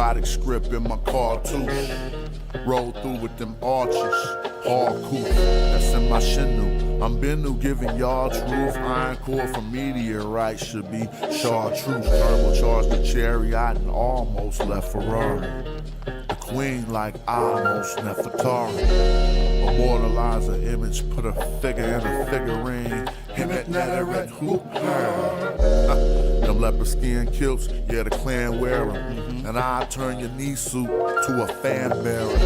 exotic script in my cartouche. Roll through with them arches, hardcore, that's in my Shinu. I'm Bennu giving y'all truth. Iron core from meteorite should be chartreuse. Turbocharged the chariot and almost left Ferrari. The queen like almost Nefertari. Immortalize an image, put a figure in a figurine. Him at Netcher and hoop her. Them leopard skin kilts, yeah, the clan wear 'em. And I turn your knee suit to a fan bearer.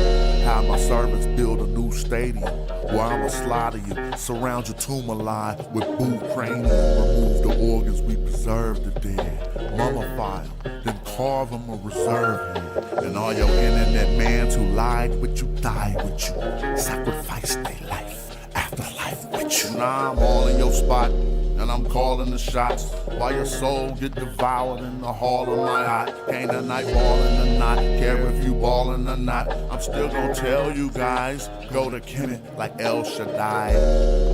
Have my servants build a new stadium where I'ma slaughter you, surround your tumor line with boot cranium. Remove the organs, we preserve the dead. Mummify them, then carve them a reserve head. And all your internet mans who lied with you, died with you, sacrificed their life, afterlife with you. Now I'm all in your spot, and I'm calling the shots, while your soul get devoured in the hall of my eye. Ain't a night ballin' or not, care if you ballin' or not. I'm still gonna tell you guys, go to Kemet like El Shaddai.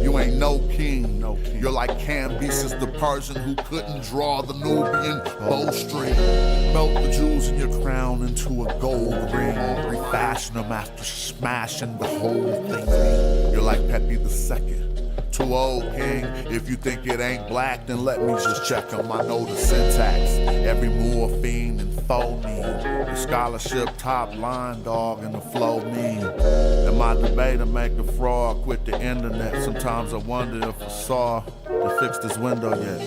You ain't no king, you're like Cambyses the Persian who couldn't draw the Nubian bowstring. Melt the jewels in your crown into a gold ring, refashion them after smashing the whole thing. You're like Pepe II. Too old, king. If you think it ain't black, then let me just check them. I know the syntax, every morphine and phoneme. The scholarship top line, dog, and the flow mean. And my debate to make a fraud quit the internet. Sometimes I wonder if I saw to fix this window yet.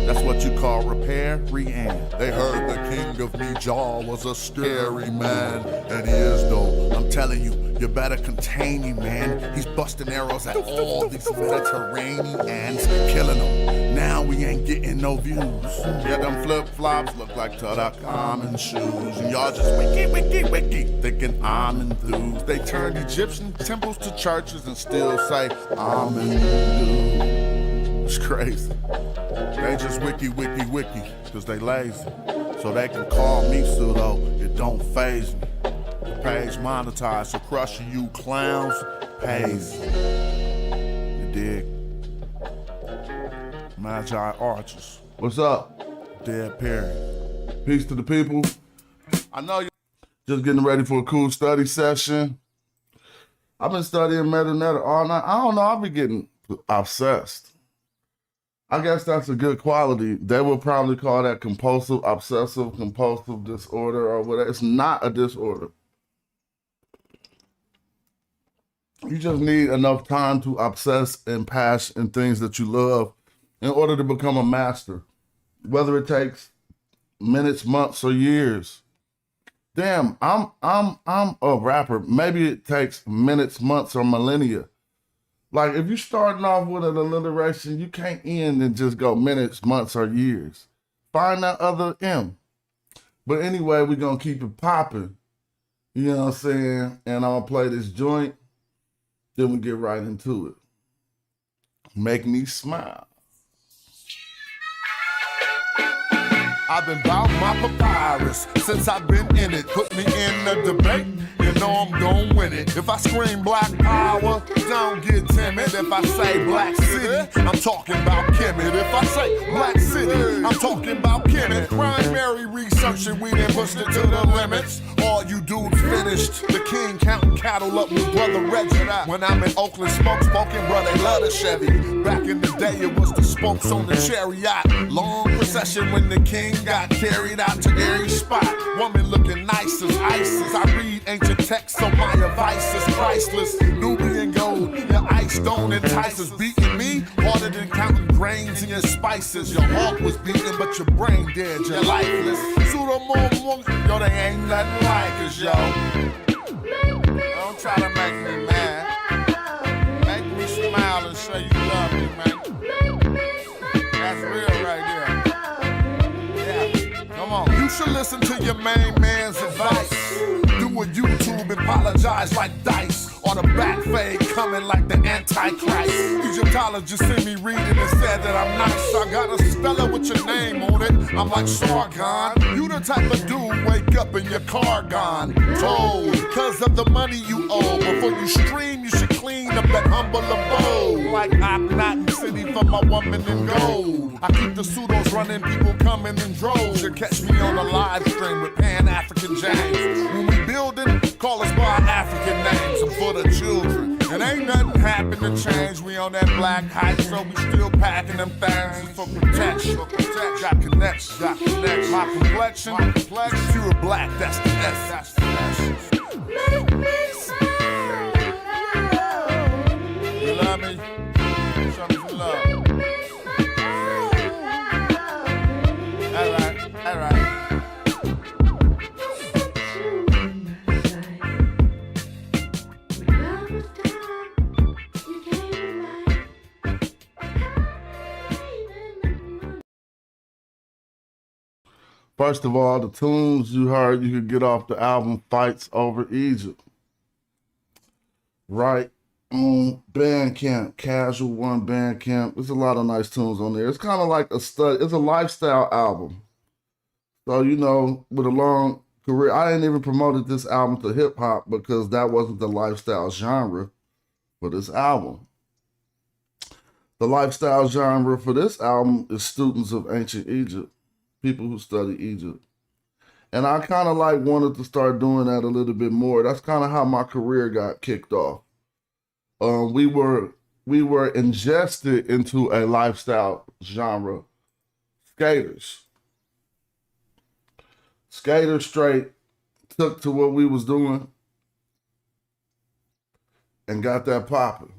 That's what you call repair, re-end. They heard the king of Medu was a scary man, and he is though. I'm telling you, you better contain him, man. He's busting arrows at all these Mediterraneans, killing them. Now we ain't getting no views. Yeah, them flip-flops look like Tutankhamun shoes. And y'all just wiki, thinking I'm enthused. They turned Egyptian temples to churches and still say, I'm enthused. It's crazy. They just wiki, cause they lazy. So they can call me pseudo, it don't faze me. The page monetized, so crushing you clowns pays. You dig? Magi Archers. What's up? Dead Perry. Peace to the people. I know you just getting ready for a cool study session. I've been studying Medu all night. I don't know, I've been getting obsessed. I guess that's a good quality. They would probably call that compulsive, obsessive, compulsive disorder or whatever. It's not a disorder. You just need enough time to obsess and passion in things that you love in order to become a master, whether it takes minutes, months, or years. Damn, I'm a rapper. Maybe it takes minutes, months, or millennia. Like, if you're starting off with an alliteration, you can't end and just go minutes, months, or years. Find that other M. But anyway, we're going to keep it popping. You know what I'm saying? And I'll play this joint. Then we get right into it. Make me smile. I've been bout my papyrus since I've been in it. Put me in the debate, you know I'm gon' win it. If I scream black power, don't get timid. If I say black city, I'm talking about Kemet. If I say black city, I'm talking about Kemet. Primary research and we done pushed it to the limits. All you dudes finished. The king counting cattle up with brother Reggie. When I'm in Oakland, smoking, bro, they love the Chevy. Back in the day, it was the spokes on the chariot. Long procession when the king got carried out to every spot. Woman looking nice as ISIS. I read ancient texts, so my advice is priceless. Nubian gold, your ice don't entice us. Beating me harder than counting grains in your spices. Your heart was beating, but your brain dead, you're lifeless. Yo, they ain't nothing like us, yo. Don't try to make me mad. Make me smile and say you love me, man. That's real right there. Come on. You should listen to your main man's advice. Do a YouTube and apologize like Dice. Or the back fade coming like the Antichrist. Egyptologists sent me reading and said that I'm nice. I got a Stella with your name on it. I'm like Sargon. You the type of dude wake up and your car gone. Told, cause of the money you owe. Before you stream, you should clean up that humble abode. Like I'm not in city for my woman in gold. I keep the pseudos running, people coming in droves. You catch me on a live stream with Pan-African James. When we building, call us by our African names. I'm for the children. And ain't nothing happen to change. We on that black hype, so we still packing them things for protection. Got connections, My complexion, pure black, that's the S. You love me? Show me some love. All right. First of all, the tunes you heard you could get off the album Fights Over Egypt. Right on Bandcamp, Casual One Bandcamp. There's a lot of nice tunes on there. It's kind of like it's a lifestyle album. So, you know, with a long career, I ain't even promoted this album to hip hop because that wasn't the lifestyle genre for this album. The lifestyle genre for this album is students of ancient Egypt, people who study Egypt. And I kind of like wanted to start doing that a little bit more. That's kind of how my career got kicked off. We were ingested into a lifestyle genre. Skaters straight took to what we was doing and got that popping.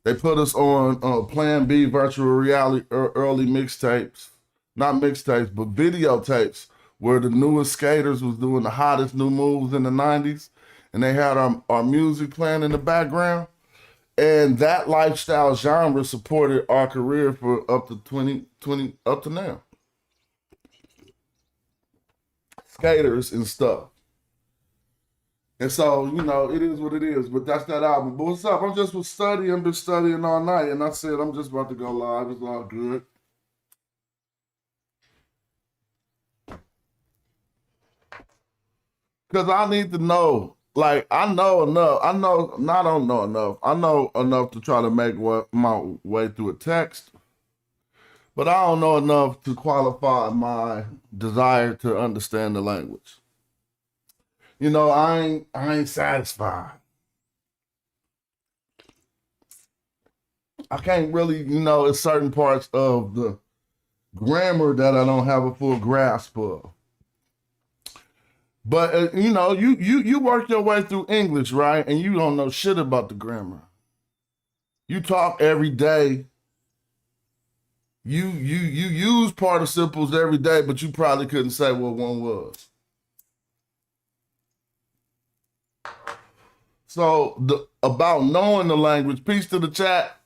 They put us on Plan B virtual reality early mixtapes. Not mixtapes, but videotapes where the newest skaters was doing the hottest new moves in the 90s. And they had our music playing in the background. And that lifestyle genre supported our career for up to now. Skaters and stuff. And so, you know, it is what it is, but that's that album. But what's up? I'm just been studying all night, and I said I'm just about to go live. It's all good. Because I need to know, like, I know enough. I don't know enough. I know enough to try to make my way through a text, but I don't know enough to qualify my desire to understand the language. You know, I ain't satisfied. I can't really, you know, it's certain parts of the grammar that I don't have a full grasp of. But, you know, you work your way through English, right? And you don't know shit about the grammar. You talk every day. You use participles every day, but you probably couldn't say what one was. So about knowing the language, peace to the chat.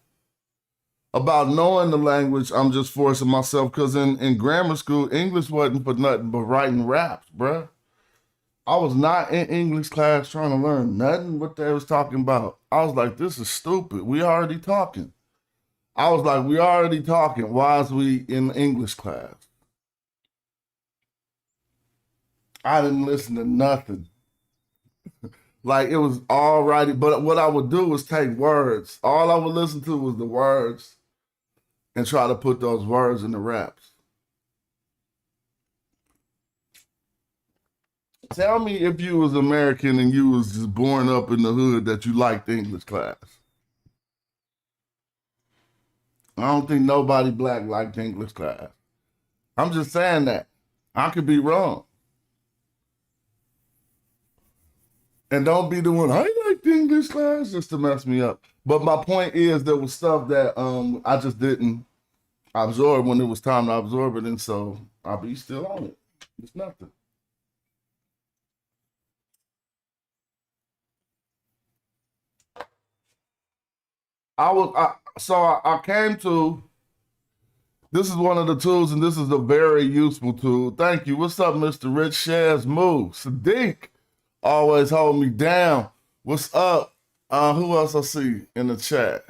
About knowing the language, I'm just forcing myself because in grammar school, English wasn't for nothing but writing raps, bruh. I was not in English class trying to learn nothing what they was talking about. I was like, this is stupid. We already talking. I was like, we already talking. Why is we in English class? I didn't listen to nothing. Like it was all righty. But what I would do was take words. All I would listen to was the words and try to put those words in the raps. Tell me if you was American and you was just born up in the hood that you liked English class. I don't think nobody black liked English class. I'm just saying that. I could be wrong. And don't be the one, I liked English class just to mess me up. But my point is there was stuff that I just didn't absorb when it was time to absorb it. And so I'll be still on it. It's nothing. I came to, this is one of the tools, and this is a very useful tool. Thank you. What's up, Mr. Rich Shaz Move? Sadiq, always hold me down. What's up? Who else I see in the chat?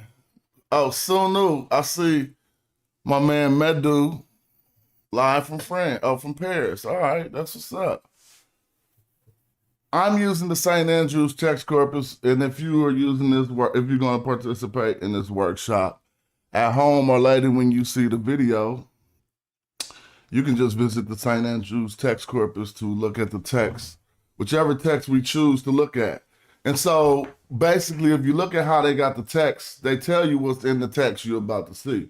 Oh, Sunu, I see my man Medu, live from from Paris. All right, that's what's up. I'm using the St. Andrews text corpus, and if you are using this work, if you're going to participate in this workshop, At home or later when you see the video, you can just visit the St. Andrews text corpus to look at the text, whichever text we choose to look at. And so basically, if you look at how they got the text, they tell you what's in the text you're about to see.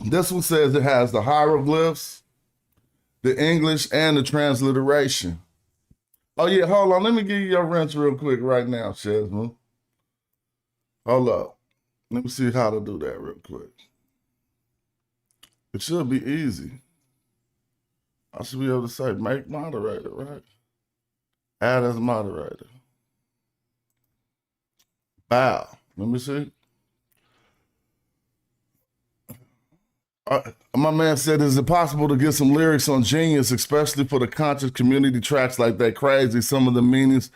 This one says it has the hieroglyphs, the English, and the transliteration. Oh yeah, hold on. Let me give you your wrench real quick right now, Chesma. Hold up. Let me see how to do that real quick. It should be easy. I should be able to say make moderator, right? Add as moderator. Bow. Let me see. My man said, is it possible to get some lyrics on Genius, especially for the conscious community tracks like that crazy? Some of the meanings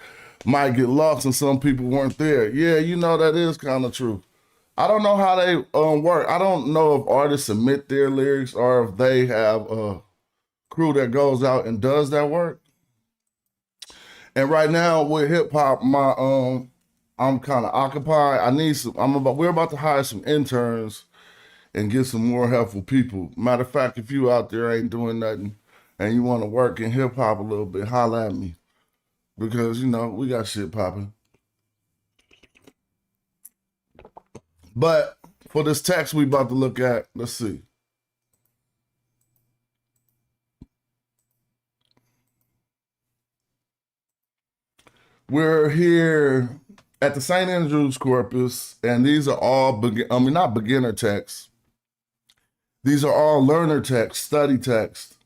might get lost and some people weren't there. Yeah, you know, that is kind of true. I don't know how they work. I don't know if artists submit their lyrics or if they have a crew that goes out and does that work. And right now with hip hop, I'm kind of occupied. We're about to hire some interns and get some more helpful people. Matter of fact, if you out there ain't doing nothing and you want to work in hip hop a little bit, holla at me. Because, you know, we got shit popping. But for this text we about to look at, let's see. We're here at the St. Andrews corpus, and these are all, not beginner texts. These are all learner texts, study texts.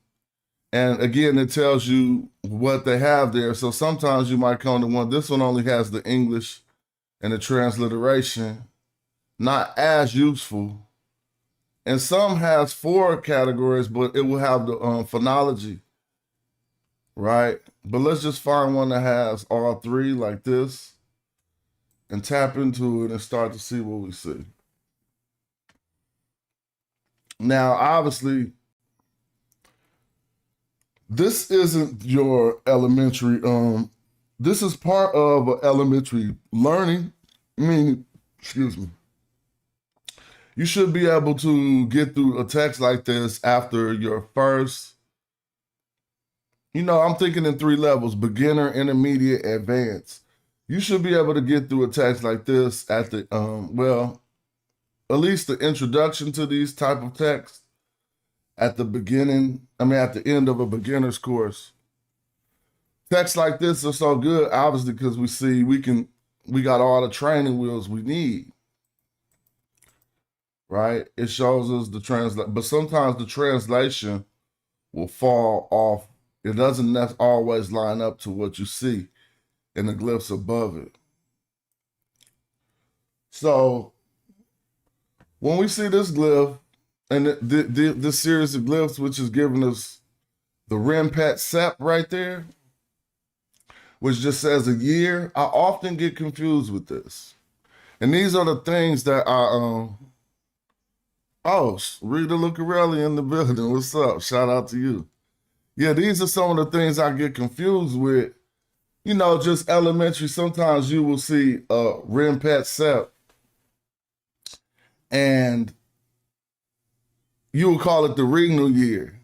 And again, it tells you what they have there. So sometimes you might come to one. This one only has the English and the transliteration. Not as useful. And some has 4 categories, but it will have the phonology, right? But let's just find one that has all 3 like this and tap into it and start to see what we see. Now, obviously, this isn't your elementary, this is part of elementary learning. Excuse me. You should be able to get through a text like this after your first, I'm thinking in 3 levels: beginner, intermediate, advanced. You should be able to get through a text like this at the, at least the introduction to these type of texts at the beginning, at the end of a beginner's course. Texts like this are so good, obviously, because we got all the training wheels we need, right? It shows us but sometimes the translation will fall off. It doesn't always line up to what you see in the glyphs above it. So when we see this glyph and this series of glyphs, which is giving us the Ren-Pet Sep right there, which just says a year, I often get confused with this. And these are the things that Rita Lucarelli in the building. What's up? Shout out to you. Yeah, these are some of the things I get confused with. Just elementary. Sometimes you will see Ren-Pet Sep, and you will call it the regnal year,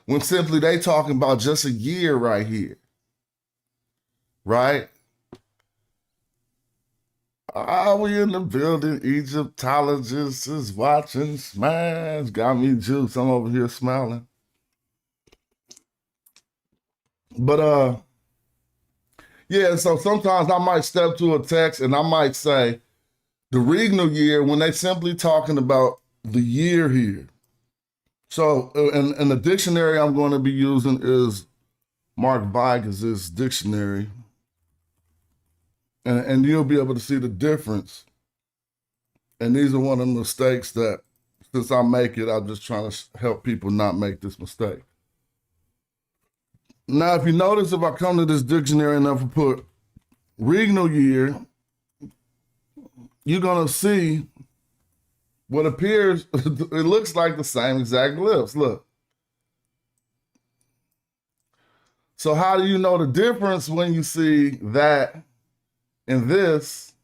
when simply they talking about just a year right here, right? We in the building. Egyptologists is watching. Smash. Got me juice. I'm over here smiling. But yeah, so sometimes I might step to a text and I might say the regnal year when they simply talking about the year here. So and the dictionary I'm going to be using is Mark Vigas' dictionary. And you'll be able to see the difference. And these are one of the mistakes that, since I make it, I'm just trying to help people not make this mistake. Now, if you notice, if I come to this dictionary and I put regnal year, you're going to see what appears, it looks like the same exact glyphs. Look. So how do you know the difference when you see that and this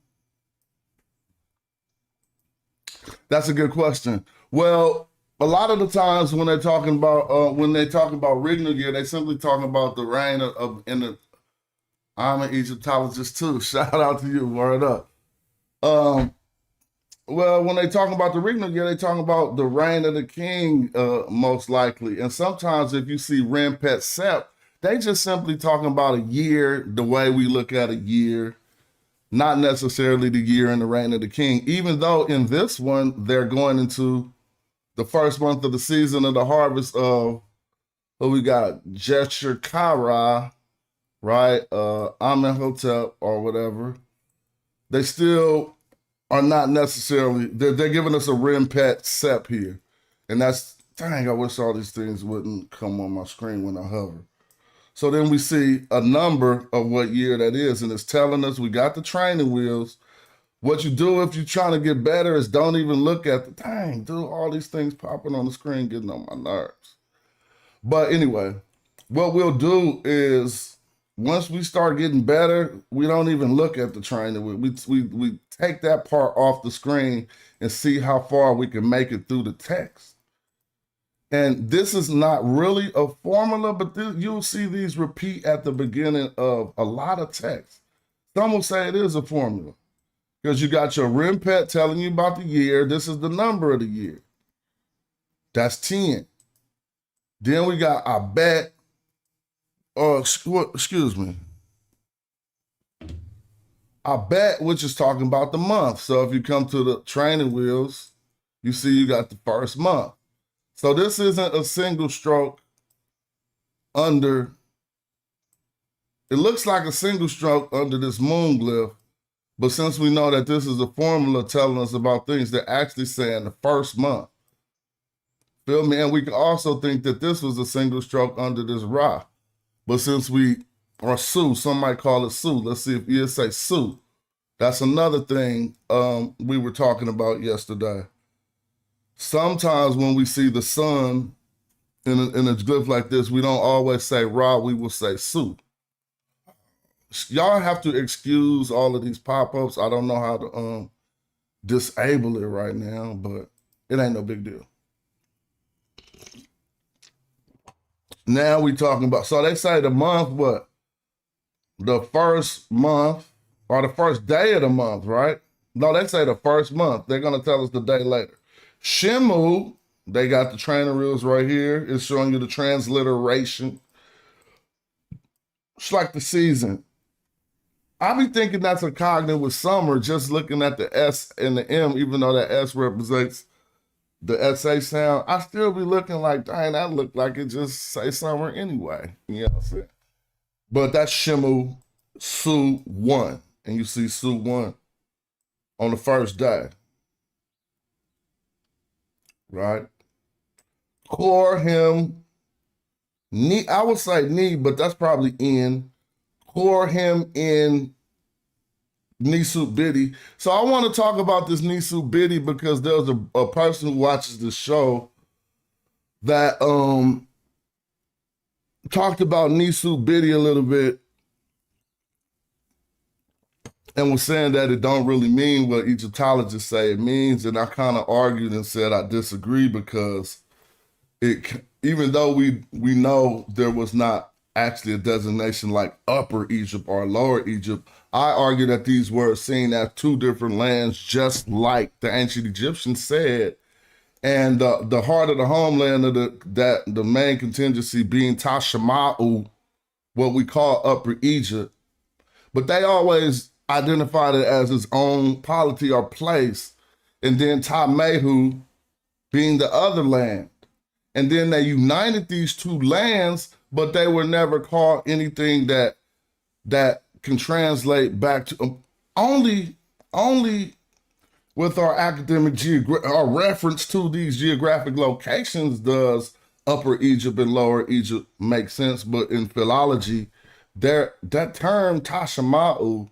That's a good question. Well, a lot of the times when they're talking about Rignal year, they simply talking about the reign of in the. I'm an Egyptologist too. Shout out to you. Word up. Um, well, when they talk about the Rignal year, they talk about the reign of the king, most likely. And sometimes if you see Ren Pet Sep, they just simply talking about a year, the way we look at a year, not necessarily the year in the reign of the king. Even though in this one they're going into the first month of the season of the harvest of what we got, Jetcher Kara, right? Amenhotep or whatever. They still are not necessarily, they're giving us a Ren Pet Sep here. And that's, dang, I wish all these things wouldn't come on my screen when I hover. So then we see a number of what year that is, and it's telling us we got the training wheels. What you do if you're trying to get better is don't even look at the, dang, dude, all these things popping on the screen getting on my nerves. But anyway, what we'll do is once we start getting better, we don't even look at the training wheels. We take that part off the screen and see how far we can make it through the text. And this is not really a formula, but you'll see these repeat at the beginning of a lot of text. Some will say it is a formula because you got your Ren Pet telling you about the year. This is the number of the year. That's 10. Then we got I bet, excuse me. I bet, which is talking about the month. So if you come to the training wheels, you see you got the first month. So this isn't a single stroke under, it looks like a single stroke under this moon glyph, but since we know that this is a formula telling us about things, they're actually saying the first month. Feel me? And we can also think that this was a single stroke under this Ra. But since or Su, some might call it Su. Let's see if you say Su. That's another thing we were talking about yesterday. Sometimes when we see the sun in a glyph like this, we don't always say Ra, we will say Su. Y'all have to excuse all of these pop-ups. I don't know how to disable it right now, but it ain't no big deal. Now we talking about, so they say the month, what? The first month or the first day of the month, right? No, they say the first month. They're going to tell us the day later. Shimu, they got the trainer rules right here. It's showing you the transliteration. It's like the season. I be thinking that's a cognate with summer, just looking at the S and the M, even though that S represents the SA sound. I still be looking like, dang, that look like it just say summer anyway. You know what I'm saying? But that's Shimu Su 1. And you see Su 1 on the first day. Right? Core him, Ni, I would say Ni, but that's probably in. Core him in Nisu Biddy. So I want to talk about this Nisu Biddy because there's a person who watches this show that talked about Nisu Biddy a little bit and was saying that it don't really mean what Egyptologists say it means. And I kind of argued and said I disagree because even though we know there was not actually a designation like Upper Egypt or Lower Egypt, I argue that these were seen as two different lands, just like the ancient Egyptians said. And the heart of the homeland of the main contingency being Tashama'u, what we call Upper Egypt. But they always identified it as its own polity or place. And then Tamehu being the other land. And then they united these two lands, but they were never called anything that can translate back to only with our academic our reference to these geographic locations does Upper Egypt and Lower Egypt make sense. But in philology, that term Tashama'u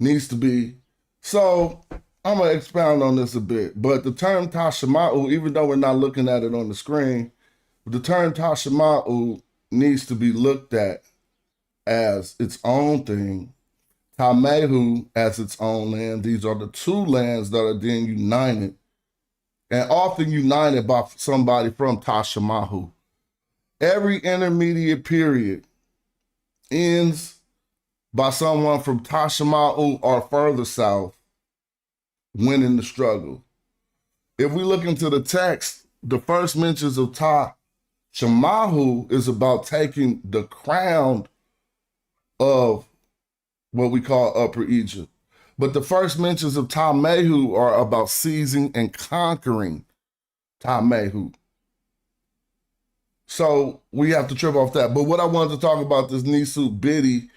needs to be. So I'm gonna expound on this a bit. But the term Tashama'u, even though we're not looking at it on the screen, the term Tashama'u needs to be looked at as its own thing. Tamehu as its own land. These are the two lands that are then united and often united by somebody from Tashamahu. Every intermediate period ends by someone from Tashamahu or further south winning the struggle. If we look into the text, the first mentions of Tashamahu is about taking the crown of what we call Upper Egypt. But the first mentions of Tamehu are about seizing and conquering Tamehu. So we have to trip off that. But what I wanted to talk about this Nisu Bidi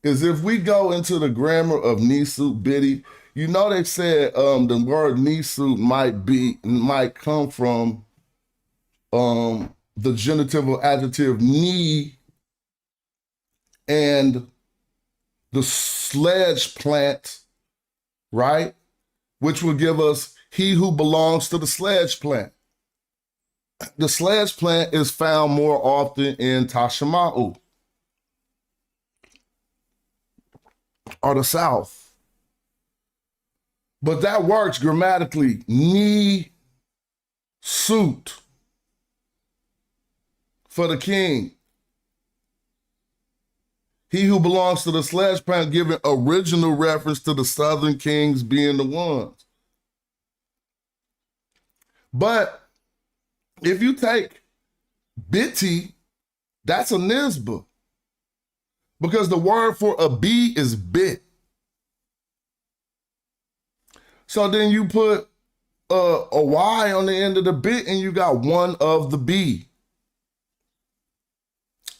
is if we go into the grammar of Nisu Bidi, you know they said the word Nisu might come from the genitival adjective ni and the sledge plant, right? Which will give us he who belongs to the sledge plant. The sledge plant is found more often in Tashamahu or the south. But that works grammatically. Ni suit for the king. He who belongs to the sledge plant giving original reference to the southern kings being the ones. But if you take Biti, that's a nisba. Because the word for a B is bit. So then you put a Y on the end of the bit and you got one of the B.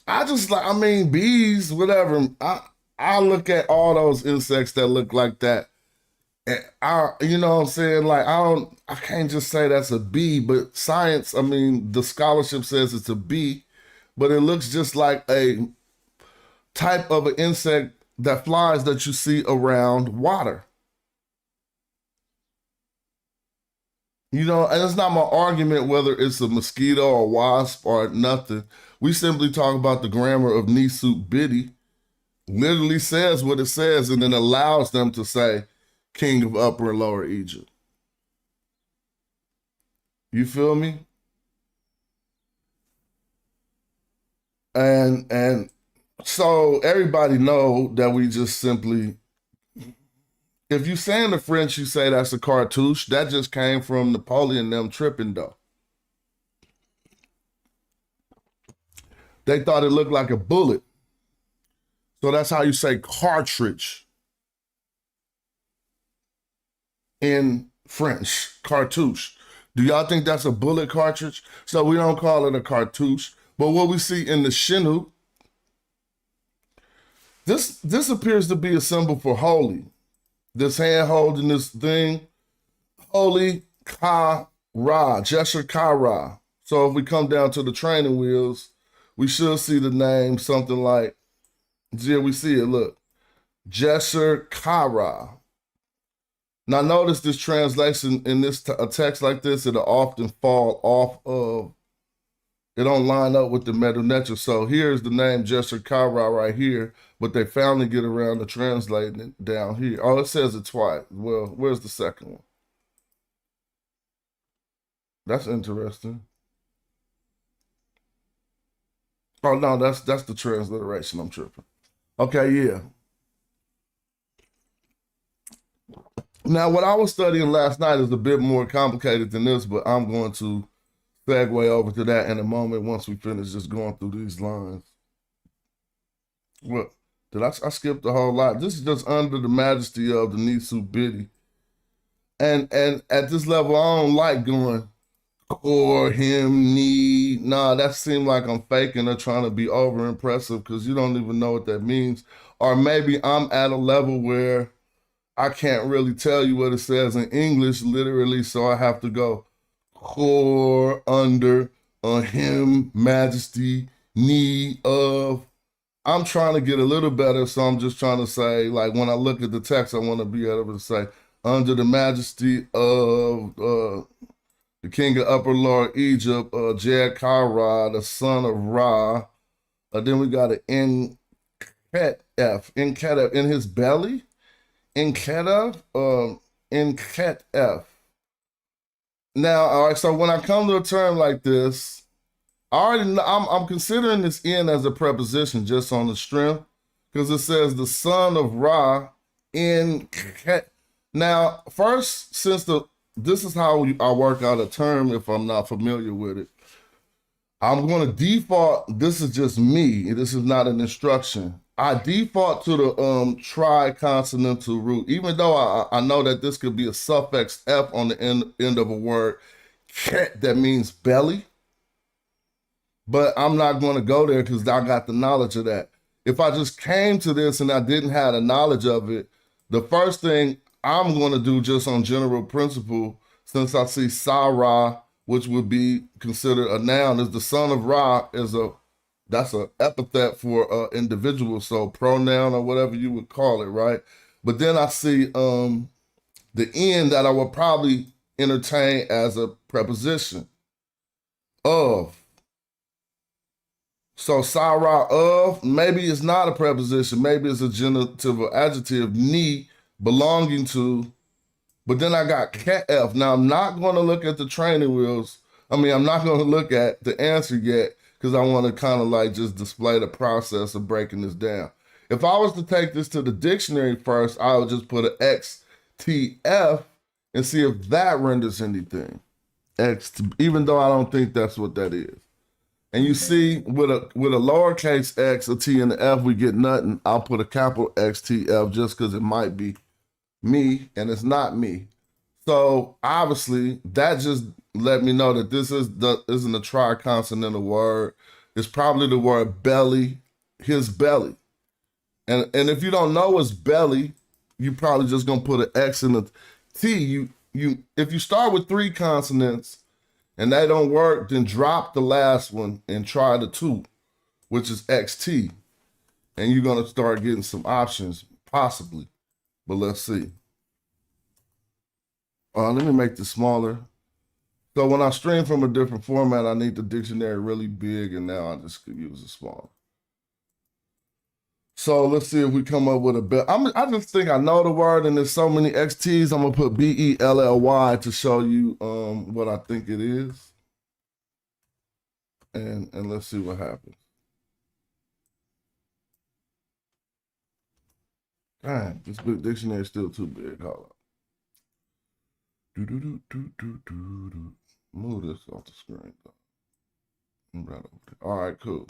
Bees, whatever. I look at all those insects that look like that. And you know what I'm saying? Like, I can't just say that's a bee, but science, the scholarship says it's a bee, but it looks just like a type of an insect that flies that you see around water. You know, and it's not my argument whether it's a mosquito or wasp or nothing. We simply talk about the grammar of Nisu Bidi. Literally says what it says and then allows them to say king of Upper and Lower Egypt. You feel me? And so everybody know that we just simply, if you say in the French, you say that's a cartouche, that just came from Napoleon them tripping though. They thought it looked like a bullet. So that's how you say cartridge in French, cartouche. Do y'all think that's a bullet cartridge? So we don't call it a cartouche. But what we see in the Shinu, this appears to be a symbol for holy. This hand holding this thing, holy Ka Ra, Jesher Ka Ra. So if we come down to the training wheels, we should see the name something like, yeah, we see it, look, Jesher Ka Ra. Now notice this translation in this a text like this, it'll often fall off of, it don't line up with the Medu Netcher. So here's the name Jesher Ka Ra right here, but they finally get around to translating it down here. Oh, it says it twice. Well, where's the second one? That's interesting. Oh no, that's the transliteration. I'm tripping. Okay, yeah. Now, what I was studying last night is a bit more complicated than this, but I'm going to segue over to that in a moment once we finish just going through these lines. What? I skipped a whole lot. This is just under the majesty of the Nisu Bidi. And at this level, I don't like going, or him, need. Nah, that seemed like I'm faking or trying to be over impressive because you don't even know what that means. Or maybe I'm at a level where I can't really tell you what it says in English literally, so I have to go or under him, majesty, need of. I'm trying to get a little better, so I'm just trying to say, like, when I look at the text, I want to be able to say, under the majesty of the king of Upper Lower Egypt, Jed Kara, the son of Ra. Then we got an Inketef, in his belly. Inketef, Inketef. Now, all right, so when I come to a term like this, I already know, I'm considering this in as a preposition just on the strength, because it says the son of Ra in. Now, first, this is how I work out a term if I'm not familiar with it. I'm going to default. This is just me. This is not an instruction. I default to the tri-consonantal root, even though I know that this could be a suffix f on the end of a word, that means belly. But I'm not going to go there because I got the knowledge of that. If I just came to this and I didn't have the knowledge of it, the first thing I'm going to do just on general principle, since I see Sarah, which would be considered a noun, is the son of Ra that's an epithet for individual, so pronoun or whatever you would call it, right? But then I see the end that I would probably entertain as a preposition of. So Sarah of, maybe it's not a preposition, maybe it's a genitive or adjective, ni, belonging to, but then I got kf. Now I'm not going to look at the training wheels. I'm not going to look at the answer yet because I want to kind of like just display the process of breaking this down. If I was to take this to the dictionary first, I would just put an XTF and see if that renders anything. Even though I don't think that's what that is. And you see, with a lowercase x, a t, and an f, we get nothing. I'll put a capital XTF just because it might be me, and it's not me. So obviously, that just let me know that this isn't a tri-consonantal word. It's probably the word belly, his belly. And if you don't know what's belly, you probably just gonna put an X in the T. If you start with 3 consonants and they don't work, then drop the last one and try the 2, which is XT. And you're gonna start getting some options, possibly. But let's see. Let me make this smaller. So when I stream from a different format, I need the dictionary really big, and now I just could use it smaller. So let's see if we come up with a bell. I just think I know the word, and there's so many XTs. I'm gonna put BELLY to show you what I think it is, and let's see what happens. Dang, this big dictionary is still too big. Hold up. Move this off the screen. Right over there. All right, cool.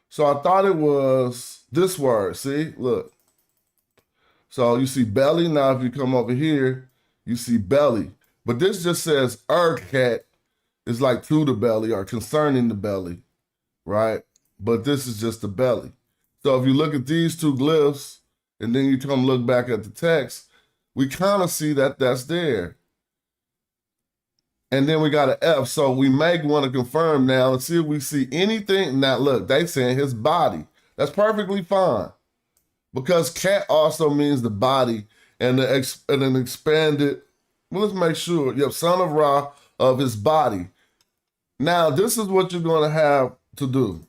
So I thought it was this word. See, look. So you see belly. Now, if you come over here, you see belly. But this just says cat is like to the belly or concerning the belly, right? But this is just the belly. So if you look at these 2 glyphs and then you come look back at the text, we kind of see that that's there. And then we got an F. So we may want to confirm now and see if we see anything. Now, look, they saying his body. That's perfectly fine. Because cat also means the body and an expanded, well, let's make sure. Yep, son of Ra of his body. Now, this is what you're going to have to do.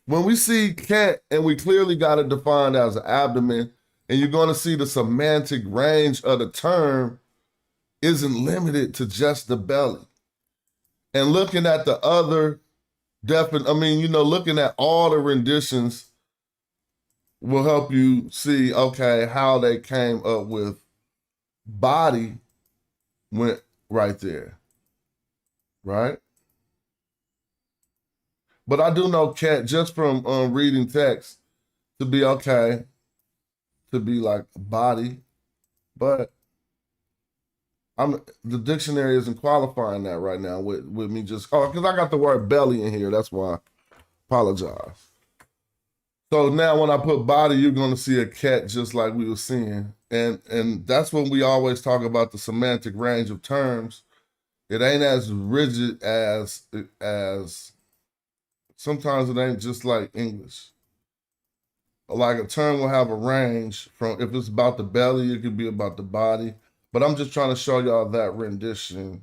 When we see cat, and we clearly got it defined as an abdomen, and you're going to see the semantic range of the term isn't limited to just the belly. And looking at the other looking at all the renditions will help you see, okay, how they came up with body went right there, right? But I do know cat just from reading text to be okay, to be like body, but the dictionary isn't qualifying that right now with me just because I got the word belly in here. That's why I apologize. So now when I put body, you're going to see a cat just like we were seeing. And that's when we always talk about the semantic range of terms. It ain't as rigid as sometimes it ain't just like English. Like a term will have a range from, if it's about the belly, it could be about the body. But I'm just trying to show y'all that rendition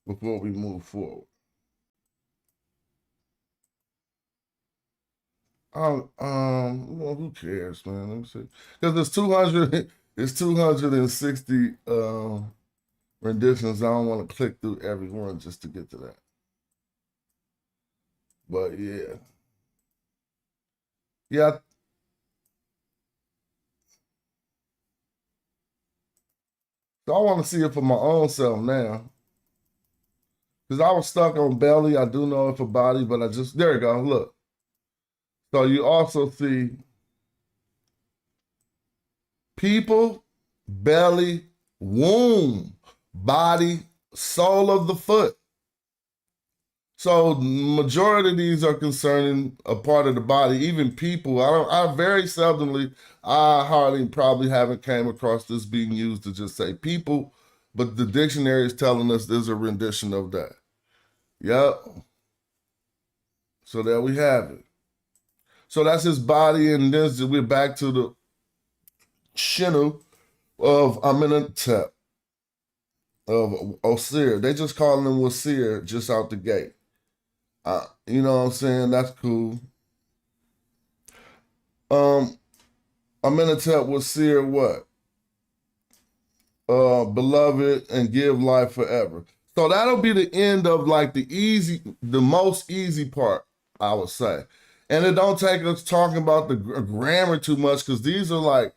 before we move forward. Well, who cares, man? Let me see. Because it's 260 renditions. I don't want to click through every one just to get to that. But yeah. Yeah. So I want to see it for my own self now. Because I was stuck on belly. I do know it for body, but I just, there you go, look. So you also see people, belly, womb, body, sole of the foot. So majority of these are concerning a part of the body, even people. I very seldomly, I hardly probably haven't came across this being used to just say people, but the dictionary is telling us there's a rendition of that. Yep. So there we have it. So that's his body, and then we're back to the Shinu of Amenhotep, of Osir. They just calling him Wasir just out the gate. You know what I'm saying? That's cool. Amenhotep Wasir what? Beloved and give life forever. So that'll be the end of like the most easy part, I would say. And it don't take us talking about the grammar too much, because these are like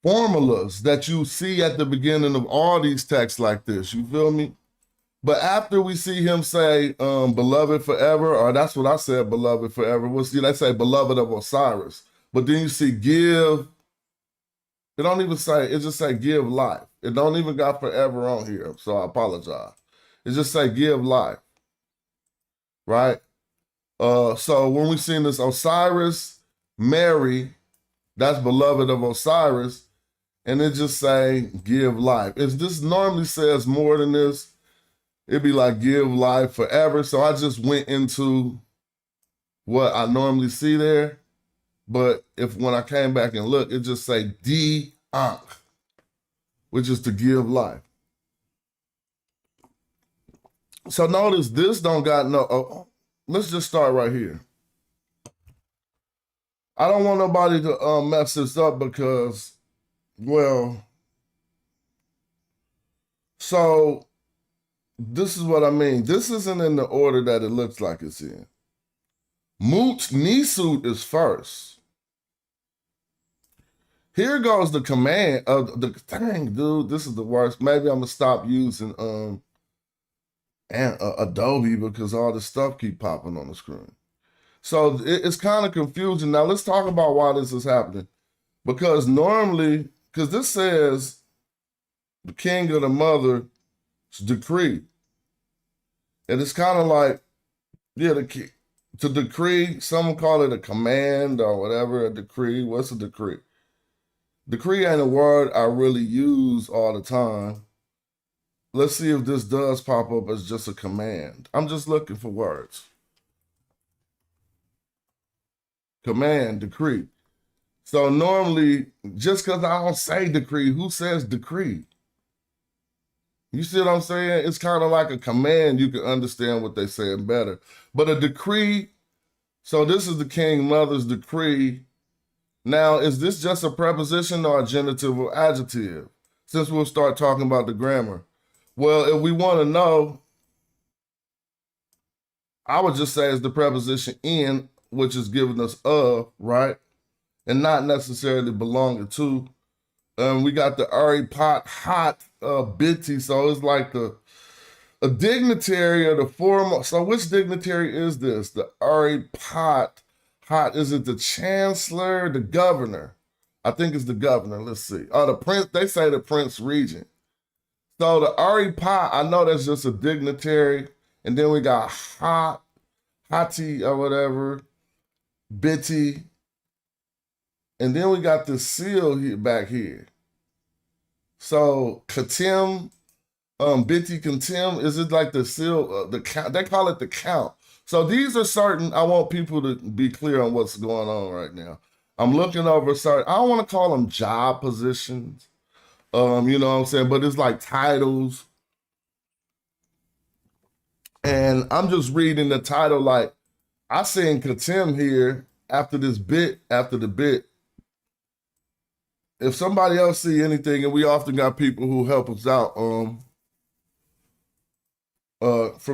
formulas that you see at the beginning of all these texts like this. You feel me? But after we see him say, beloved forever, or that's what I said, beloved forever. We'll see, they say beloved of Osiris. But then you see give, it don't even say, it just say give life. It don't even got forever on here, so I apologize. It just say give life, right? So when we see this Osiris, Mary, that's beloved of Osiris, and it just say give life. If this normally says more than this, it'd be like give life forever. So I just went into what I normally see there. But if when I came back and looked, it just say di-ankh, which is to give life. So notice this don't got no, let's just start right here. I don't want nobody to mess this up because, well, so this is what I mean. This isn't in the order that it looks like it's in. Mut Nisut is first. Here goes the command of the dang, dude. This is the worst. Maybe I'm gonna stop using Adobe because all this stuff keep popping on the screen. So it's kind of confusing. Now let's talk about why this is happening. Because normally, because this says the king of the mother's decree. And it's kind of like, yeah, to decree, someone call it a command or whatever, a decree. What's a decree? Decree ain't a word I really use all the time. Let's see if this does pop up as just a command. I'm just looking for words. Command, decree. So normally, just because I don't say decree, who says decree? You see what I'm saying? It's kind of like a command. You can understand what they're saying better. But a decree, so this is the king mother's decree. Now, is this just a preposition or a genitive or adjective? Since we'll start talking about the grammar. Well, if we want to know, I would just say it's the preposition in, which is giving us of, right? And not necessarily belonging to. We got the Ari Pot Hot Bitty, so it's like a dignitary or the former. So which dignitary is this? The Ari Pot Hot, is it the chancellor, the governor? I think it's the governor, let's see. Oh, the prince, they say the prince regent. So the Ari Pot, I know that's just a dignitary. And then we got Hot, Hati or whatever, Bitty. And then we got the seal here, back here. So Katim, Bitty Katim, is it like the seal, the count? They call it the count. So these are certain, I want people to be clear on what's going on right now. I'm looking over certain, I don't want to call them job positions, you know what I'm saying? But it's like titles. And I'm just reading the title like, I seen Katim here after this bit, after the bit. if somebody else see anything, and we often got people who help us out from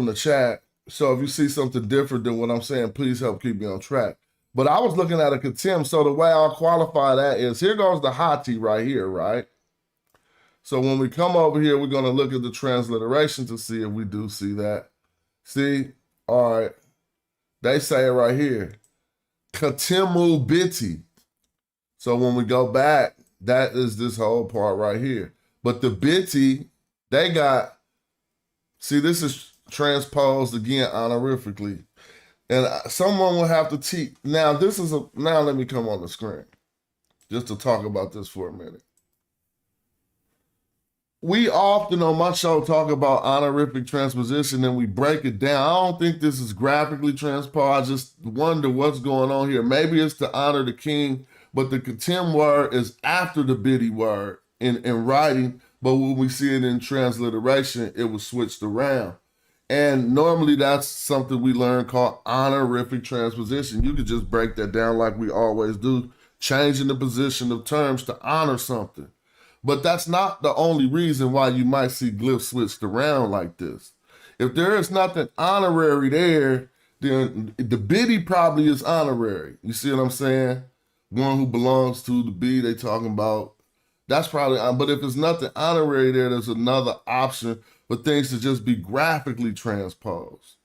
the chat. So if you see something different than what I'm saying, please help keep me on track. But I was looking at a contempt, so the way I'll qualify that is, here goes the hati right here, right? So when we come over here, we're gonna look at the transliteration to see if we do see that. See, all right, they say it right here, katemu biti. So when we go back, that is this whole part right here. But the biti, they got, see, this is transposed again honorifically. And someone will have to teach. Now, now let me come on the screen just to talk about this for a minute. We often on my show talk about honorific transposition and we break it down. I don't think this is graphically transposed. I just wonder what's going on here. Maybe it's to honor the king, but the contempt word is after the biddy word in writing. But when we see it in transliteration, it was switched around. And normally that's something we learn called honorific transposition. You could just break that down like we always do, changing the position of terms to honor something. But that's not the only reason why you might see glyphs switched around like this. If there is nothing honorary there, then the biddy probably is honorary. You see what I'm saying? One who belongs to the B they talking about. That's probably, but if there's nothing honorary there, there's another option for things to just be graphically transposed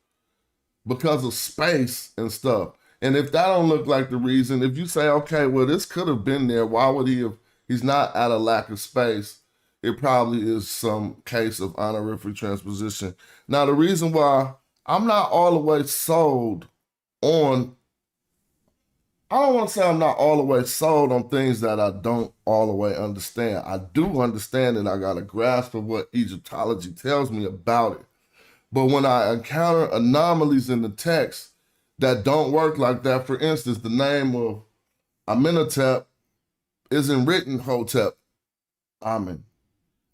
because of space and stuff. And if that don't look like the reason, if you say, okay, well, this could have been there, why would he have? He's not out of lack of space. It probably is some case of honorific transposition. Now, the reason why I'm not all the way sold on, I don't want to say I'm not all the way sold on things that I don't all the way understand. I do understand it. I got a grasp of what Egyptology tells me about it. But when I encounter anomalies in the text that don't work like that, for instance, the name of Amenhotep isn't written Hotep Amen.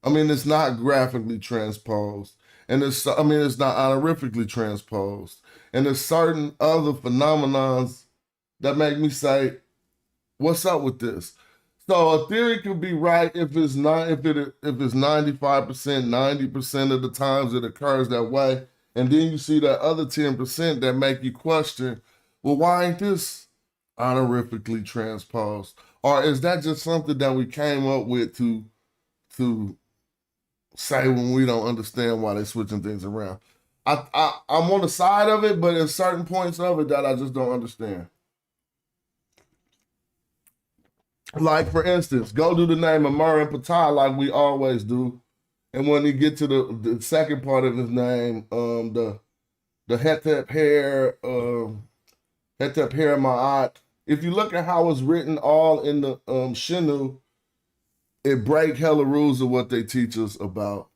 I mean, it's not graphically transposed. And it's not honorifically transposed. And there's certain other phenomenons that make me say, what's up with this? So a theory could be right if it's not, if it's 95%, 90% of the times it occurs that way. And then you see that other 10% that make you question, well, why ain't this honorifically transposed? Or is that just something that we came up with to say when we don't understand why they're switching things around? I'm on the side of it, but there's certain points of it that I just don't understand. Like, for instance, go do the name of Mer and Ptah like we always do. And when you get to the second part of his name, the Hetep hair, Hetep hair Ma'at, if you look at how it's written all in the Shinu, it break hella rules of what they teach us about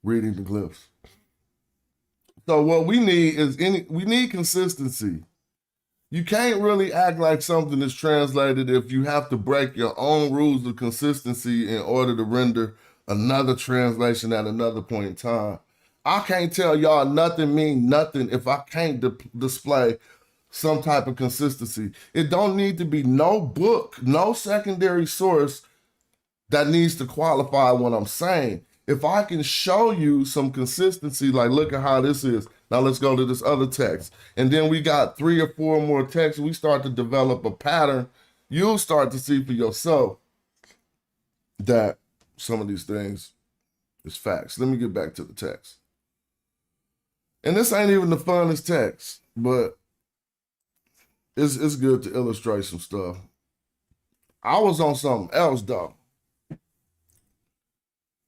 reading the glyphs. So what we need is we need consistency. You can't really act like something is translated if you have to break your own rules of consistency in order to render another translation at another point in time. I can't tell y'all nothing mean nothing if I can't display some type of consistency. It don't need to be no book, no secondary source that needs to qualify what I'm saying. If I can show you some consistency, like look at how this is. Now let's go to this other text. And then we got 3 or 4 more texts. We start to develop a pattern. You'll start to see for yourself that some of these things is facts. Let me get back to the text. And this ain't even the funnest text, but it's good to illustrate some stuff. I was on something else though.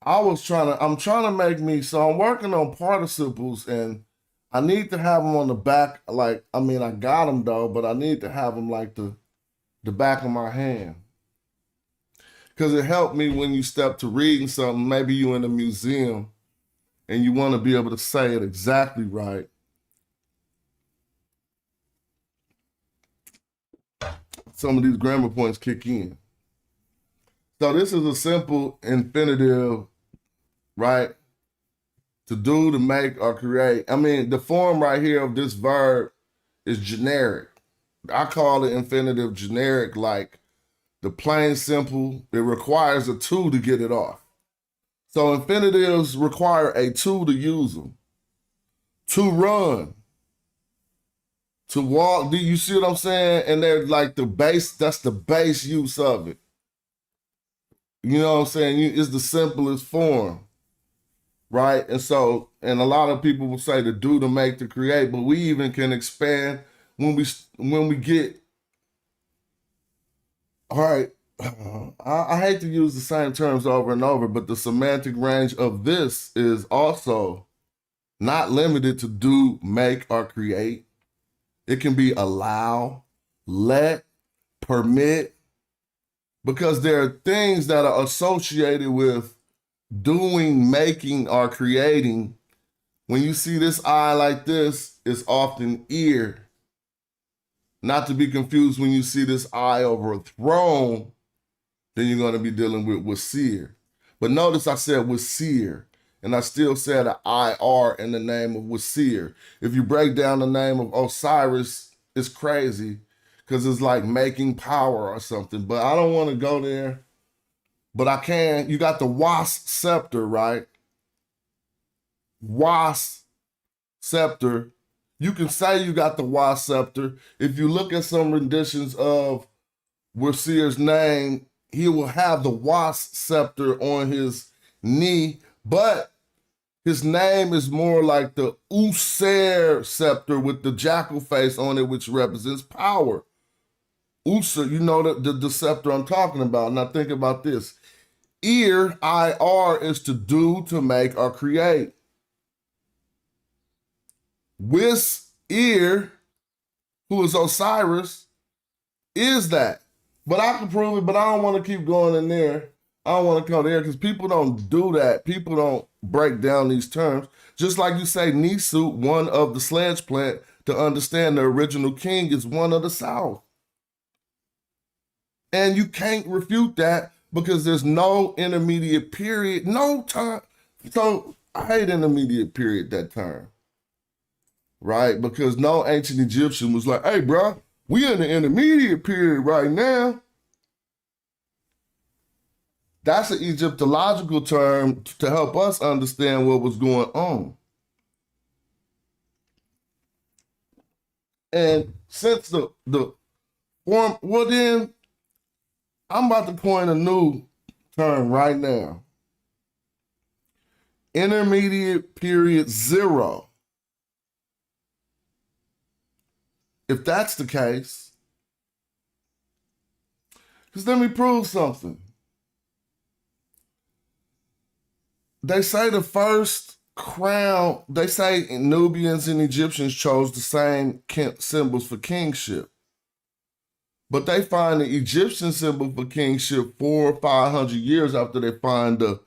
I'm trying to make me, so I'm working on participles and I need to have them on the back, like, I mean, I got them though, but I need to have them like the back of my hand. Because it helped me when you step to reading something, maybe you in a museum and you want to be able to say it exactly right. Some of these grammar points kick in. So this is a simple infinitive, right? To do, to make, or create. I mean, the form right here of this verb is generic. I call it infinitive generic, like The plain simple, it requires a tool to get it off. So infinitives require a tool to use them. To run, to walk. Do you see what I'm saying? And they're like the base, that's the base use of it. You know what I'm saying? It's the simplest form, right? And so, and a lot of people will say to do, to make, to create, but we even can expand when we get, all right, I hate to use the same terms over and over, but the semantic range of this is also not limited to do, make, or create. It can be allow, let, permit, because there are things that are associated with doing, making, or creating. When you see this eye like this, it's often ear. Not to be confused when you see this eye over a throne, then you're going to be dealing with seer. But notice I said with seer, and I still said an IR in the name of Wasir. If you break down the name of Osiris, it's crazy because it's like making power or something. But I don't want to go there. But I can. You got the Was scepter, right? Was scepter. You can say you got the Was scepter. If you look at some renditions of Wasir's name, he will have the Was scepter on his knee, but his name is more like the User scepter with the jackal face on it, which represents power. User, you know the scepter I'm talking about. Now think about this. Ear, IR, is to do, to make, or create. Wis, ear, who is Osiris, is that. But I can prove it, but I don't want to keep going in there. I don't want to come there because people don't do that. People don't break down these terms. Just like you say, Nisu, one of the sledge plant, to understand the original king is one of the South. And you can't refute that because there's no intermediate period, no time. So I hate intermediate period, that term, right? Because no ancient Egyptian was like, hey, bro, we in the intermediate period right now. That's an Egyptological term to help us understand what was going on. And since the form, well then, I'm about to coin a new term right now. Intermediate period 0. If that's the case, because let me prove something. They say the first crown, they say Nubians and Egyptians chose the same symbols for kingship. But they find the Egyptian symbol for kingship 400 or 500 years after they find the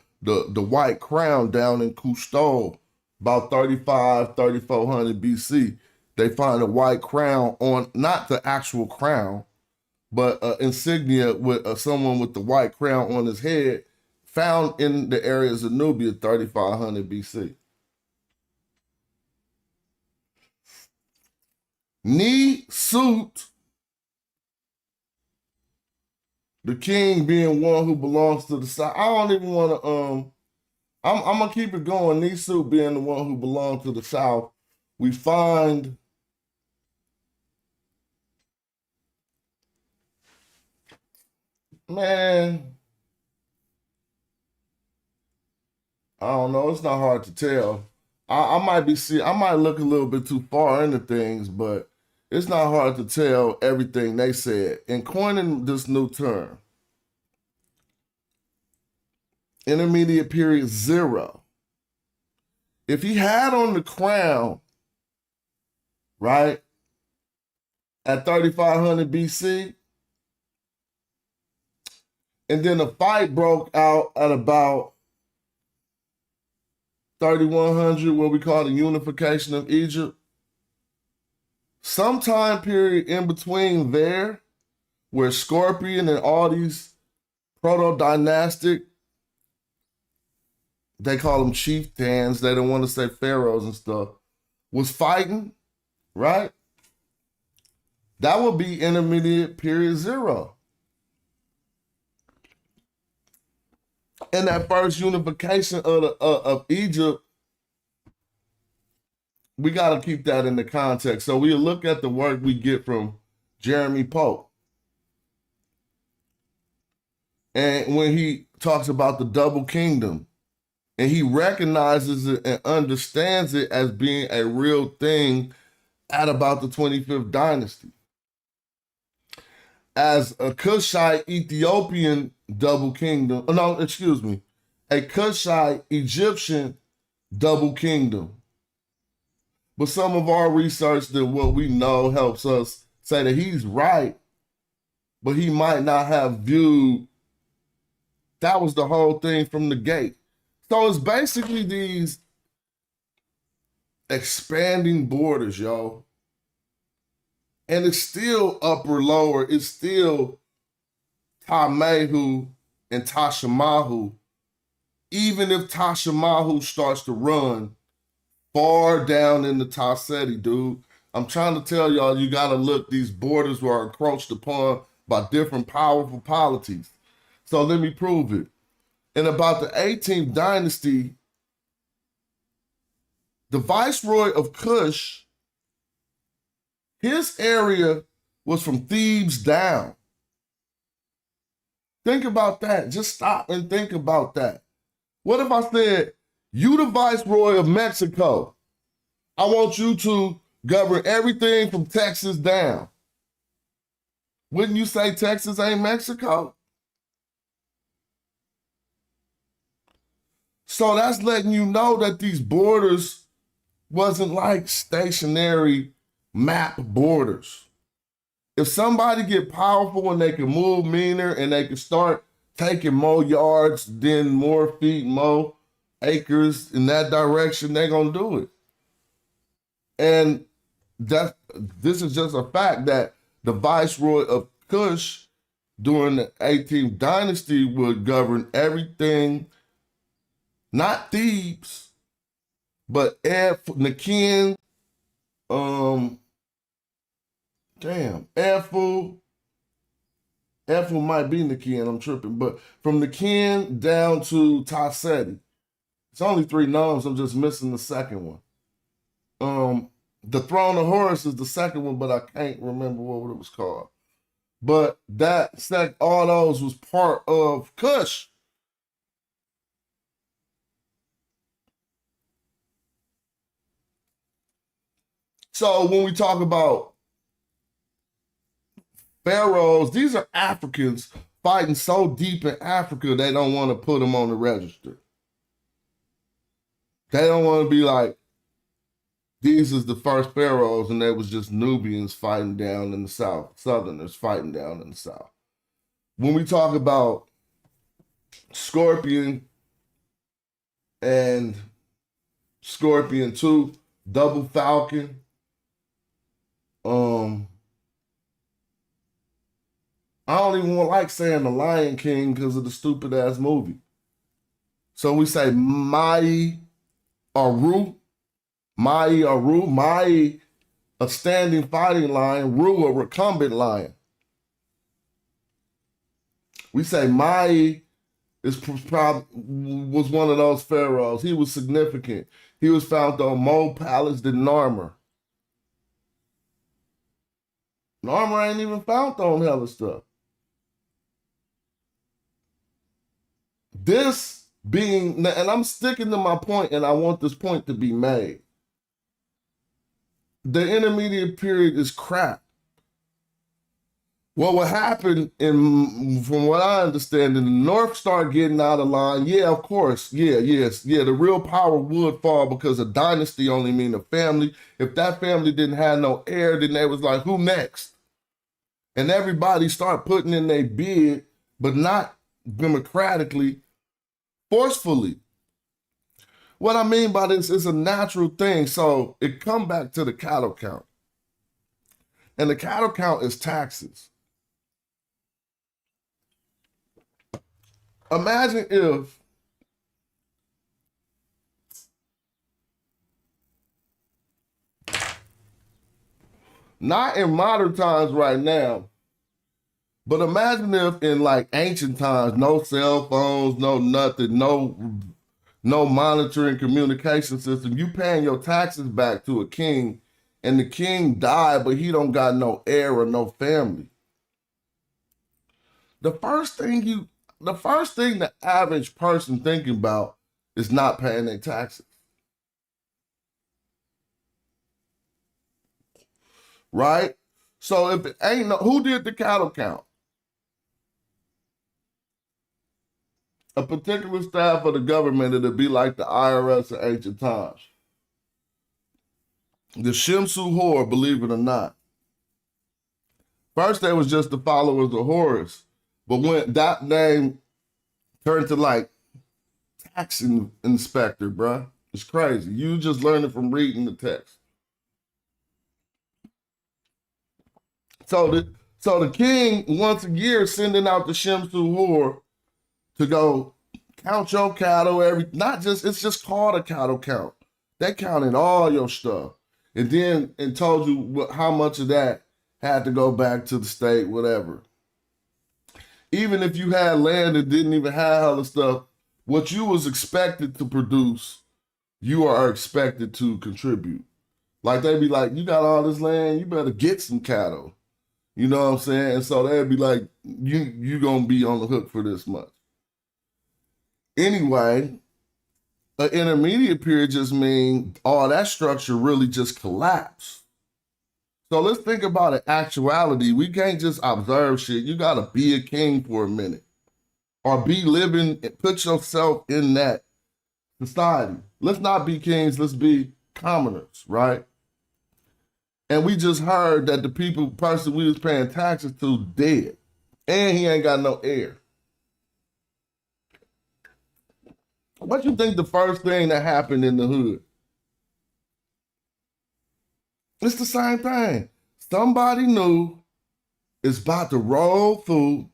white crown down in Cousteau, about 3400 BC. They find a white crown on, not the actual crown, but insignia with someone with the white crown on his head, found in the areas of Nubia, 3500 BC. Ni Sut, the king being one who belongs to the South. I don't even want to, I'm going to keep it going. Ni Sut being the one who belongs to the South. We find man, I don't know. It's not hard to tell. I might look a little bit too far into things, but it's not hard to tell everything they said. In coining this new term, intermediate period 0, if he had on the crown, right, at 3500 BC, and then a fight broke out at about 3100, what we call the unification of Egypt. Some time period in between there, where Scorpion and all these proto-dynastic, they call them chieftains, they don't want to say pharaohs and stuff, was fighting, right? That would be intermediate period 0. in that first unification of Egypt, we got to keep that in the context. So we look at the work we get from Jeremy Pope. And when he talks about the double kingdom, and he recognizes it and understands it as being a real thing at about the 25th dynasty. As a Cushite Ethiopian double kingdom, no, excuse me, a Cushite Egyptian double kingdom. But some of our research that what we know helps us say that he's right, but he might not have viewed that was the whole thing from the gate. So it's basically these expanding borders, yo. And it's still upper lower. It's still Tamehu and Tashamahu. Even if Tashamahu starts to run far down in the Taseti, dude. I'm trying to tell y'all, you got to look. These borders were encroached upon by different powerful polities. So let me prove it. In about the 18th dynasty, the viceroy of Kush, his area was from Thebes down. Think about that. Just stop and think about that. What if I said, you the viceroy of Mexico, I want you to govern everything from Texas down? Wouldn't you say Texas ain't Mexico? So that's letting you know that these borders wasn't like stationary map borders. If somebody get powerful and they can move meaner and they can start taking more yards, then more feet, more acres in that direction, they're gonna do it. And this is just a fact that the viceroy of Kush during the 18th dynasty would govern everything, not Thebes, but Nakin, Edfu might be Nakin, I'm tripping, but from Nakin down to Taseti. It's only 3 nomes, I'm just missing the second one. The Throne of Horus is the second one, but I can't remember what it was called. But all those was part of Kush. So when we talk about pharaohs, these are Africans fighting so deep in Africa, they don't want to put them on the register. They don't want to be like, these is the first pharaohs, and they was just Nubians fighting down in the south, Southerners fighting down in the south. When we talk about Scorpion and Scorpion 2, Double Falcon, I don't even like saying the Lion King because of the stupid ass movie. So we say Mai Aru, a standing fighting lion, Ru, a recumbent lion. We say Mai was one of those pharaohs. He was significant. He was found on more palace than Narmer. Narmer ain't even found on hella stuff. This being, and I'm sticking to my point, and I want this point to be made. The intermediate period is crap. What would happen, from what I understand, the North start getting out of line. Yeah, of course. The real power would fall because a dynasty only mean a family. If that family didn't have no heir, then they was like, who next? And everybody start putting in their bid, but not democratically, forcefully. What I mean by this is a natural thing. So it come back to the cattle count. And the cattle count is taxes. Imagine if not in modern times right now, But imagine if in like ancient times, no cell phones, no nothing, no monitoring communication system, you paying your taxes back to a king, and the king died, but he don't got no heir or no family. The first thing the average person thinking about is not paying their taxes. Right? So if it ain't who did the cattle count? A particular staff of the government that'd be like the IRS in ancient times. The Shimsu Hor, believe it or not. First, they was just the followers of Horus, but when that name turned to like tax inspector, bruh, it's crazy. You just learn it from reading the text. So the king once a year sending out the Shimsu Hor to go count your cattle it's just called a cattle count. They counted all your stuff and told you how much of that had to go back to the state, whatever. Even if you had land that didn't even have all the stuff, what you was expected to produce, you are expected to contribute. Like they'd be like, you got all this land, you better get some cattle. You know what I'm saying? And so they'd be like, you gonna be on the hook for this much. Anyway, an intermediate period just means all that structure really just collapsed. So let's think about it. Actuality, we can't just observe shit. You gotta be a king for a minute, or be living and put yourself in that society. Let's not be kings. Let's be commoners, right? And we just heard that the person we was paying taxes to dead, and he ain't got no heir. What you think the first thing that happened in the hood? It's the same thing. Somebody knew it's about to roll through,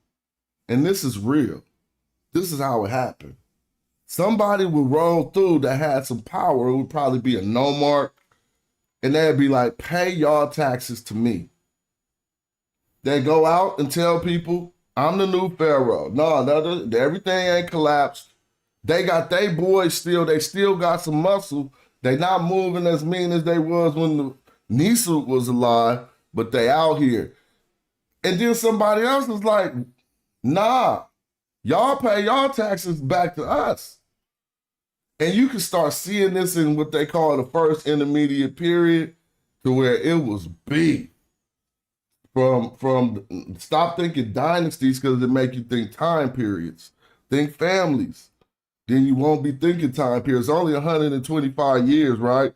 and this is real. This is how it happened. Somebody would roll through that had some power. It would probably be a nomarch, and they'd be like, pay y'all taxes to me. They go out and tell people, I'm the new pharaoh. No, everything ain't collapsed. They got they boys still, they still got some muscle. They not moving as mean as they was when the Nisu was alive, but they out here. And then somebody else was like, nah, y'all pay y'all taxes back to us. And you can start seeing this in what they call the first intermediate period, to where it was big. From stop thinking dynasties, because it make you think time periods. Think families. Then you won't be thinking time periods. It's only 125 years, right?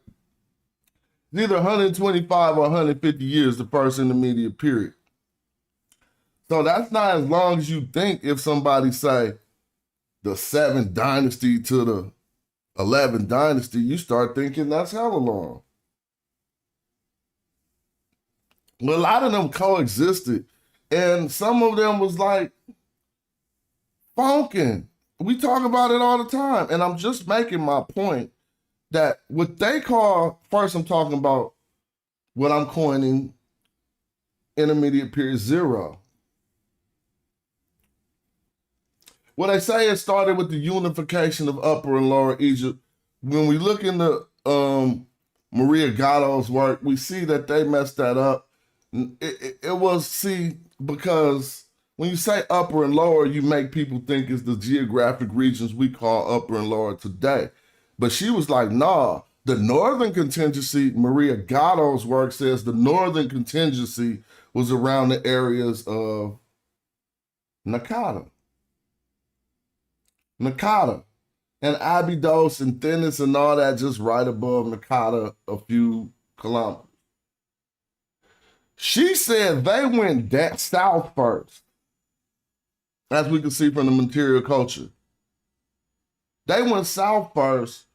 It's either 125 or 150 years, the first intermediate period. So that's not as long as you think. If somebody say the 7th dynasty to the 11th dynasty, you start thinking that's hella long. Well, a lot of them coexisted, and some of them was like funking. We talk about it all the time, and I'm just making my point that what they call, first I'm talking about what I'm coining intermediate period 0. What I say, it started with the unification of Upper and Lower Egypt. When we look into Maria Gatto's work, we see that they messed that up. It was, because when you say upper and lower, you make people think it's the geographic regions we call upper and lower today. But she was like, nah, the northern contingency, Maria Gatto's work says the northern contingency was around the areas of Nakata, and Abydos and Thinis and all that, just right above Nakata, a few kilometers. She said they went south first, as we can see from the material culture. They went south first,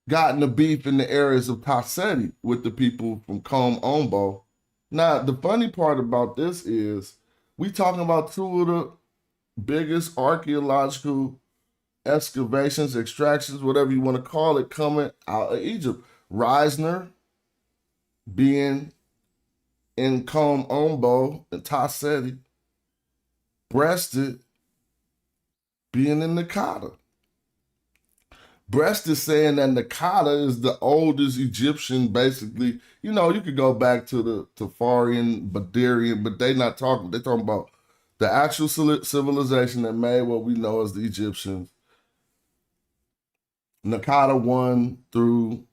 got in the beef in the areas of Tasseti with the people from Kom Ombo. Now, the funny part about this is we talking about two of the biggest archaeological excavations, extractions, whatever you want to call it, coming out of Egypt. Reisner being in Kom Ombo and Tasseti, breasted being in Nakata. Breast is saying that Nakata is the oldest Egyptian, basically. You know, you could go back to the Tafarian, Badirian, but they're talking about the actual civilization that made what we know as the Egyptians. Nakata 1 through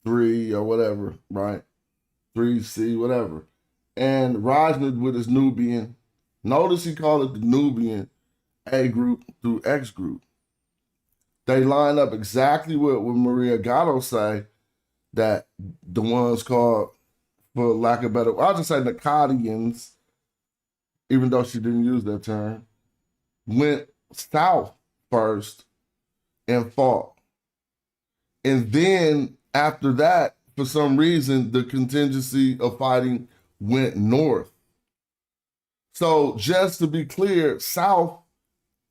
3 or whatever, right? 3C, whatever. And Rajnid with his Nubian. Notice he called it the Nubian A group through X group. They line up exactly what Maria Gatto say, that the ones called, for lack of better, I'll just say Nakadians, even though she didn't use that term, went south first and fought. And then after that, for some reason, the contingency of fighting went north. So just to be clear, south,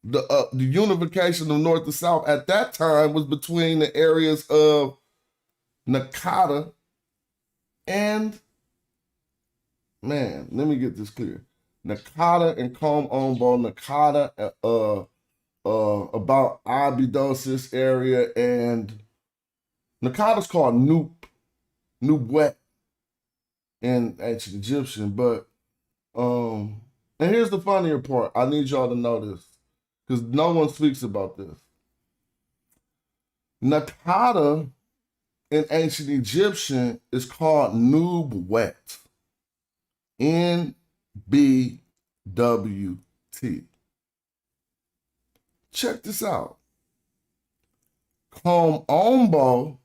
the unification of north to south at that time was between the areas of Nakata and, man, let me get this clear. Nakata and Kom Ombo, Nakata about Abydos area, and Nakata's called Nubwet in ancient Egyptian. But and here's the funnier part. I need y'all to know this, because no one speaks about this. Nakata in ancient Egyptian is called Nubwet. NBWT. Check this out. Kom Ombo,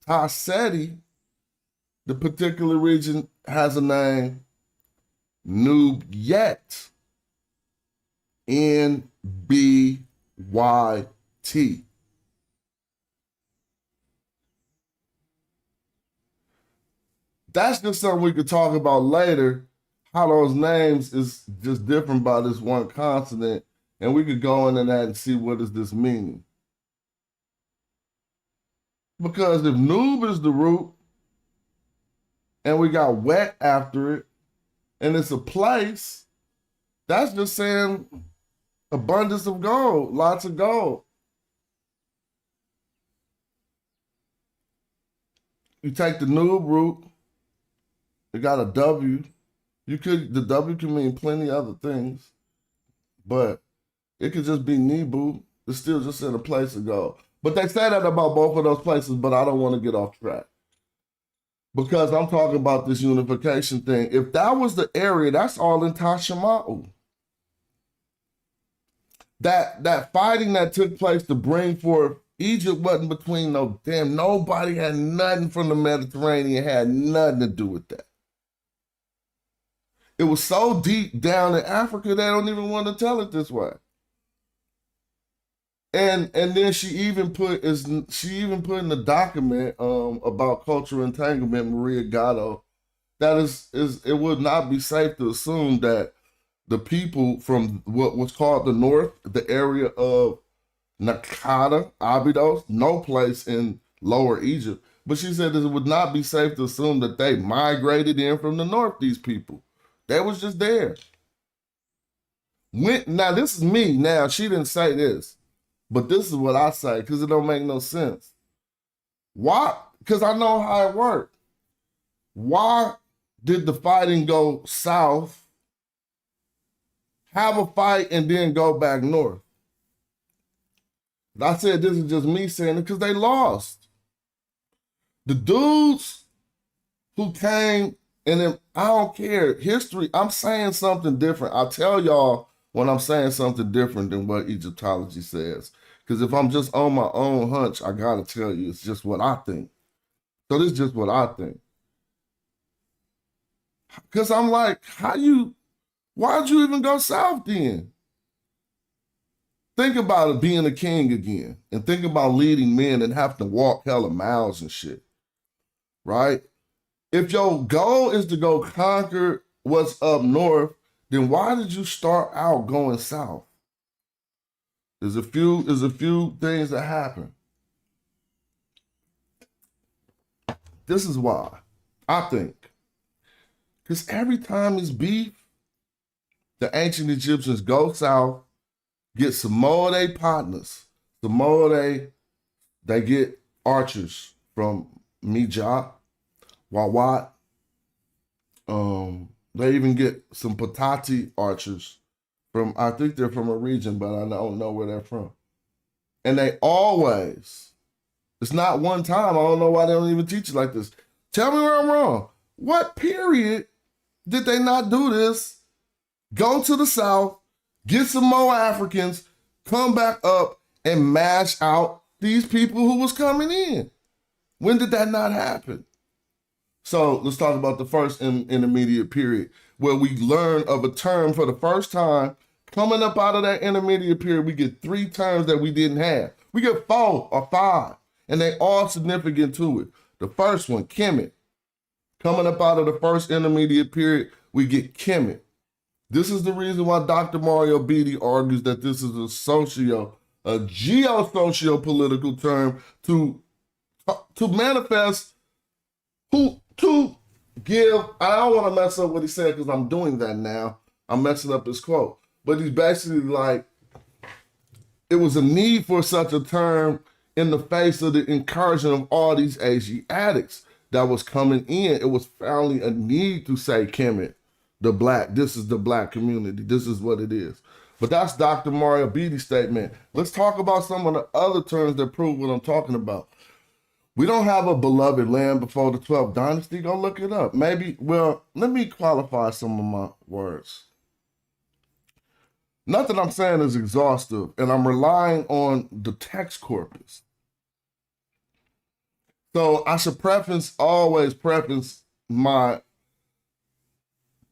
Taseti, the particular region has a name, Nubyet. NBYT. That's just something we could talk about later, how those names is just different by this one consonant, and we could go into that and see what is this meaning. Because if noob is the root, and we got wet after it, and it's a place, that's just saying abundance of gold, lots of gold. You take the noob root, it got a W. The W can mean plenty other things, but it could just be Nebu. It's still just in a place of gold. But they say that about both of those places, but I don't want to get off track, because I'm talking about this unification thing. If that was the area, that's all in Tashama'u. That fighting that took place to bring forth Egypt wasn't between no damn, nobody had nothing from the Mediterranean, had nothing to do with that. It was so deep down in Africa, they don't even want to tell it this way. And then she even put in the document about cultural entanglement, Maria Gatto, that it would not be safe to assume that the people from what was called the north, the area of Nakata, Abydos, no place in Lower Egypt, but she said that it would not be safe to assume that they migrated in from the north, these people. They was just there. Now, this is me. Now, she didn't say this, but this is what I say, because it don't make no sense. Why? Because I know how it worked. Why did the fighting go south, have a fight, and then go back north? I said this is just me saying it because they lost. The dudes who came, and then, I don't care, history, I'm saying something different. I'll tell y'all when I'm saying something different than what Egyptology says. Because if I'm just on my own hunch, I gotta tell you, it's just what I think. So this is just what I think. Because I'm like, why'd you even go south then? Think about it being a king again, and think about leading men and having to walk hella miles and shit, right? If your goal is to go conquer what's up north, then why did you start out going south? There's a few things that happen. This is why, I think. Because every time it's beef, The ancient Egyptians go south, get some more of their partners, some more of they get archers from Mijat, Wawat. They even get some Patati archers from, I think they're from a region, but I don't know where they're from. And they always, it's not one time, I don't know why they don't even teach it like this. Tell me where I'm wrong. What period did they not do this? Go to the south, get some more Africans, come back up and mash out these people who was coming in. When did that not happen? So let's talk about the first intermediate period, where we learn of a term for the first time. Coming up out of that intermediate period, we get 3 terms that we didn't have. We get 4 or 5, and they all significant to it. The first one, Kemet. Coming up out of the first intermediate period, we get Kemet. This is the reason why Dr. Mario Beatty argues that this is a geo-socio-political term to manifest, to give, I don't want to mess up what he said because I'm doing that now. I'm messing up his quote. But he's basically like, it was a need for such a term in the face of the incursion of all these Asiatics that was coming in. It was finally a need to say Kemet, the black, this is the black community. This is what it is. But that's Dr. Mario Beatty's statement. Let's talk about some of the other terms that prove what I'm talking about. We don't have a beloved land before the 12th dynasty. Go look it up. Maybe, well, let me qualify some of my words. Nothing I'm saying is exhaustive, and I'm relying on the text corpus. So I should always preface my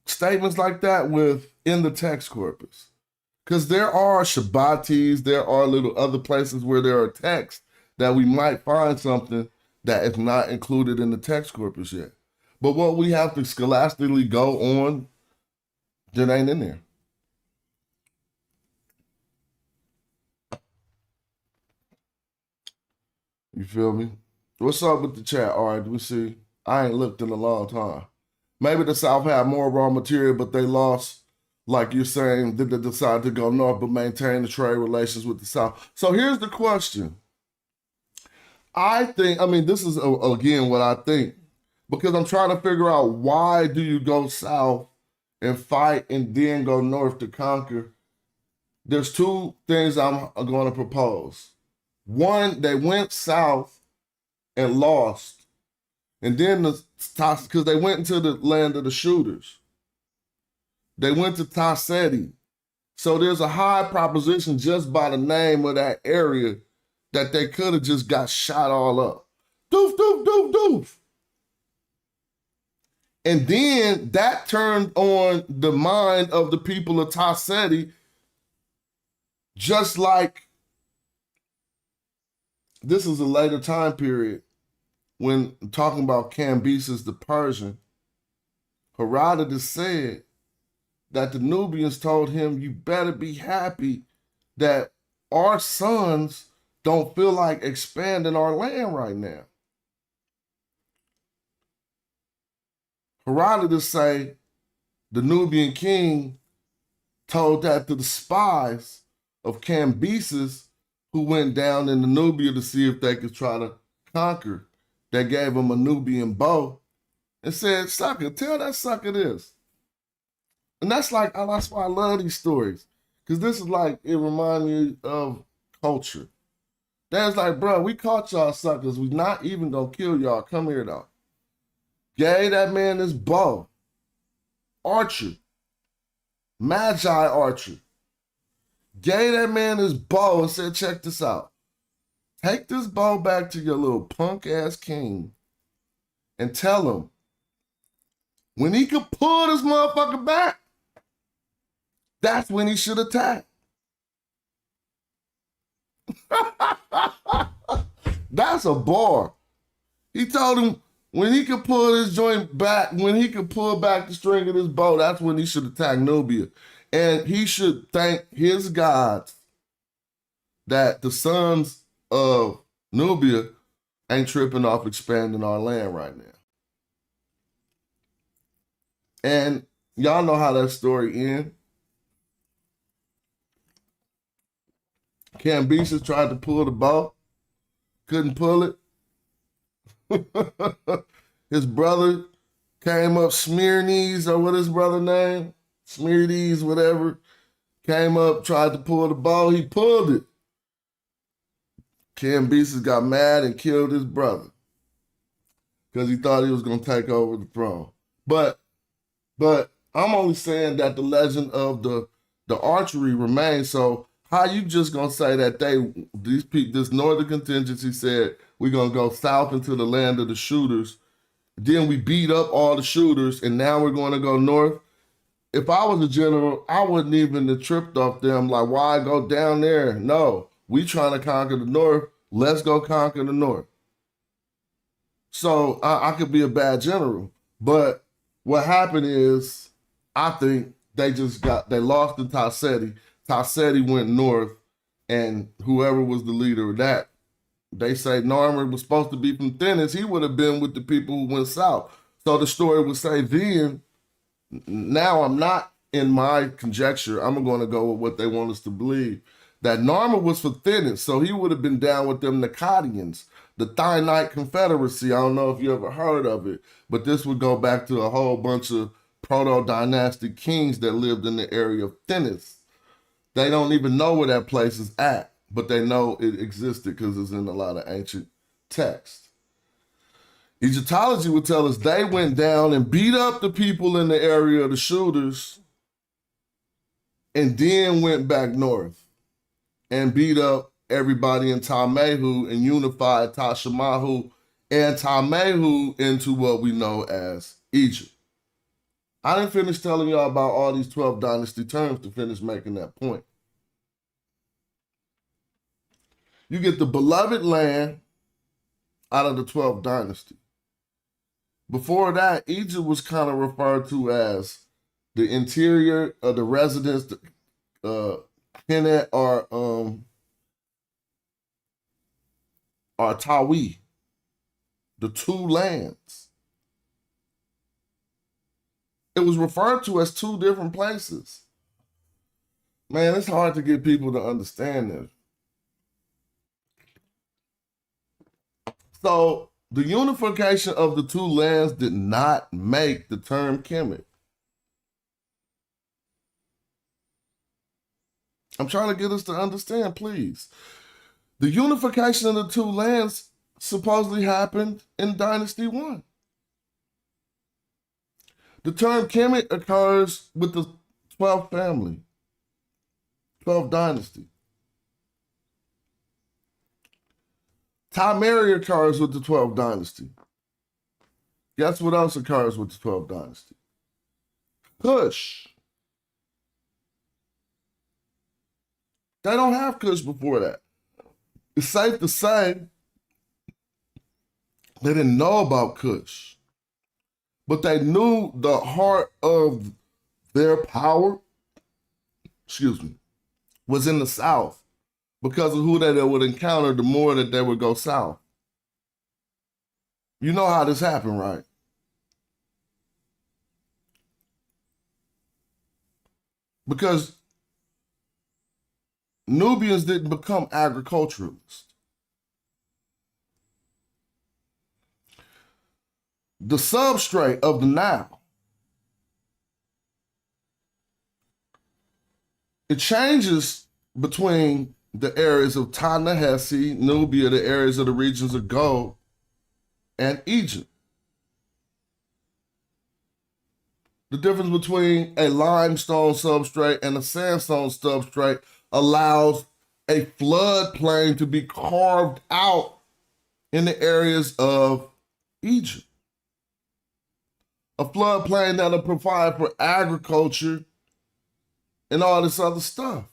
statements like that with in the text corpus. Because there are Shabbatis, there are little other places where there are texts that we might find something that is not included in the text corpus yet. But what we have to scholastically go on, that ain't in there. You feel me? What's up with the chat? All right, we see. I ain't looked in a long time. Maybe the South had more raw material, but they lost, like you're saying, did they decide to go north but maintain the trade relations with the South? So here's the question. I think, this is, again, what I think, because I'm trying to figure out why do you go south and fight and then go north to conquer? There's 2 things I'm going to propose. One, they went south and lost. And then, because they went into the land of the shooters. They went to Tasseti. So there's a high proposition just by the name of that area that they could have just got shot all up. Doof, doof, doof, doof. And then that turned on the mind of the people of Tasseti, just like this is a later time period when talking about Cambyses the Persian. Herodotus said that the Nubians told him, you better be happy that our sons don't feel like expanding our land right now. Herodotus say the Nubian king told that to the spies of Cambyses who went down in Nubia to see if they could try to conquer. They gave him a Nubian bow and said, sucker, tell that sucker this. And that's why I love these stories. Because this is like, it reminds me of culture. Dad's like, bro, we caught y'all suckers. We not even gonna kill y'all. Come here though. Gave that man this bow. Archer. Magi archer. Gave that man his bow and said, check this out. Take this bow back to your little punk ass king and tell him when he could pull this motherfucker back, that's when he should attack. That's a bar. He told him when he could pull his joint back, when he could pull back the string of his bow, that's when he should attack Nubia. And he should thank his gods that the sons of Nubia ain't tripping off expanding our land right now. And y'all know how that story ends. Cambyses tried to pull the bow, couldn't pull it. His brother came up, Smearnees, or what his brother name? Smearnees, whatever. Came up, tried to pull the bow, he pulled it. Cambyses got mad and killed his brother because he thought he was going to take over the throne. But I'm only saying that the legend of the archery remains. So how you just going to say that this northern contingency said we're going to go south into the land of the shooters, then we beat up all the shooters, and now we're going to go north? If I was a general, I wouldn't even have tripped off them like, why go down there? No, we trying to conquer the north. Let's go conquer the north. So I could be a bad general, but what happened is I think they lost to Tassetti. Tassetti went north, and whoever was the leader of that, they say Narmer was supposed to be from Thinis. He would have been with the people who went south. So the story would say then, now I'm not in my conjecture, I'm going to go with what they want us to believe, that Narmer was for Thinis, so he would have been down with them Nakadians, the Thinite Confederacy. I don't know if you ever heard of it, but this would go back to a whole bunch of proto-dynastic kings that lived in the area of Thinis. They don't even know where that place is at, but they know it existed because it's in a lot of ancient texts. Egyptology would tell us they went down and beat up the people in the area of the shooters and then went back north and beat up everybody in Tamehu and unified Tashamahu and Tamehu into what we know as Egypt. I didn't finish telling y'all about all these 12 dynasty terms to finish making that point. You get the beloved land out of the 12th dynasty. Before that, Egypt was kind of referred to as the interior of the residence, Kenet or Tawi, the two lands. It was referred to as two different places. Man, it's hard to get people to understand this. So the unification of the two lands did not make the term Kemet. I'm trying to get us to understand, please. The unification of the two lands supposedly happened in Dynasty 1. The term Kemet occurs with the 12th family, 12th dynasty. Timeri occurs with the 12th dynasty. Guess what else occurs with the 12th dynasty? Kush. They don't have Kush before that. It's safe to say they didn't know about Kush, but they knew the heart of their power, was in the south because of who they would encounter the more that they would go south. You know how this happened, right? Because Nubians didn't become agriculturalists. The substrate of the Nile, it changes between the areas of Ta-Nehesi, Nubia, the areas of the regions of Gold, and Egypt. The difference between a limestone substrate and a sandstone substrate allows a floodplain to be carved out in the areas of Egypt. A floodplain that'll provide for agriculture and all this other stuff.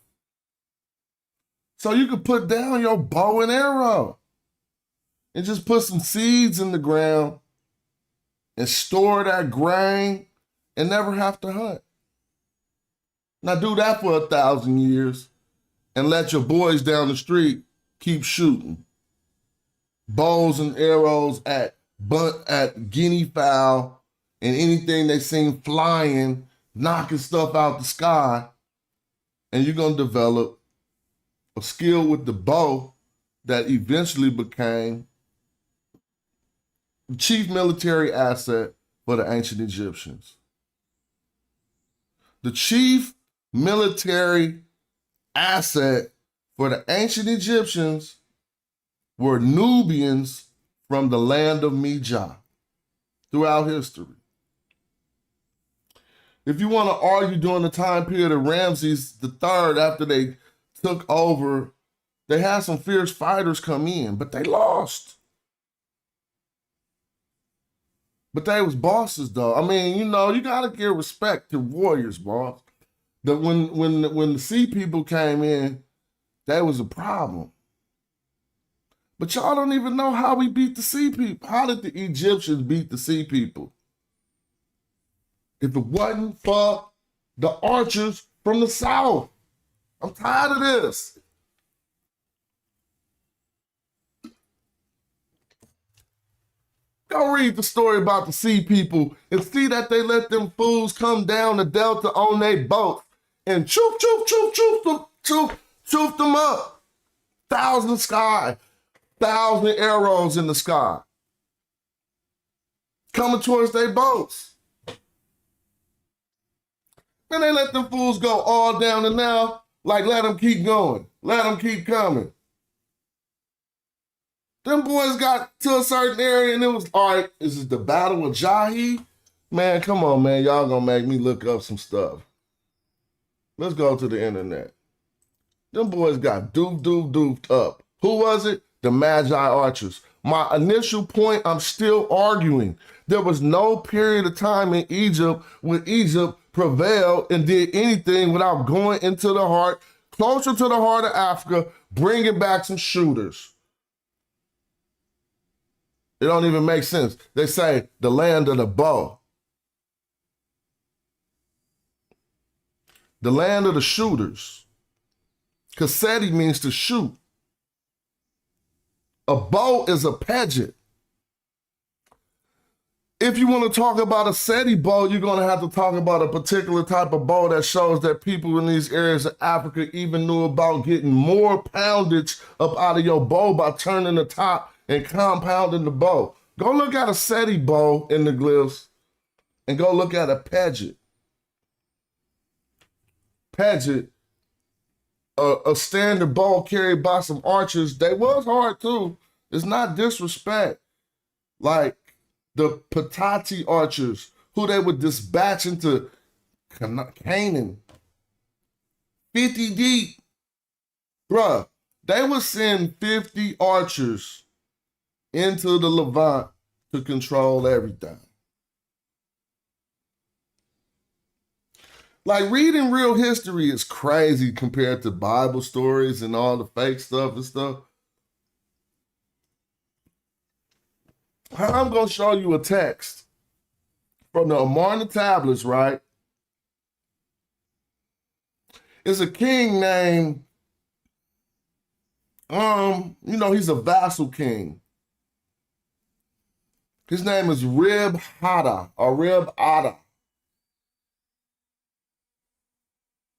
So you can put down your bow and arrow and just put some seeds in the ground and store that grain and never have to hunt. Now do that for 1,000 years and let your boys down the street keep shooting bows and arrows at guinea fowl and anything they seen flying, knocking stuff out the sky, and you're gonna develop a skill with the bow that eventually became the chief military asset for the ancient Egyptians. The chief military asset for the ancient Egyptians were Nubians from the land of Mija throughout history. If you want to argue during the time period of Ramses III, after they took over, they had some fierce fighters come in, but they lost. But they was bosses, though. I mean, you know, you gotta give respect to warriors, boss. That when the sea people came in, that was a problem. But y'all don't even know how we beat the sea people. How did the Egyptians beat the sea people? If it wasn't for the archers from the south. I'm tired of this. Go read the story about the sea people and see that they let them fools come down the delta on their boat and choop them up. 1,000 arrows in the sky coming towards their boats. And they let them fools go all down and now, like, let them keep going. Let them keep coming. Them boys got to a certain area and it was, all right, is it the Battle of Jahi? Man, come on, man. Y'all gonna make me look up some stuff. Let's go to the internet. Them boys got doofed up. Who was it? The Magi archers. My initial point, I'm still arguing. There was no period of time in Egypt when Egypt prevailed and did anything without going into the heart, closer to the heart of Africa, bringing back some shooters. It don't even make sense. They say the land of the bow. The land of the shooters. Cassette means to shoot. A bow is a pageant. If you want to talk about a SETI bow, you're going to have to talk about a particular type of bow that shows that people in these areas of Africa even knew about getting more poundage up out of your bow by turning the top and compounding the bow. Go look at a SETI bow in the glyphs and go look at a pageant. Pageant, a standard bow carried by some archers. They was hard too. It's not disrespect. Like the Patati archers, who they would dispatch into Canaan, 50 deep. Bruh, they would send 50 archers into the Levant to control everything. Like, reading real history is crazy compared to Bible stories and all the fake stuff and stuff. I'm going to show you a text from the Amarna tablets, right? It's a king named, he's a vassal king. His name is Rib Hada or Rib Ada.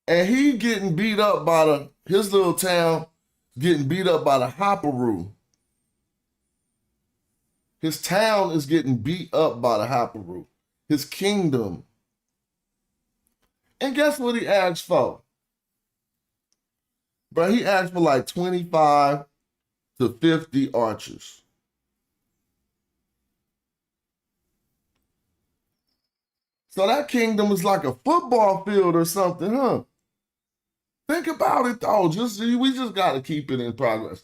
And he getting beat up by his little town getting beat up by the Haparu. His town is getting beat up by the Haparu. His kingdom. And guess what he asked for? Bro, he asked for like 25 to 50 archers. So that kingdom is like a football field or something, huh? Think about it though. We just got to keep it in progress.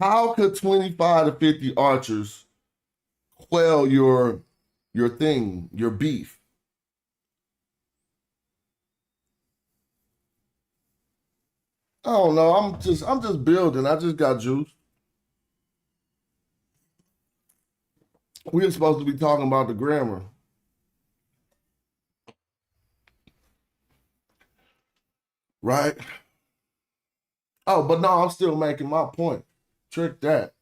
How could 25 to 50 archers quell your thing, your beef? I don't know. I'm just building. I just got juice. We're supposed to be talking about the grammar. Right? Oh, but no, I'm still making my point. Trick that.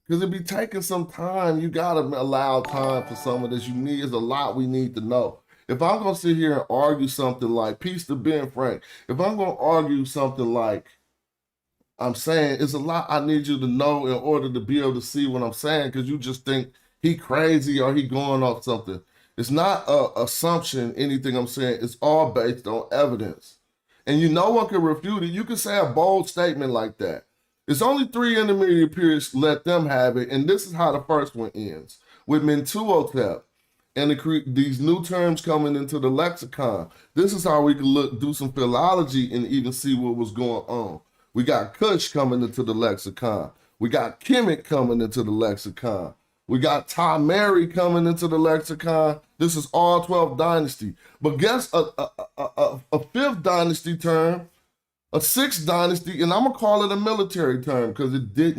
Because it be taking some time. You got to allow time for some of this. There's a lot we need to know. If I'm going to sit here and argue something like, peace to Ben Frank, if I'm going to argue something like I'm saying it's a lot I need you to know in order to be able to see what I'm saying, because you just think he crazy or he going off something. It's not a assumption, anything I'm saying. It's all based on evidence. And no one can refute it. You can say a bold statement like that. It's only 3 intermediate periods, let them have it. And this is how the first one ends, with Mentuotep and these new terms coming into the lexicon. This is how we can do some philology and even see what was going on. We got Kush coming into the lexicon. We got Kemet coming into the lexicon. We got Tamari coming into the lexicon. This is all 12th dynasty. But guess a 5th dynasty term, a 6th dynasty, and I'm going to call it a military term because it did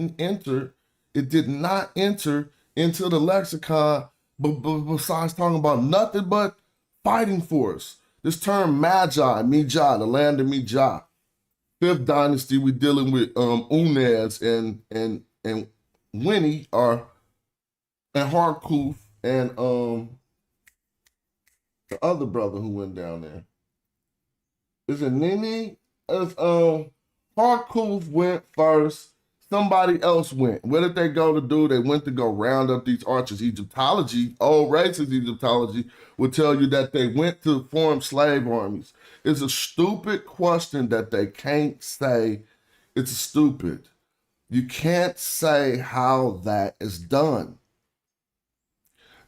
not enter into the lexicon, but besides talking about nothing but fighting force. This term Magi, the land of Magi. 5th dynasty, we dealing with Unez and Winnie and Harkuf and the other brother who went down there. Is it Nini? Harkuf went first. Somebody else went. What did they go to do? They went to go round up these archers. Egyptology, old racist Egyptology, will tell you that they went to form slave armies. It's a stupid question that they can't say. It's stupid. You can't say how that is done.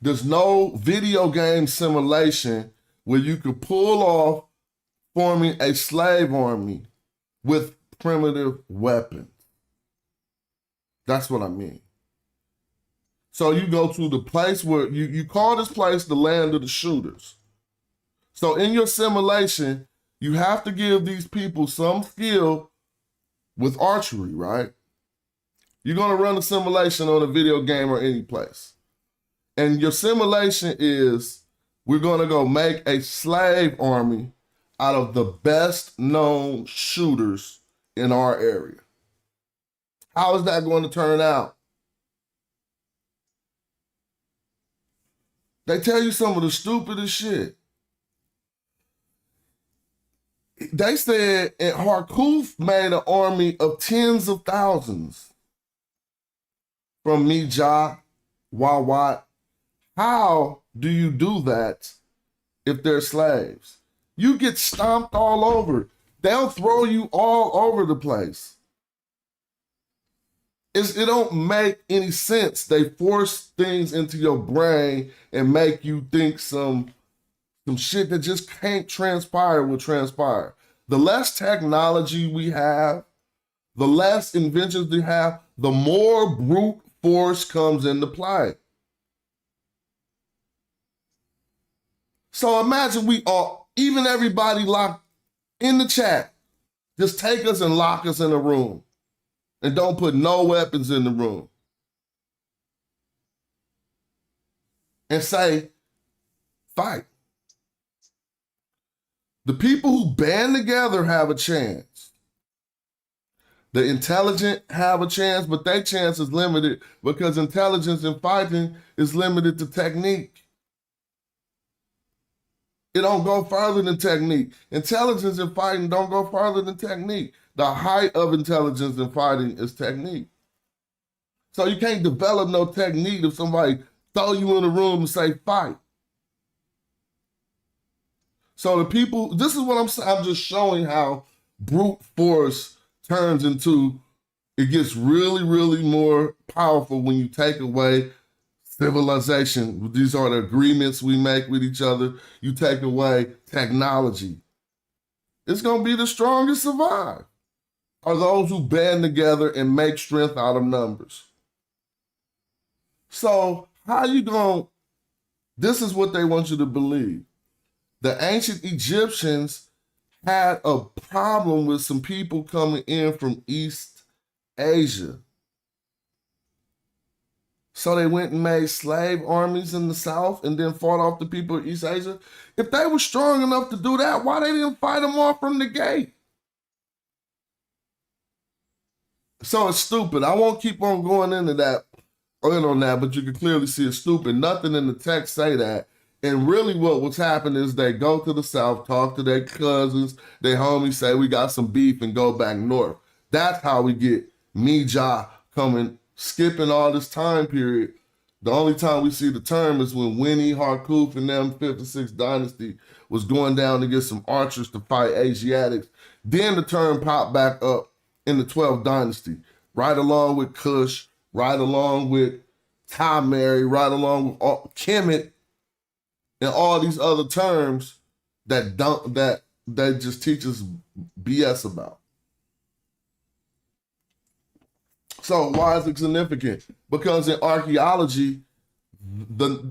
There's no video game simulation where you could pull off forming a slave army with primitive weapons. That's what I mean. So you go to the place where you call this place the land of the shooters. So in your simulation, you have to give these people some skill with archery, right? You're going to run a simulation on a video game or any place. And your simulation is, we're going to go make a slave army out of the best known shooters in our area. How is that going to turn out? They tell you some of the stupidest shit. They said Harkuf made an army of tens of thousands from Mija, Wawat. How do you do that if they're slaves? You get stomped all over. They'll throw you all over the place. It don't make any sense. They force things into your brain and make you think some shit that just can't transpire will transpire. The less technology we have, the less inventions we have, the more brute force comes into play. So imagine we all, even everybody locked in the chat, just take us and lock us in a room and don't put no weapons in the room. And say, fight. The people who band together have a chance. The intelligent have a chance, but their chance is limited because intelligence in fighting is limited to technique. It don't go further than technique. Intelligence in fighting don't go further than technique. The height of intelligence in fighting is technique. So you can't develop no technique if somebody throw you in a room and say, fight. So the people, this is what I'm saying. I'm just showing how brute force turns into, it gets really, really more powerful when you take away civilization. These are the agreements we make with each other. You take away technology. It's going to be the strongest survive. Are those who band together and make strength out of numbers. So how you going to, this is what they want you to believe. The ancient Egyptians had a problem with some people coming in from East Asia. So they went and made slave armies in the South and then fought off the people of East Asia. If they were strong enough to do that, why they didn't fight them off from the gate? So it's stupid. I won't keep on going into that or in on that, but you can clearly see it's stupid. Nothing in the text say that. And really what was happening is they go to the South, talk to their cousins, their homies, say we got some beef and go back north. That's how we get Mija coming, skipping all this time period. The only time we see the term is when Winnie, Harkuf, and them 5th and 6th dynasty was going down to get some archers to fight Asiatics. Then the term popped back up in the 12th dynasty, right along with Kush, right along with Tamari, right along with Kemet, and all these other terms that just teach us BS about. So why is it significant? Because in archaeology,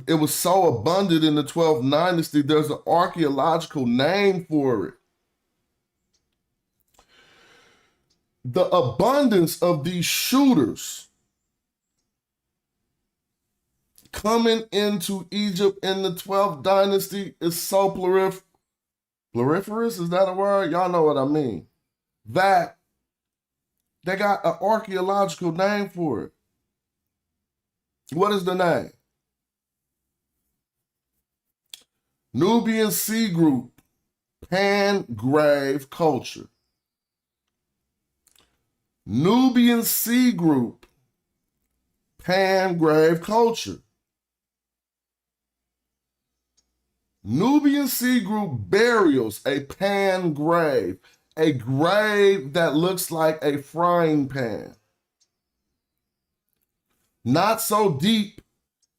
it was so abundant in the 12th dynasty, there's an archaeological name for it. The abundance of these shooters coming into Egypt in the 12th dynasty is so proliferous, is that a word? Y'all know what I mean. That they got an archaeological name for it. What is the name? Nubian Sea Group Pangrave Culture. Nubian Sea Group Pangrave Culture. Nubian Sea Group burials a pan grave, a grave that looks like a frying pan. Not so deep,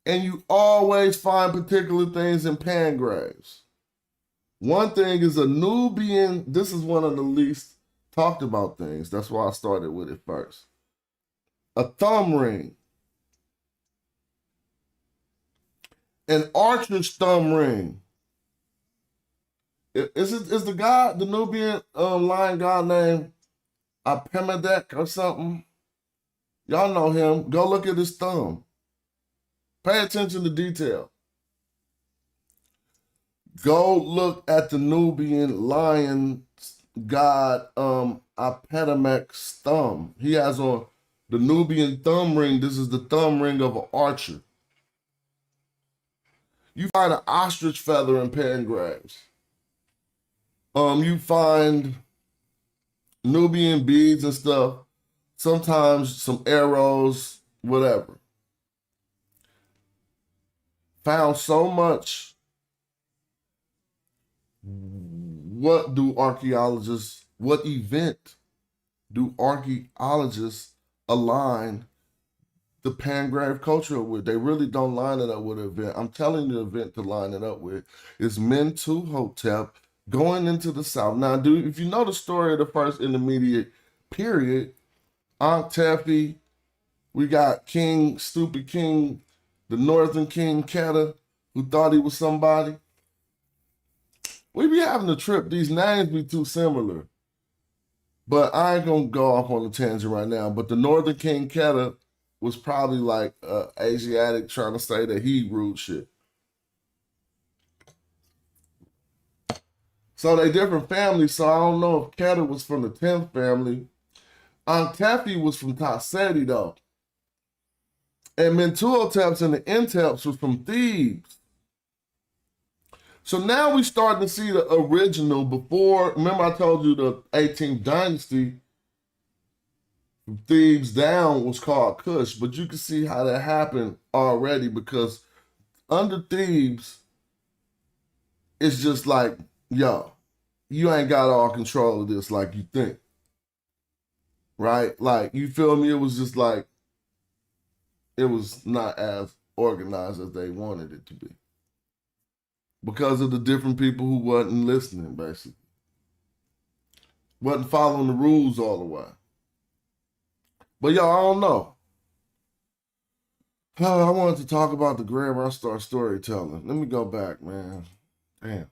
and you always find particular things in pan graves. One thing is a Nubian, this is one of the least talked about things. That's why I started with it first. A thumb ring. An archer's thumb ring. Is the Nubian lion god named Apemadek or something? Y'all know him. Go look at his thumb. Pay attention to detail. Go look at the Nubian lion god Apemadek's thumb. He has on the Nubian thumb ring. This is the thumb ring of an archer. You find an ostrich feather in pangraves. You find Nubian beads and stuff, sometimes some arrows, whatever. Found so much. What event do archaeologists align the Pangrave culture with? They really don't line it up with an event. I'm telling you the event to line it up with is Mentuhotep going into the south. Now, dude, if you know the story of the first intermediate period, Ankh Tefi, we got stupid king, the northern king Keta, who thought he was somebody. We be having a trip. These names be too similar. But I ain't gonna go off on a tangent right now. But the northern king Keta was probably like Asiatic trying to say that he ruled shit. So they different families, so I don't know if Keta was from the 10th family. Tefi was from Tasseti, though. And Mentuhoteps and the Inteps was from Thebes. So now we starting to see the original before. Remember I told you the 18th dynasty, from Thebes down, was called Kush. But you can see how that happened already, because under Thebes, it's just like, yo, you ain't got all control of this like you think. Right? Like, you feel me? It was just like, it was not as organized as they wanted it to be. Because of the different people who wasn't listening, basically. Wasn't following the rules all the way. But y'all, I don't know. I wanted to talk about the Grand Star storytelling. Let me go back, man. Damn.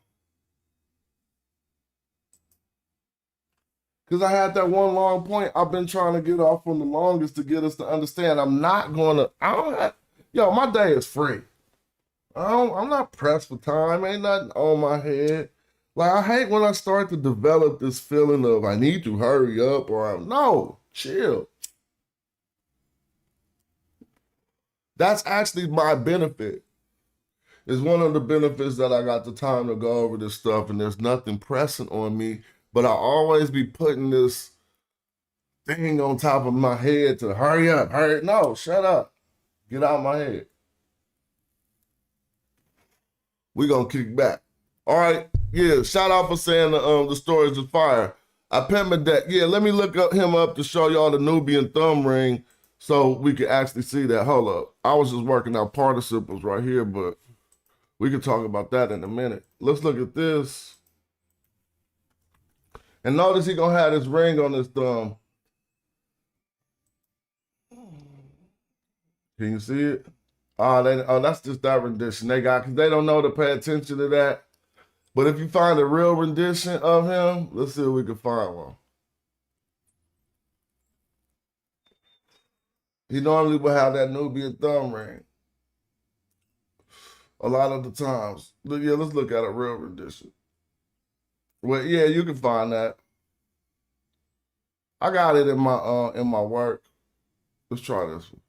Because I had that one long point I've been trying to get off from the longest to get us to understand. Yo, my day is free. I'm not pressed for time. Ain't nothing on my head. Like, I hate when I start to develop this feeling of I need to hurry up no, chill. That's actually my benefit. It's one of the benefits that I got the time to go over this stuff and there's nothing pressing on me, but I always be putting this thing on top of my head to hurry up, hurry. No, shut up. Get out of my head. We're gonna kick back. All right. Yeah, shout out for saying the stories of fire. I pimped that. Yeah, let me look him up to show y'all the Nubian thumb ring so we can actually see that. Hold up. I was just working out participles right here, but we can talk about that in a minute. Let's look at this. And notice he gonna have this ring on his thumb. Can you see it? Oh, that's just that rendition they got, because they don't know to pay attention to that. But if you find a real rendition of him, let's see if we can find one. He normally will have that Nubian thumb ring. A lot of the times. But yeah, let's look at a real rendition. Well, yeah, you can find that. I got it in my work. Let's try this one.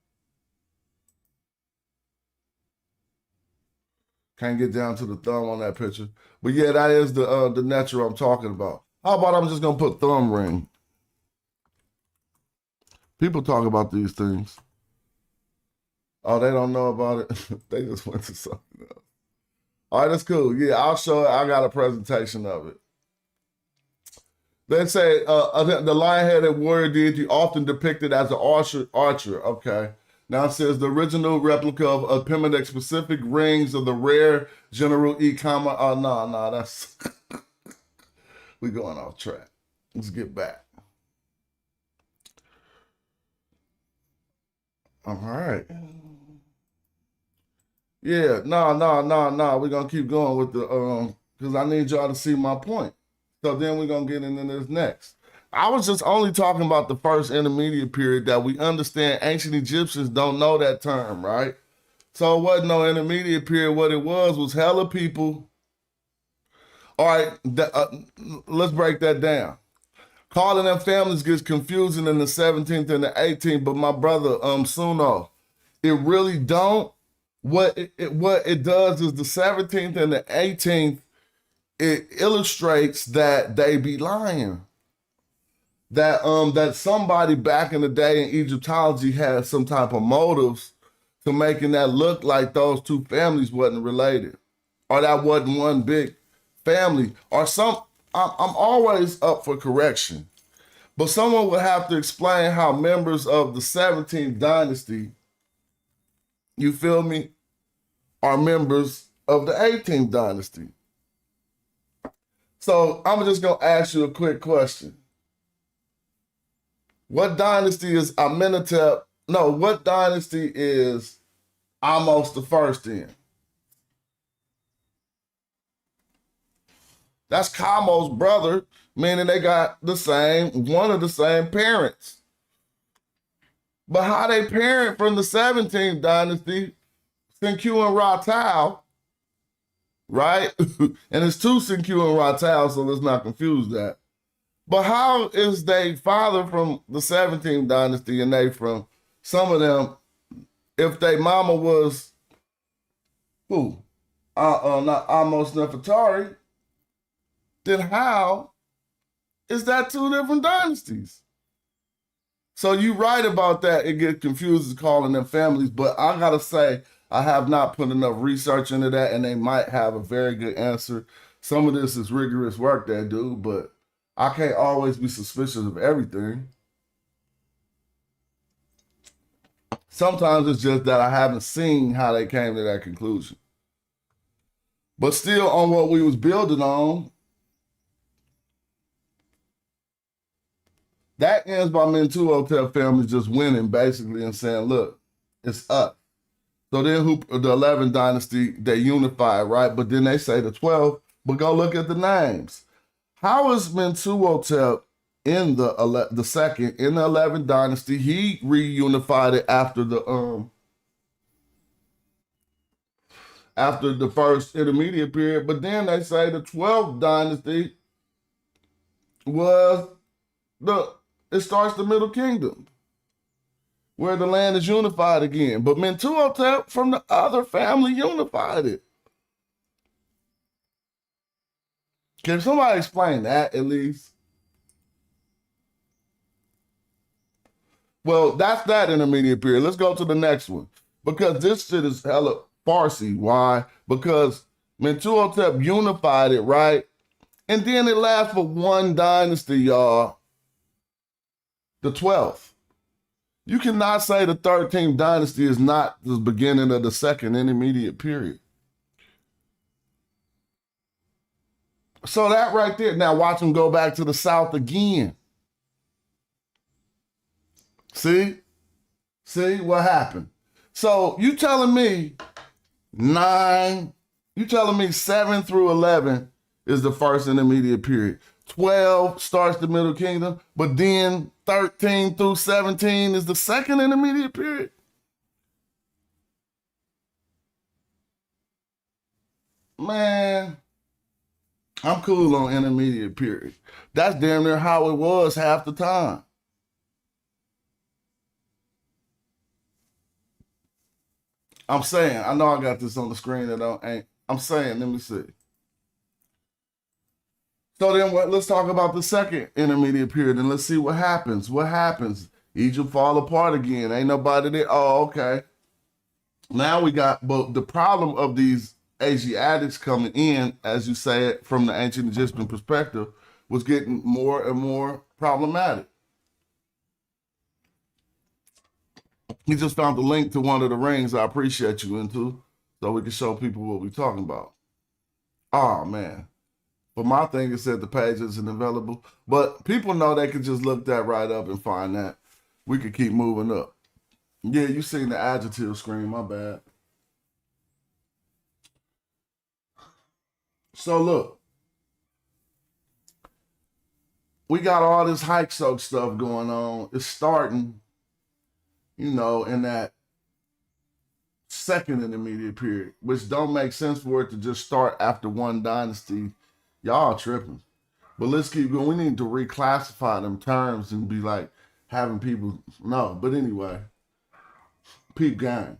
Can't get down to the thumb on that picture. But yeah, that is the Netcher I'm talking about. How about I'm just gonna put thumb ring? People talk about these things. Oh, they don't know about it. They just went to something else. All right, that's cool. Yeah, I'll show it. I got a presentation of it. They say the lion-headed warrior deity often depicted as an archer. Okay. Now it says the original replica of Apimene's specific rings of the rare General E-comma. Oh, no, that's... we going off track. Let's get back. All right. Yeah, no. We're going to keep going with the... because I need y'all to see my point. So then we're going to get into this next. I was just only talking about the first intermediate period that we understand ancient Egyptians don't know that term, right? So it wasn't no intermediate period. What it was hella people. All right, let's break that down. Calling them families gets confusing in the 17th and the 18th, but my brother, Suno, it really don't. What it does is the 17th and the 18th, it illustrates that they be lying. That somebody back in the day in Egyptology had some type of motives to making that look like those two families wasn't related, or that wasn't one big family, or some. I'm always up for correction, but someone would have to explain how members of the 17th dynasty, you feel me, are members of the 18th dynasty. So I'm just gonna ask you a quick question. What dynasty is Amenhotep? No, what dynasty is Amos the first in? That's Kamo's brother, meaning they got one of the same parents. But how they parent from the 17th dynasty, Senku and Rattau, right? And it's two Senku and Rattau, so let's not confuse that. But how is they father from the 17th dynasty and they from some of them, if they mama was who? Not Amos Nefertari, then how is that two different dynasties? So you right about that. It gets confused calling them families, but I gotta say, I have not put enough research into that, and they might have a very good answer. Some of this is rigorous work they do, but I can't always be suspicious of everything. Sometimes it's just that I haven't seen how they came to that conclusion. But still on what we was building on, that ends by Mentuhotep family just winning basically and saying, look, it's us. So then the 11th dynasty, they unified, right? But then they say the 12th, but go look at the names. How is Mentuhotep in the second, in the 11th dynasty? He reunified it after the first intermediate period, but then they say the 12th dynasty it starts the Middle Kingdom, where the land is unified again. But Mentuhotep from the other family unified it. Can somebody explain that at least? Well, that's that intermediate period. Let's go to the next one. Because this shit is hella farcy. Why? Because Mentuhotep unified it, right? And then it lasts for one dynasty, y'all. The 12th. You cannot say the 13th dynasty is not the beginning of the second intermediate period. So that right there. Now watch them go back to the south again. See? See what happened? So you telling me 7 through 11 is the first intermediate period. 12 starts the Middle Kingdom, but then 13 through 17 is the second intermediate period. Man, I'm cool on intermediate period. That's damn near how it was half the time. I'm saying, I know I got this on the screen I'm saying, let me see. So then let's talk about the second intermediate period and let's see what happens. What happens? Egypt fall apart again. Ain't nobody there. Oh, okay. Now but the problem of these Asiatics coming in, as you say it, from the ancient Egyptian perspective, was getting more and more problematic. He just found the link to one of the rings. I appreciate you into, so we can show people what we're talking about. Oh man. But my thing is that the page isn't available. But people know they can just look that right up and find that. We could keep moving up. Yeah, you seen the adjective screen, my bad. So look, we got all this hike soak stuff going on. It's starting, in that second intermediate period, which don't make sense for it to just start after one dynasty. Y'all tripping. But let's keep going. We need to reclassify them terms and be like having people know. But anyway, peep game.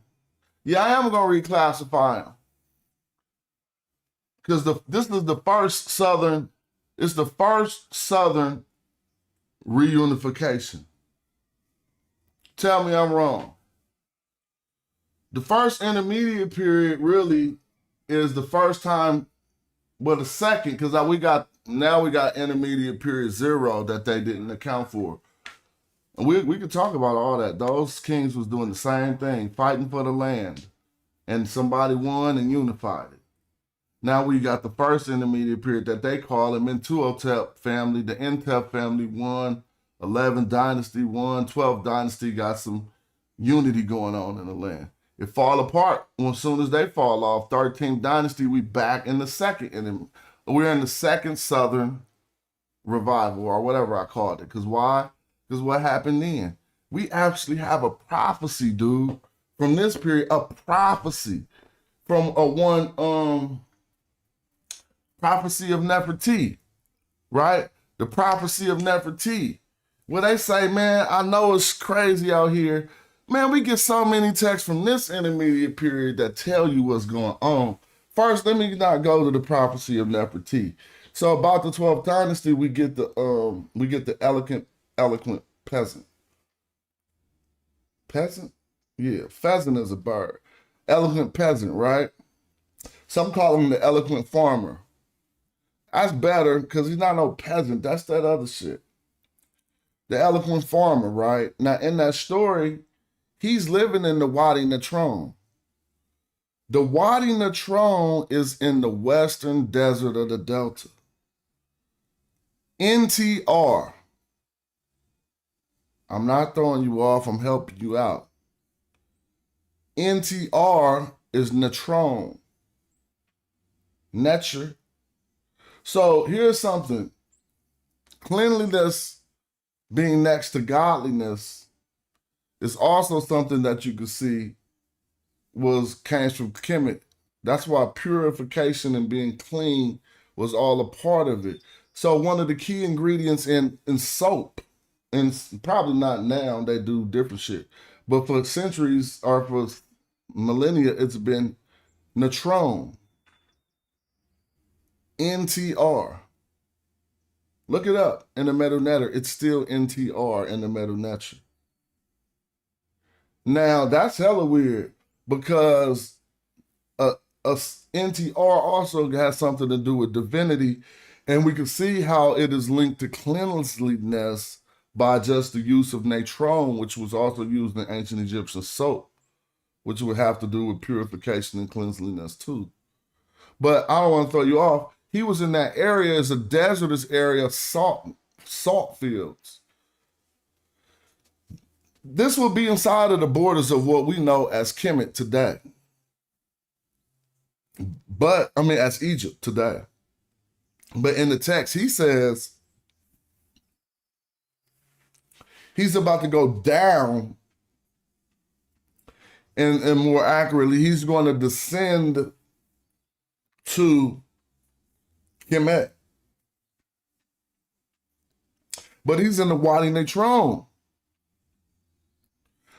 Yeah, I am gonna reclassify them. Because this is the first Southern, it's the first Southern reunification. Tell me I'm wrong. The first intermediate period really is the first time, well, the second, because we got intermediate period 0 that they didn't account for. And we could talk about all that. Those kings was doing the same thing, fighting for the land. And somebody won and unified it. Now we got the first intermediate period that they call the Mentuhotep family, the Entep family won, 11 dynasty won, 12 dynasty got some unity going on in the land. It fall apart as soon as they fall off. 13th dynasty, we back in the second, and we're in the second Southern revival or whatever I called it. Because why? Because what happened then? We actually have a prophecy, dude, from this period, a prophecy from prophecy of Nefertiti, right? The prophecy of Nefertiti. Where they say, man, I know it's crazy out here. Man, we get so many texts from this intermediate period that tell you what's going on. First, let me not go to the prophecy of Nefertiti. So about the 12th dynasty, we get the eloquent peasant. Peasant? Yeah, pheasant is a bird. Eloquent peasant, right? Some call him the eloquent farmer. That's better because he's not no peasant. That's that other shit. The eloquent farmer, right? Now, in that story, he's living in the Wadi Natron. The Wadi Natron is in the western desert of the Delta. NTR. I'm not throwing you off, I'm helping you out. NTR is Natron. Netcher. So here's something. Cleanliness being next to godliness is also something that you could see came from Kemet. That's why purification and being clean was all a part of it. So one of the key ingredients in soap, and probably not now, they do different shit, but for centuries or for millennia, it's been natron. NTR. Look it up in the Medu Netter. It's still NTR in the Medu Netcher. Now that's hella weird because a NTR also has something to do with divinity, and we can see how it is linked to cleanliness by just the use of natron, which was also used in ancient Egyptian soap, which would have to do with purification and cleanliness too. But I don't want to throw you off. He was in that area, as a desertous area, salt fields. This will be inside of the borders of what we know as Kemet today. But, I mean, as Egypt today. But in the text, he says he's about to go down, and more accurately, he's going to descend to Kemet. But he's in the Wadi Natron,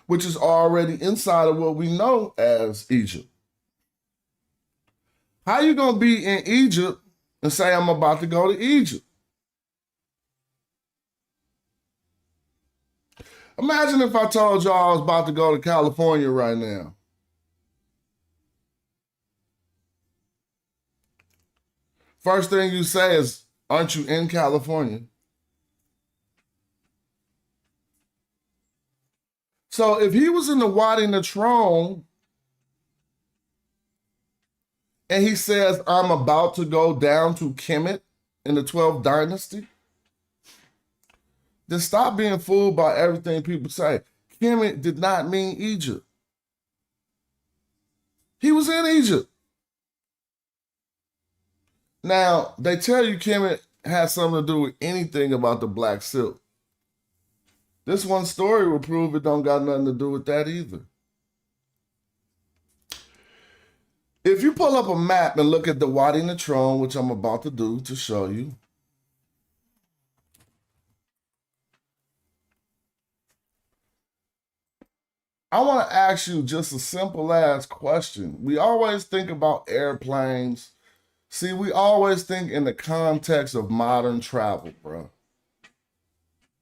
which is already inside of what we know as Egypt. How you gonna be in Egypt and say, I'm about to go to Egypt? Imagine if I told y'all I was about to go to California right now. First thing you say is, aren't you in California? So if he was in the Wadi Natron and he says, I'm about to go down to Kemet in the 12th dynasty, then stop being fooled by everything people say. Kemet did not mean Egypt. He was in Egypt. Now, they tell you Kemet has something to do with anything about the black silk. This one story will prove it don't got nothing to do with that either. If you pull up a map and look at the Wadi Natron, which I'm about to do to show you, I want to ask you just a simple ass question. We always think about airplanes. See, we always think in the context of modern travel, bro.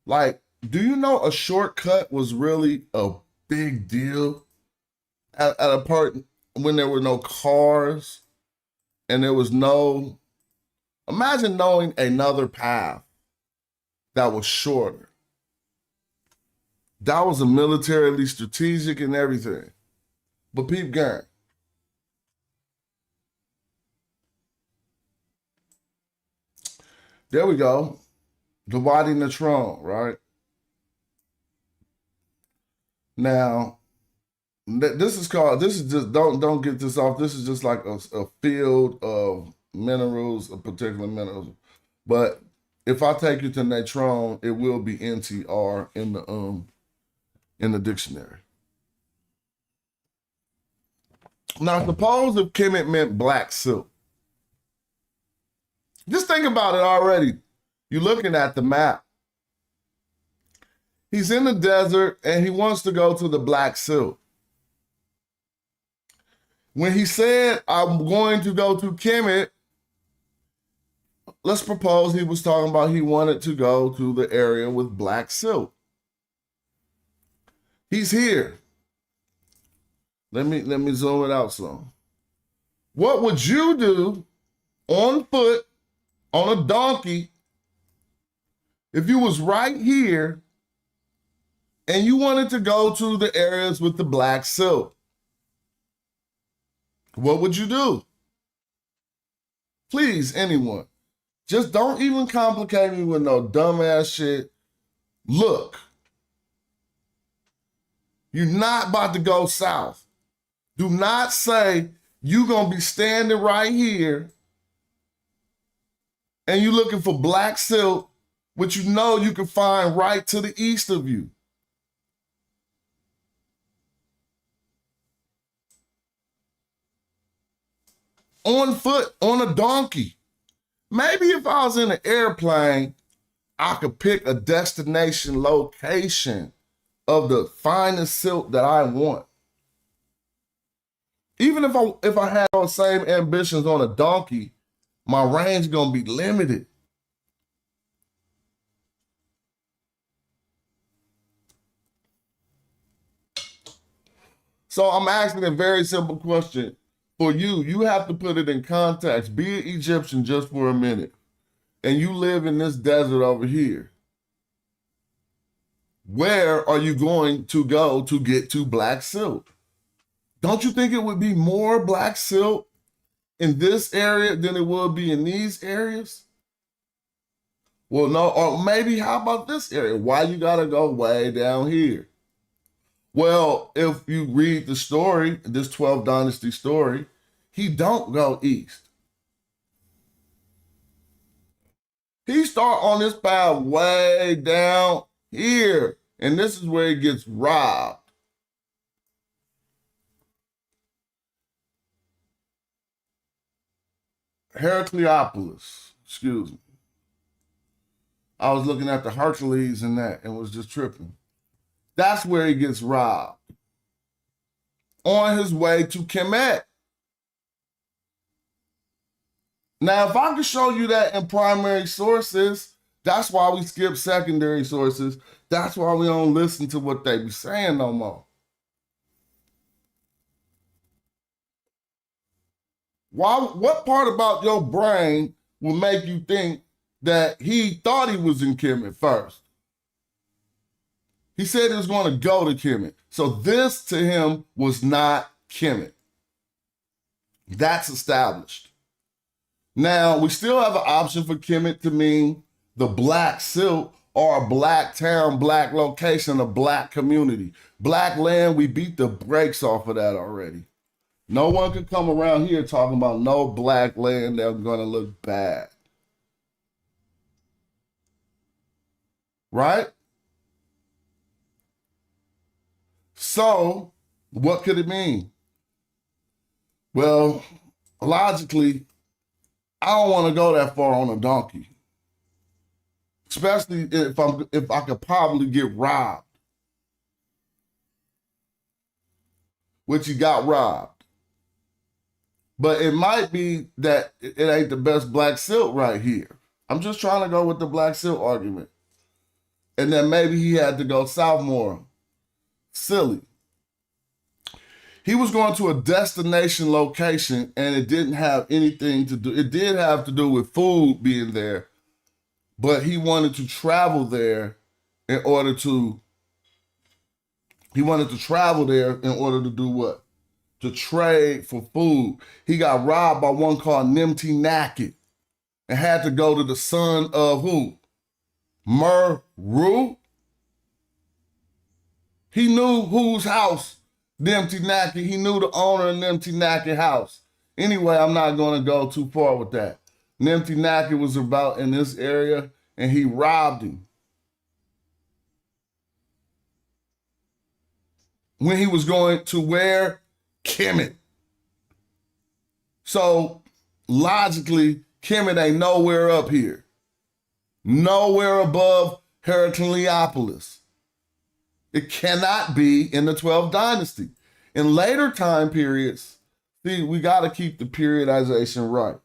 Like, do you know a shortcut was really a big deal at a part when there were no cars and there was no, imagine knowing another path that was shorter. That was a militarily strategic and everything. But peep game. There we go. The Wadi Natron, right? Now, this is just, don't get this off. This is just like a field of minerals, of particular minerals. But if I take you to natron, it will be NTR in the dictionary. Now, suppose if Kemet meant black silk. Just think about it already. You're looking at the map. He's in the desert and he wants to go to the black silk. When he said, I'm going to go to Kemet, let's propose he was talking about he wanted to go to the area with black silk. He's here. Let me zoom it out some. What would you do on foot, on a donkey, if you was right here and you wanted to go to the areas with the black silk? What would you do? Please, anyone. Just don't even complicate me with no dumbass shit. Look. You're not about to go south. Do not say you're going to be standing right here and you're looking for black silk, which you know you can find right to the east of you. On foot, on a donkey. Maybe if I was in an airplane, I could pick a destination location of the finest silk that I want. Even if I had those same ambitions on a donkey, my range gonna be limited. So I'm asking a very simple question for you. You have to put it in context. Be an Egyptian just for a minute. And you live in this desert over here. Where are you going to go to get to black silk? Don't you think it would be more black silk in this area than it would be in these areas? Well, no, or maybe how about this area? Why you gotta go way down here? Well, if you read the story, this 12th dynasty story, he don't go east. He start on this path way down here, and this is where he gets robbed. Heracleopolis, excuse me. I was looking at the Hercules and that and was just tripping. That's where he gets robbed. On his way to Kemet. Now, if I could show you that in primary sources, that's why we skip secondary sources. That's why we don't listen to what they be saying no more. What part about your brain will make you think that he thought he was in Kemet first? He said he was going to go to Kemet. So this to him was not Kemet. That's established. Now, we still have an option for Kemet to mean the black silk or a black town, black location, a black community. Black land, we beat the brakes off of that already. No one can come around here talking about no black land that's going to look bad. Right? So, what could it mean? Well, logically, I don't want to go that far on a donkey. Especially if I could probably get robbed. Which he got robbed. But it might be that it ain't the best black silk right here. I'm just trying to go with the black silk argument. And then maybe he had to go south more. Silly. He was going to a destination location and it didn't have anything to do. It did have to do with food being there, but he wanted to travel there in order to do what? To trade for food. He got robbed by one called Nemti and had to go to the son of who? Meru? He knew whose house Nemti. He knew the owner of Nemti house. Anyway, I'm not going to go too far with that. Nemti was about in this area and he robbed him. When he was going to where? Kemet. So logically, Kemet ain't nowhere up here. Nowhere above Heracleopolis. It cannot be in the 12th dynasty. In later time periods, see, we got to keep the periodization right.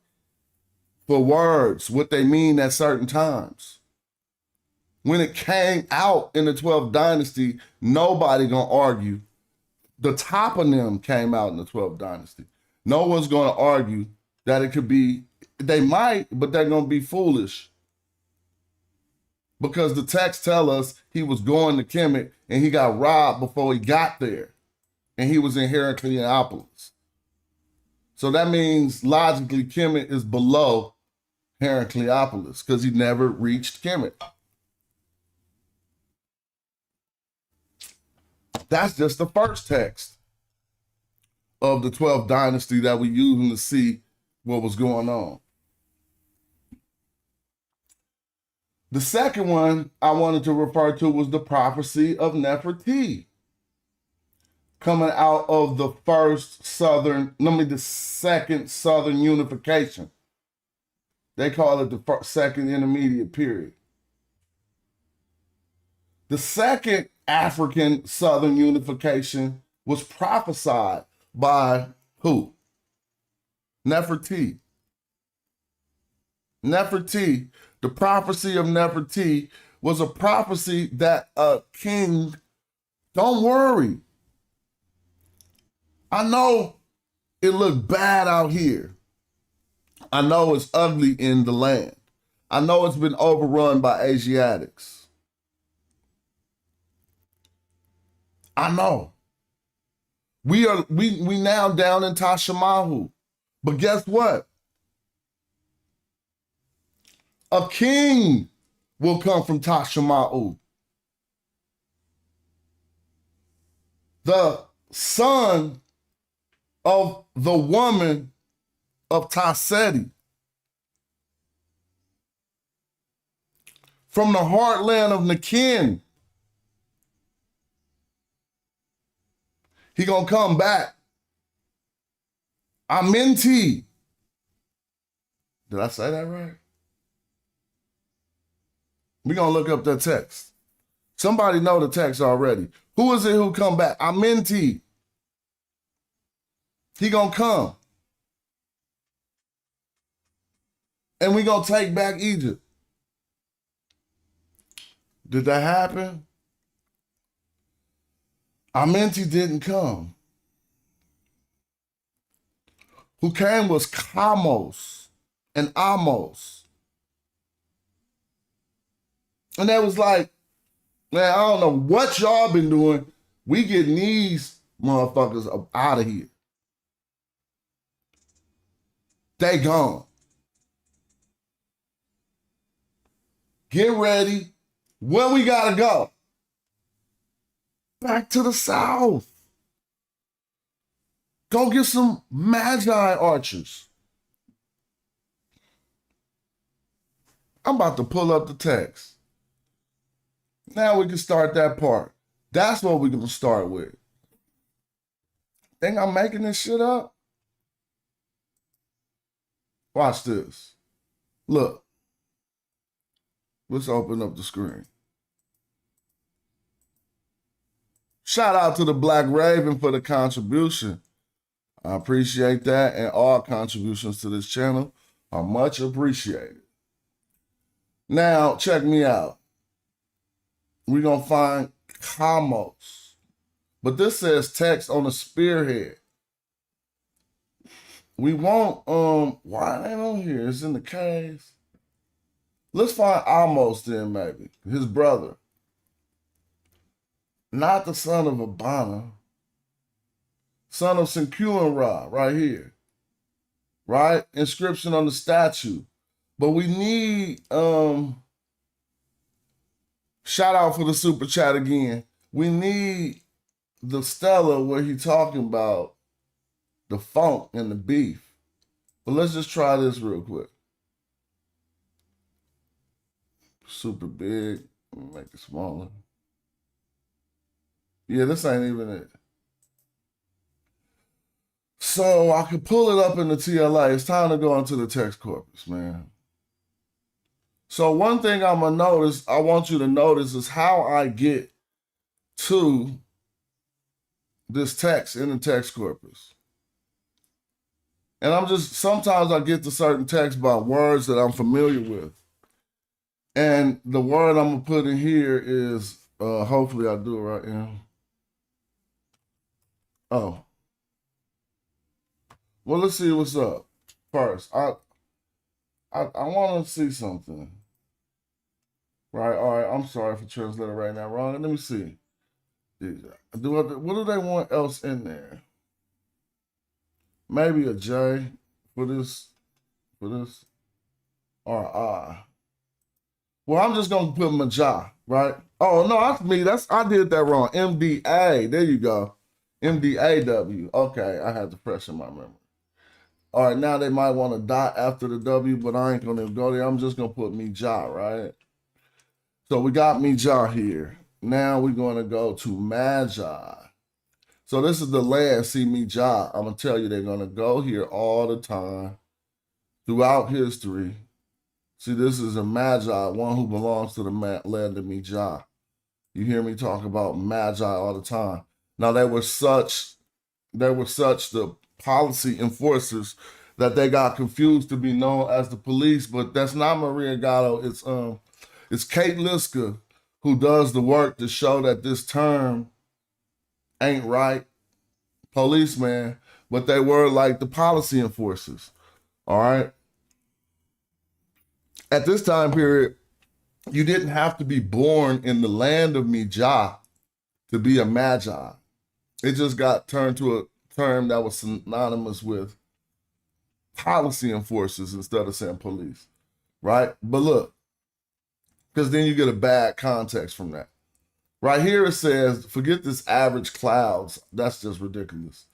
For words, what they mean at certain times. When it came out in the 12th dynasty, nobody gonna argue. The toponym came out in the 12th dynasty. No one's gonna argue that it could be, they might, but they're gonna be foolish. Because the text tell us he was going to Kemet and he got robbed before he got there. And he was in Heracleopolis. So that means logically Kemet is below Heracleopolis because he never reached Kemet. That's just the first text of the 12th dynasty that we using to see what was going on. The second one I wanted to refer to was the prophecy of Nefertiti, coming out of the second southern unification. They call it the second intermediate period. The second African southern unification was prophesied by who? Nefertiti. Nefertiti, the prophecy of Nefertiti was a prophecy that a king, don't worry, I know it looked bad out here. I know it's ugly in the land. I know it's been overrun by Asiatics. I know. We now down in Tashamahu. But guess what? A king will come from Tashamahu. The son of the woman of Taseti. From the heartland of Nakin. He gonna come back. Amenti. Did I say that right? We're gonna look up that text. Somebody know the text already. Who is it who come back? Amenti. He gonna come. And we gonna take back Egypt. Did that happen? Amenti didn't come. Who came was Kamos and Amos. And that was like, man, I don't know what y'all been doing. We getting these motherfuckers up out of here. They gone. Get ready. Where we gotta go? Back to the south. Go get some Magi archers. I'm about to pull up the text. Now we can start that part. That's what we're going to start with. Think I'm making this shit up? Watch this. Look. Let's open up the screen. Shout out to the Black Raven for the contribution. I appreciate that, and all contributions to this channel are much appreciated. Now, check me out. We're going to find Kamos. But this says text on the spearhead. We want, why it ain't on here? It's in the caves. Let's find Amos then, maybe. His brother. Not the son of Abana. Son of Senkuinra, right here. Right? Inscription on the statue. But we need, shout out for the super chat again. We need the Stella where he talking about the funk and the beef. But let's just try this real quick. Super big. Let me make it smaller. Yeah, this ain't even it. So I can pull it up in the TLA. It's time to go into the text corpus, man. So one thing I want you to notice is how I get to this text in the text corpus. And sometimes I get to certain text by words that I'm familiar with. And the word I'm going to put in here is, hopefully I do it right now. Oh. Well, let's see what's up. First, I want to see something. Right, all right, I'm sorry for translating right now wrong. Let me see. What do they want else in there? Maybe a J for this, or I. Well, I'm just gonna put Maja, right? Oh no, that's me. I did that wrong. MDA. There you go. MDAW. Okay, I had to freshen my memory. All right, now they might want a dot after the W, but I ain't gonna go there. I'm just gonna put Mija, right? So we got Mija here. Now we're gonna go to Magi. So this is the land. See Mija. I'm gonna tell you they're gonna go here all the time throughout history. See, this is a Magi, one who belongs to the land of Mija. You hear me talk about Magi all the time. Now they were such the policy enforcers that they got confused to be known as the police, but that's not Maria Gatto. It's Kate Liska who does the work to show that this term ain't right. policemen, but they were like the policy enforcers. All right. At this time period, you didn't have to be born in the land of Mijah to be a magi. It just got turned to a term that was synonymous with policy enforcers instead of saying police, right? But look, because then you get a bad context from that. Right here it says, forget this average clouds. That's just ridiculous.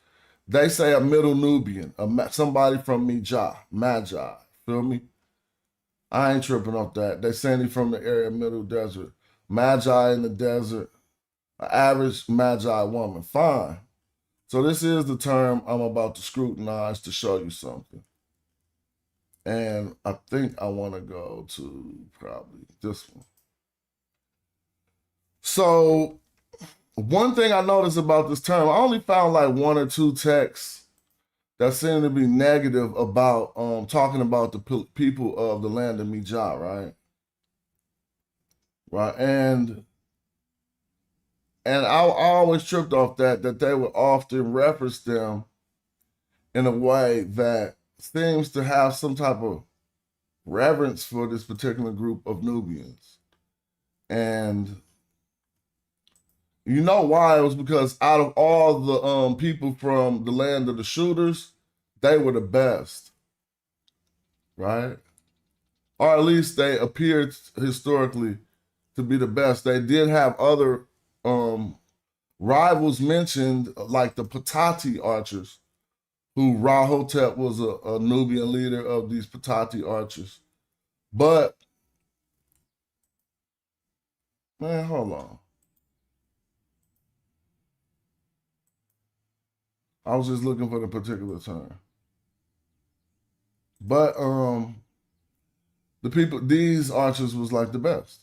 They say a middle Nubian, somebody from Mijah, Magi. Feel me? I ain't tripping off that. They saying he from the area middle desert. Magi in the desert, an average Magi woman. Fine. So this is the term I'm about to scrutinize to show you something. And I think I want to go to probably this one. So one thing I noticed about this term, I only found like one or two texts that seem to be negative about talking about the people of the land of Mijah, right? Right, and I always tripped off that they would often reference them in a way that seems to have some type of reverence for this particular group of Nubians. And you know why? It was because out of all the people from the land of the shooters, they were the best, right? Or at least they appeared historically to be the best. They did have other rivals mentioned, like the Patati archers, who Rahotep was a Nubian leader of these Patati archers. But, man, hold on. I was just looking for the particular term. But the people, these archers was like the best.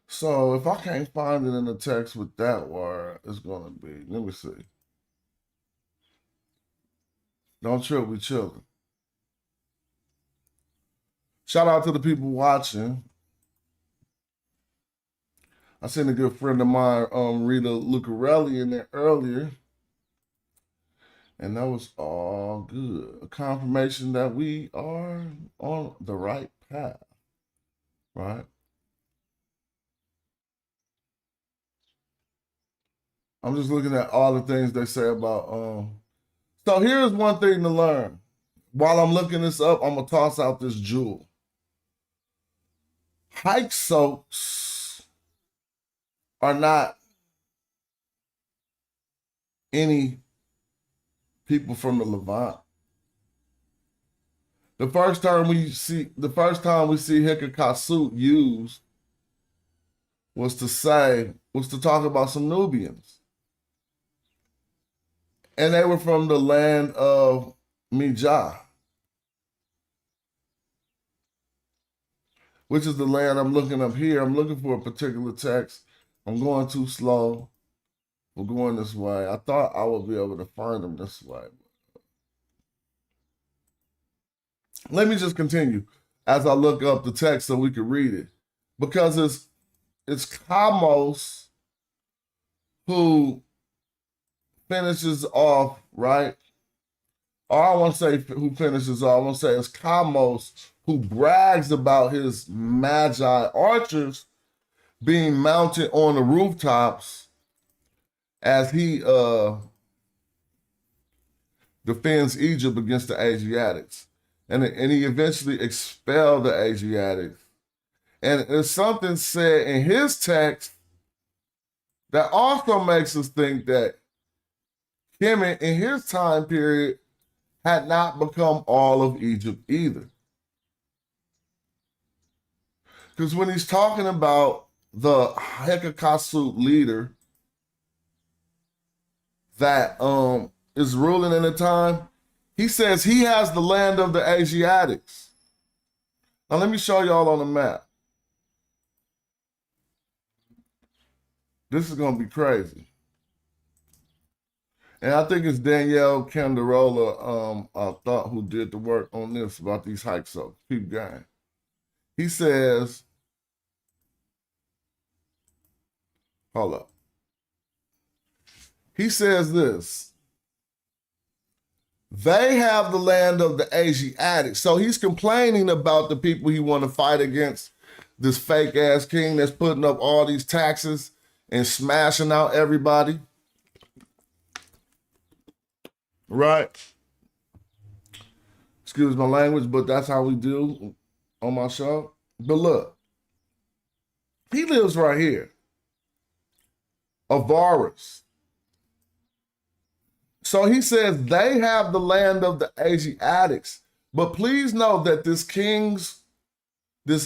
So if I can't find it in the text with that word, it's gonna be, let me see. Don't trip, we chilling. Shout out to the people watching. I seen a good friend of mine, Rita Lucarelli, in there earlier. And that was all good. A confirmation that we are on the right path, right? I'm just looking at all the things they say about, so here's one thing to learn. While I'm looking this up, I'm gonna toss out this jewel. Hike soaks are not any people from the Levant. The first time we see Hikakasut used was to talk about some Nubians. And they were from the land of Mijah, which is the land I'm looking up here. I'm looking for a particular text. I'm going too slow. We're going this way. I thought I would be able to find them this way. Let me just continue as I look up the text so we can read it. Because it's Kamos who finishes off, right? Or I want to say who finishes off. I want to say it's Kamos who brags about his Magi archers being mounted on the rooftops as he defends Egypt against the Asiatics. And he eventually expelled the Asiatics. And there's something said in his text that also makes us think that Kemet in his time period had not become all of Egypt either. Because when he's talking about the Hekakasut leader that is ruling in the time, he says he has the land of the Asiatics. Now let me show y'all on the map. This is gonna be crazy. And I think it's Danielle Canderola, I thought, who did the work on this about these hikes. So keep going. He says, hold up. He says this. They have the land of the Asiatics. So he's complaining about the people he want to fight against, this fake ass king that's putting up all these taxes and smashing out everybody. Right? Excuse my language, but that's how we do on my show. But look, he lives right here. Avaris. So he says they have the land of the Asiatics. But please know that this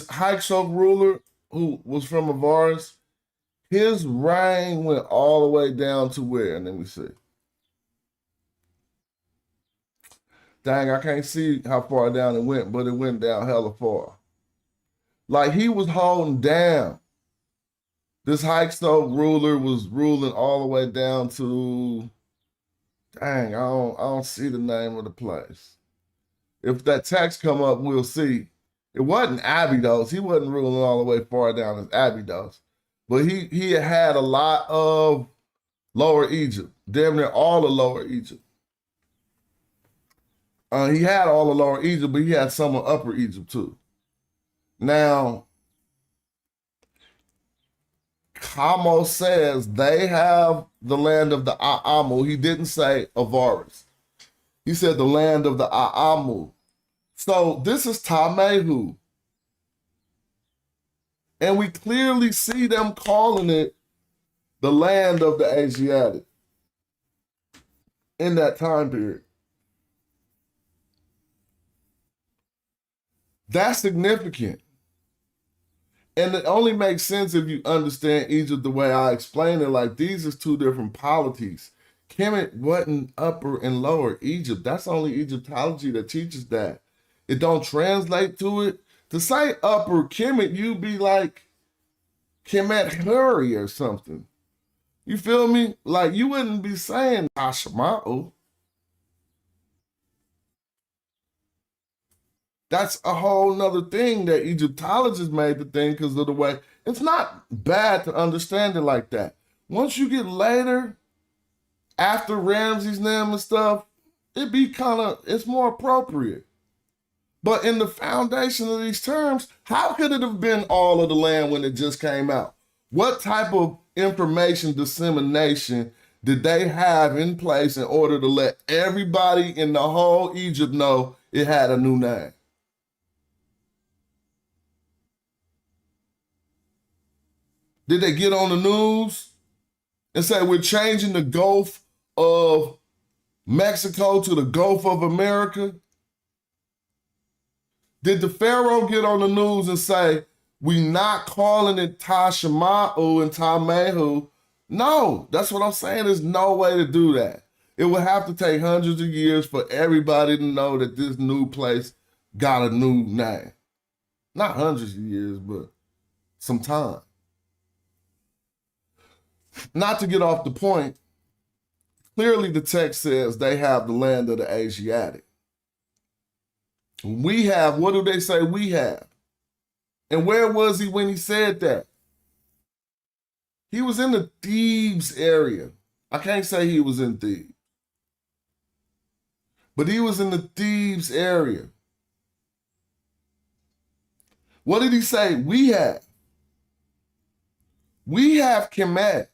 Hyksos ruler who was from Avaris, his reign went all the way down to where? Let me see. Dang, I can't see how far down it went, but it went down hella far. Like he was holding down. This Hyksos ruler was ruling all the way down to, dang, I don't see the name of the place. If that text come up, we'll see. It wasn't Abydos. He wasn't ruling all the way far down as Abydos. But he had a lot of Lower Egypt, damn near all of Lower Egypt. He had all of Lower Egypt, but he had some of Upper Egypt too. Now, Kamo says they have the land of the Aamu. He didn't say Avaris. He said the land of the Aamu. So this is Tamehu. And we clearly see them calling it the land of the Asiatic in that time period. That's significant. And it only makes sense if you understand Egypt the way I explain it. Like, these is two different polities. Kemet wasn't Upper and Lower Egypt. That's only Egyptology that teaches that. It don't translate to it. To say Upper Kemet, you'd be like Kemet Hurry or something. You feel me? Like, you wouldn't be saying Ashma'u. That's a whole nother thing that Egyptologists made the thing because of the way. It's not bad to understand it like that. Once you get later, after Ramses' name and stuff, it be it's more appropriate. But in the foundation of these terms, how could it have been all of the land when it just came out? What type of information dissemination did they have in place in order to let everybody in the whole Egypt know it had a new name? Did they get on the news and say we're changing the Gulf of Mexico to the Gulf of America? Did the Pharaoh get on the news and say we not calling it Tashama'u and Tamehu? No, that's what I'm saying. There's no way to do that. It would have to take hundreds of years for everybody to know that this new place got a new name. Not hundreds of years, but some time. Not to get off the point, clearly the text says they have the land of the Asiatic. We have, what do they say we have? And where was he when he said that? He was in the Thebes area. I can't say he was in Thebes. But he was in the Thebes area. What did he say we have? We have Kemet.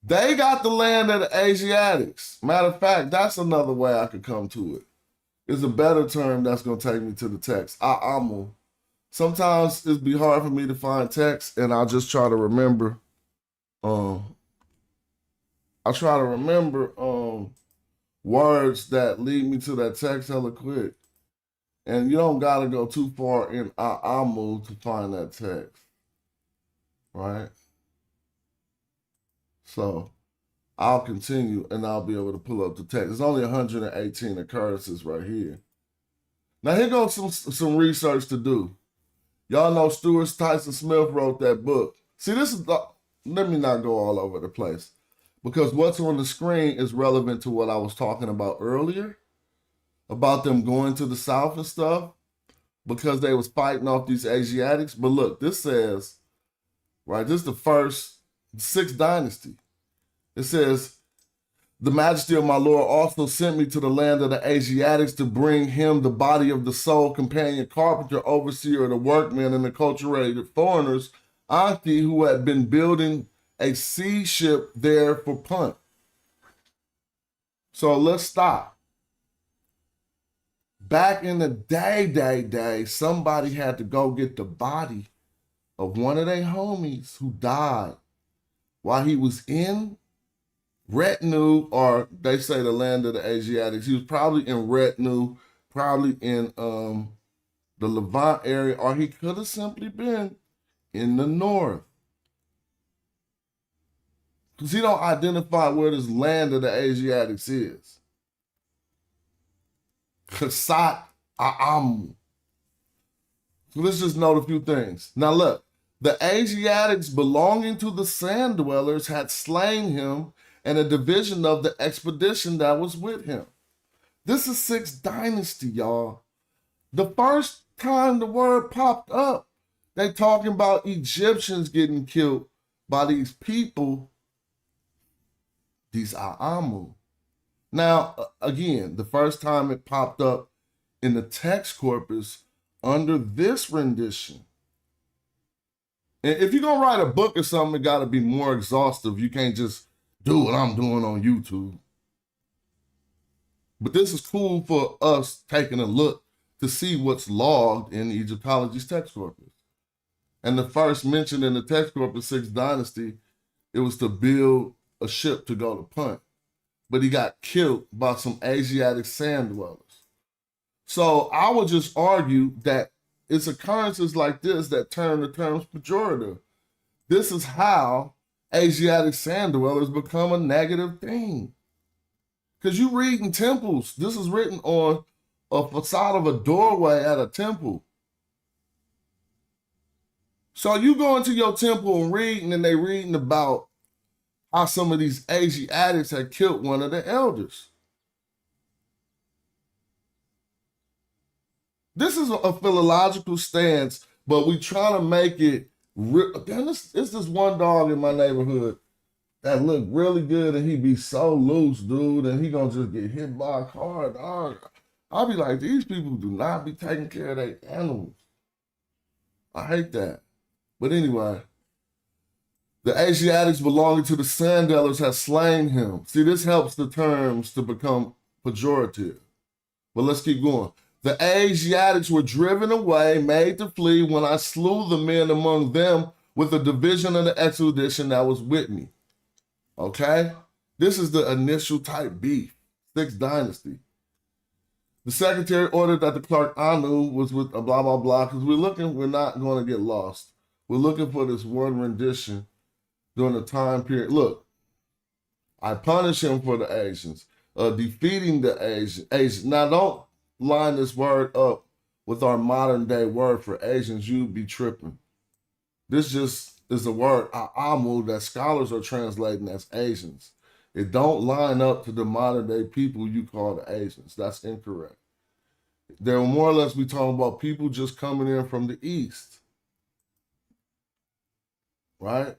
They got the land of the Asiatics. Matter of fact, that's another way I could come to it. It's a better term that's going to take me to the text. A'amu. Sometimes it'd be hard for me to find text, and I'll just try to remember. Words that lead me to that text hella quick. And you don't got to go too far in A'amu to find that text. Right? So I'll continue and I'll be able to pull up the text. There's only 118 occurrences right here. Now here goes some research to do. Y'all know Stuart Tyson Smith wrote that book. See, let me not go all over the place because what's on the screen is relevant to what I was talking about earlier about them going to the South and stuff because they was fighting off these Asiatics. But look, this says, right, this is the first sixth dynasty. It says, the majesty of my Lord also sent me to the land of the Asiatics to bring him the body of the sole companion, carpenter, overseer of the workmen, and acculturated foreigners, Anki, who had been building a sea ship there for Punt. So let's stop. Back in the day, somebody had to go get the body of one of their homies who died while he was in Retinue, or they say the land of the Asiatics. He was probably in Retinue, probably in the Levant area, or he could have simply been in the north. Because he don't identify where this land of the Asiatics is. Kasat A'amu. So let's just note a few things. Now look, the Asiatics belonging to the sand dwellers had slain him and a division of the expedition that was with him. This is sixth dynasty, y'all. The first time the word popped up, they talking about Egyptians getting killed by these people, these A'amu. Now, again, the first time it popped up in the text corpus under this rendition. And if you're going to write a book or something, it got to be more exhaustive. You can't just do what I'm doing on YouTube. But this is cool for us taking a look to see what's logged in Egyptology's text corpus. And the first mention in the text corpus, sixth dynasty, it was to build a ship to go to Punt. But he got killed by some Asiatic sand dwellers. So I would just argue that it's occurrences like this that turn the terms pejorative. This is how Asiatic sand dwellers become a negative thing. Because you read in temples, this is written on a facade of a doorway at a temple. So you go into your temple and reading, and they reading about how some of these Asiatics had killed one of the elders. This is a philological stance, but we trying to make it real. Damn, it's this one dog in my neighborhood that look really good, and he be so loose, dude, and he gonna just get hit by a car, dog. I'll be like, these people do not be taking care of their animals. I hate that. But anyway, the Asiatics belonging to the sand dwellers have slain him. See, this helps the terms to become pejorative. But let's keep going. The Asiatics were driven away, made to flee, when I slew the men among them with a division of the expedition that was with me. Okay? This is the initial type beef, sixth dynasty. The secretary ordered that the clerk Anu was with a blah, blah, blah, because we're not going to get lost. We're looking for this one rendition during the time period. Look, I punish him for the Asians, defeating the Asians. Now, don't line this word up with our modern day word for Asians. You'd be tripping. This just is a word, A'amu, that scholars are translating as Asians. It don't line up to the modern day people you call the Asians. That's incorrect. They're more or less we talking about people just coming in from the East. Right?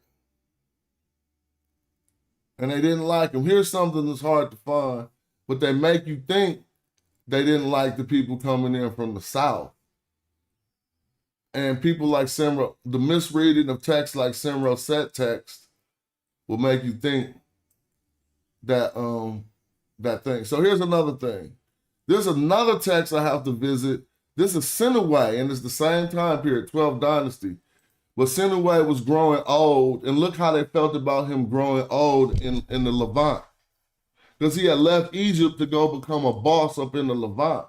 And they didn't like them. Here's something that's hard to find, but they make you think they didn't like the people coming in from the South. And people like Simra, the misreading of text like Simra set text will make you think that that thing. So here's another thing. There's another text I have to visit. This is Sinaway, and it's the same time period, 12th dynasty. But Sinaway was growing old, and look how they felt about him growing old in the Levant. Because he had left Egypt to go become a boss up in the Levant.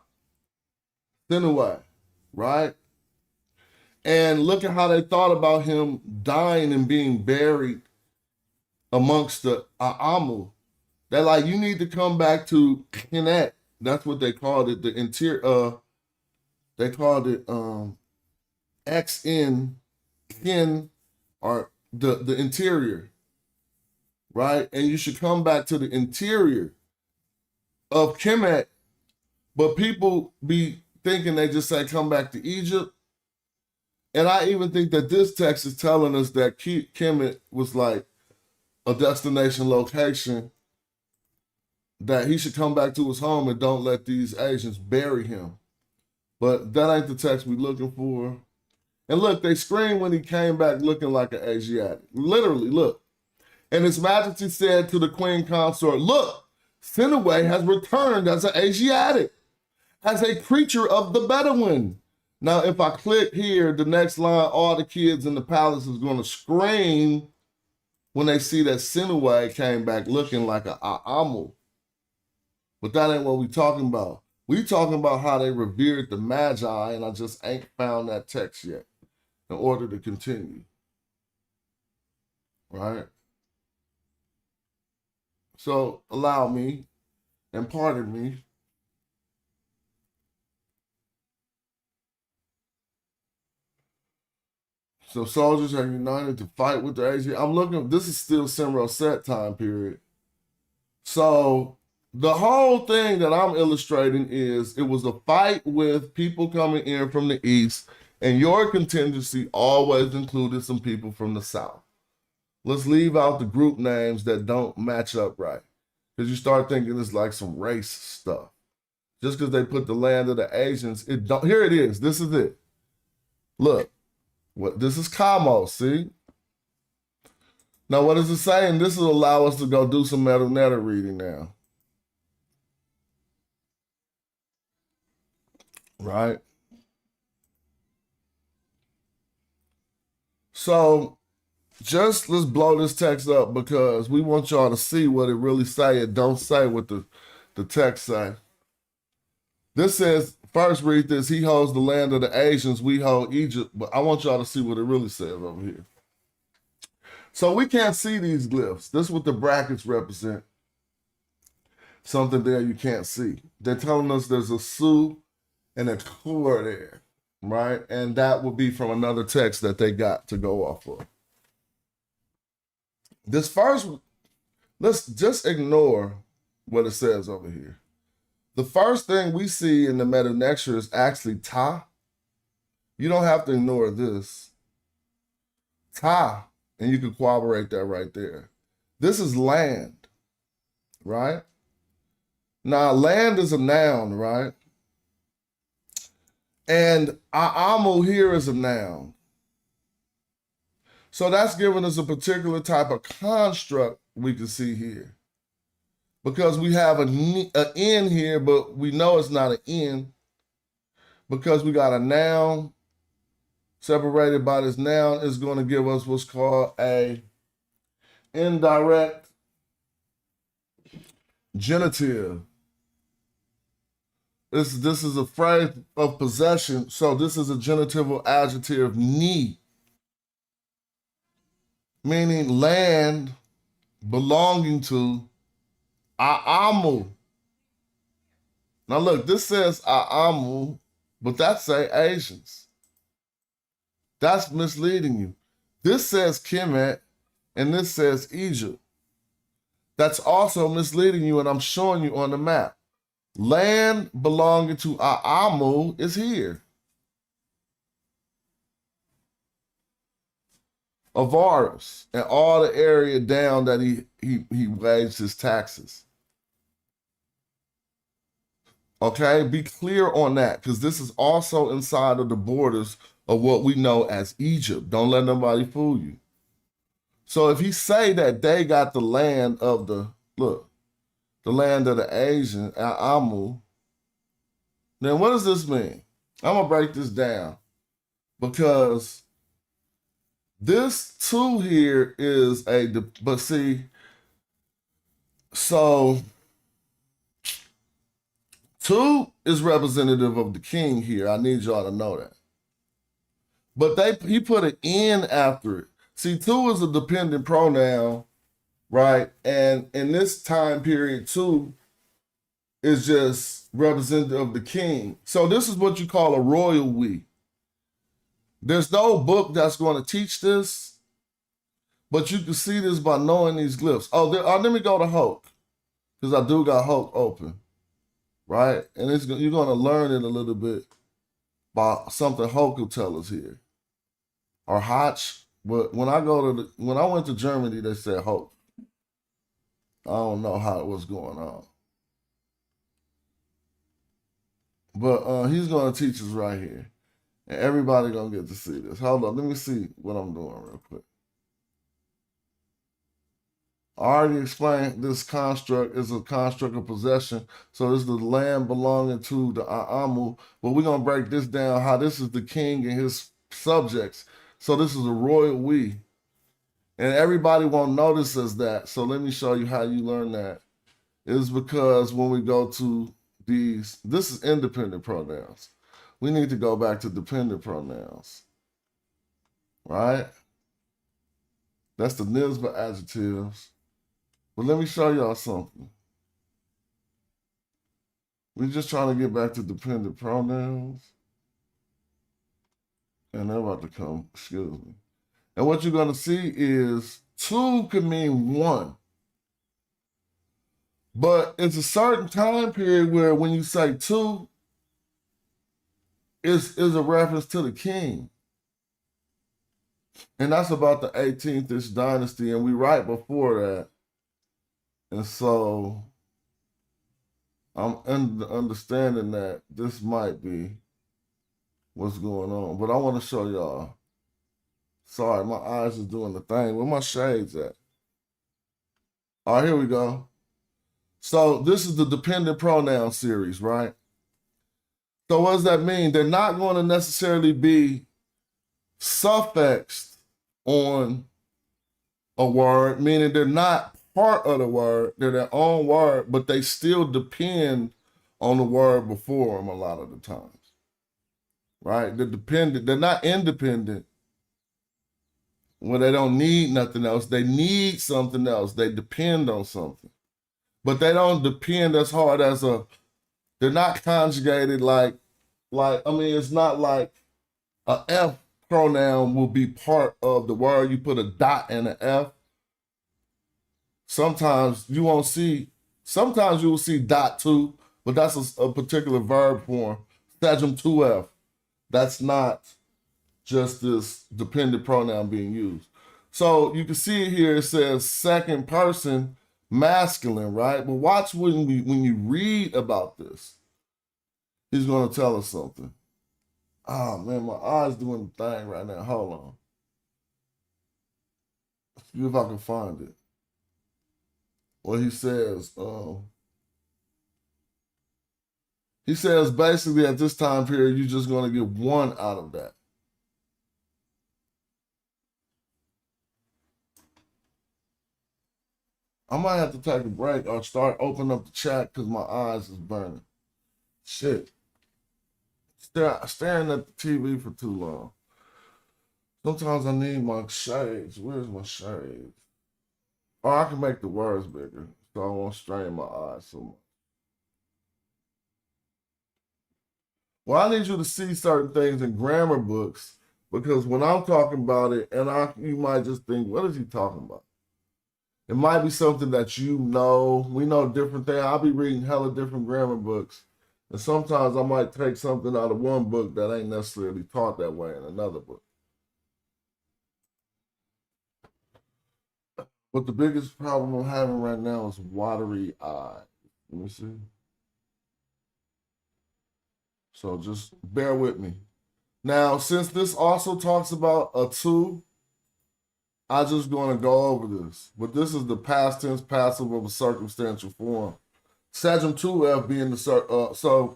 Sinaway, right? And look at how they thought about him dying and being buried amongst the A'amu. They're like, you need to come back to Kinet. That's what they called it. The interior, they called it XN, Kin, or the interior, right? And you should come back to the interior of Kemet. But people be thinking they just say come back to Egypt. And I even think that this text is telling us that Kemet was like a destination location, that he should come back to his home and don't let these Asians bury him. But that ain't the text we looking for. And look, they screamed when he came back looking like an Asiatic. Literally, look. And His Majesty said to the Queen Consort, look, Sinaway has returned as an Asiatic, as a creature of the Bedouin. Now, if I click here, the next line, all the kids in the palace is going to scream when they see that Sinaway came back looking like an Aamu. But that ain't what we talking about. We talking about how they revered the Magi, and I just ain't found that text yet in order to continue. Right? So allow me and pardon me. So soldiers are united to fight with the Asian. I'm looking, this is still Simroset time period. So the whole thing that I'm illustrating is it was a fight with people coming in from the east, and your contingency always included some people from the south. Let's leave out the group names that don't match up right, because you start thinking it's like some race stuff. Just because they put the land of the Asians, it don't. Here it is. This is it. Look, this is Kamos. See. Now, what is it saying? This will allow us to go do some Medu Netter reading now. Right? So, just let's blow this text up because we want y'all to see what it really say and don't say what the text say. This says, first read this, he holds the land of the Asians, we hold Egypt, but I want y'all to see what it really says over here. So we can't see these glyphs. This is what the brackets represent. Something there you can't see. They're telling us there's a Su and a Kur there, right? And that would be from another text that they got to go off of. This first, let's just ignore what it says over here. The first thing we see in the Medu Netcher is actually Ta. You don't have to ignore this. Ta, and you can corroborate that right there. This is land, right? Now, land is a noun, right? And Aamu here is a noun. So that's giving us a particular type of construct we can see here. Because we have an N here, but we know it's not an N because we got a noun separated by this noun is going to give us what's called a indirect genitive. This is a phrase of possession, so this is a genitival adjective ni, meaning land belonging to Aamu. Now look, this says Aamu, but that say Asians. That's misleading you. This says Kemet, and this says Egypt. That's also misleading you, and I'm showing you on the map. Land belonging to Aamu is here. Avaris, and all the area down that he waged his taxes. Okay, be clear on that, because this is also inside of the borders of what we know as Egypt. Don't let nobody fool you. So if he say that they got the land of the land of the Asian, Aamu, then what does this mean? I'm gonna break this down because this two here is but see, so two is representative of the king here. I need y'all to know that. But he put an N after it. See, two is a dependent pronoun, right? And in this time period, two is just representative of the king. So this is what you call a royal we. There's no book that's going to teach this, but you can see this by knowing these glyphs. Let me go to Hulk, because I do got Hulk open, right? And you're going to learn it a little bit by something Hulk will tell us here, or Hotch. But when I went to Germany, they said Hulk. I don't know what's going on. But he's going to teach us right here. And everybody going to get to see this. Hold on. Let me see what I'm doing real quick. I already explained this construct is a construct of possession. So this is the land belonging to the Aamu. But we're going to break this down, how this is the king and his subjects. So this is a royal we. And everybody won't notice as that. So let me show you how you learn that. It's because when we go to these, this is independent pronouns. We need to go back to dependent pronouns, right? That's the Nisba adjectives. But let me show y'all something. We're just trying to get back to dependent pronouns. And they're about to come, excuse me. And what you're going to see is two can mean one. But it's a certain time period where when you say two, is a reference to the king. And that's about the 18th-ish dynasty, and we right before that. And so I'm understanding that this might be what's going on. But I want to show y'all. Sorry, my eyes is doing the thing. Where my shades at? All right, here we go. So this is the dependent pronoun series, right? So what does that mean? They're not going to necessarily be suffixed on a word, meaning they're not part of the word, they're their own word, but they still depend on the word before them a lot of the times, right? They're dependent, they're not independent when they don't need nothing else. They need something else. They depend on something, but they don't depend as hard as they're not conjugated like, I mean, it's not like a F pronoun will be part of the word. You put a dot and an F. Sometimes you won't see, sometimes you will see dot two, but that's a particular verb form. Sagem 2F. That's not just this dependent pronoun being used. So you can see it here, it says second person masculine, right? But watch when you read about this. He's going to tell us something. Oh, man, my eye's doing the thing right now. Hold on. Let's see if I can find it. Well, he says basically at this time period, you're just going to get one out of that. I might have to take a break or start opening up the chat because my eyes is burning. Shit. Staring at the TV for too long. Sometimes I need my shades. Where's my shades? Or I can make the words bigger so I won't strain my eyes so much. Well, I need you to see certain things in grammar books because when I'm talking about it, and you might just think, what is he talking about? It might be something that you know. We know different things. I'll be reading hella different grammar books. And sometimes I might take something out of one book that ain't necessarily taught that way in another book. But the biggest problem I'm having right now is watery eye. Let me see. So just bear with me. Now, since this also talks about a two, I'm just going to go over this. But this is the past tense passive of a circumstantial form. Sagem 2F being the so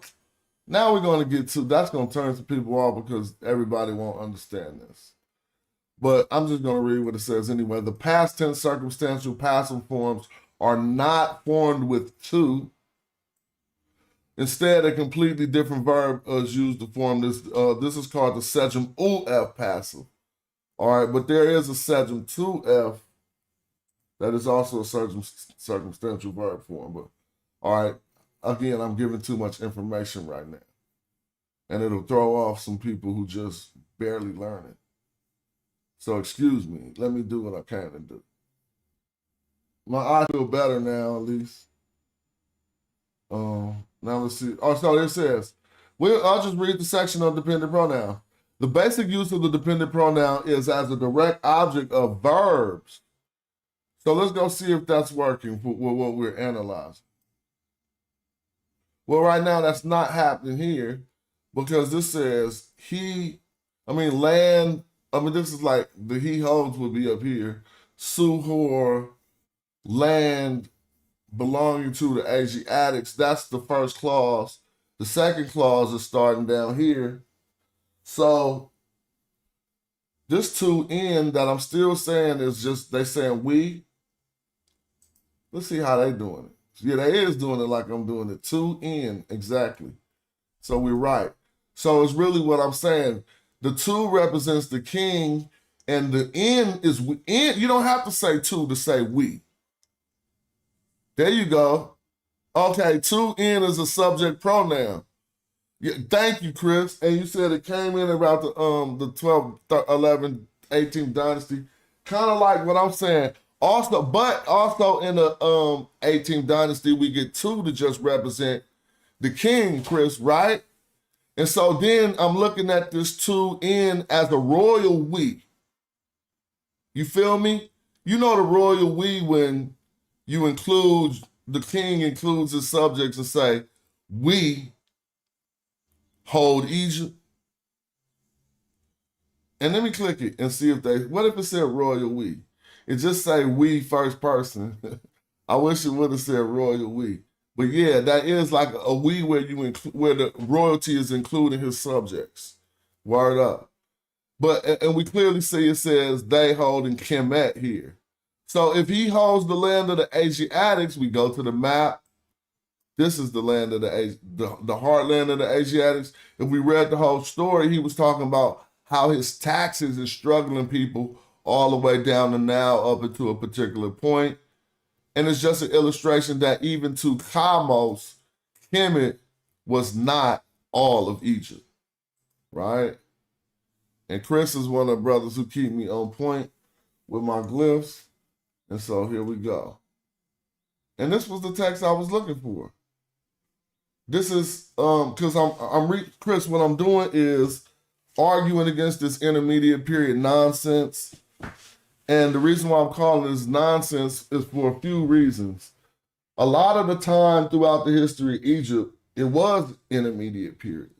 now we're going to get to, that's going to turn some people off because everybody won't understand this. But I'm just going to read what it says anyway. The past tense circumstantial passive forms are not formed with two. Instead, a completely different verb is used to form this. This is called the Sagem UF passive. All right, but there is a Sagem 2F that is also a circumstantial verb form. But all right, again, I'm giving too much information right now. And it'll throw off some people who just barely learn it. So excuse me, let me do what I can to do. My eye feel better now, at least. Now let's see. Oh, so it says, I'll just read the section on dependent pronoun. The basic use of the dependent pronoun is as a direct object of verbs. So let's go see if that's working with what we're analyzing. Well, right now that's not happening here because this says land, this is like the he holds would be up here. Suhor, land belonging to the Asiatics. That's the first clause. The second clause is starting down here. So this 2N that I'm still saying is just, they saying we. Let's see how they doing it. Yeah, they is doing it like I'm doing it. 2N, exactly. So we're right. So it's really what I'm saying. The 2 represents the king, and the N is N. You don't have to say 2 to say we. There you go. Okay, 2N is a subject pronoun. Yeah, thank you, Chris. And you said it came in about the 12th, 11th, 18th dynasty. Kind of like what I'm saying. Also in the 18th dynasty, we get 2 to just represent the king, Chris, right? And so then I'm looking at this 2N as a royal we. You feel me? You know the royal we when you include, the king includes his subjects and say, we hold Egypt. And let me click it and see what if it said royal we? It just say we first person. I wish it would have said royal we. But yeah, that is like a we where where the royalty is including his subjects. Word up. And we clearly see it says they holding Kemet here. So if he holds the land of the Asiatics, we go to the map. This is the land of the heartland of the Asiatics. If we read the whole story, he was talking about how his taxes is struggling people all the way down the Nile up into a particular point. And it's just an illustration that even to Kamos, Kemet was not all of Egypt, right? And Chris is one of the brothers who keep me on point with my glyphs. And so here we go. And this was the text I was looking for. This is, because Chris, what I'm doing is arguing against this intermediate period nonsense. And the reason why I'm calling this nonsense is for a few reasons. A lot of the time throughout the history of Egypt, it was intermediate period.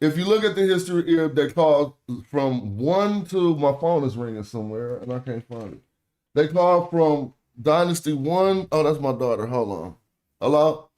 If you look at the history of Egypt, they call from 1 to, my phone is ringing somewhere and I can't find it. They call from Dynasty 1, oh, that's my daughter, hold on. Hello?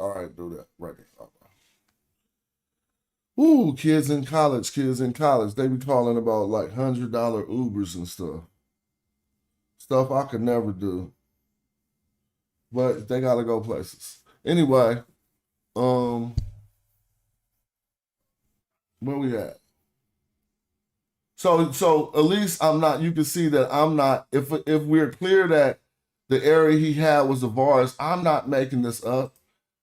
All right, do that right there. Ooh, kids in college. They be calling about like $100 Ubers and stuff. Stuff I could never do. But they gotta go places. Anyway, where we at? So at least I'm not, you can see that I'm not, if we're clear that the area he had was Avaris, I'm not making this up.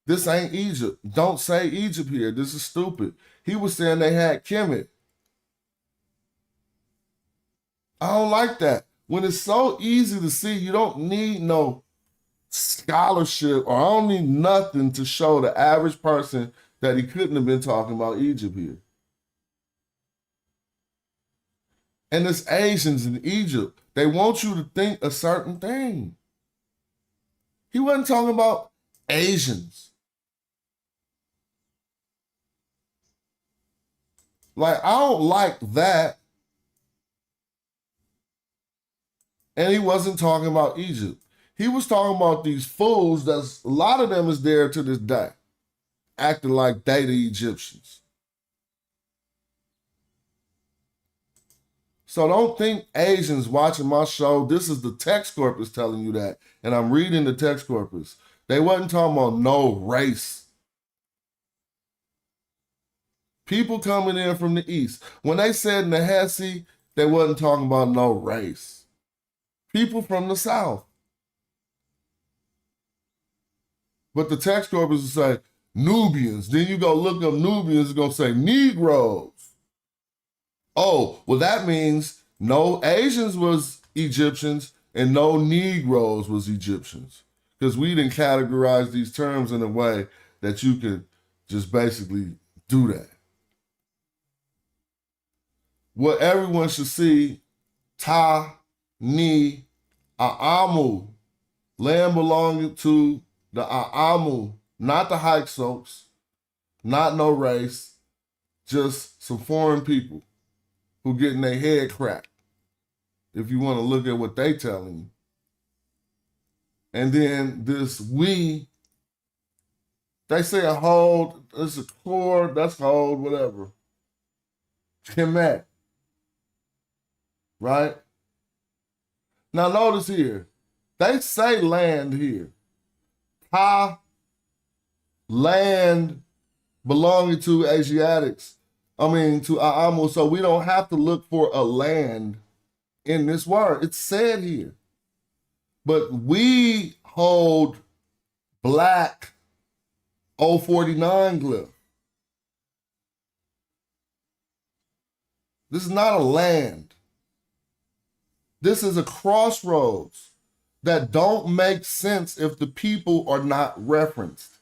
This ain't Egypt. Don't say Egypt here. This is stupid. He was saying they had Kemet. I don't like that. When it's so easy to see, you don't need no scholarship, or I don't need nothing to show the average person that he couldn't have been talking about Egypt here. And it's Asians in Egypt. They want you to think a certain thing. He wasn't talking about Asians. Like, I don't like that. And he wasn't talking about Egypt. He was talking about these fools, a lot of them is there to this day, acting like they the Egyptians. So don't think Asians watching my show, this is the text corpus telling you that, and I'm reading the text corpus. They wasn't talking about no race. People coming in from the east. When they said Nehesi, they wasn't talking about no race. People from the south. But the text corpus will say Nubians. Then you go look up Nubians, it's going to say Negroes. Oh, well, that means no Asians was Egyptians and no Negroes was Egyptians. Because we didn't categorize these terms in a way that you could just basically do that. What everyone should see, Ta, Ni, Aamu, land belonging to the Aamu, not the Hyksos, not no race, just some foreign people who getting their head cracked, if you want to look at what they telling you. And then this we, they say a hold, it's a core, that's hold, whatever. Kemet. Right? Now notice here, they say land here. Ha, land belonging to Asiatics. To Aamu, so we don't have to look for a land in this word. It's said here. But we hold black 049 glyph. This is not a land. This is a crossroads that don't make sense if the people are not referenced.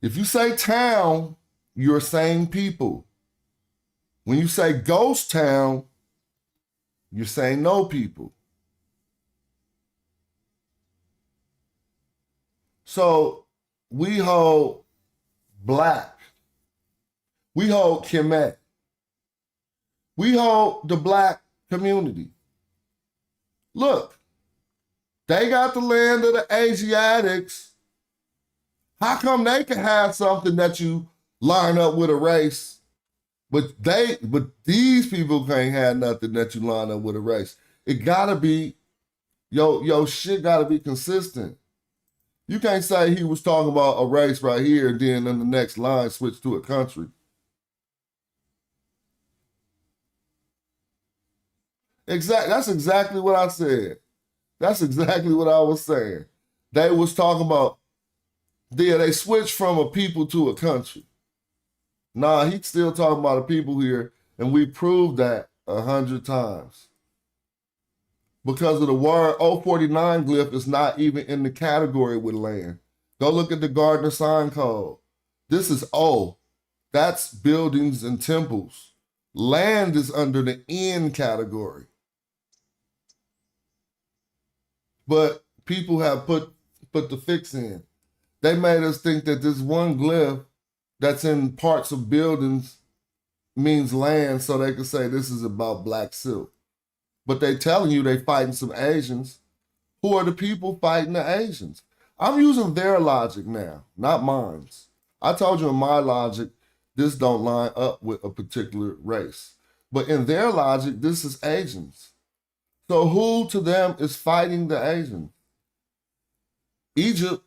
If you say town, you're saying people. When you say ghost town, you're saying no people. So we hold black. We hold Kemet. We hold the black community. Look, they got the land of the Asiatics. How come they can have something that you line up with a race, but these people can't have nothing that you line up with a race? It gotta be, yo shit gotta be consistent. You can't say he was talking about a race right here and then in the next line switch to a country. That's exactly what I said. That's exactly what I was saying. They was talking about, they switched from a people to a country. Nah, he's still talking about the people here, and we proved that 100 times. Because of the word 049 glyph is not even in the category with land. Go look at the Gardner sign code. This is O. That's buildings and temples. Land is under the N category. But people have put the fix in. They made us think that this one glyph that's in parts of buildings means land, so they could say this is about black silk. But they telling you they fighting some Asians. Who are the people fighting the Asians? I'm using their logic now, not mine. I told you in my logic, this don't line up with a particular race. But in their logic, this is Asians. So who to them is fighting the Asians? Egypt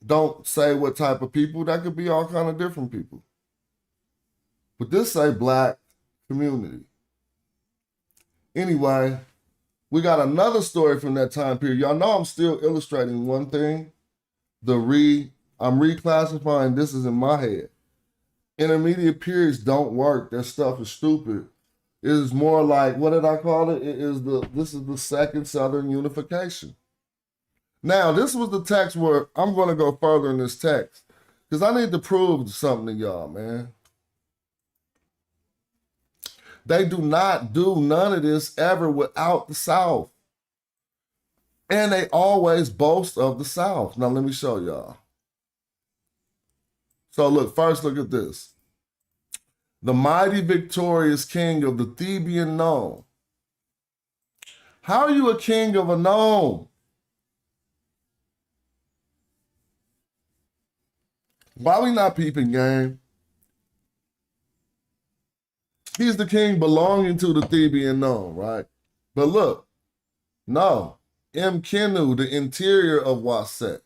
don't say what type of people. That could be all kind of different people. But this say black community. Anyway, we got another story from that time period. Y'all know I'm still illustrating one thing. I'm reclassifying, this is in my head. Intermediate periods don't work. That stuff is stupid. It is more like, what did I call it? This is the second Southern unification. Now, this was the text where I'm going to go further in this text because I need to prove something to y'all, man. They do not do none of this ever without the South. And they always boast of the South. Now, let me show y'all. So, look, first look at this. The mighty victorious king of the Theban nome. How are you a king of a nome? Why we not peeping game? He's the king belonging to the Theban nome, right? But look, no. Mkenu, the interior of Waset.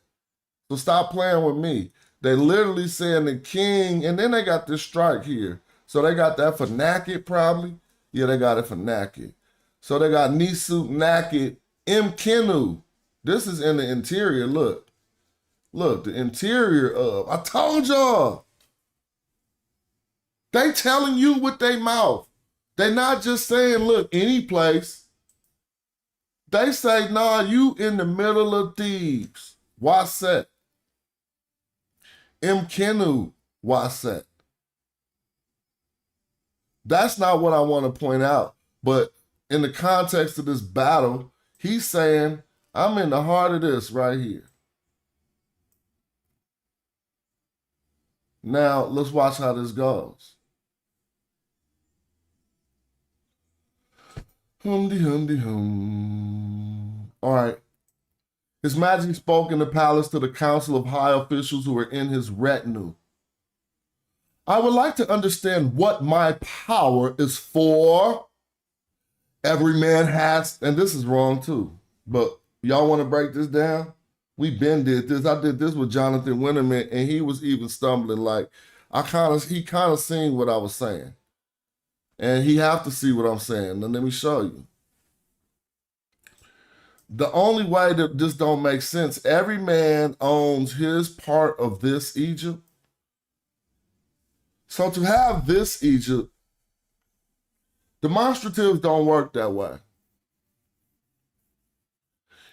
So stop playing with me. They literally saying the king, and then they got this strike here. So they got that for naked, probably. Yeah, they got it for naked. So they got Nisu naked, Mkenu. This is in the interior, look. Look, the interior of. I told y'all. They telling you with their mouth. They not just saying, look, any place. They say, nah, you in the middle of Thebes. Waset. Mkenu Waset. That's not what I want to point out. But in the context of this battle, he's saying, I'm in the heart of this right here. Now, let's watch how this goes. Hum. All right. His Majesty spoke in the palace to the council of high officials who were in his retinue. I would like to understand what my power is for. Every man has, and this is wrong too, but y'all want to break this down? We been did this. I did this with Jonathan Winterman, and he was even stumbling like, he kind of seen what I was saying. And he have to see what I'm saying. Now let me show you. The only way that this don't make sense, every man owns his part of this Egypt. So to have this Egypt, demonstratives don't work that way.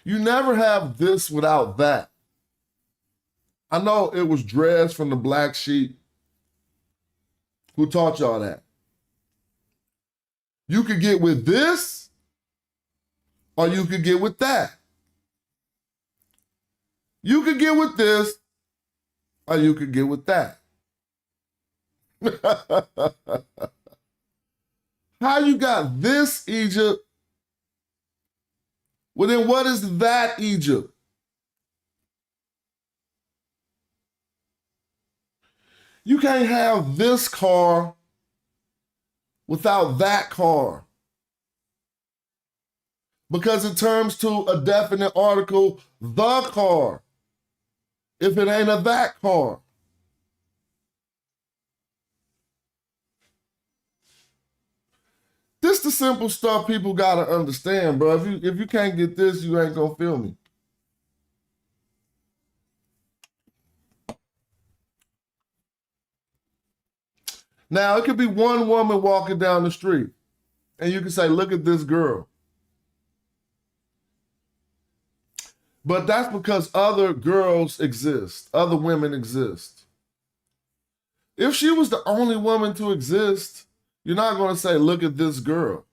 You never have this without that. I know it was Dres from the Black Sheep who taught y'all that. You could get with this, or you could get with that. You could get with this, or you could get with that. How you got this Egypt? Well, then what is that Egypt? You can't have this car without that car. Because it turns to a definite article, the car, if it ain't a that car. This the simple stuff people gotta understand, bro. If you can't get this, you ain't gonna feel me. Now, it could be one woman walking down the street, and you can say, look at this girl. But that's because other girls exist, other women exist. If she was the only woman to exist, you're not going to say, look at this girl.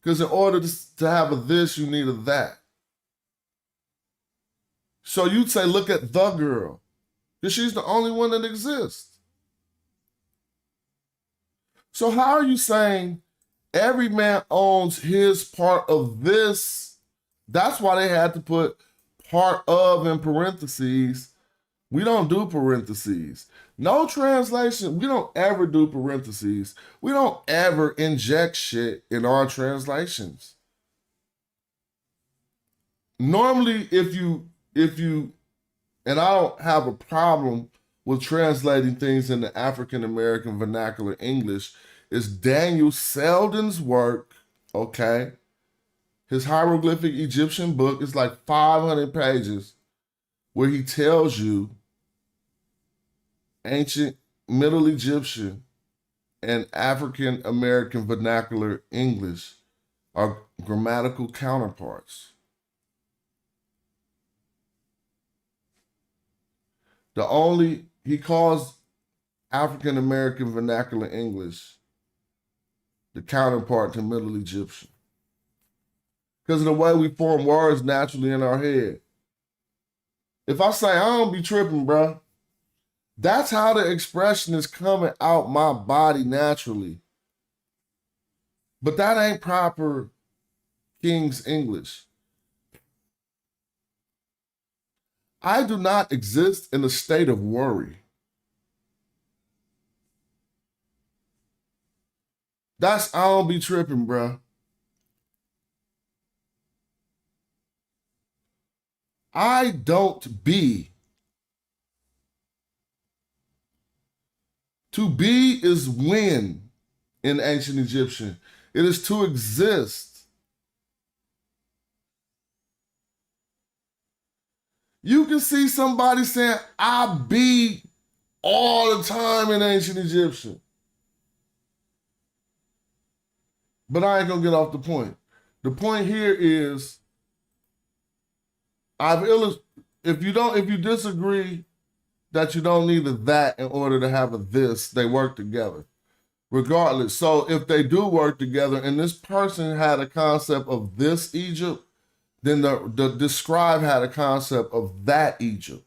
Because in order to have a this, you need a that. So you'd say, look at the girl. Because she's the only one that exists. So how are you saying every man owns his part of this? That's why they had to put part of in parentheses. We don't do parentheses. No translation, we don't ever do parentheses. We don't ever inject shit in our translations. Normally, if you, and I don't have a problem with translating things into African American vernacular English, is Daniel Selden's work, okay? His hieroglyphic Egyptian book is like 500 pages where he tells you ancient Middle Egyptian and African American vernacular English are grammatical counterparts. He calls African American vernacular English the counterpart to Middle Egyptian. Because of the way we form words naturally in our head. If I say, I don't be tripping, bro, that's how the expression is coming out my body naturally. But that ain't proper King's English. I do not exist in a state of worry. That's I don't be tripping, bro. I don't be. To be is win in ancient Egyptian. It is to exist. You can see somebody saying, I be all the time in ancient Egyptian. But I ain't gonna get off the point. The point here is, if you disagree that you don't need a that in order to have a this, they work together. Regardless. So if they do work together and this person had a concept of this Egypt, then the scribe had a concept of that Egypt.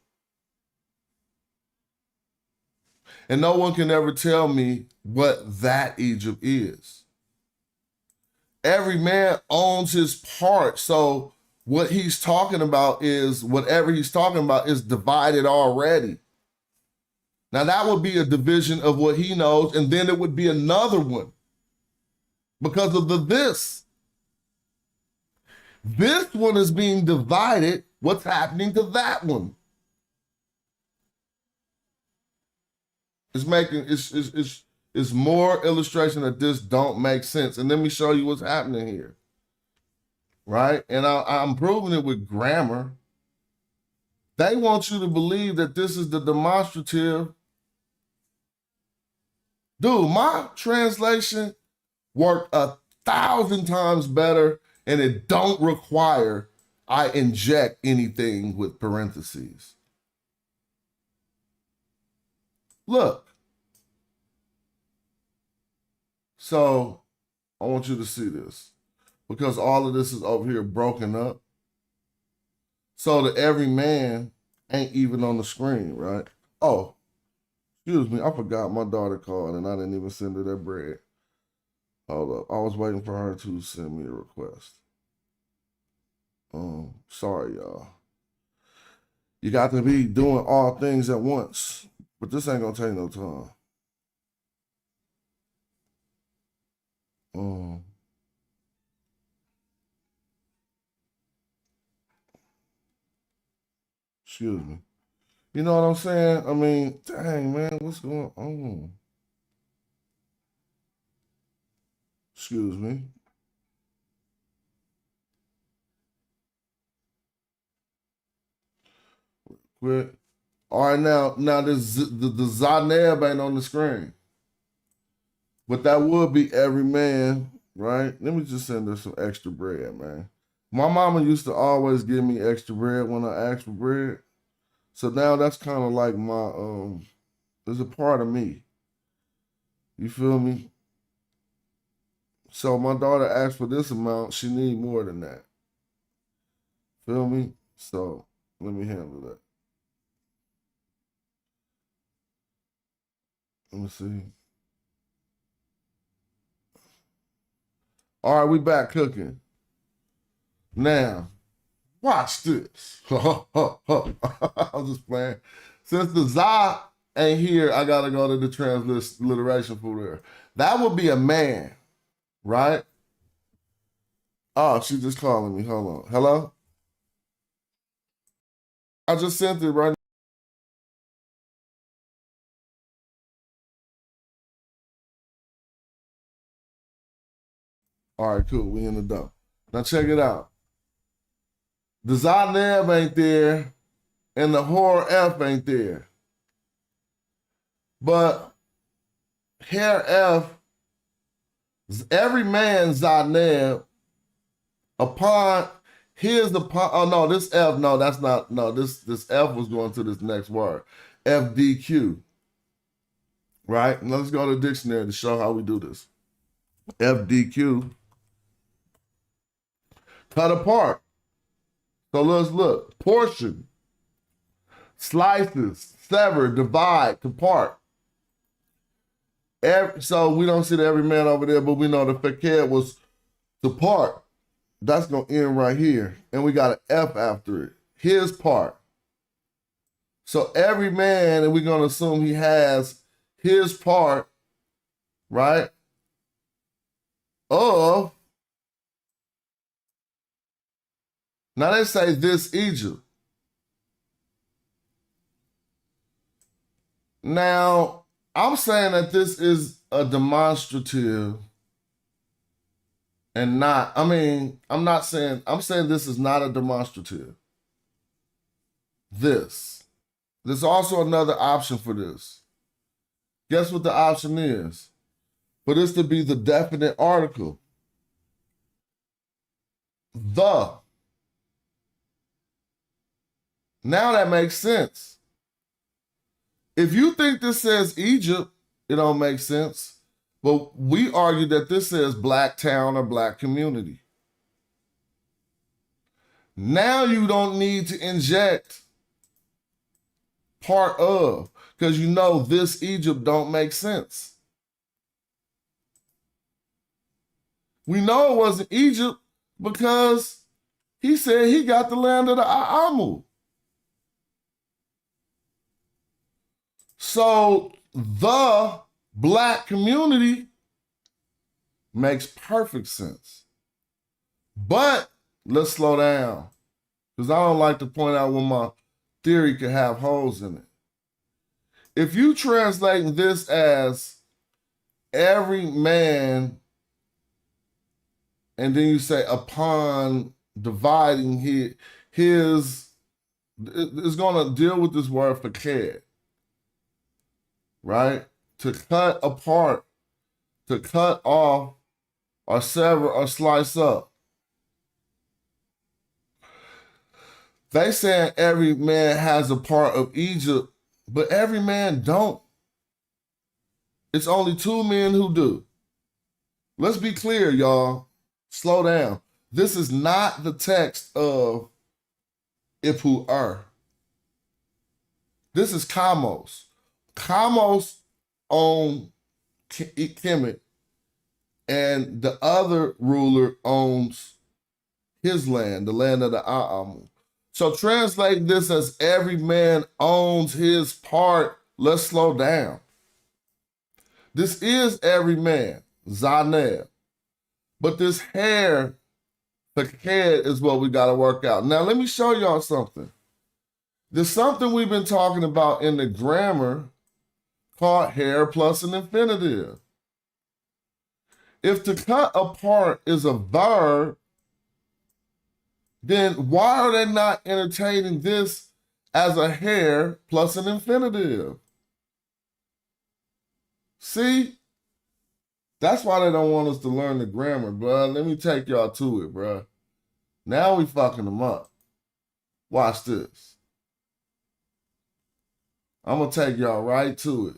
And no one can ever tell me what that Egypt is. Every man owns his part. So what he's talking about is, whatever he's talking about is divided already. Now that would be a division of what he knows, and then it would be another one because of the this. This one is being divided. What's happening to that one? It's more illustration that this don't make sense. And let me show you what's happening here. Right? And I'm proving it with grammar. They want you to believe that this is the demonstrative. Dude, my translation worked 1,000 times better, and it don't require I inject anything with parentheses. Look. So I want you to see this, because all of this is over here broken up. So that every man ain't even on the screen, right? Oh, excuse me, I forgot my daughter called and I didn't even send her that bread. Hold up, I was waiting for her to send me a request. Sorry, y'all. You got to be doing all things at once, but this ain't gonna take no time. Excuse me. You know what I'm saying? I mean, dang, man, what's going on? Excuse me. Quit. All right, now the Zaneb ain't on the screen. But that would be every man, right? Let me just send her some extra bread, man. My mama used to always give me extra bread when I asked for bread. So now that's kind of like my, there's a part of me. You feel me? So my daughter asked for this amount, she need more than that. Feel me? So let me handle that. Let me see. All right, we back cooking. Now, watch this. I'm just playing. Since the za ain't here, I gotta go to the transliteration for there. That would be a man, right? Oh, she's just calling me. Hold on. Hello? I just sent it right now. All right, cool. We in the dump. Now check it out. The Zaneb ain't there, and the Hor F ain't there. But Hair F, every man Zaneb, upon oh no, this F, no, that's not, no, this F was going to this next word. FDQ. Right? Now let's go to the dictionary to show how we do this. FDQ. Cut apart. So let's look. Portion. Slices. Sever. Divide. To part. So we don't see the every man over there, but we know the fakir was to part. That's going to end right here. And we got an F after it. His part. So every man, and we're going to assume he has his part, right, of, now they say this Egypt. Now, I'm saying that this is a demonstrative and not, I'm saying this is not a demonstrative. this. There's also another option for this. Guess what the option is? For this to be the definite article. The. Now that makes sense. If you think this says Egypt, it don't make sense. But we argue that this says black town or black community. Now you don't need to inject part of, because you know this Egypt don't make sense. We know it wasn't Egypt because he said he got the land of the Aamu. So the black community makes perfect sense. But let's slow down, because I don't like to point out when my theory can have holes in it. If you translate this as every man, and then you say upon dividing his it's going to deal with this word faked, right? To cut apart, to cut off, or sever, or slice up. They saying every man has a part of Egypt, but every man don't. It's only 2 men who do. Let's be clear, y'all. Slow down. This is not the text of Ipu-Er. This is Kamos. Kamos owned Kemet, and the other ruler owns his land, the land of the Aamu. So translate this as every man owns his part. Let's slow down. This is every man, Zaneb. But this hair, the head, is what we got to work out. Now, let me show y'all something. There's something we've been talking about in the grammar called hair plus an infinitive. If to cut apart is a verb, then why are they not entertaining this as a hair plus an infinitive? See? That's why they don't want us to learn the grammar, bruh. Let me take y'all to it, bruh. Now we fucking them up. Watch this. I'm going to take y'all right to it.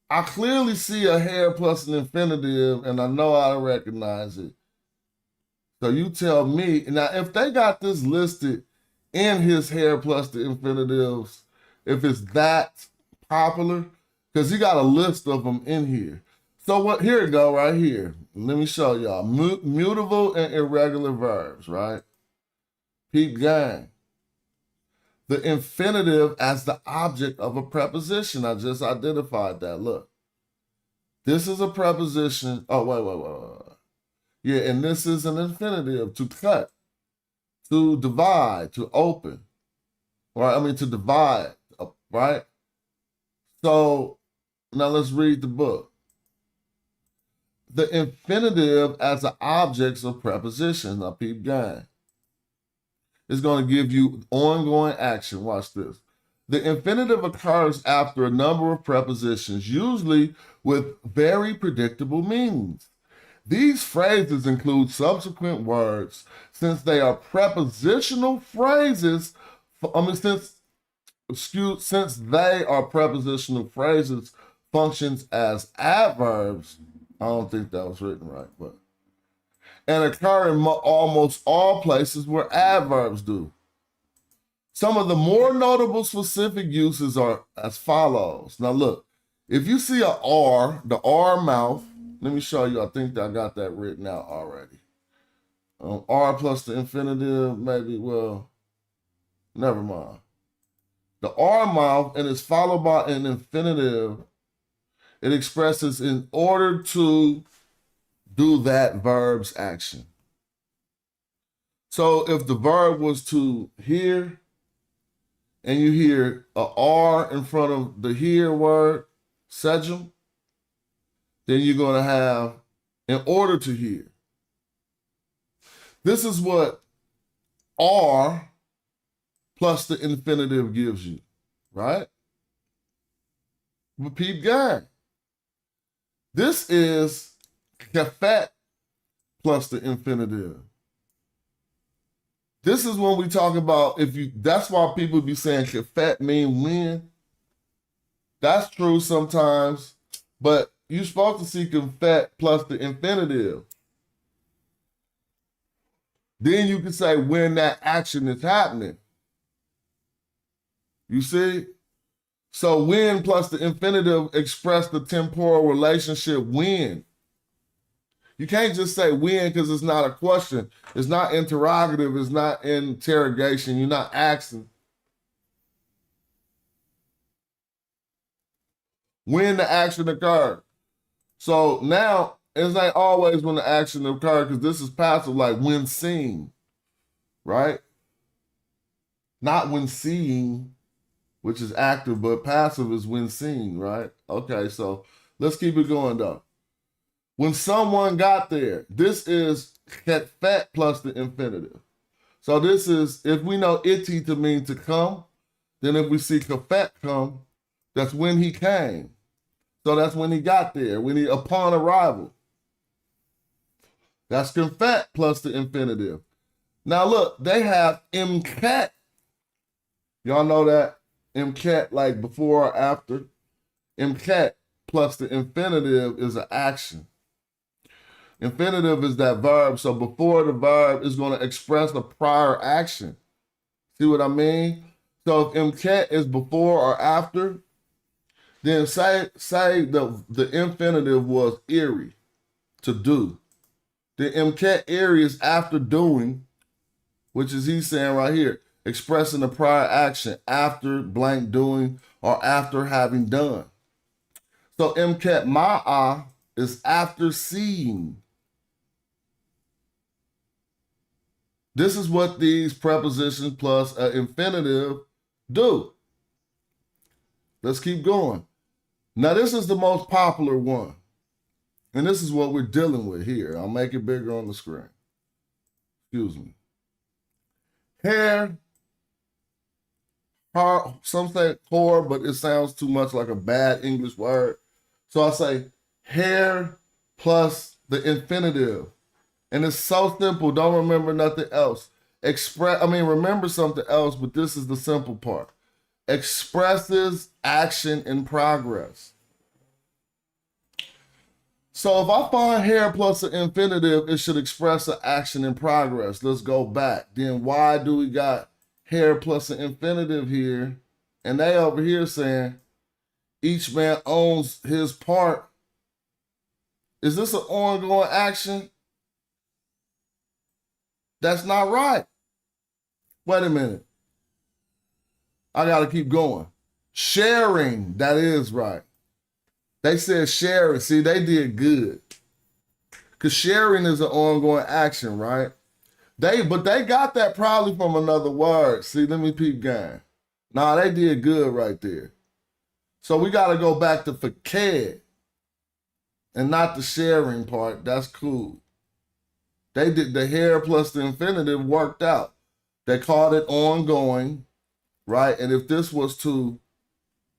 I clearly see a hair plus an infinitive, and I know how to recognize it. So you tell me. Now, if they got this listed in his hair plus the infinitives, if it's that popular, because he got a list of them in here. So what? Here we go, right here. Let me show y'all. Mutable and irregular verbs, right? Peep gang. The infinitive as the object of a preposition. I just identified that. Look. This is a preposition. Oh, wait. Yeah, and this is an infinitive, to cut, to divide, to open. Right? I mean, to divide, right? So now let's read the book. The infinitive as the objects of prepositions. Now, peep gang. It's going to give you ongoing action. Watch this. The infinitive occurs after a number of prepositions, usually with very predictable meanings. These phrases include subsequent words since they are prepositional phrases. Since they are prepositional phrases, functions as adverbs. I don't think that was written right, but and occur in almost all places where adverbs do. Some of the more notable specific uses are as follows. Now look, if you see a R, the R mouth, let me show you. I think I got that written out already. R plus the infinitive, maybe, well, never mind. The R mouth, and it's followed by an infinitive. It expresses in order to do that verb's action. So if the verb was to hear, and you hear a R in front of the hear word, sejum, then you're going to have in order to hear. This is what R plus the infinitive gives you, right? But peep gang. This is kafet plus the infinitive. This is when we talk about that's why people be saying kafet mean win. That's true sometimes, but you're supposed to see kafet plus the infinitive. Then you can say when that action is happening. You see? So when plus the infinitive express the temporal relationship when. You can't just say when because it's not a question. It's not interrogative. It's not interrogation. You're not asking. When the action occurred. So now, it's not always when the action occurred because this is passive, like when seen, right? Not when seeing, which is active, but passive is when seen, right? Okay, so let's keep it going though. When someone got there, this is kafet plus the infinitive. So this is, if we know iti to mean to come, then if we see kafet come, that's when he came. So that's when he got there, upon arrival. That's kafet plus the infinitive. Now look, they have imket. Y'all know that? Imket, like before or after. Imket plus the infinitive is an action. Infinitive is that verb, so before the verb is going to express a prior action. See what I mean? So if imket is before or after, then say the infinitive was iri, to do. The imket iri is after doing, which is he's saying right here, expressing the prior action after blank doing or after having done. So imket ma'a is after seeing. This is what these prepositions plus an infinitive do. Let's keep going. Now this is the most popular one. And this is what we're dealing with here. I'll make it bigger on the screen. Excuse me. Hair. Some say whore, but it sounds too much like a bad English word. So I say hair plus the infinitive. And it's so simple. Don't remember nothing else. Remember something else, but this is the simple part. Expresses action in progress. So if I find hair plus an infinitive, it should express an action in progress. Let's go back. Then why do we got hair plus an infinitive here? And they over here saying each man owns his part. Is this an ongoing action? That's not right. Wait a minute. I got to keep going. Sharing, that is right. They said sharing. See, they did good. Because sharing is an ongoing action, right? But they got that probably from another word. See, let me peep game. Nah, they did good right there. So we got to go back to faked and not the sharing part. That's cool. They did the hair plus the infinitive worked out. They called it ongoing, right? And if this was to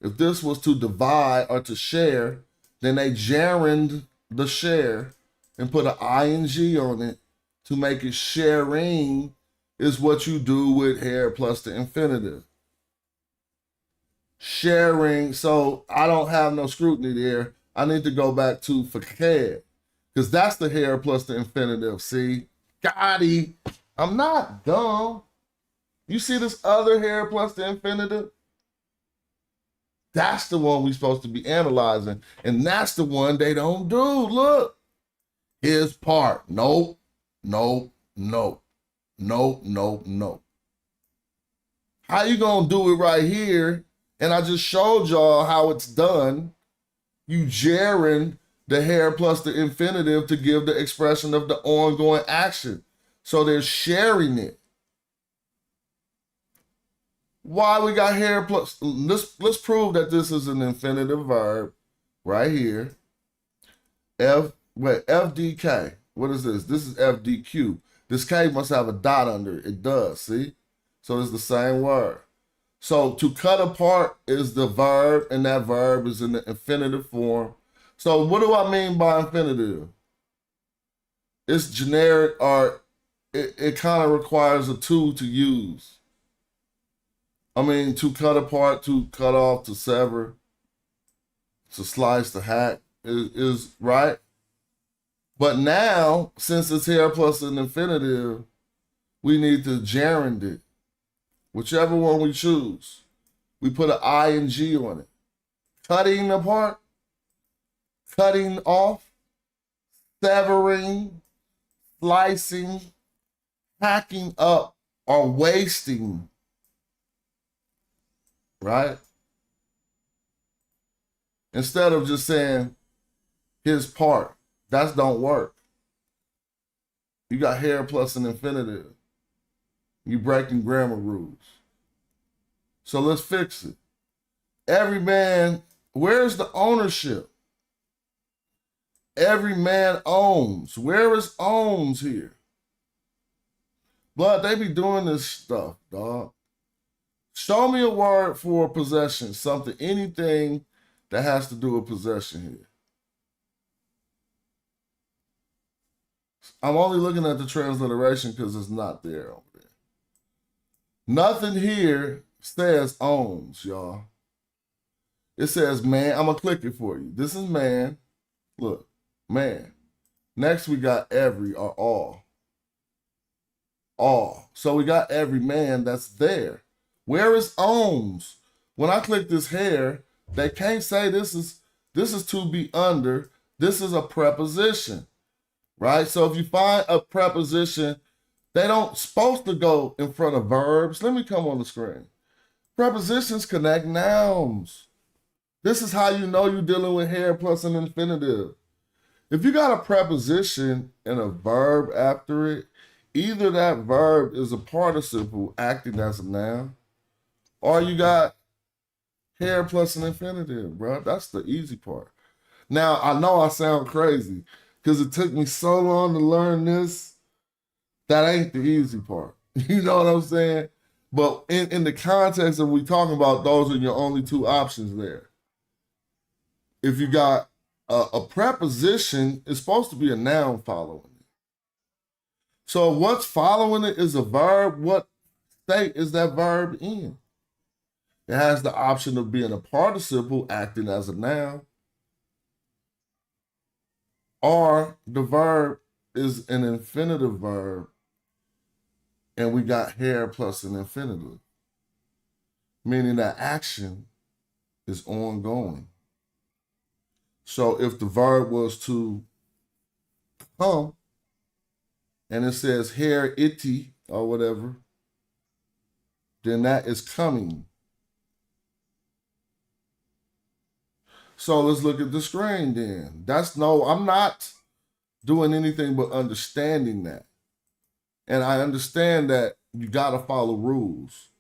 divide or to share, then they gerund the share and put an ing on it to make it sharing is what you do with hair plus the infinitive. Sharing, so I don't have no scrutiny there. I need to go back to faked. Because that's the hair plus the infinitive. See? Gotti. I'm not dumb. You see this other hair plus the infinitive? That's the one we're supposed to be analyzing. And that's the one they don't do. Look. His part. Nope. Nope. Nope. Nope. Nope. Nope. How you going to do it right here? And I just showed y'all how it's done. You gerund the hair plus the infinitive to give the expression of the ongoing action. So they're sharing it. Why we got hair plus, let's prove that this is an infinitive verb right here. FDK. What is this? This is FDQ. This K must have a dot under it. It does, see? So it's the same word. So to cut apart is the verb, and that verb is in the infinitive form. So what do I mean by infinitive? It's generic, or it kind of requires a tool to use. I mean, to cut apart, to cut off, to sever, to slice, to hack is right. But now, since it's here plus an infinitive, we need to gerund it. Whichever one we choose, we put an ing on it. Cutting apart, cutting off, severing, slicing, hacking up, or wasting. Right? Instead of just saying his part. That don't work. You got hair plus an infinitive. You breaking grammar rules. So let's fix it. Every man, where's the ownership? Every man owns. Where is owns here? But they be doing this stuff, dog. Show me a word for possession, something, anything that has to do with possession here. I'm only looking at the transliteration because it's not there over there. Nothing here says owns, y'all. It says man. I'm going to click it for you. This is man. Look, man. Next we got every or all. All. So we got every man that's there. Where is owns? When I click this here, they can't say this is to be under. This is a preposition. Right? So if you find a preposition, they don't supposed to go in front of verbs. Let me come on the screen. Prepositions connect nouns. This is how you know you're dealing with hair plus an infinitive. If you got a preposition and a verb after it, either that verb is a participle acting as a noun, or you got hair plus an infinitive, bro. That's the easy part. Now, I know I sound crazy, because it took me so long to learn this. That ain't the easy part. You know what I'm saying? But in the context of we talking about, those are your only two options there. If you got a preposition, it's supposed to be a noun following it. So what's following it is a verb. What state is that verb in? It has the option of being a participle acting as a noun, or the verb is an infinitive verb, and we got hair plus an infinitive, meaning that action is ongoing. So if the verb was to come, and it says hair itty or whatever, then that is coming. So let's look at the screen then. I'm not doing anything but understanding that. And I understand that you gotta follow rules.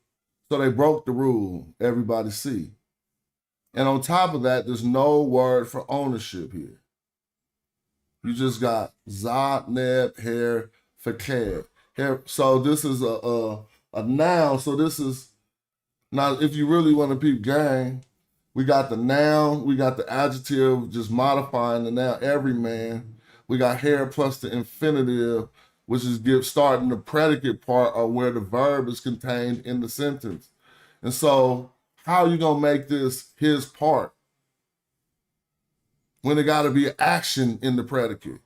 So they broke the rule, everybody see. And on top of that, there's no word for ownership here. You just got zod, neb, hair, fakad. So this is a noun. So this is, now if you really want to peep gang, we got the noun, we got the adjective just modifying the noun, every man. We got hair plus the infinitive, which is starting the predicate part of where the verb is contained in the sentence. And so how are you going to make this his part when it got to be an action in the predicate?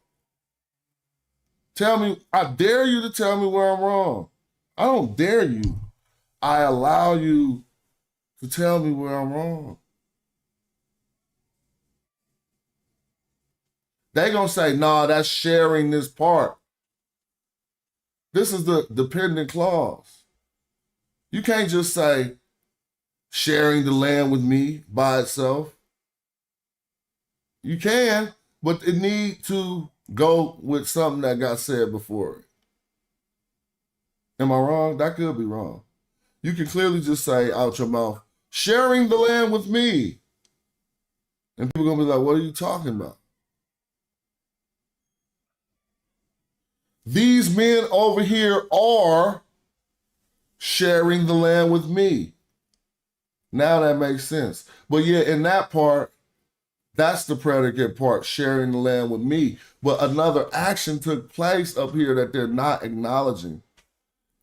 Tell me, I dare you to tell me where I'm wrong. I don't dare you. I allow you to tell me where I'm wrong. They gonna say, nah, that's sharing this part. This is the dependent clause. You can't just say sharing the land with me by itself. You can, but it need to go with something that got said before it. Am I wrong? That could be wrong. You can clearly just say out your mouth, sharing the land with me. And people gonna be like, what are you talking about? These men over here are, sharing the land with me. Now that makes sense. But yeah, in that part, that's the predicate part, sharing the land with me. But another action took place up here that they're not acknowledging.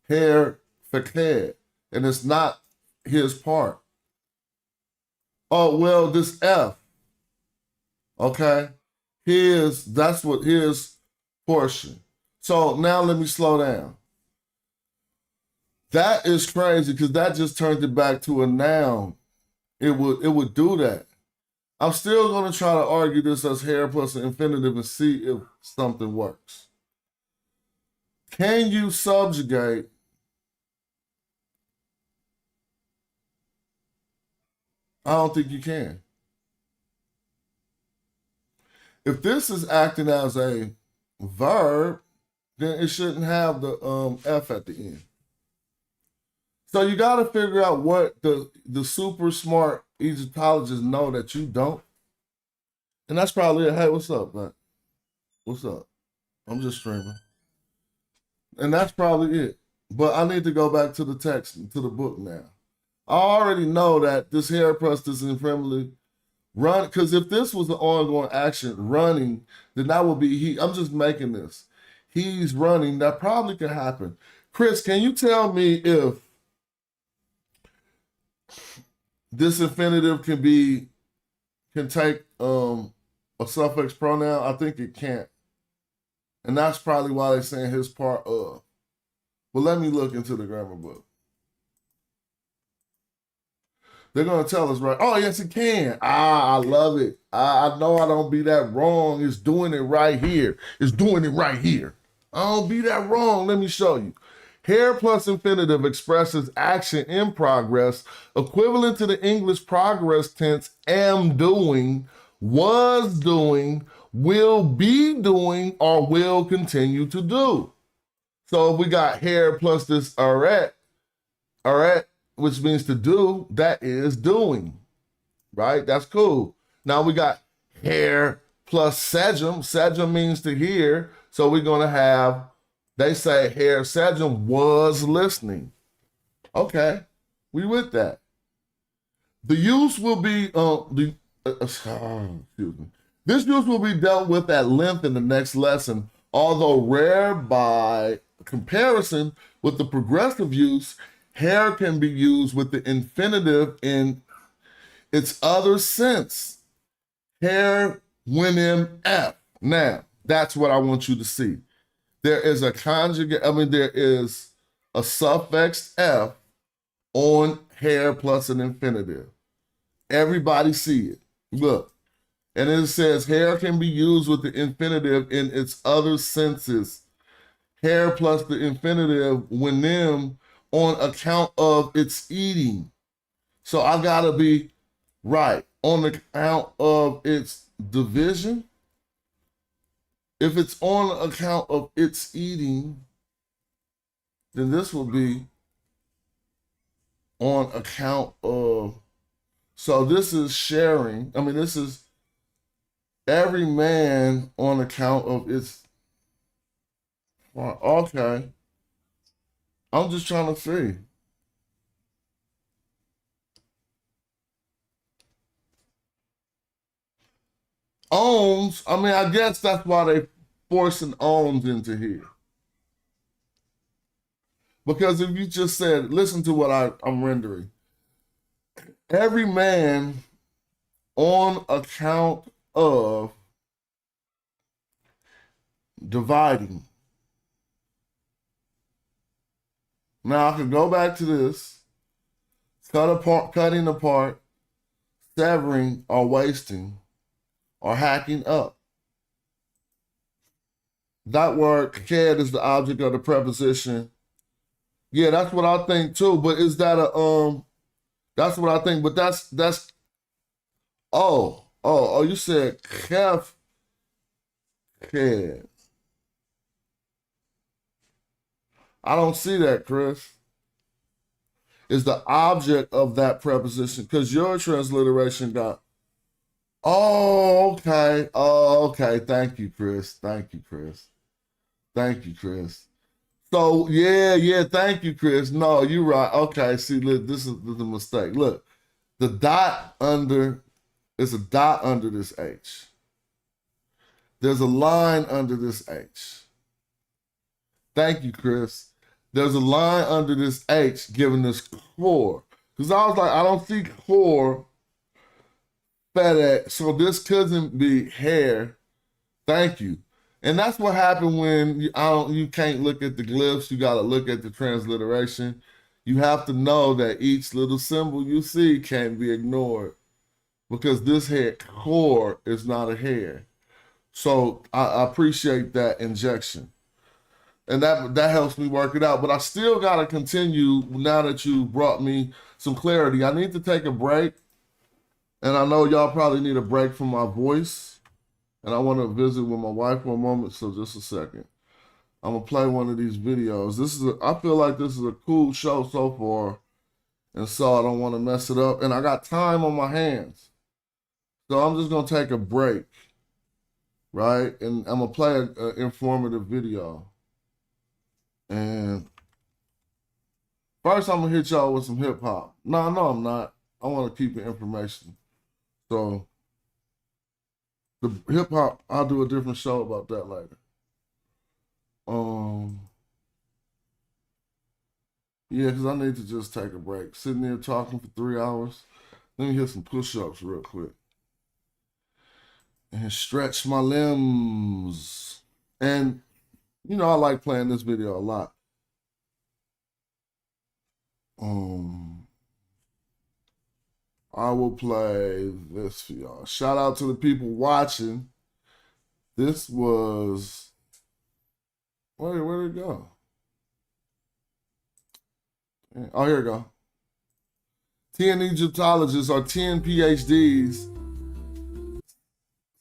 Hair fakir. And it's not his part. Oh, well, this F. Okay. That's what his portion. So now let me slow down. That is crazy because that just turned it back to a noun. It would do that. I'm still going to try to argue this as hair plus an infinitive and see if something works. Can you subjugate I don't think you can. If this is acting as a verb, then it shouldn't have the F at the end. So you got to figure out what the super smart Egyptologists know that you don't. And that's probably it. Hey, what's up, man? What's up? I'm just streaming. And that's probably it. But I need to go back to the text, to the book now. I already know that this hair press is infirmly run, because if this was an ongoing action, running, then that would be he. I'm just making this. He's running. That probably could happen. Chris, can you tell me if this infinitive can take a suffix pronoun? I think it can't. And that's probably why they're saying his part of. But let me look into the grammar book. They're going to tell us, right? Oh, yes, it can. I love it. I know I don't be that wrong. It's doing it right here. It's doing it right here. I don't be that wrong. Let me show you. Hair plus infinitive expresses action in progress, equivalent to the English progress tense am doing, was doing, will be doing, or will continue to do. So if we got hair plus this arret, which means to do, that is doing, right? That's cool. Now we got hair plus sejum. Sejum means to hear. So we're going to have, they say hair sejum was listening. Okay, we with that. The use will be, excuse me. This use will be dealt with at length in the next lesson, although rare by comparison with the progressive use. Hair can be used with the infinitive in its other sense. Hair when F. Now, that's what I want you to see. There is a there is a suffix F on hair plus an infinitive. Everybody see it. Look. And it says hair can be used with the infinitive in its other senses. Hair plus the infinitive when them on account of its eating. So I gotta be right on account of its division. If it's on account of its eating, then this will be on account of, so this is sharing. I mean, this is every man on account of its, okay. I'm just trying to see. Owns, I mean, I guess that's why they forcing owns into here. Because if you just said, listen to what I'm rendering. Every man on account of dividing. Now I can go back to this, cutting apart, severing or wasting or hacking up. That word cared is the object of the preposition. Yeah, that's what I think too. But is that that's what I think. But that's you said kef cared. I don't see that, Chris. Is the object of that preposition, because your transliteration got, okay. Oh, okay. Thank you, Chris. Thank you, Chris. So yeah, thank you, Chris. No, you're right. Okay, see, look, this is the mistake. Look, the dot under is a dot under this H. There's a line under this H. Thank you, Chris. There's a line under this H giving this core. Because I was like, I don't see core FedEx, so this couldn't be hair. Thank you. And that's what happened when you can't look at the glyphs. You got to look at the transliteration. You have to know that each little symbol you see can't be ignored because this hair core is not a hair. So I appreciate that injection. And that helps me work it out. But I still got to continue now that you brought me some clarity. I need to take a break. And I know y'all probably need a break from my voice. And I want to visit with my wife for a moment, so just a second. I'm going to play one of these videos. I feel like this is a cool show so far, and so I don't want to mess it up. And I got time on my hands. So I'm just going to take a break, right? And I'm going to play an informative video. And first I'm going to hit y'all with some hip-hop. No, I'm not. I want to keep it information. So the hip hop, I'll do a different show about that later. Yeah, because I need to just take a break. Sitting there talking for 3 hours. Let me hit some push-ups real quick. And stretch my limbs. And, you know, I like playing this video a lot. I will play this for y'all. Shout out to the people watching. This was, where did it go? Oh, here we go. 10 Egyptologists or 10 PhDs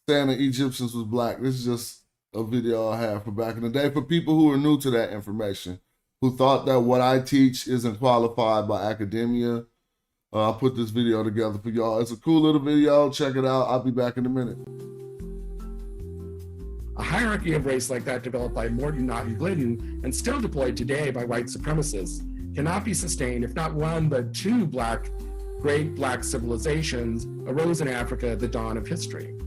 saying the Egyptians was black. This is just a video I have for back in the day for people who are new to that information, who thought that what I teach isn't qualified by academia. I'll put this video together for y'all. It's a cool little video. Check it out. I'll be back in a minute. A hierarchy of race like that developed by Morton Glidden and still deployed today by white supremacists cannot be sustained if not one but two great black civilizations arose in Africa at the dawn of history.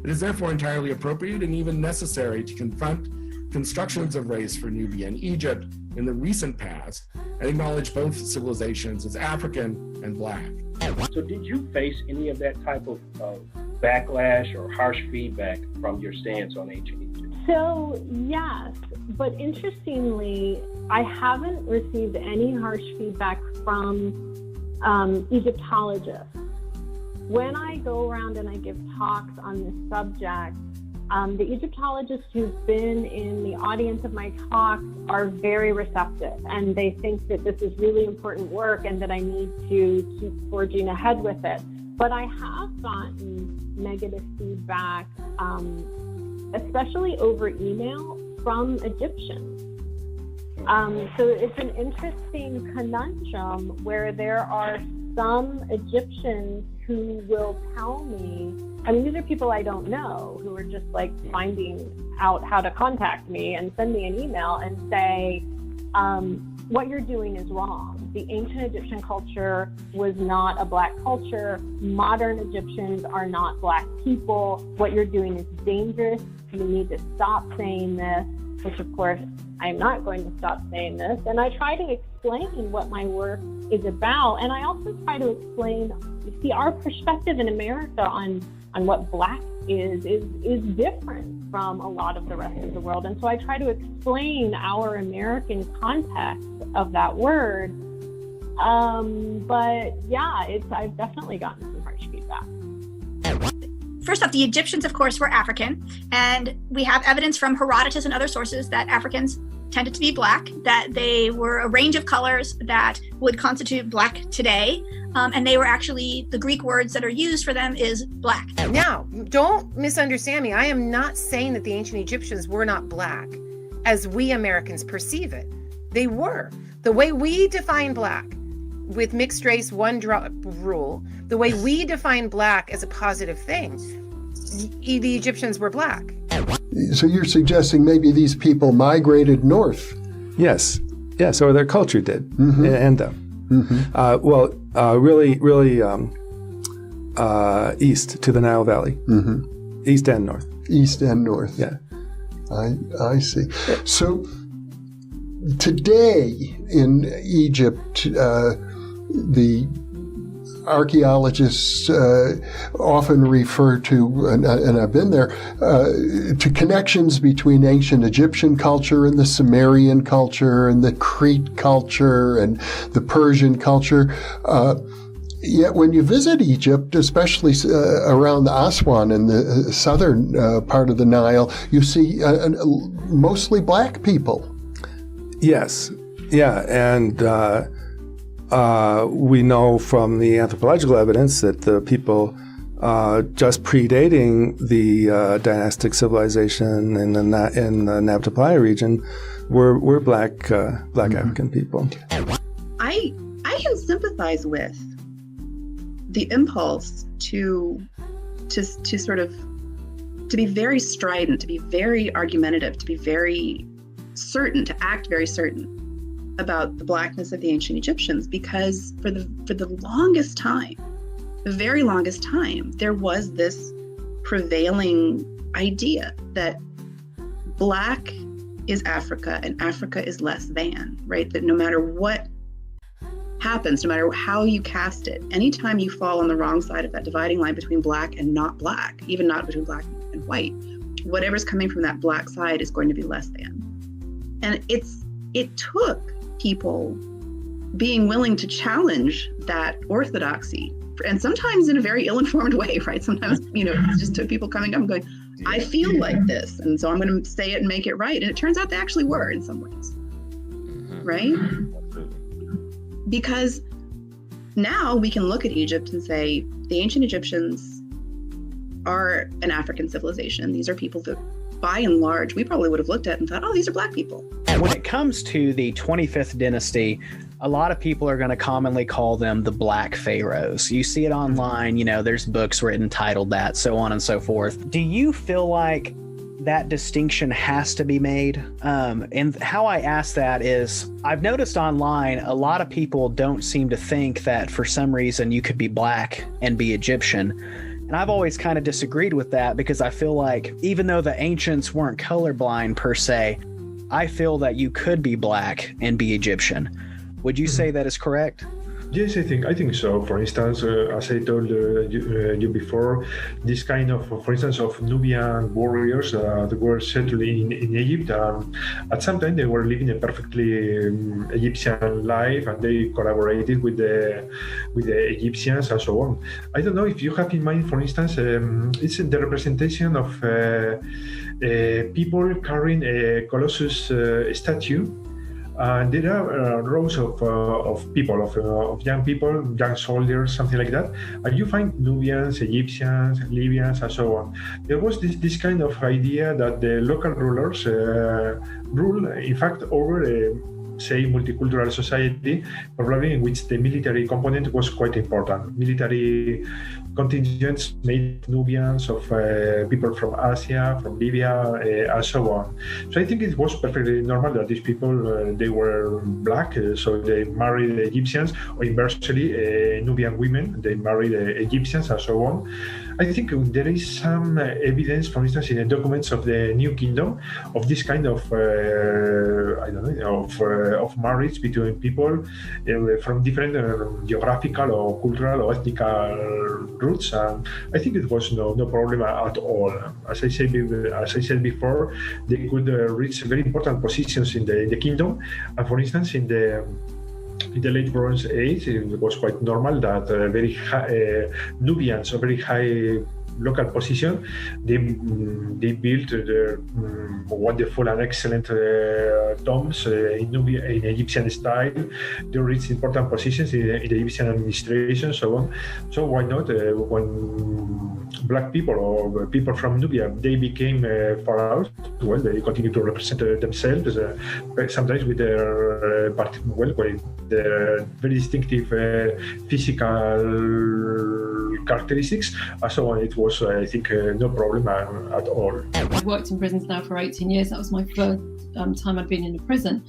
It is therefore entirely appropriate and even necessary to confront constructions of race for Nubia and Egypt in the recent past and acknowledge both civilizations as African and black. So did you face any of that type of backlash or harsh feedback from your stance on ancient Egypt? So yes, but interestingly, I haven't received any harsh feedback from Egyptologists. When I go around and I give talks on this subject, the Egyptologists who've been in the audience of my talks are very receptive, and they think that this is really important work and that I need to keep forging ahead with it. But I have gotten negative feedback, especially over email from Egyptians. So it's an interesting conundrum where there are some Egyptians who will tell me, I mean, these are people I don't know who are just like finding out how to contact me and send me an email and say, what you're doing is wrong. The ancient Egyptian culture was not a black culture. Modern Egyptians are not black people. What you're doing is dangerous. You need to stop saying this, which of course, I'm not going to stop saying this. And I try to explain what my work is about. And I also try to explain, see, our perspective in America on what black is different from a lot of the rest of the world. And so I try to explain our American context of that word. But yeah, I've definitely gotten some harsh feedback. First off, the Egyptians, of course, were African, and we have evidence from Herodotus and other sources that Africans tended to be black, that they were a range of colors that would constitute black today, and they were actually, the Greek words that are used for them is black. Now, don't misunderstand me. I am not saying that the ancient Egyptians were not black, as we Americans perceive it. They were. The way we define black, with mixed race one drop rule, the way we define black as a positive thing, the Egyptians were black. So you're suggesting maybe these people migrated north Yes, or their culture did, and them. Really east to the Nile Valley, east and north. East and north. Yeah, I see. So today in Egypt, the archaeologists often refer to, and I've been there, to connections between ancient Egyptian culture and the Sumerian culture and the Crete culture and the Persian culture. Yet when you visit Egypt, especially around Aswan in the southern part of the Nile, you see mostly black people. Yes, yeah, and we know from the anthropological evidence that the people just predating the dynastic civilization in the Nabta region were black African people. I can sympathize with the impulse to sort of to be very strident, to be very argumentative, to be very certain, to act very certain about the blackness of the ancient Egyptians, because for the longest time, the very longest time, there was this prevailing idea that black is Africa and Africa is less than, right? That no matter what happens, no matter how you cast it, anytime you fall on the wrong side of that dividing line between black and not black, even not between black and white, whatever's coming from that black side is going to be less than. And it took people being willing to challenge that orthodoxy, and sometimes in a very ill-informed way, right? Sometimes, it just took people coming up and going, I feel like this, and so I'm going to say it and make it right. And it turns out they actually were in some ways, right? Because now we can look at Egypt and say the ancient Egyptians are an African civilization. These are people that, by and large, we probably would have looked at and thought, oh, these are black people. When it comes to the 25th dynasty, a lot of people are going to commonly call them the Black Pharaohs. You see it online, there's books written titled that, so on and so forth. Do you feel like that distinction has to be made? And how I ask that is, I've noticed online, a lot of people don't seem to think that for some reason you could be black and be Egyptian. And I've always kind of disagreed with that, because I feel like even though the ancients weren't colorblind per se, I feel that you could be black and be Egyptian. Would you say that is correct? Yes, I think so. For instance, as I told you before, this kind of, for instance, of Nubian warriors that were settled in Egypt. At some time, they were living a perfectly Egyptian life, and they collaborated with the Egyptians and so on. I don't know if you have in mind, for instance, it's the representation of people carrying a Colossus statue. And there are rows of people, of young people, young soldiers, something like that. And you find Nubians, Egyptians, Libyans, and so on. There was this kind of idea that the local rulers rule, in fact, over say, multicultural society, probably in which the military component was quite important. Military contingents made Nubians of people from Asia, from Libya, and so on. So I think it was perfectly normal that these people, they were black, so they married Egyptians, or inversely, Nubian women, they married Egyptians, and so on. I think there is some evidence, for instance, in the documents of the New Kingdom, of this kind of, of marriage between people from different geographical or cultural or ethnical roots. I think it was no problem at all. As I said before, they could reach very important positions in the kingdom. And for instance, in the late Bronze Age, it was quite normal that very high, Nubians, a very high local position, they built wonderful and excellent tombs in Egyptian style. They reached important positions in the Egyptian administration, so on. So why not, when black people or people from Nubia, they became far out, well, they continue to represent themselves, sometimes with their very distinctive physical characteristics, and so on. It was, I think, no problem at all. I've worked in prisons now for 18 years. That was my first time I'd been in a prison.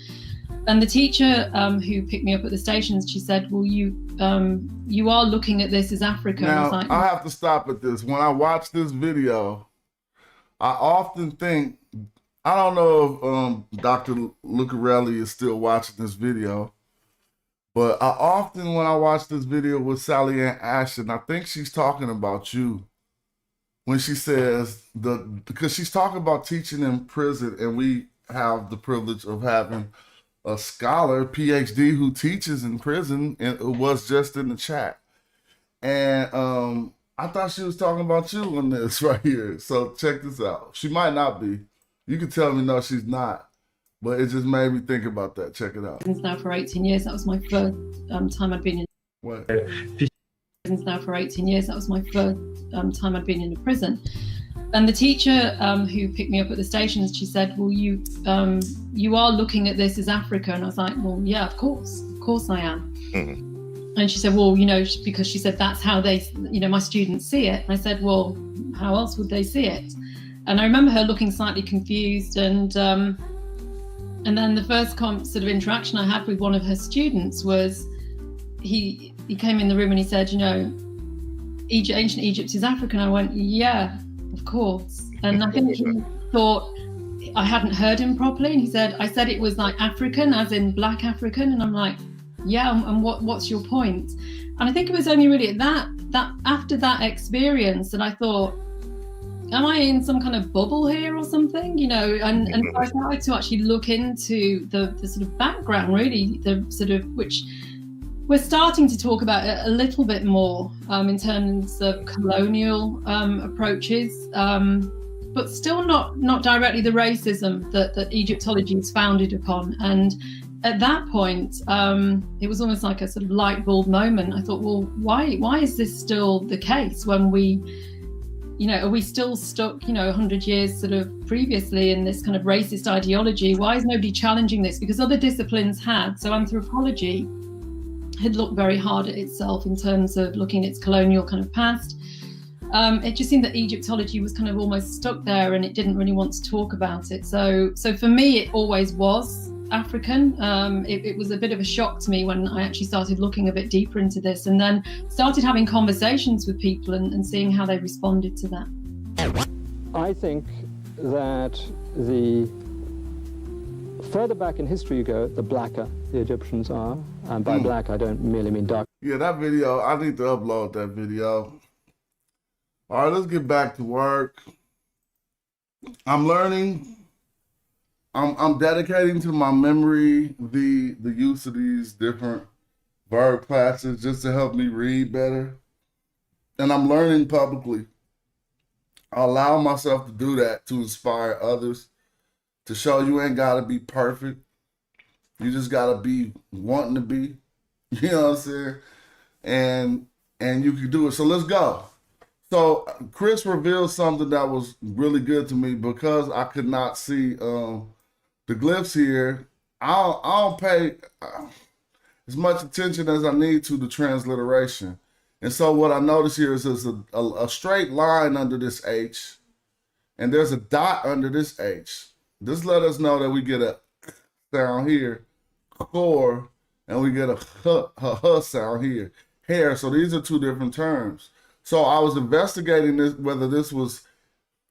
And the teacher who picked me up at the stations, she said, well, you are looking at this as Africa. Now, and I was like, I have to stop at this. When I watch this video, I often think, I don't know if Dr. Lucarelli is still watching this video, but I often, when I watch this video with Sally Ann Ashton, I think she's talking about you. When she says, because she's talking about teaching in prison, and we have the privilege of having a scholar, PhD, who teaches in prison, and it was just in the chat. And I thought she was talking about you on this right here. So check this out. She might not be. You can tell me no, she's not. But it just made me think about that. Check it out. Now for 18 years, that was my first time I'd been in. What? Now for 18 years, that was my first time I'd been in a prison. And the teacher who picked me up at the stations, she said, well, you are looking at this as Africa. And I was like, well, yeah, of course I am. Mm-hmm. And she said, well, because she said that's how they, my students see it. And I said, well, how else would they see it? And I remember her looking slightly confused. And then the first sort of interaction I had with one of her students was he came in the room and he said, ancient Egypt is Africa. And I went, yeah, of course. And I think he thought I hadn't heard him properly. And he said, I said it was like African, as in Black African. And I'm like, yeah, and what's your point? And I think it was only really at that after that experience that I thought, am I in some kind of bubble here or something? And so I started to actually look into the sort of background, really, the sort of, which we're starting to talk about it a little bit more in terms of colonial approaches, but still not directly the racism that Egyptology is founded upon. And at that point, it was almost like a sort of light bulb moment. I thought, well, why is this still the case when we, are we still stuck, 100 years sort of previously in this kind of racist ideology? Why is nobody challenging this? Because other disciplines had. So anthropology had looked very hard at itself in terms of looking at its colonial kind of past. It just seemed that Egyptology was kind of almost stuck there and it didn't really want to talk about it. So for me, it always was African. It was a bit of a shock to me when I actually started looking a bit deeper into this and then started having conversations with people and seeing how they responded to that. I think that the further back in history you go, the blacker the Egyptians are. And by black, I don't merely mean dark. Yeah, that video, I need to upload that video. All right, let's get back to work. I'm learning. I'm dedicating to my memory the use of these different verb classes just to help me read better. And I'm learning publicly. I allow myself to do that to inspire others, to show you ain't got to be perfect. You just got to be wanting to be. You know what I'm saying? And you can do it. So let's go. So Chris revealed something that was really good to me because I could not see the glyphs here. I don't pay as much attention as I need to the transliteration. And so what I notice here is there's a straight line under this H, and there's a dot under this H. This let us know that we get a sound here, core, and we get a h sound here, hair. So these are two different terms. So I was investigating this, whether this was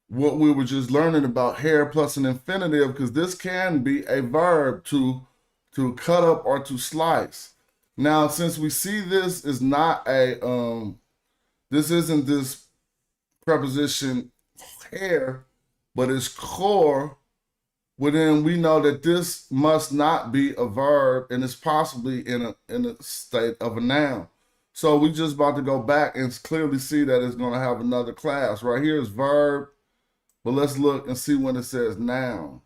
what we were just learning about, hair plus an infinitive, because this can be a verb to cut up or to slice. Now, since we see this is not a, this isn't this preposition hair, but it's core, well then we know that this must not be a verb and it's possibly in a state of a noun. So we just about to go back and clearly see that it's going to have another class. Right here is verb, but let's look and see when it says noun,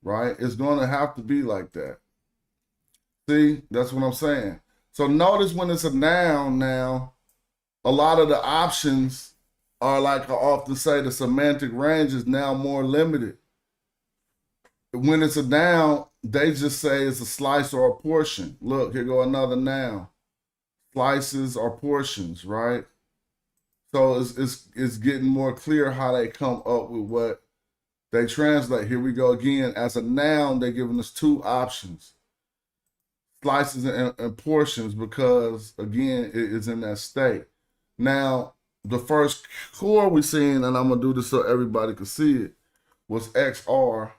right? It's going to have to be like that. See, that's what I'm saying. So notice when it's a noun now, a lot of the options are, like I often say, the semantic range is now more limited. When it's a noun, they just say it's a slice or a portion. Look, here go another noun. Slices or portions, right? So it's getting more clear how they come up with what They translate, here we go again, as a noun, they're giving us two options. Slices and portions because, again, it is in that state. Now, the first core we seen, and I'm going to do this so everybody can see it, was XR.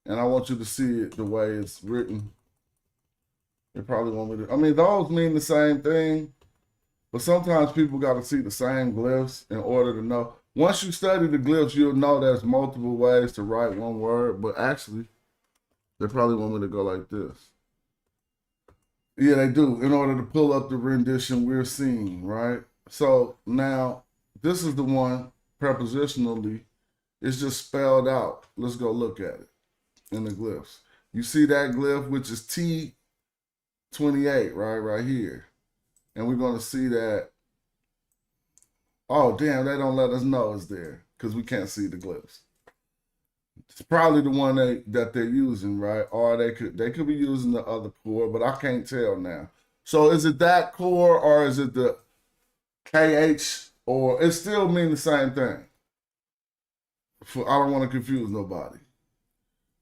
And I want you to see it the way it's written. They probably want me to, I mean, those mean the same thing, but sometimes people got to see the same glyphs in order to know. Once you study the glyphs, you'll know there's multiple ways to write one word, but actually, they probably want me to go like this. Yeah, they do, in order to pull up the rendition we're seeing, right? So now, this is the one, prepositionally, it's just spelled out. Let's go look at it in the glyphs. You see that glyph, which is T28, right here. And we're going to see that. Oh, damn, they don't let us know it's there because we can't see the glyphs. It's probably the one that they're using, right? Or they could be using the other core, but I can't tell now. So is it that core or is it the KH, or it still mean the same thing? I don't want to confuse nobody.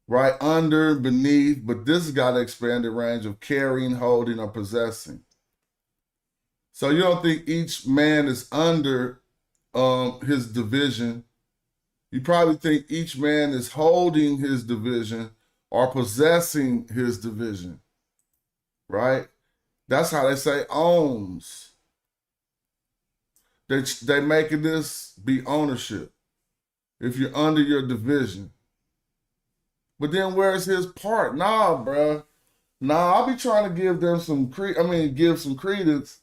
Right? Under, beneath, but this has got an expanded range of carrying, holding, or possessing. So you don't think each man is under his division. You probably think each man is holding his division or possessing his division, right? That's how they say owns. They making this be ownership if you're under your division. But then where's his part? Nah, bruh. Nah, I'll be trying to give them some give some credence,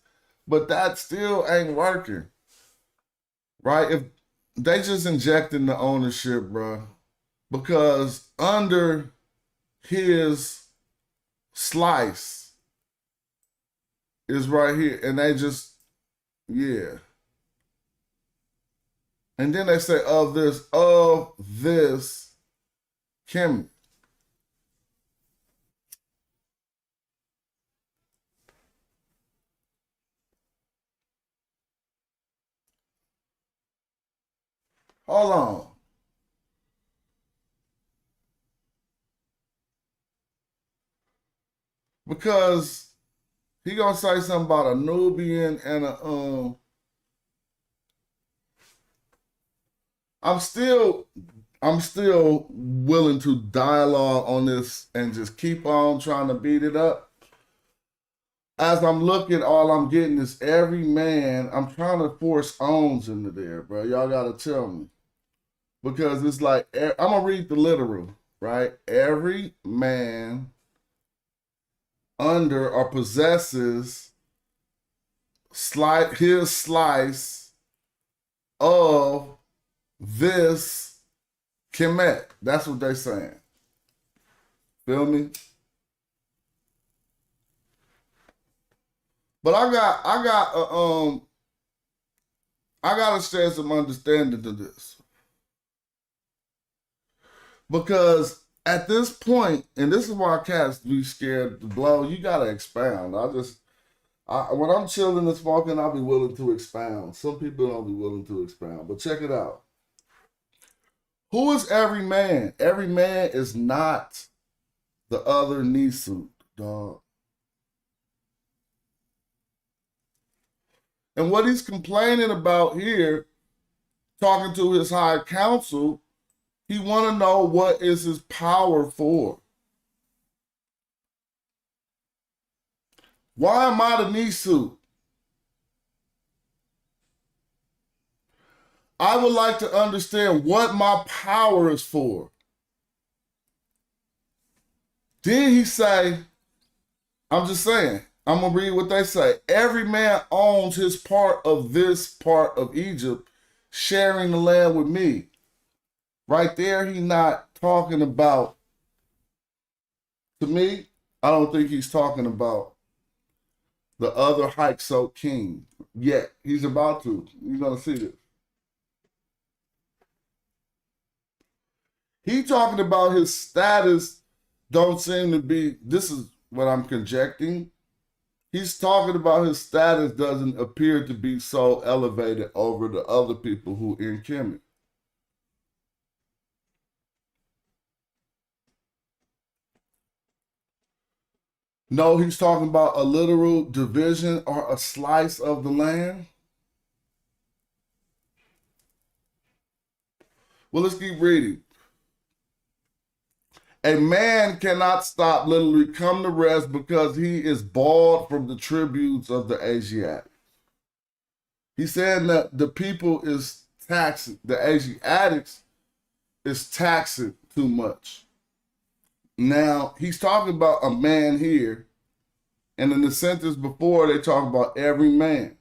but that still ain't working. Right? If they just injecting the ownership, bruh. Because under his slice is right here. And they just, yeah. And then they say of this Kim. Hold on. Because he gonna say something about a Nubian and a I'm still willing to dialogue on this and just keep on trying to beat it up. As I'm looking, all I'm getting is every man. I'm trying to force owns into there, bro. Y'all gotta tell me. Because it's like, I'm gonna read the literal, right? Every man under or possesses his slice of this Kemet. That's what they're saying. Feel me? But I gotta share some understanding to this. Because at this point, and this is why cats be scared to blow, you gotta expound. When I'm chilling and smoking, I'll be willing to expound. Some people don't be willing to expound, but check it out. Who is every man? Every man is not the other Nisu, dog. And what he's complaining about here, talking to his high council, he want to know what is his power for. Why am I the Nisu? I would like to understand what my power is for. Then he say, I'm just saying, I'm going to read what they say. Every man owns his part of this part of Egypt, sharing the land with me. Right there, he's not talking about, to me, I don't think he's talking about the other Hyksos king yet. He's about to. You're going to see this. He talking about his status don't seem to be, this is what I'm conjecturing. He's talking about his status doesn't appear to be so elevated over the other people who in Kemet. No, he's talking about a literal division or a slice of the land. Well, let's keep reading. A man cannot stop, literally come to rest, because he is bought from the tributes of the Asiatic. He's saying that the people is taxing, the Asiatics is taxing too much. Now, he's talking about a man here, and in the sentence before, they talk about every man.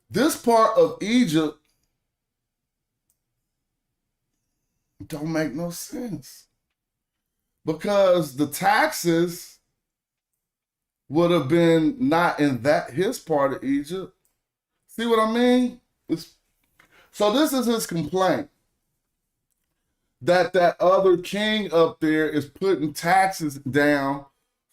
This part of Egypt don't make no sense, because the taxes would have been not in that his part of Egypt. See what I mean? So this is his complaint, that that other king up there is putting taxes down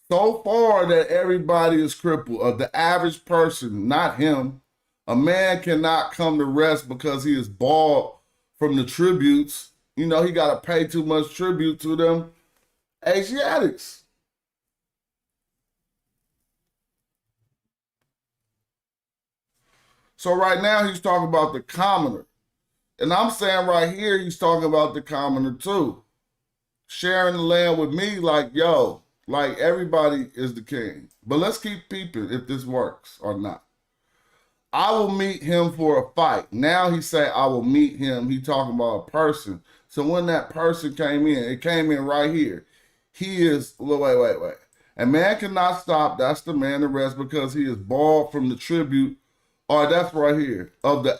so far that everybody is crippled. The average person, not him. A man cannot come to rest because he is bought from the tributes. You know, he got to pay too much tribute to them Asiatics. So right now he's talking about the commoner. And I'm saying right here, he's talking about the commoner too. Sharing the land with me, like, yo, like everybody is the king. But let's keep peeping if this works or not. I will meet him for a fight. Now he say, I will meet him. He talking about a person. So when that person came in, it came in right here. He is, wait. A man cannot stop, that's the man to rest, because he is bought from the tribute, or that's right here, of the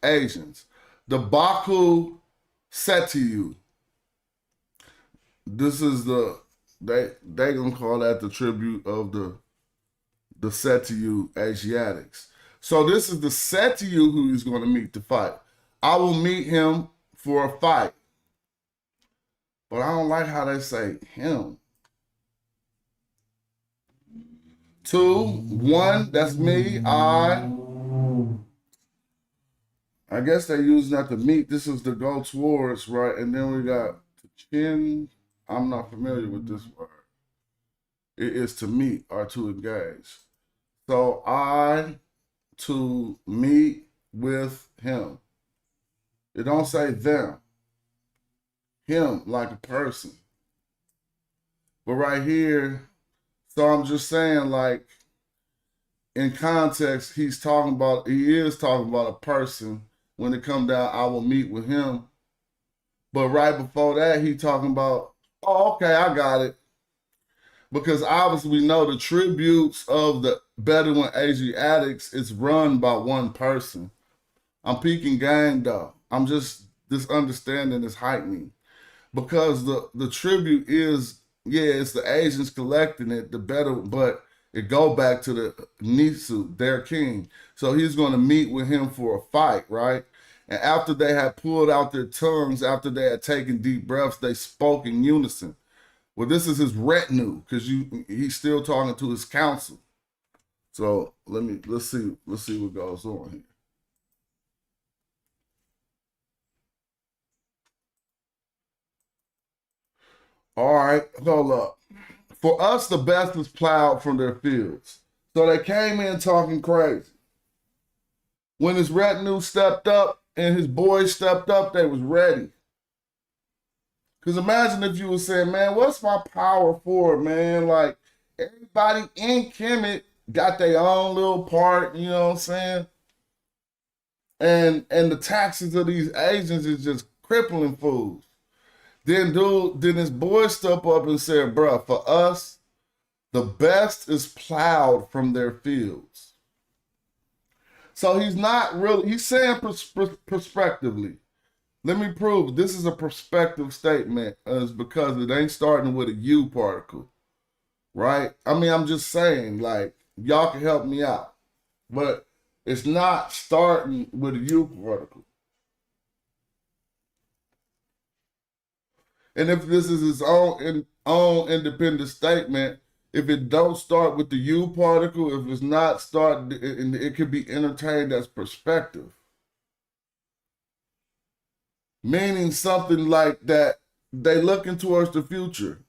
Asians. The Baku Setiyu. This is they gonna call that the tribute of the Setiyu Asiatics. So this is the Setiyu who he's going to meet to fight. I will meet him for a fight. But I don't like how they say him. 2, 1, that's me. I guess they're using that to meet. This is to go towards, right? And then we got to chin. I'm not familiar with this word. It is to meet or to engage. So I to meet with him. It don't say them. Him, like a person. But right here, so I'm just saying, like, in context, he is talking about a person. When it come down, I will meet with him. But right before that, he talking about, oh, okay, I got it. Because obviously we know the tributes of the Bedouin Asiatics is run by one person. I'm peeking gang though. I'm just, this understanding is heightening. Because the tribute is, yeah, it's the Asians collecting it, the Bedouin, but it go back to the Nisu, their king. So he's going to meet with him for a fight, right? And after they had pulled out their tongues, after they had taken deep breaths, they spoke in unison. Well, this is his retinue, because he's still talking to his council. So let's see what goes on here. All right, hold up. For us, the best was plowed from their fields. So they came in talking crazy. When his retinue stepped up and his boys stepped up, they was ready. Because imagine if you were saying, man, what's my power for, man? Like, everybody in Kemet got their own little part, you know what I'm saying? And the taxes of these Asians is just crippling fools. Then his boys step up and said, bruh, for us, the best is plowed from their fields. So he's not really, he's saying prospectively. Let me prove this is a prospective statement, is because it ain't starting with a U particle, right? I mean, I'm just saying, like, y'all can help me out, but it's not starting with a U particle. And if this is his own independent statement, if it don't start with the U particle, if it's not starting, it could be entertained as perspective. Meaning something like that they looking towards the future.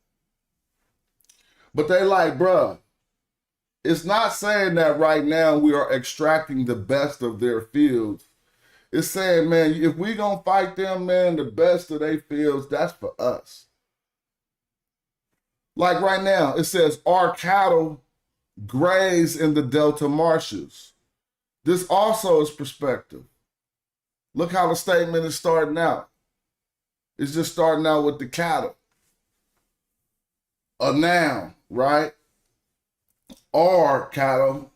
But they like, bruh, it's not saying that right now we are extracting the best of their fields. It's saying, man, if we gonna fight them, man, the best of their fields, that's for us. Like right now, it says, our cattle graze in the Delta marshes. This also is perspective. Look how the statement is starting out. It's just starting out with the cattle. A noun, right? Our cattle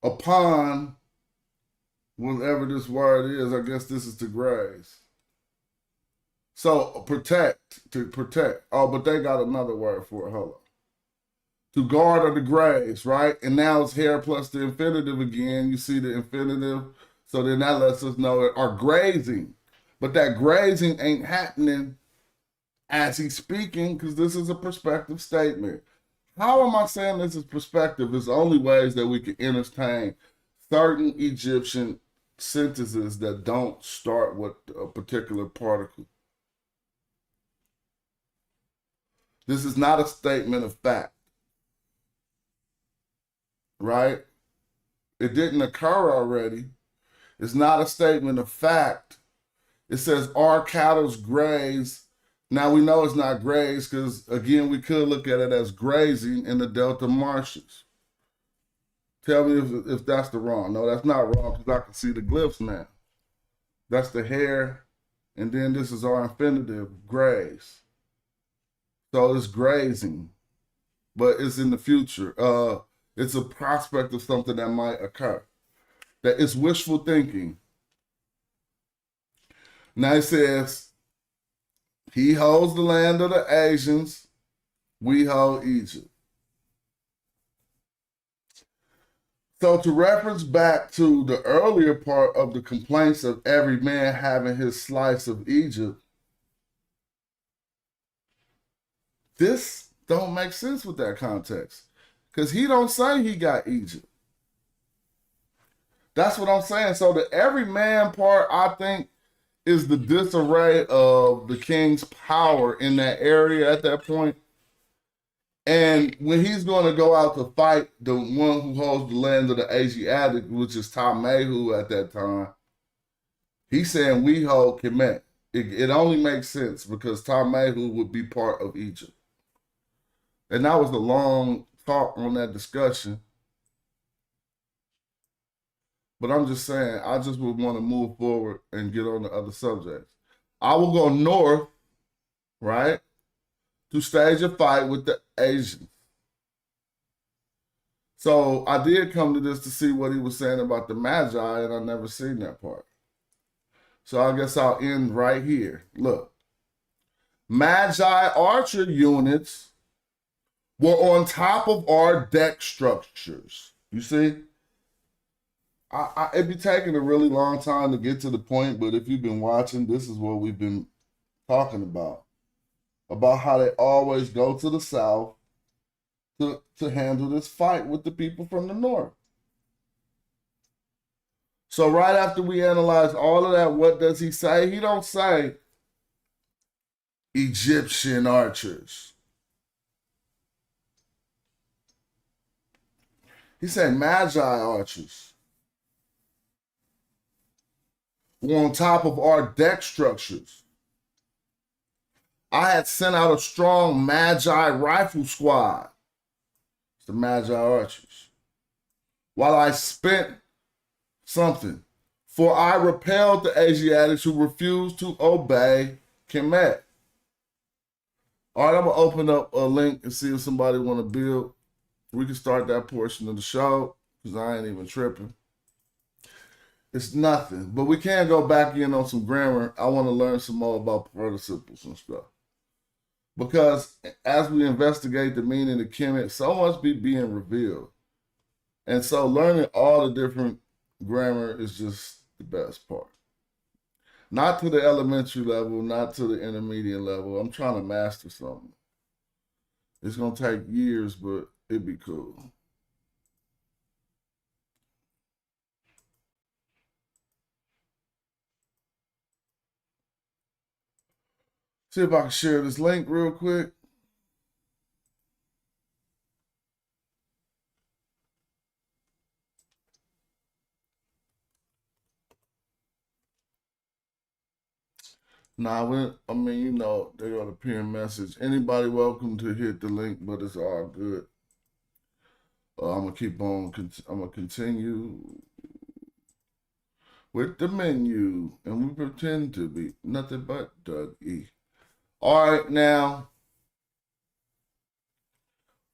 upon whatever this word is. I guess this is to graze. So to protect. Oh, but they got another word for it. Hold on. To guard or to graze, right? And now it's here plus the infinitive again. You see the infinitive. So then that lets us know it are grazing. But that grazing ain't happening as he's speaking, because this is a perspective statement. How am I saying this is perspective? There's only ways that we can entertain certain Egyptian sentences that don't start with a particular particle. This is not a statement of fact, right? It didn't occur already. It's not a statement of fact. It says our cattle's graze. Now we know it's not graze because, again, we could look at it as grazing in the Delta marshes. Tell me if that's the wrong. No, that's not wrong because I can see the glyphs now. That's the hair, and then this is our infinitive, graze. So it's grazing, but it's in the future. It's a prospect of something that might occur. That it's wishful thinking. Now it says, he holds the land of the Asians, we hold Egypt. So to reference back to the earlier part of the complaints of every man having his slice of Egypt, this don't make sense with that context. Because he don't say he got Egypt. That's what I'm saying. So the every man part, I think, is the disarray of the king's power in that area at that point. And when he's going to go out to fight the one who holds the land of the Asiatic, which is Tamehu at that time, he's saying we hold Kemet. It only makes sense because Tamehu would be part of Egypt. And that was a long talk on that discussion. But I'm just saying, I just would want to move forward and get on to other subjects. I will go north, right, to stage a fight with the Asians. So I did come to this to see what he was saying about the Magi, and I never seen that part. So I guess I'll end right here. Look, Magi archer units were on top of our deck structures. You see? It'd be taking a really long time to get to the point, but if you've been watching, this is what we've been talking about how they always go to the south to handle this fight with the people from the north. So right after we analyze all of that, what does he say? He don't say Egyptian archers. He said Magi archers. On top of our deck structures. I had sent out a strong Magi rifle squad. It's the Magi archers. While I spent something, for I repelled the Asiatics who refused to obey Kemet. All right, I'm going to open up a link and see if somebody want to build. We can start that portion of the show because I ain't even tripping. It's nothing, but we can go back in on some grammar. I want to learn some more about participles and stuff. Because as we investigate the meaning of Kemet, so much be being revealed. And so learning all the different grammar is just the best part. Not to the elementary level, not to the intermediate level. I'm trying to master something. It's going to take years, but it'd be cool. See if I can share this link real quick. Nah, I mean, you know, they got a pin message. Anybody welcome to hit the link, but it's all good. I'm gonna keep on. I'm gonna continue with the menu, and we pretend to be nothing but Doug E. All right, now,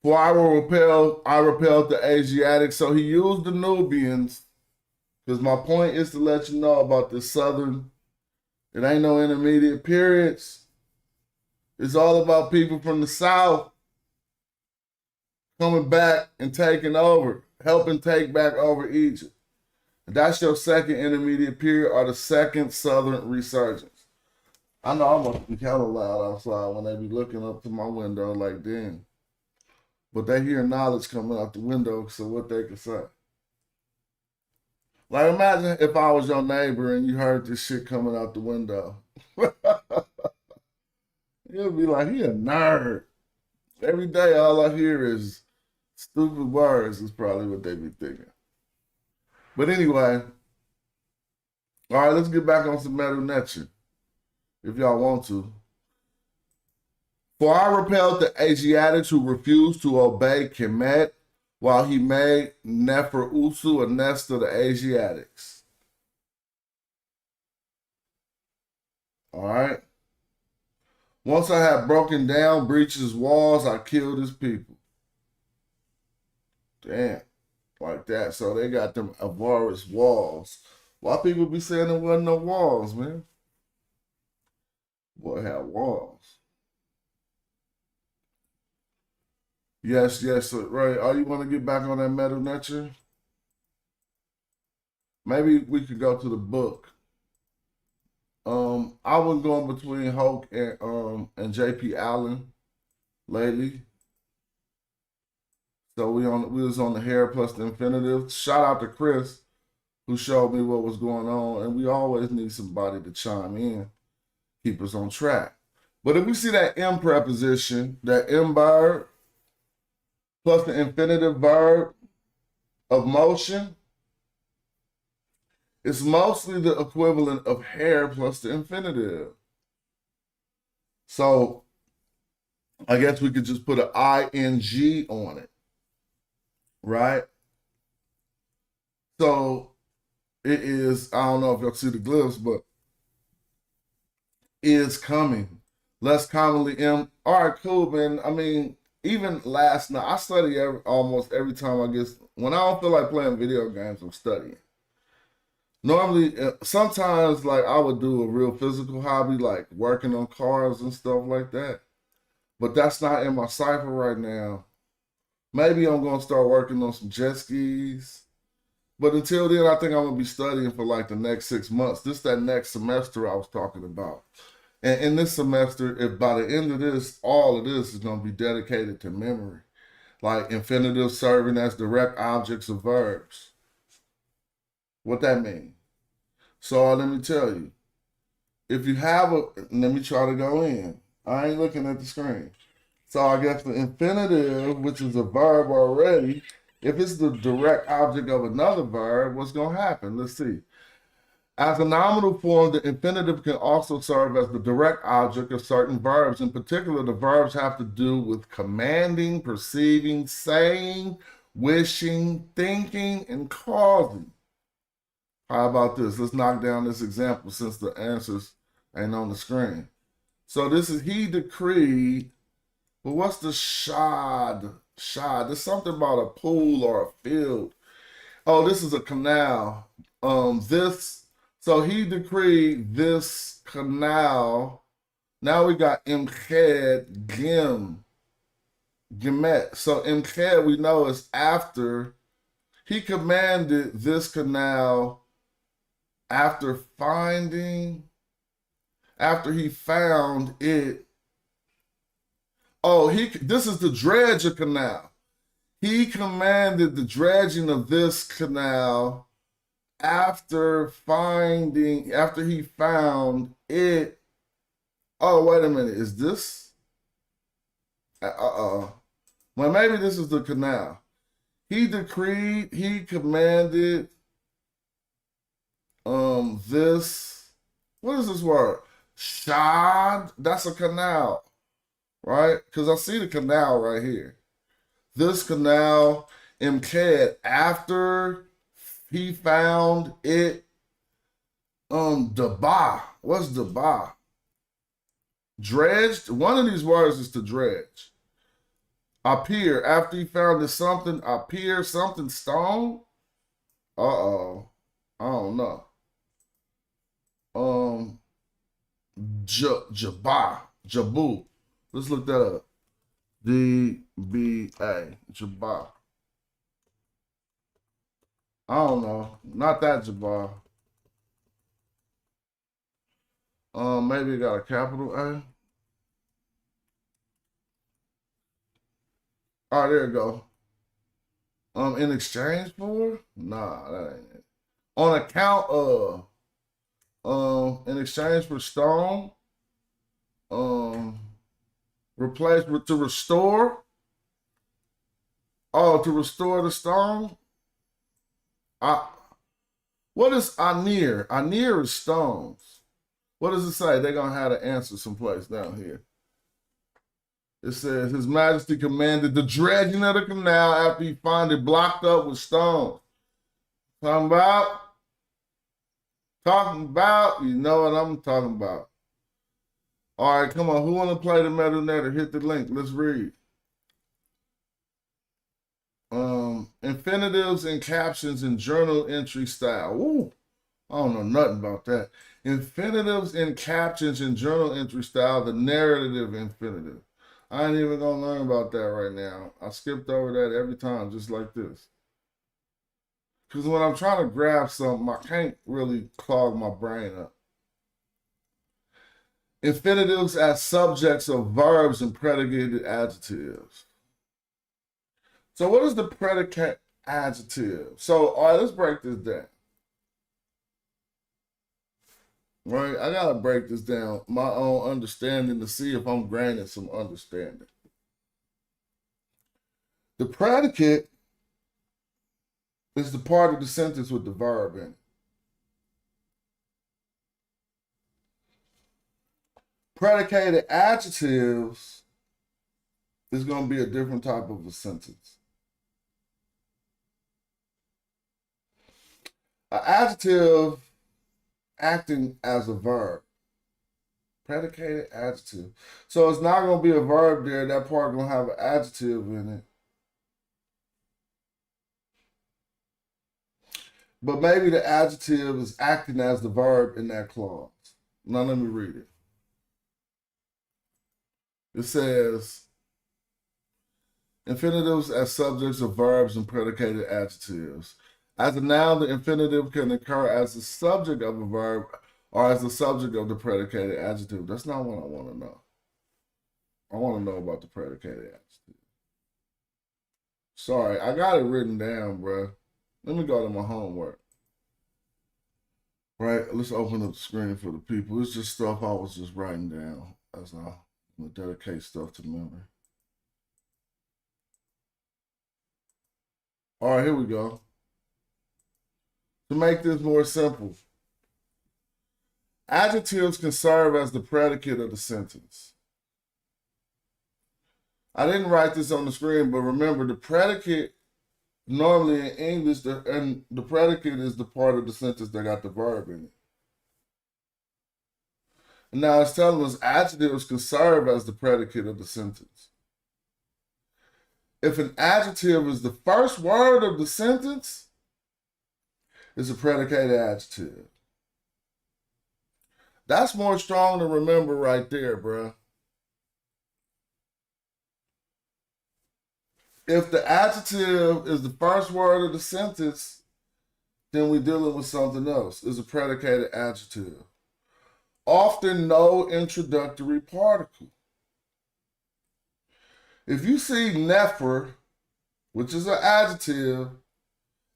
for I repelled the Asiatics. So he used the Nubians, because my point is to let you know about the Southern. It ain't no intermediate periods. It's all about people from the South coming back and taking over, helping take back over Egypt. That's your second intermediate period or the second Southern resurgence. I know I must be kind of loud outside when they be looking up to my window like, damn. But they hear knowledge coming out the window, so what they can say. Like, imagine if I was your neighbor and you heard this shit coming out the window. You'd be like, he a nerd. Every day, all I hear is stupid words is probably what they be thinking. But anyway, all right, let's get back on some Medu Netcher, if y'all want to. For I repelled the Asiatics who refused to obey Kemet, while he made Nefer Usu a nest of the Asiatics. All right. Once I had broken down Breach's walls, I killed his people. Damn. Like that. So they got them Avaris walls. Why people be saying there wasn't no walls, man? Boy, had walls. Yes, right. Oh, you want to get back on that Medu Netcher? Maybe we could go to the book. I was going between Hulk and JP Allen lately. So we was on the hair plus the infinitive. Shout out to Chris, who showed me what was going on, and we always need somebody to chime in, keep us on track. But if we see that M preposition, that M verb, plus the infinitive verb of motion, it's mostly the equivalent of hair plus the infinitive. So I guess we could just put an ing on it, right? So it is, I don't know if y'all see the glyphs, but is coming. Less commonly M. All right, cool, man. I mean, even last night, I study almost every time when I don't feel like playing video games, I'm studying. Normally, sometimes like I would do a real physical hobby, like working on cars and stuff like that. But that's not in my cipher right now. Maybe I'm going to start working on some jet skis. But until then, I think I'm going to be studying for like the next 6 months. This that next semester I was talking about. And in this semester, if by the end of this, all of this is going to be dedicated to memory. Like infinitive serving as direct objects of verbs. What that mean? So let me tell you. If you have let me try to go in. I ain't looking at the screen. So I guess the infinitive, which is a verb already, if it's the direct object of another verb, what's going to happen? Let's see. As a nominal form, the infinitive can also serve as the direct object of certain verbs. In particular, the verbs have to do with commanding, perceiving, saying, wishing, thinking, and causing. How about this? Let's knock down this example since the answers ain't on the screen. So this is he decreed, but what's the shad? Shad, there's something about a pool or a field. Oh, this is a canal. So he decreed this canal. Now we got Imched Gemet. So Imched we know is after. He commanded this canal after he found it. Oh, this is the dredger canal. He commanded the dredging of this canal after he found it. Oh, wait a minute. Is this? Well, maybe this is the canal. He decreed, he commanded this. What is this word? Shad. That's a canal, right? Because I see the canal right here. This canal imked after he found it. Daba. What's daba? Dredged. One of these words is to dredge. Appear. After he found it something, appear something stone. Uh-oh. I don't know. Jabba. Jabu. Let's look that up. D-B-A. Jabba. I don't know. Not that Jabba. Maybe it got a capital A. All right, there you go. In exchange for? Nah, that ain't it. On account of, in exchange for stone, replaced with to restore. Oh, to restore the stone? What is anir? Anir is stones. What does it say? They're going to have the answer someplace down here. It says, His Majesty commanded the dredging of the canal after he found it blocked up with stones. Talking about, you know what I'm talking about. All right, come on. Who want to play the Medu Netter? Hit the link. Let's read. Infinitives and captions in journal entry style. Ooh, I don't know nothing about that. Infinitives and captions in journal entry style, the narrative infinitive. I ain't even gonna learn about that right now. I skipped over that every time, just like this. Because when I'm trying to grab something, I can't really clog my brain up. Infinitives as subjects of verbs and predicated adjectives. So what is the predicate adjective? So, all right, let's break this down. Right, I gotta break this down, my own understanding, to see if I'm gaining some understanding. The predicate is the part of the sentence with the verb in it. Predicated adjectives is going to be a different type of a sentence. An adjective acting as a verb. Predicated adjective. So it's not going to be a verb there. That part going to have an adjective in it. But maybe the adjective is acting as the verb in that clause. Now let me read it. It says, infinitives as subjects of verbs and predicated adjectives. As a noun, the infinitive can occur as the subject of a verb or as the subject of the predicated adjective. That's not what I want to know. I want to know about the predicated adjective. Sorry, I got it written down, bro. Let me go to my homework. Right, let's open up the screen for the people. It's just stuff I was just writing down. That's all. I'm gonna dedicate stuff to memory. All right, here we go. To make this more simple, adjectives can serve as the predicate of the sentence. I didn't write this on the screen, but remember the predicate, normally in English, the predicate is the part of the sentence that got the verb in it. And now it's telling us adjectives can serve as the predicate of the sentence. If an adjective is the first word of the sentence, it's a predicated adjective. That's more strong to remember right there, bruh. If the adjective is the first word of the sentence, then we're dealing with something else. It's a predicated adjective. Often no introductory particle. If you see nefer, which is an adjective,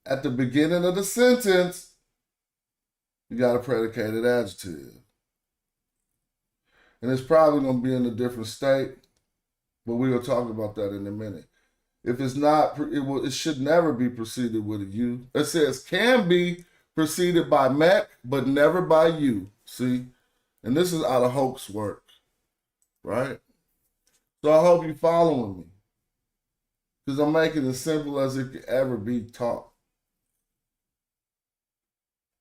at the beginning of the sentence, you got a predicated adjective. And it's probably going to be in a different state, but we will talk about that in a minute. If it's not, it should never be preceded with a U. It says can be preceded by mech, but never by U. See? And this is out of Hoke's work, right? So I hope you're following me, because I'm making it as simple as it could ever be taught,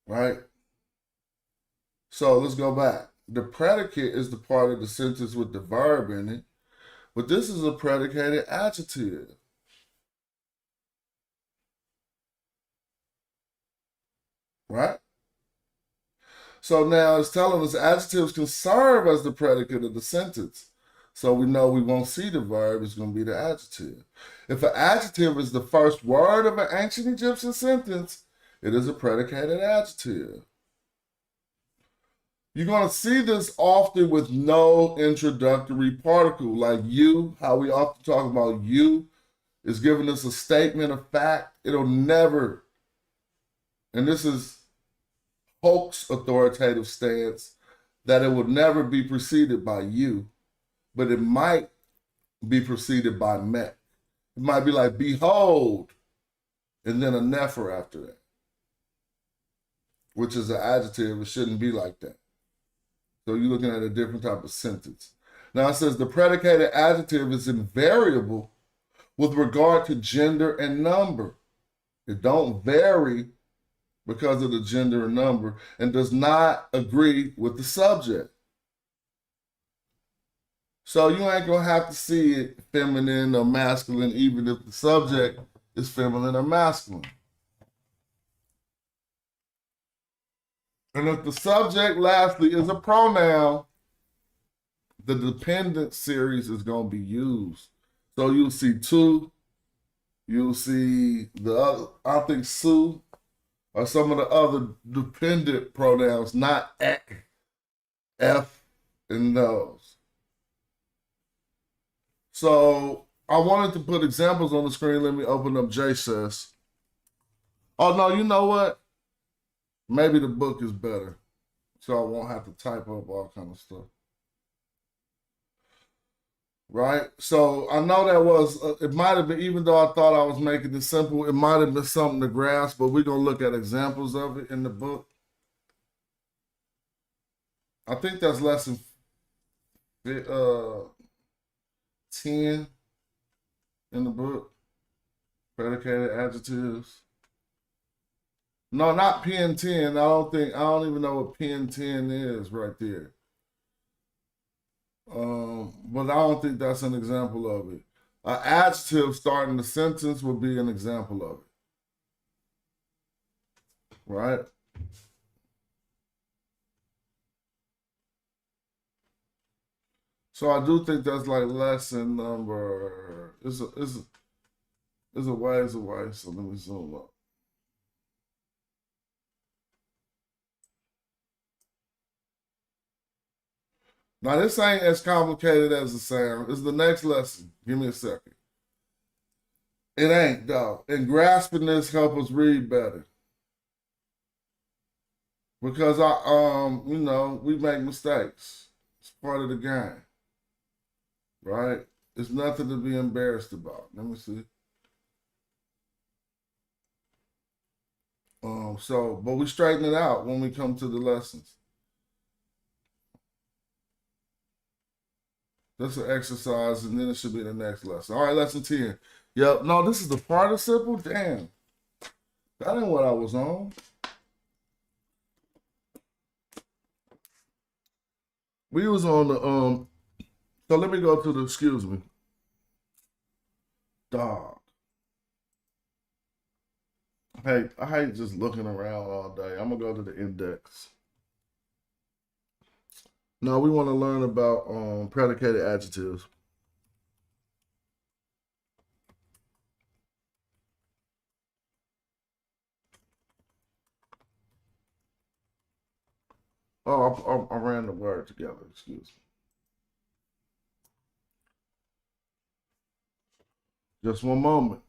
right? So let's go back. The predicate is the part of the sentence with the verb in it, but this is a predicated adjective. Right? So now it's telling us adjectives can serve as the predicate of the sentence. So we know we won't see the verb, it's going to be the adjective. If an adjective is the first word of an ancient Egyptian sentence, it is a predicated adjective. You're going to see this often with no introductory particle, like you, how we often talk about you, is giving us a statement of fact. It'll never, and this is Hoke's authoritative stance, that it would never be preceded by you, but it might be preceded by mech. It might be like, behold, and then a nefer after that, which is an adjective. It shouldn't be like that. So you're looking at a different type of sentence. Now it says the predicated adjective is invariable with regard to gender and number. It don't vary because of the gender and number, and does not agree with the subject. So you ain't gonna have to see it feminine or masculine, even if the subject is feminine or masculine. And if the subject, lastly, is a pronoun, the dependent series is going to be used. So you'll see to, you'll see the other, I think su, or some of the other dependent pronouns, not ek, f, and those. So I wanted to put examples on the screen. Let me open up JSS. Oh, no, you know what? Maybe the book is better, so I won't have to type up all kind of stuff. Right? So I know that was, it might have been, even though I thought I was making it simple, it might have been something to grasp, but we're going to look at examples of it in the book. I think that's lesson 10 in the book, predicated adjectives. No, not pen 10. I don't even know what pen 10 is right there. But I don't think that's an example of it. An adjective starting the sentence would be an example of it. Right? So I do think that's like lesson number, it's a ways away, so let me zoom up. Now, this ain't as complicated as it sounds. It's the next lesson. Give me a second. It ain't, though. And grasping this help us read better. Because we make mistakes. It's part of the game. Right? It's nothing to be embarrassed about. Let me see. But we straighten it out when we come to the lessons. That's an exercise, and then it should be the next lesson. All right, lesson 10. Yep. No, this is the participle? Damn. That ain't what I was on. We was on the, so let me go to the, excuse me. Dog. Hey, I hate just looking around all day. I'm going to go to the index. No, we want to learn about predicated adjectives. Oh, I ran the word together. Excuse me. Just one moment.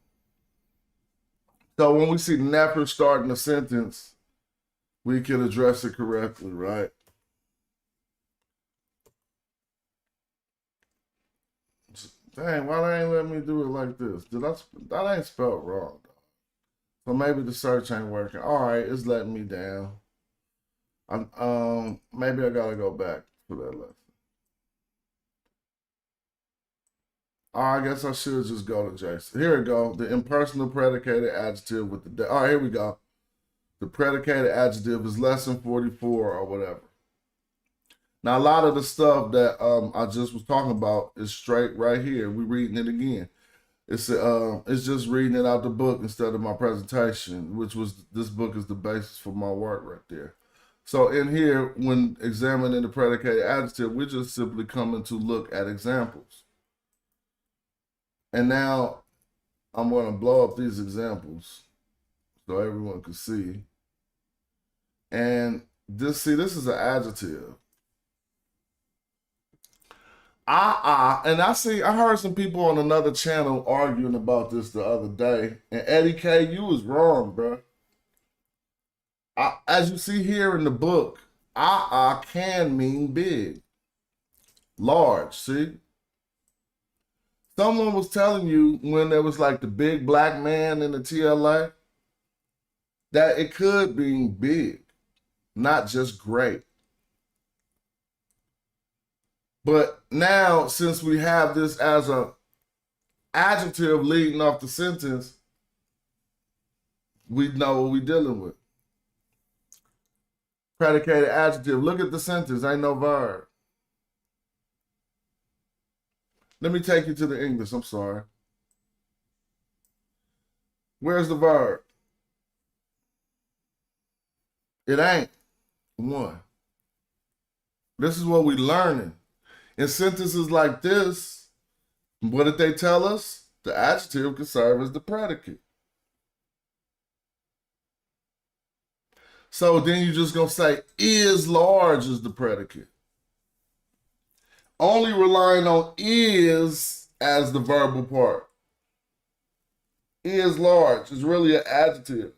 So when we see never starting a sentence, we can address it correctly, right? Dang, why they ain't let me do it like this? That ain't spelled wrong, though. So maybe the search ain't working. All right, it's letting me down. Maybe I gotta go back for that lesson. I guess I should just go to Jason. Here we go. The impersonal predicated adjective with the all right, here we go. The predicated adjective is lesson 44 or whatever. Now, a lot of the stuff that I just was talking about is straight right here. We're reading it again. It's just reading it out the book instead of my presentation, which was this book is the basis for my work right there. So in here, when examining the predicated adjective, we're just simply coming to look at examples. And now I'm going to blow up these examples so everyone can see. And this is an adjective. And I heard some people on another channel arguing about this the other day. And Eddie K, you was wrong, bro. As you see here in the book, can mean big, large, see? Someone was telling you when there was like the big black man in the TLA that it could be big, not just great. But now, since we have this as a adjective leading off the sentence, we know what we're dealing with. Predicated adjective. Look at the sentence. Ain't no verb. Let me take you to the English. I'm sorry. Where's the verb? It ain't one. This is what we're learning. In sentences like this, what did they tell us? The adjective can serve as the predicate. So then you're just going to say, is large is the predicate. Only relying on is as the verbal part. Is large is really an adjective.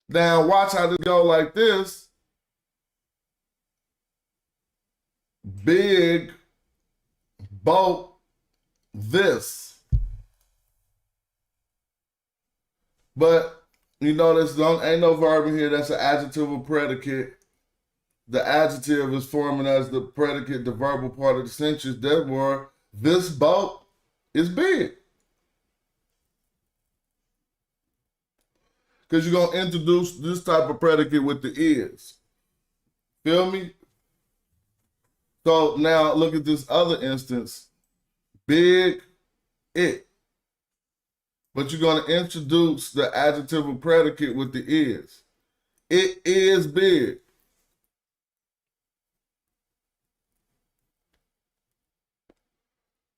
Now watch how this go like this. Big boat this. But you notice ain't no verb in here that's an adjective or predicate. The adjective is forming as the predicate, the verbal part of the sentence. Therefore, this boat is big. Because you're going to introduce this type of predicate with the is. Feel me? So now look at this other instance. Big it. But you're going to introduce the adjective or predicate with the is. It is big.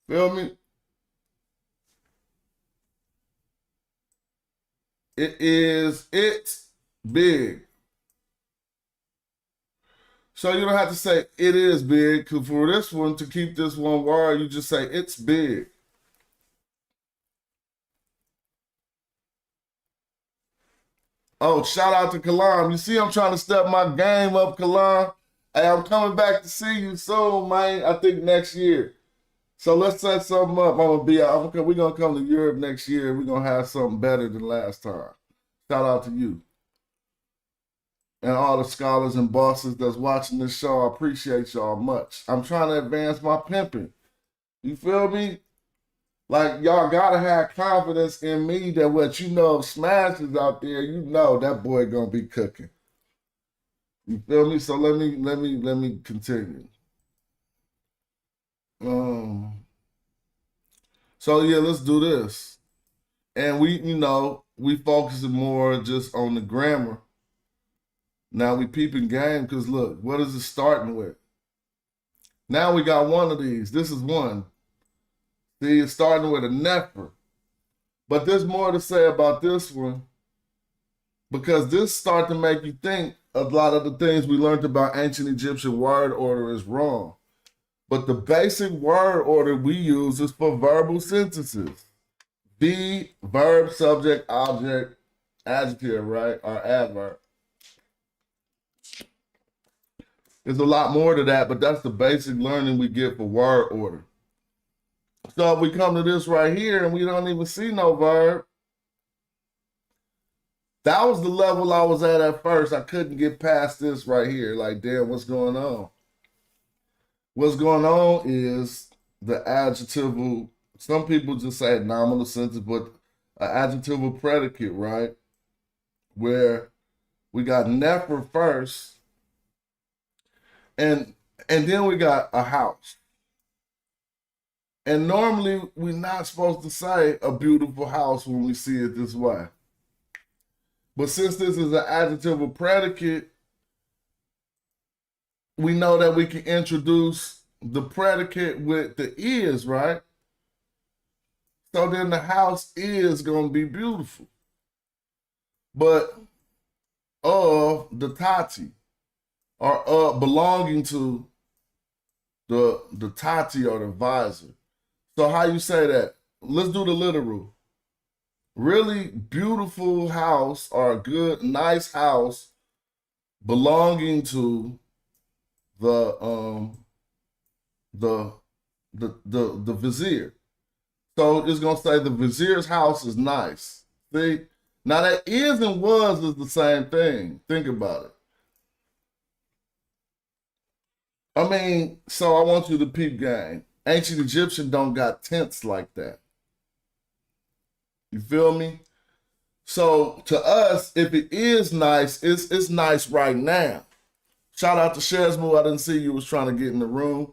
Feel me? It's big. So you don't have to say it is big, because for this one, to keep this one word, you just say it's big. Oh, shout out to Kalam. You see, I'm trying to step my game up, Kalam. Hey, I'm coming back to see you soon, man. I think next year. So let's set something up. We're gonna come to Europe next year. We're gonna have something better than last time. Shout out to you. And all the scholars and bosses that's watching this show. I appreciate y'all much. I'm trying to advance my pimping. You feel me? Like, y'all gotta have confidence in me that what you know of smashes out there, you know that boy gonna be cooking. You feel me? So let me continue. So yeah, let's do this. And we focusing more just on the grammar. Now we peeping game, because look, what is it starting with? Now we got one of these. This is one. See, it's starting with a Netcher. But there's more to say about this one, because this start to make you think a lot of the things we learned about ancient Egyptian word order is wrong. But the basic word order we use is for verbal sentences. Be, verb, subject, object, adjective, right? Or adverb. There's a lot more to that, but that's the basic learning we get for word order. So if we come to this right here and we don't even see no verb, that was the level I was at first. I couldn't get past this right here. Like, damn, what's going on? What's going on is the adjectival, some people just say nominal sentence, but an adjectival predicate, right? Where we got Netcher first, and then we got a house. And normally we're not supposed to say a beautiful house when we see it this way. But since this is an adjectival predicate, we know that we can introduce the predicate with the is, right? So then the house is going to be beautiful. But of the Tati, or belonging to the Tati or the visor. So how you say that? Let's do the literal. Really beautiful house or a good, nice house belonging to the vizier. So it's gonna say the vizier's house is nice. See? Now that is and was is the same thing. Think about it. I mean, so I want you to peep game. Ancient Egyptian don't got tense like that. You feel me? So to us, if it is nice, it's nice right now. Shout out to Shazmu. I didn't see you was trying to get in the room.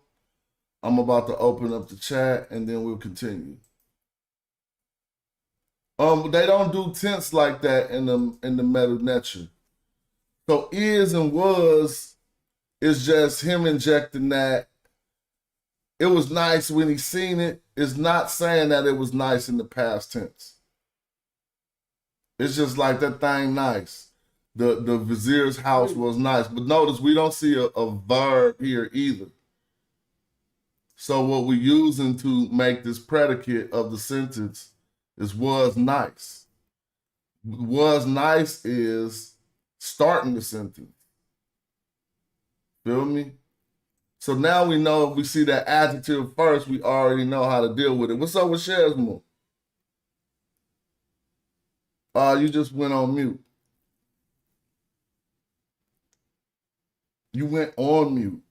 I'm about to open up the chat and then we'll continue. They don't do tense like that in the Medu Netcher. So is and was is just him injecting that. It was nice when he seen it. It's not saying that it was nice in the past tense. It's just like that thing nice. The vizier's house was nice. But notice we don't see a verb here either. So what we're using to make this predicate of the sentence is was nice. Was nice is starting the sentence. Feel me? So now we know if we see that adjective first, we already know how to deal with it. What's up with Shazmo? You just went on mute. You went on mute.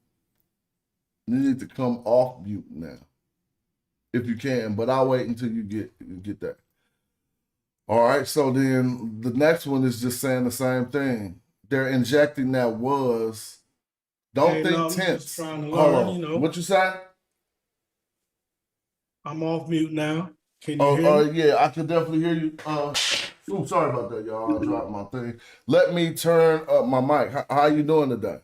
You need to come off mute now, if you can. But I'll wait until you get that. All right. So then the next one is just saying the same thing. They're injecting that was. Don't think tense. Hold on. You know. What you say? I'm off mute now. Can you hear me? Yeah, I can definitely hear you. Sorry about that, y'all. I dropped my thing. Let me turn up my mic. How you doing today?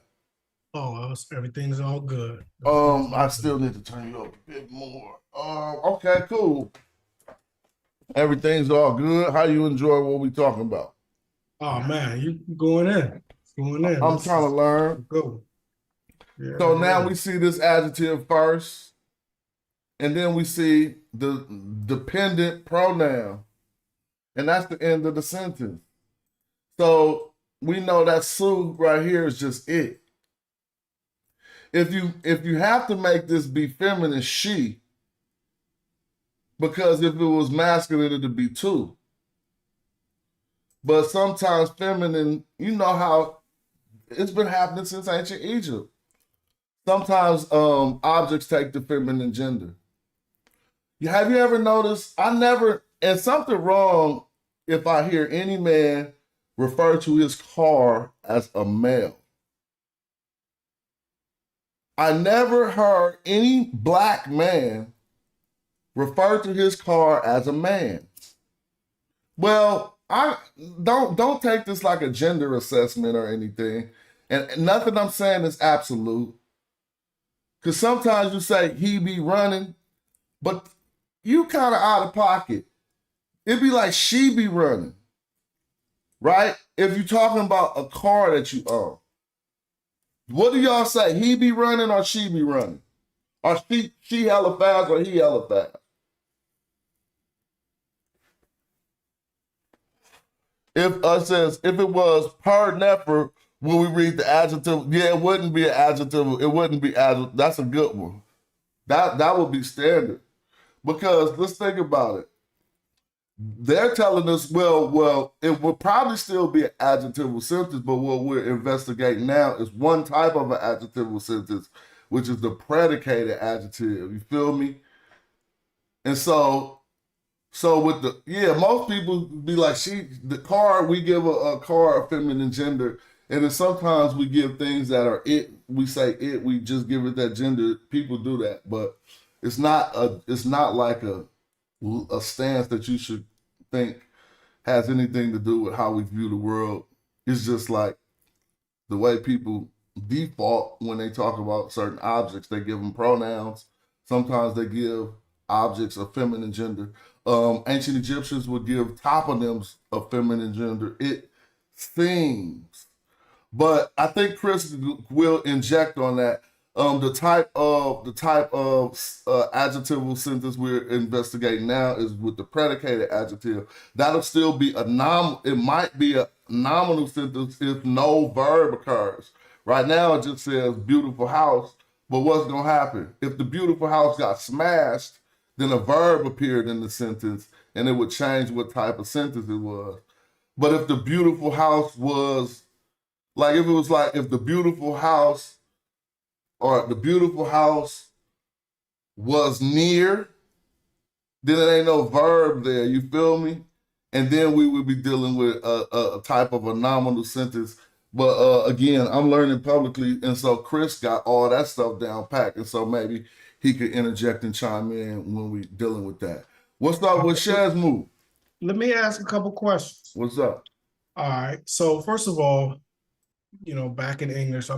Everything's all good. I still need to turn you up a bit more. Okay, cool. Everything's all good. How you enjoy what we talking about? Oh man, you going in. I'm trying to learn. Go. Yeah, so now we see this adjective first, and then we see the dependent pronoun, and that's the end of the sentence. So we know that Sue right here is just it. If you have to make this be feminine, she, because if it was masculine, it'd be two. But sometimes feminine, you know how it's been happening since ancient Egypt. Sometimes objects take the feminine gender. Have you ever noticed? And something wrong if I hear any man refer to his car as a male. I never heard any black man refer to his car as a man. Well, I don't take this like a gender assessment or anything. And nothing I'm saying is absolute. Because sometimes you say he be running, but you kind of out of pocket. It'd be like she be running, right? If you're talking about a car that you own. What do y'all say? He be running or she be running? Or she hella fast or he hella fast? If it was per Netcher, Will we read the adjective? Yeah, it wouldn't be an adjective. It wouldn't be adjective. That's a good one. That would be standard. Because let's think about it. They're telling us, well, it will probably still be an adjectival sentence, but what we're investigating now is one type of an adjectival sentence, which is the predicated adjective. You feel me? And so with most people be like, the car, we give a car a feminine gender, and then sometimes we give things that are it. We say it. We just give it that gender. People do that, but it's not like a stance that you should think has anything to do with how we view the world. It's just like the way people default when they talk about certain objects. They give them pronouns. Sometimes they give objects a feminine gender. Ancient Egyptians would give toponyms a feminine gender, it seems. But I think Chris will inject on that. The type of adjectival sentence we're investigating now is with the predicated adjective. That'll still be it might be a nominal sentence if no verb occurs. Right now it just says beautiful house, but what's gonna happen? If the beautiful house got smashed, then a verb appeared in the sentence and it would change what type of sentence it was. But if the beautiful house was, if the beautiful house was near, then it ain't no verb there, you feel me? And then we would be dealing with a type of a nominal sentence. But again, I'm learning publicly, and so Chris got all that stuff down packed, and so maybe he could interject and chime in when we dealing with that. What's up with Shaz Move? Let me ask a couple questions. What's up? All right. So first of all, back in English, I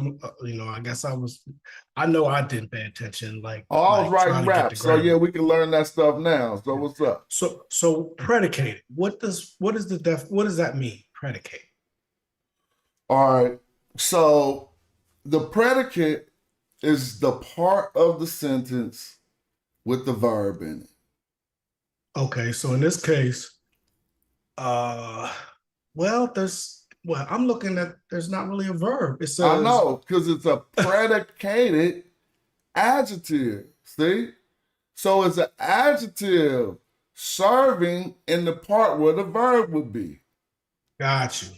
know I didn't pay attention. I was writing raps, so yeah, we can learn that stuff now. So what's up? So predicated. What does that mean? Predicate. All right. So the predicate is the part of the sentence with the verb in it. Okay, so in this case, I'm looking at, there's not really a verb. It says, I know, because it's a predicated adjective. See? So it's an adjective serving in the part where the verb would be. Got you.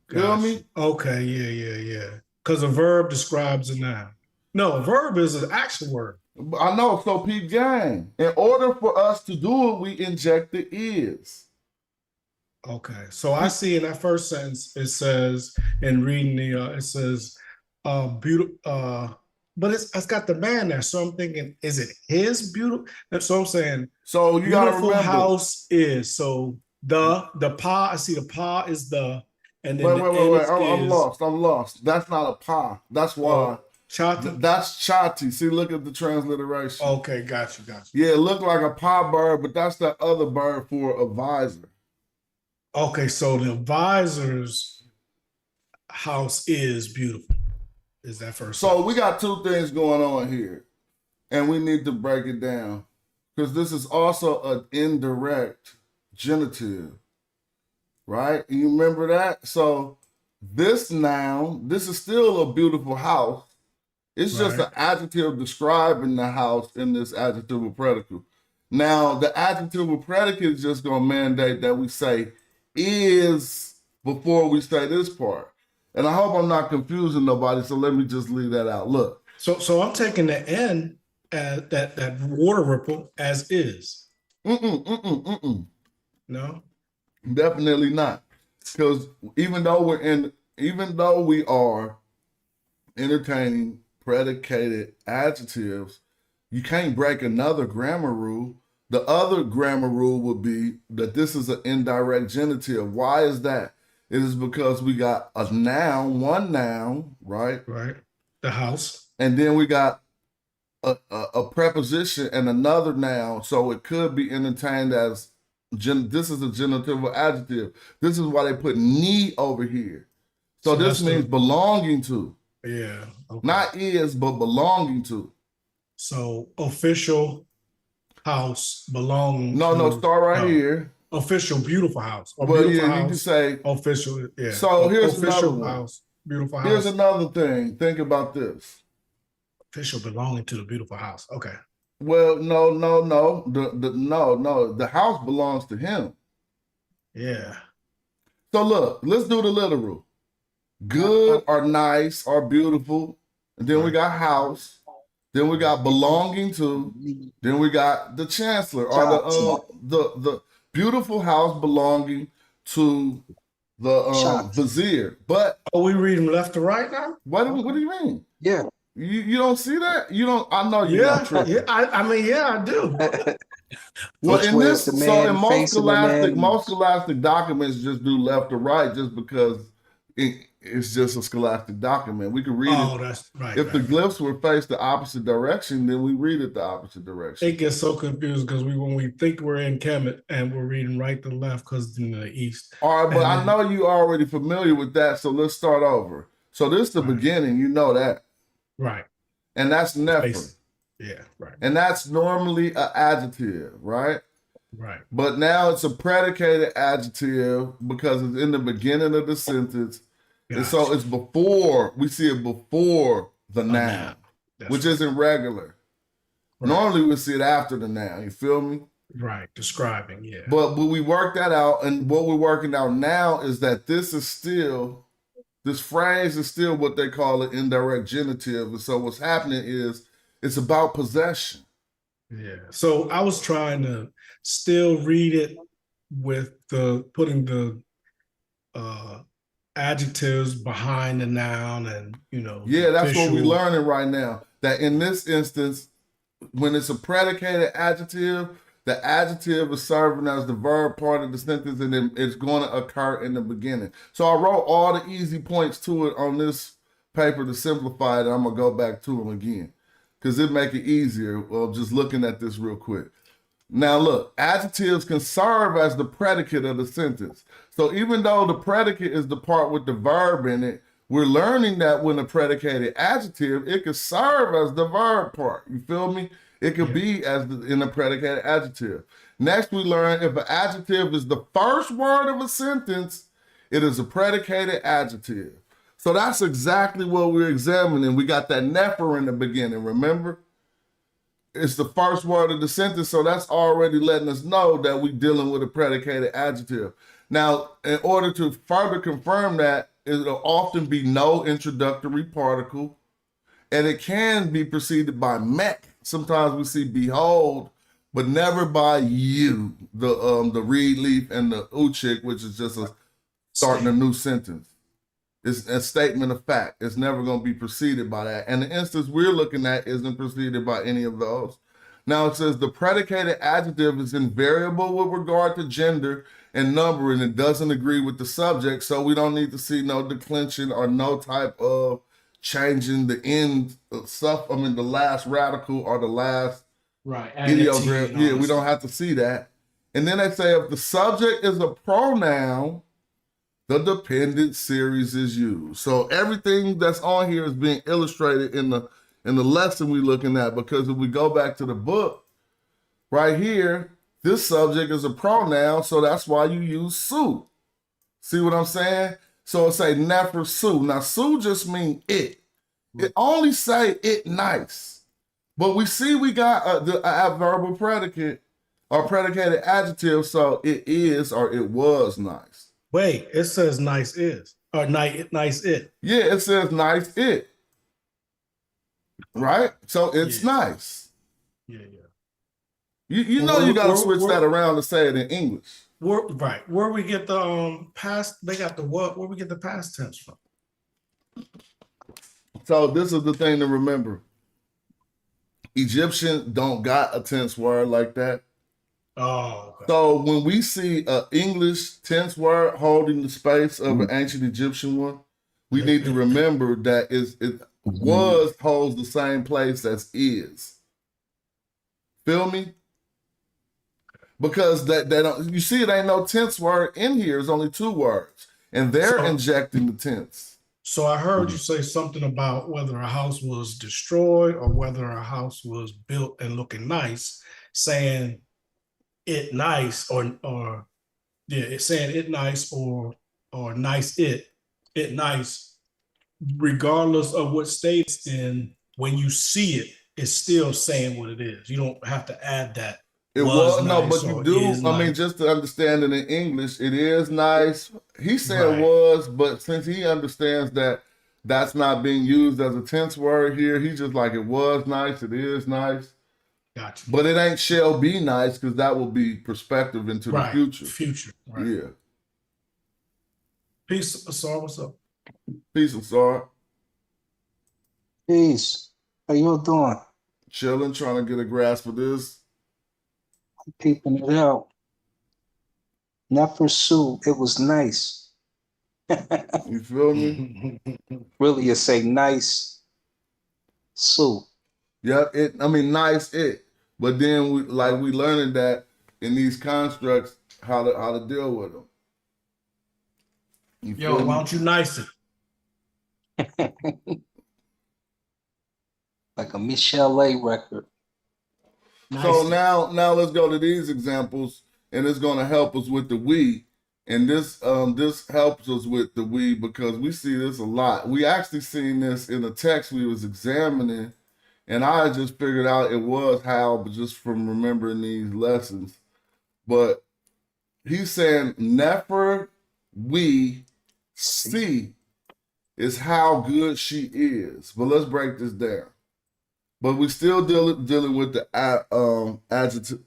Feel me? Okay, yeah. Because a verb describes a noun. No, a verb is an action word. I know, so peep gang. In order for us to do it, we inject the is. Okay, so I see in that first sentence, it says, in reading it says, beautiful, but it's got the man there. So I'm thinking, is it his beautiful? So I'm saying, so you gotta remember, house is, so the pa, I see the pa is the, and then wait, I'm lost. That's not a pa. That's why. Chati? That's chati. See, look at the transliteration. Okay, got you. Yeah, it looked like a pa bird, but that's that other bird for advisor. Okay, so the advisor's house is beautiful. Is that first? So we got two things going on here, and we need to break it down because this is also an indirect genitive, right? You remember that? So this noun, this is still a beautiful house. It's just an adjective describing the house in this adjectival predicate. Now, the adjectival predicate is just going to mandate that we say is before we say this part. And I hope I'm not confusing nobody, so let me just leave that out. Look. So I'm taking the N as that water ripple as is. No? Definitely not. Because even though we are entertaining predicated adjectives, you can't break another grammar rule. The other grammar rule would be that this is an indirect genitive. Why is that? It is because we got a noun, one noun, right? Right. The house. And then we got a preposition and another noun. So it could be entertained as, this is a genitive adjective. This is why they put "ni" over here. So this means belonging to. Yeah. Okay. Not is, but belonging to. So official house belonging No, start right here. Official beautiful house. But yeah, you can say official. Yeah. So here's official another one. house. beautiful Here's house. another thing. Think about this. Official belonging to the beautiful house. Okay. Well, no. The house belongs to him. Yeah. So look, let's do the literal. Good or nice or beautiful. And then we got house. Then we got belonging to. Then we got the chancellor or the beautiful house belonging to the vizier. But are we reading left to right now? What do you mean? Yeah. You don't see that? You don't. I know you're not tripping. Yeah. I mean, yeah, I do. Well, Which in way this, is the so man in facing the man? most scholastic documents just do left to right, just because it's just a scholastic document. We could read it. That's right. If the glyphs were faced the opposite direction, then we read it the opposite direction. It gets so confused because when we think we're in Kemet and we're reading right to left because it's in the east. All right, but I know you already familiar with that, so let's start over. So this is the beginning, you know that. Right. And that's never. Yeah, right. And that's normally an adjective, right? Right. But now it's a predicated adjective because it's in the beginning of the sentence. Gotcha. And so it's before, we see it before the noun, which isn't regular. Right. Normally we see it after the noun, you feel me? Right, describing, yeah. But we work that out, and what we're working out now is that this phrase is still what they call an indirect genitive. And so what's happening is it's about possession. Yeah. So I was trying to still read it with putting the adjectives behind the noun and, Yeah, that's what we're learning right now. That in this instance, when it's a predicated adjective, the adjective is serving as the verb part of the sentence, and then it's going to occur in the beginning. So I wrote all the easy points to it on this paper to simplify it. I'm going to go back to them again because it make it easier. Well, just looking at this real quick. Now look, adjectives can serve as the predicate of the sentence. So even though the predicate is the part with the verb in it, we're learning that when a predicated adjective, it can serve as the verb part. You feel me? It could be in a predicated adjective. Next, we learn if an adjective is the first word of a sentence, it is a predicated adjective. So that's exactly what we're examining. We got that never in the beginning, remember? It's the first word of the sentence, so that's already letting us know that we're dealing with a predicated adjective. Now, in order to further confirm that, it'll often be no introductory particle, and it can be preceded by met. Sometimes we see behold, but never by you, the reed leaf and the uchik, which is just starting a new sentence. It's a statement of fact. It's never going to be preceded by that. And the instance we're looking at isn't preceded by any of those. Now it says the predicated adjective is invariable with regard to gender and number, and it doesn't agree with the subject, so we don't need to see no declension or no type of changing the end stuff. I mean, the last radical or the last ideogram. Yeah, we don't have to see that. And then they say if the subject is a pronoun, the dependent series is used. So everything that's on here is being illustrated in the lesson we're looking at, because if we go back to the book, right here, this subject is a pronoun, so that's why you use su. See what I'm saying? So it say never su. Now su just means it. It only say it nice. But we see we got the adverbial predicate or predicated adjective, so it is or it was nice. Wait, it says nice is or nice it. Yeah, it says nice it. Right? So it's nice. Yeah. You know you gotta switch that around to say it in English. Where we get the past, they got the what? Where we get the past tense from? So this is the thing to remember. Egyptian don't got a tense word like that. Oh. Okay. So when we see an English tense word holding the space of an ancient Egyptian one, we need to remember that it was holds the same place as is. Feel me? Because they don't, you see, it ain't no tense word in here. It's only two words, and they're injecting the tense. So I heard you say something about whether a house was destroyed or whether a house was built and looking nice, saying it nice it's saying it nice or nice it nice regardless of what state it's in, when you see it, it's still saying what it is. You don't have to add that. It was no, nice but you or do. is I mean, nice. just to understand it in English, it is nice. He said Right. was, but since he understands that that's not being used as a tense word here, he's just like it was nice. It is nice. Gotcha. But it ain't shall be nice because that will be perspective into the Right. future. Future. Right. Yeah. Peace, Asar. What's up? Peace, Asar. Peace. How you all doing? Chilling, trying to get a grasp of this. I'm peeping it out. Never sue. It was nice. You feel me? Really, you say nice sue. Yeah, it. I mean, nice it. But then we learning that in these constructs how to deal with them. You Yo, feel why me? don't you nice it? Like a Michelle A record. So now let's go to these examples, and it's going to help us with the we. And this helps us with the we because we see this a lot. We actually seen this in a text we was examining, and I just figured out it was how, but just from remembering these lessons. But he's saying never we see is how good she is. But let's break this down. But we still dealing with the adjective,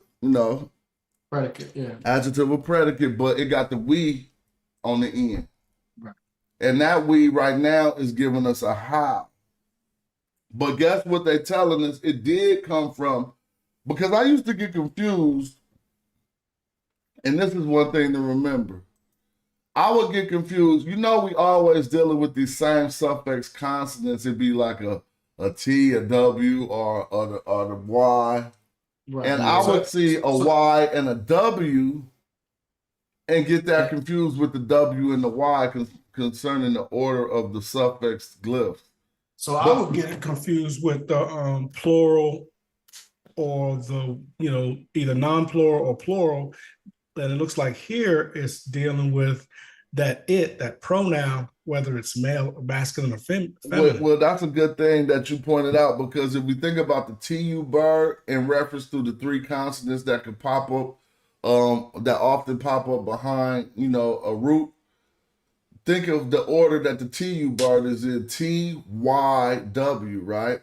Predicate, yeah. adjective or predicate, but it got the we on the end. Right. And that we right now is giving us a how. But guess what they're telling us? It did come from, because I used to get confused, and this is one thing to remember. I would get confused. We always dealing with these same suffix consonants. It'd be like a T, a W, or the Y. Right. And I would see a Y and a W and get that confused with the W and the Y concerning the order of the suffix glyphs. So I would get it confused with the plural or the, either non-plural or plural. And it looks like here it's dealing with that pronoun, whether it's male or masculine or feminine. Well, that's a good thing that you pointed out, because if we think about the TU bird in reference to the three consonants that could pop up, that often pop up behind, a root, think of the order that the TU bird is in: T, Y, W, right?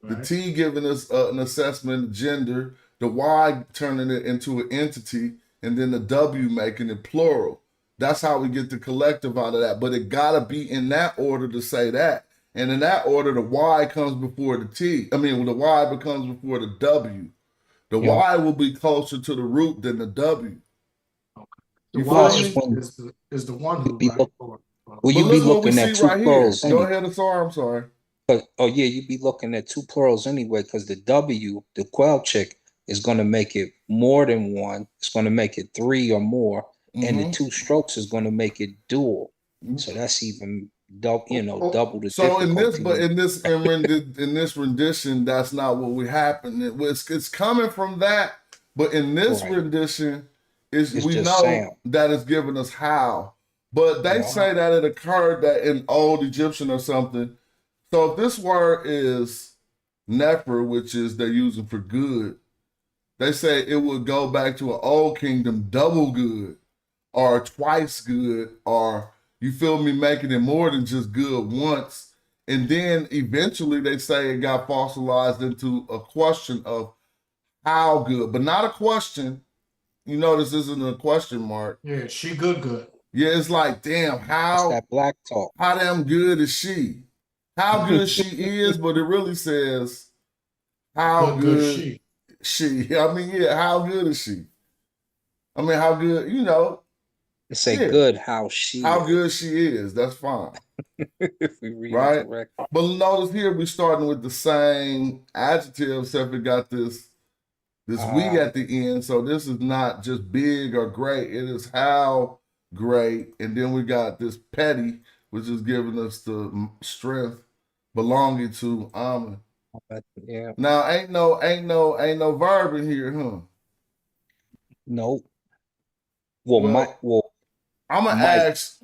The T giving us an assessment of gender, the Y turning it into an entity, and then the W making it plural. That's how we get the collective out of that. But it gotta be in that order to say that. And in that order, the Y comes before the T. The Y becomes before the W. The Y will be closer to the root than the W. The Y is the one who Well, you be looking at two plurals. Go ahead, I'm sorry. You'd be looking at two plurals anyway, because the W, the quell check, is going to make it more than one. It's going to make it three or more. And the two strokes is going to make it dual. So that's even double the so difficulty. in this rendition, that's not what we happen. It's coming from that, but in this rendition, we know sound. That it's giving us how. But they say that it occurred that in old Egyptian or something. So if this word is nefer, which is they're using for good, they say it would go back to an old kingdom double good, or twice good, or you feel me, making it more than just good once. And then eventually they say it got fossilized into a question of how good, but not a question. You notice this isn't a question mark. Yeah, she good. Yeah, it's like, damn, how that black talk. How damn good is she? How good she is, but it really says how good she. I mean, yeah, how good is she? I mean, how good, It say good how she good she is. That's fine. If we read right? it correctly. But notice here we're starting with the same adjective, except it got this we at the end. So this is not just big or great. It is how great. And then we got this petty, which is giving us the strength belonging to Amen. Yeah. Now ain't no verb in here, huh? Nope. I'm gonna ask.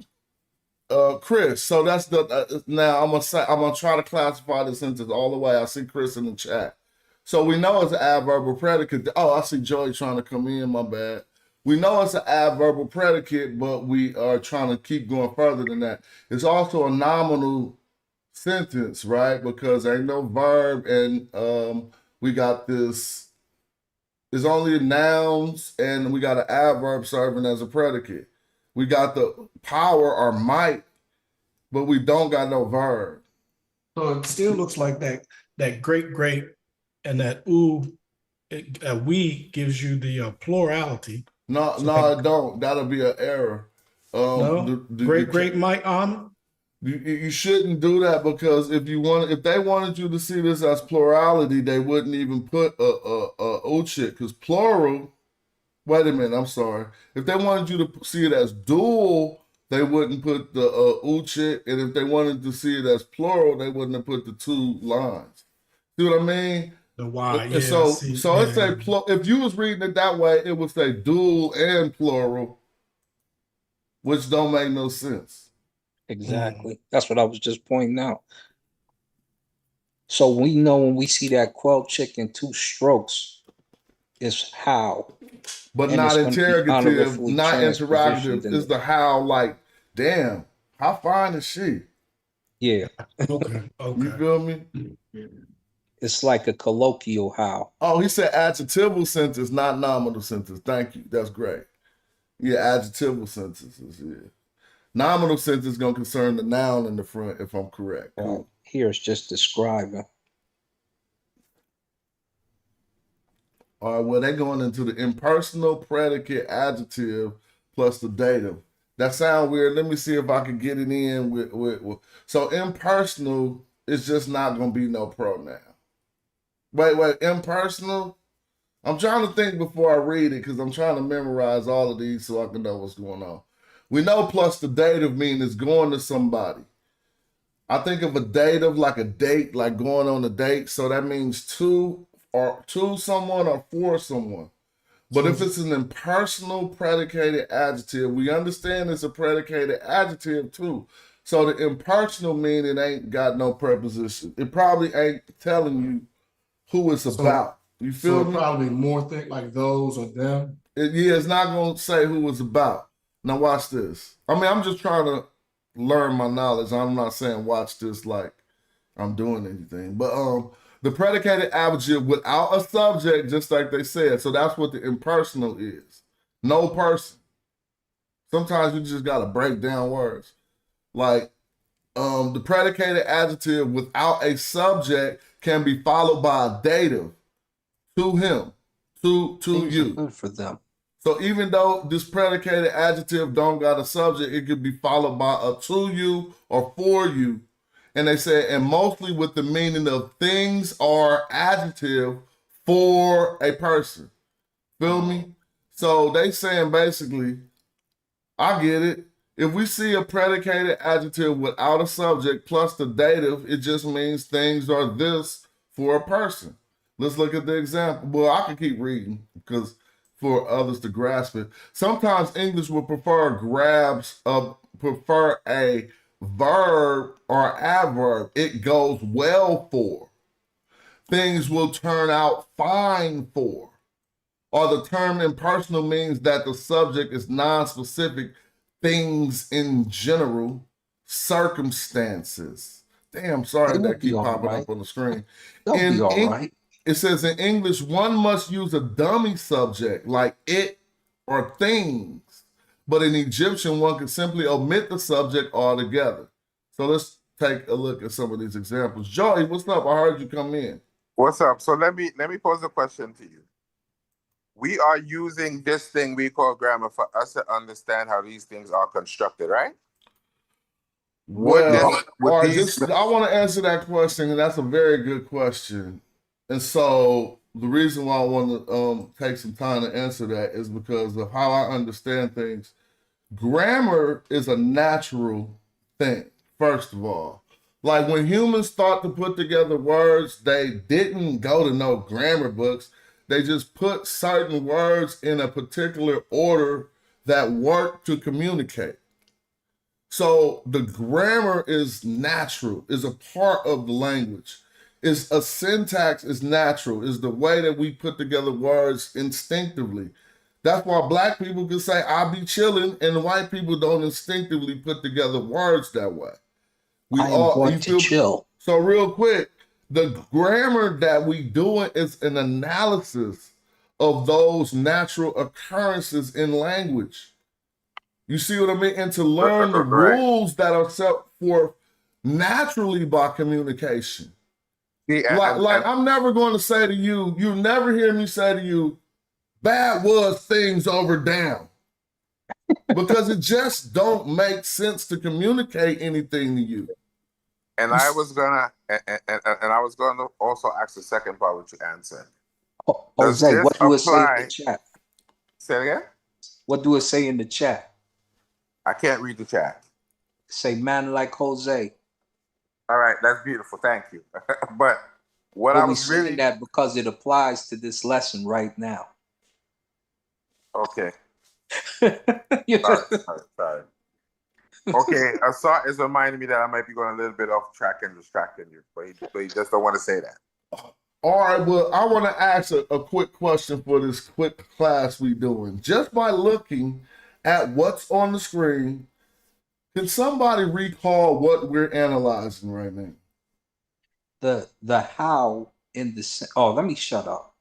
Chris. So that's the now I'm gonna try to classify the sentence all the way. I see Chris in the chat. So we know it's an adverbial predicate. Oh, I see Joey trying to come in. My bad. We know it's an adverbial predicate, but we are trying to keep going further than that. It's also a nominal sentence, right? Because ain't no verb, and we got this. It's only nouns, and we got an adverb serving as a predicate. We got the power or might, but we don't got no verb. So it still looks like that great and that ooh, we gives you the plurality. No, So no, it don't. That'll be an error. No, great might honor. You shouldn't do that, because if they wanted you to see this as plurality, they wouldn't even put a uchit, because plural. Wait a minute, I'm sorry. If they wanted you to see it as dual, they wouldn't put the uchit, and if they wanted to see it as plural, they wouldn't have put the two lines. See what I mean? The Y, And yeah. so yeah. it say if you was reading it that way, it would say dual and plural, which don't make no sense. Exactly. That's what I was just pointing out. So we know when we see that quail chick in two strokes, it's how. But And not it's gonna be interrogative, honorifically not interrogative. transpositioned in Is the how, like, damn, how fine is she? Yeah. Okay. You feel me? It's like a colloquial how. Oh, he said adjectival sentence, not nominal sentence. Thank you. That's great. Yeah, adjectival sentences, yeah. Nominal sentence is going to concern the noun in the front, if I'm correct. Right. Here it's just describing. All right, well, they're going into the impersonal predicate adjective plus the dative. That sounds weird. Let me see if I can get it in with. So impersonal is just not going to be no pronoun. Wait, impersonal? I'm trying to think before I read it, because I'm trying to memorize all of these so I can know what's going on. We know plus the dative means it's going to somebody. I think of a dative like a date, like going on a date. So that means to someone or for someone. But if it's an impersonal predicated adjective, we understand it's a predicated adjective too. So the impersonal mean it ain't got no preposition. It probably ain't telling you who it's about. You feel so me? Probably more think like those or them. It's not going to say who it's about. Now watch this. I mean, I'm just trying to learn my knowledge. I'm not saying watch this like I'm doing anything. But the predicated adjective without a subject, just like they said. So that's what the impersonal is. No person. Sometimes you just got to break down words. Like the predicated adjective without a subject can be followed by a dative. To him, to you. Good for them. So even though this predicated adjective don't got a subject, it could be followed by a to you or for you. And they say, and mostly with the meaning of things or adjective for a person. Feel me? So they saying basically, I get it. If we see a predicated adjective without a subject plus the dative, it just means things are this for a person. Let's look at the example. Well, I can keep reading because for others to grasp it. Sometimes English will prefer a verb or adverb. It goes well for. Things will turn out fine for. Or the term impersonal means that the subject is non-specific, things in general, circumstances. Damn, sorry that keep popping up on the screen. They'll be all right. It says in English, one must use a dummy subject like it or things. But in Egyptian, one can simply omit the subject altogether. So let's take a look at some of these examples. Joey, what's up? I heard you come in. What's up? So let me pose a question to you. We are using this thing we call grammar for us to understand how these things are constructed, right? Well, I want to answer that question, and that's a very good question. And so the reason why I want to take some time to answer that is because of how I understand things. Grammar is a natural thing, first of all. Like when humans thought to put together words, they didn't go to no grammar books. They just put certain words in a particular order that worked to communicate. So the grammar is natural, is a part of the language. Is a syntax is natural, is the way that we put together words instinctively. That's why black people can say "I be chilling" and white people don't instinctively put together words that way. I am going to chill. So real quick, the grammar that we doing is an analysis of those natural occurrences in language. You see what I mean? And to learn the rules that are set forth naturally by communication. Like I'm never going to say to you, you'll never hear me say to you, bad was things over down. Because it just don't make sense to communicate anything to you. And I was gonna also ask the second part, which you answered. Jose, what do it say in the chat? Say it again? What do it say in the chat? I can't read the chat. Say man like Jose. All right, that's beautiful. Thank you. But what I was saying that because it applies to this lesson right now. Okay. Sorry. Okay, Asar is reminding me that I might be going a little bit off track and distracting you, but he just don't want to say that. All right, well, I want to ask a quick question for this quick class we doing. Just by looking at what's on the screen, can somebody recall what we're analyzing right now? The how in the let me shut up.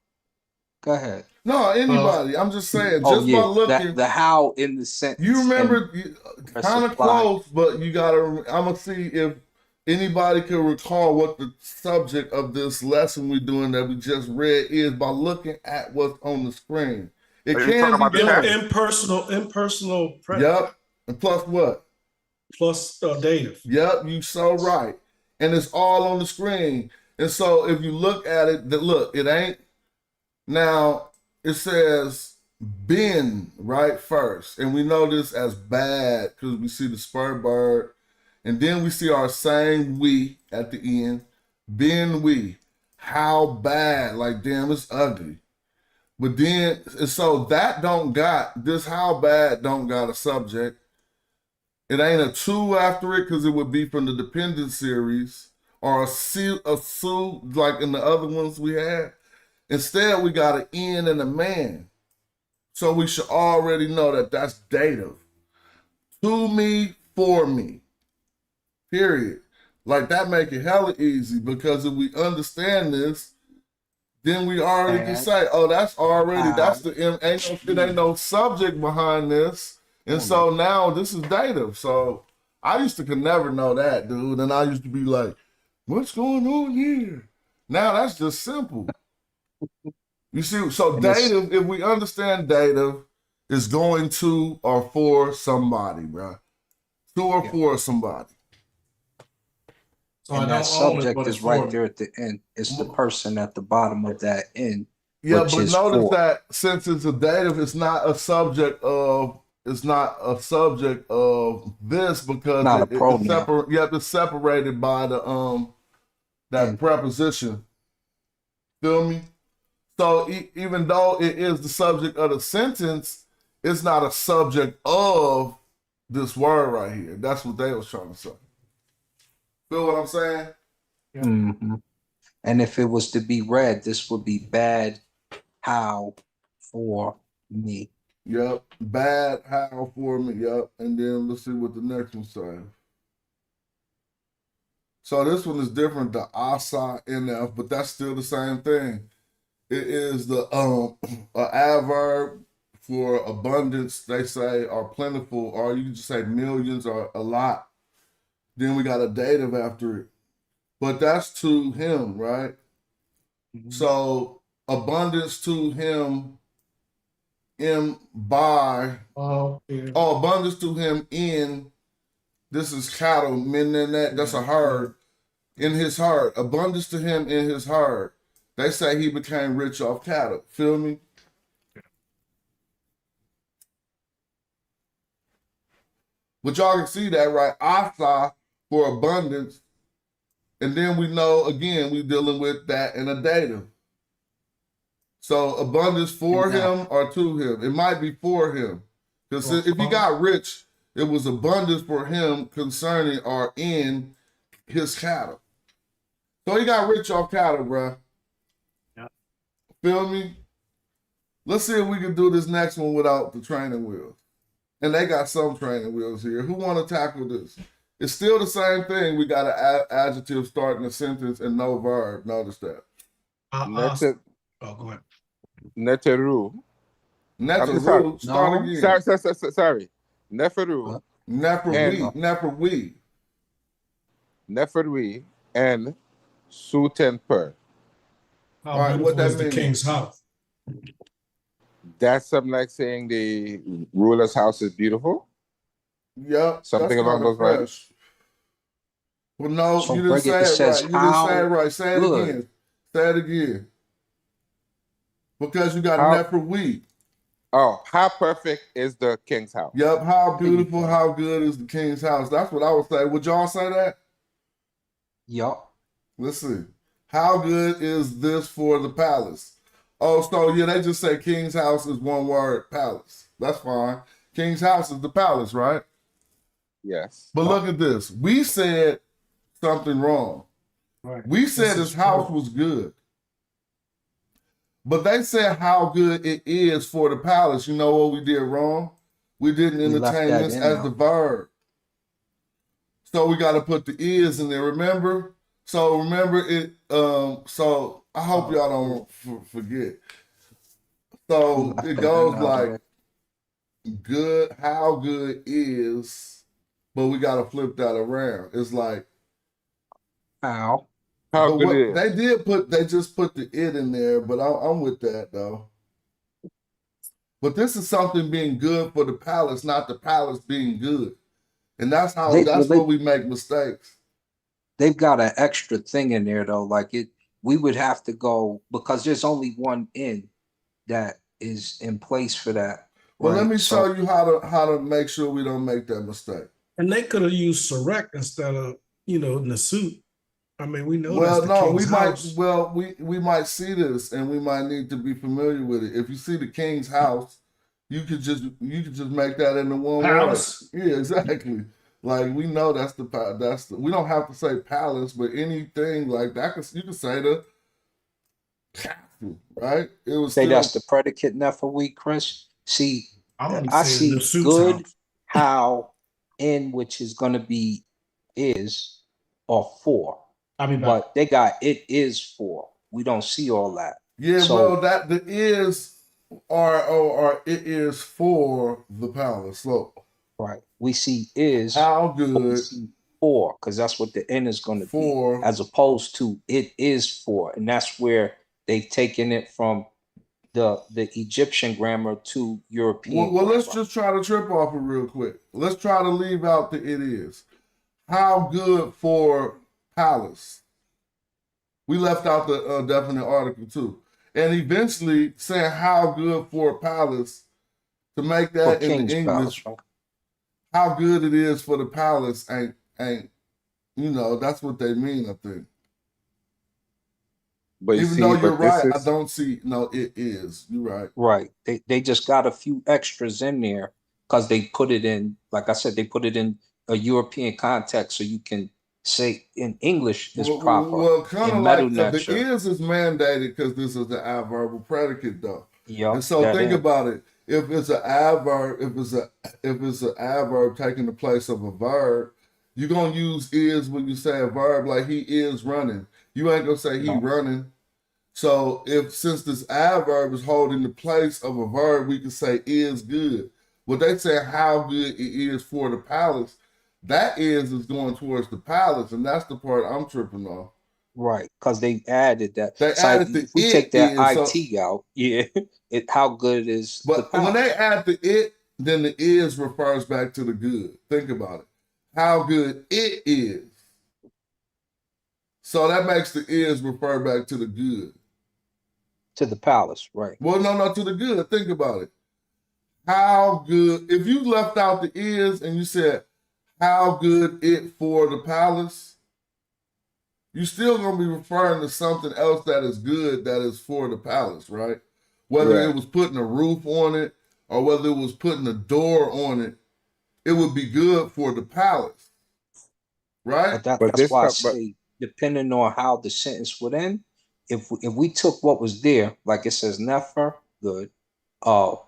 Go ahead. No, anybody. I'm just saying. Just by looking, the how in the sentence. You remember, kind of close, but you gotta. I'm gonna see if anybody can recall what the subject of this lesson we're doing that we just read is by looking at what's on the screen. It can be impersonal. Yep. And plus what? Plus dative. Yep, you so right. And it's all on the screen. And so if you look at it, look, it ain't. Now, it says been right first. And we know this as bad because we see the spur bird. And then we see our same we at the end. Been we. How bad. Like, damn, it's ugly. But then, so that don't got, this how bad don't got a subject. It ain't a to after it because it would be from the dependent series or a su like in the other ones we had. Instead, we got an in and a man. So we should already know that that's dative. To me, for me. Period. Like that make it hella easy because if we understand this, then we already can say, oh, that's already, that's the, it ain't no subject behind this. And so now this is dative. So I could never know that, dude. And I used to be like, what's going on here? Now that's just simple. You see, so dative, if we understand dative, is going to or for somebody, bro. To or for somebody. So and that subject is right there at the end. It's the person at the bottom of that end. Yeah, but notice that since it's a dative, it's not a subject of this because it's separated by the that preposition. Feel me? So even though it is the subject of the sentence, it's not a subject of this word right here. That's what they was trying to say. Feel what I'm saying? Mm-hmm. And if it was to be read, this would be bad how for me. Yep. Bad how for me. Yep. And then let's see what the next one says. So this one is different, the asa NF, but that's still the same thing. It is the adverb for abundance, they say, or plentiful, or you can just say millions or a lot. Then we got a dative after it. But that's to him, right? Mm-hmm. So abundance to him abundance to him in, this is cattle, meaning that's a herd, in his herd. Abundance to him in his herd. They say he became rich off cattle. Feel me? But y'all can see that, right? Asa for abundance. And then we know, again, we're dealing with that in a dative. So abundance for him or to him. It might be for him. Because if he got rich, It was abundance for him concerning or in his cattle. So he got rich off cattle, bruh. Yeah. Feel me? Let's see if we can do this next one without the training wheels. And they got some training wheels here. Who want to tackle this? It's still the same thing. We got an adjective starting a sentence and no verb. Notice that. Oh, go ahead. Netteru. Netteru. Start again. Sorry. Neferu. Neferui. Neferui and Sutenper. How beautiful is the king's house? That's something like saying the ruler's house is beautiful? Yep. Something along those lines. Well, no, So you didn't say it right. You didn't say it right. Say it again. Say it again. Because you got Neferui. Oh, how perfect is the king's house? Yep. How beautiful, how good is the king's house? That's what I would say. Would y'all say that? Yup. Let's see. How good is this for the palace? Oh, so yeah, they just say king's house is one word, palace. That's fine. King's house is the palace, right? Yes. But look at this. We said something wrong. Right. We said his house was good. But they said how good it is for the palace. You know what we did wrong? We didn't entertain this as the verb. So we got to put the is in there. Remember? So remember it. So I hope y'all don't forget. So it goes like good. How good is? But we got to flip that around. It's like how. How good is? They just put the it in there, but I'm with that though. But this is something being good for the palace, not the palace being good. And that's how where we make mistakes. They've got an extra thing in there though. Like we would have to go because there's only one in that is in place for that. Well, let me show you how to make sure we don't make that mistake. And they could have used Sarek instead of, Nasut. I mean, we know well, that's the no, king's house. we might see this and we might need to be familiar with it. If you see the king's house, you could just make that into one palace. word. Yeah, exactly. Like we know that's the we don't have to say palace, but anything like that you could say the castle, right? It was say that's the predicate Neferui, Chris. See, I see good, house. How, in, which is going to be is or for. But they got it is for. We don't see all that. Yeah, so, that the is or it is for the palace. So right, we see is how good we see for because that's what the N is going to be, as opposed to it is for, and that's where they've taken it from the Egyptian grammar to European. Well, let's just try to trip off it real quick. Let's try to leave out the it is. How good for palace? We left out the definite article too. And eventually saying how good for palace to make that in English, palace, right? How good it is for the palace ain't that's what they mean, I think. But even though you're right, I don't see it is. You're right. Right. They just got a few extras in there because they put it in, like I said, they put it in a European context so you can say in English is proper. Well, kind of like Netcher. The is mandated because this is the adverbial predicate though. Yeah. And so think about it. If it's an adverb, if it's an adverb taking the place of a verb, you're gonna use is when you say a verb, like he is running. You ain't gonna say he running. So since this adverb is holding the place of a verb, we can say is good. What they say how good it is for the palace, that is going towards the palace, and that's the part I'm tripping on. Right, because they added that. They added if we take that IT out, yeah, how good is but the when they add the it, then the is refers back to the good. Think about it. How good it is. So that makes the is refer back to the good. To the palace, right. Well, no, to the good. Think about it. How good, if you left out the is and you said how good it for the palace, you're still going to be referring to something else that is good that is for the palace, right? Whether it was putting a roof on it or whether it was putting a door on it, it would be good for the palace, right? But that's why I say, depending on how the sentence would end, if we took what was there, like it says, never good,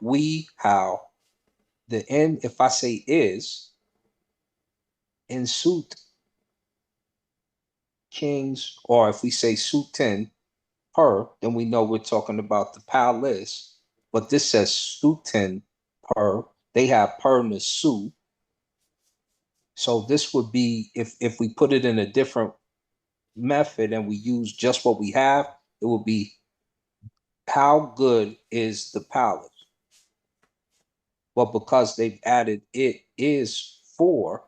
we how the end. If I say is in suit kings, or if we say suit 10 per, then we know we're talking about the palace. But this says suit 10 per. They have per in the suit. So this would be, if we put it in a different method and we use just what we have, it would be how good is the palace? But because they've added it is for,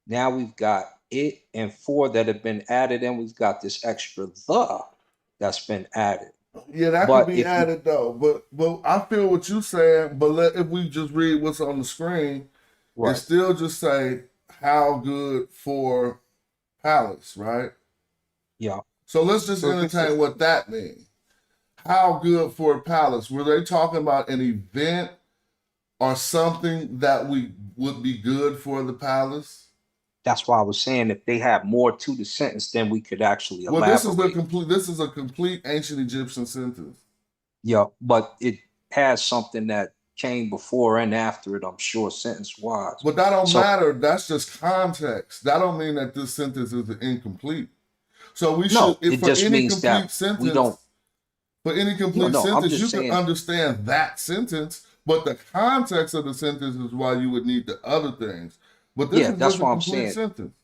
now we've got it and for that have been added, and we've got this extra the that's been added. Yeah, that But could be added though. But I feel what you're saying. But if we just read what's on the screen, Right. it still just say how good for palace, right? Yeah. So let's just entertain what that means. How good for a palace? Were they talking about an event or something that would be good for the palace? That's why I was saying if they have more to the sentence, then we could actually Well, elaborate. this is a complete ancient Egyptian sentence. Yeah, but it has something that came before and after it, I'm sure, sentence wise. But that don't matter. That's just context. That don't mean that this sentence is incomplete. So we should, if it for just any means complete that sentence, we don't. for any complete No, I'm sentence, just you saying. can understand that sentence, but the context of the sentence is why you would need the other things. But this Yeah, is that's just a what I'm complete saying. sentence.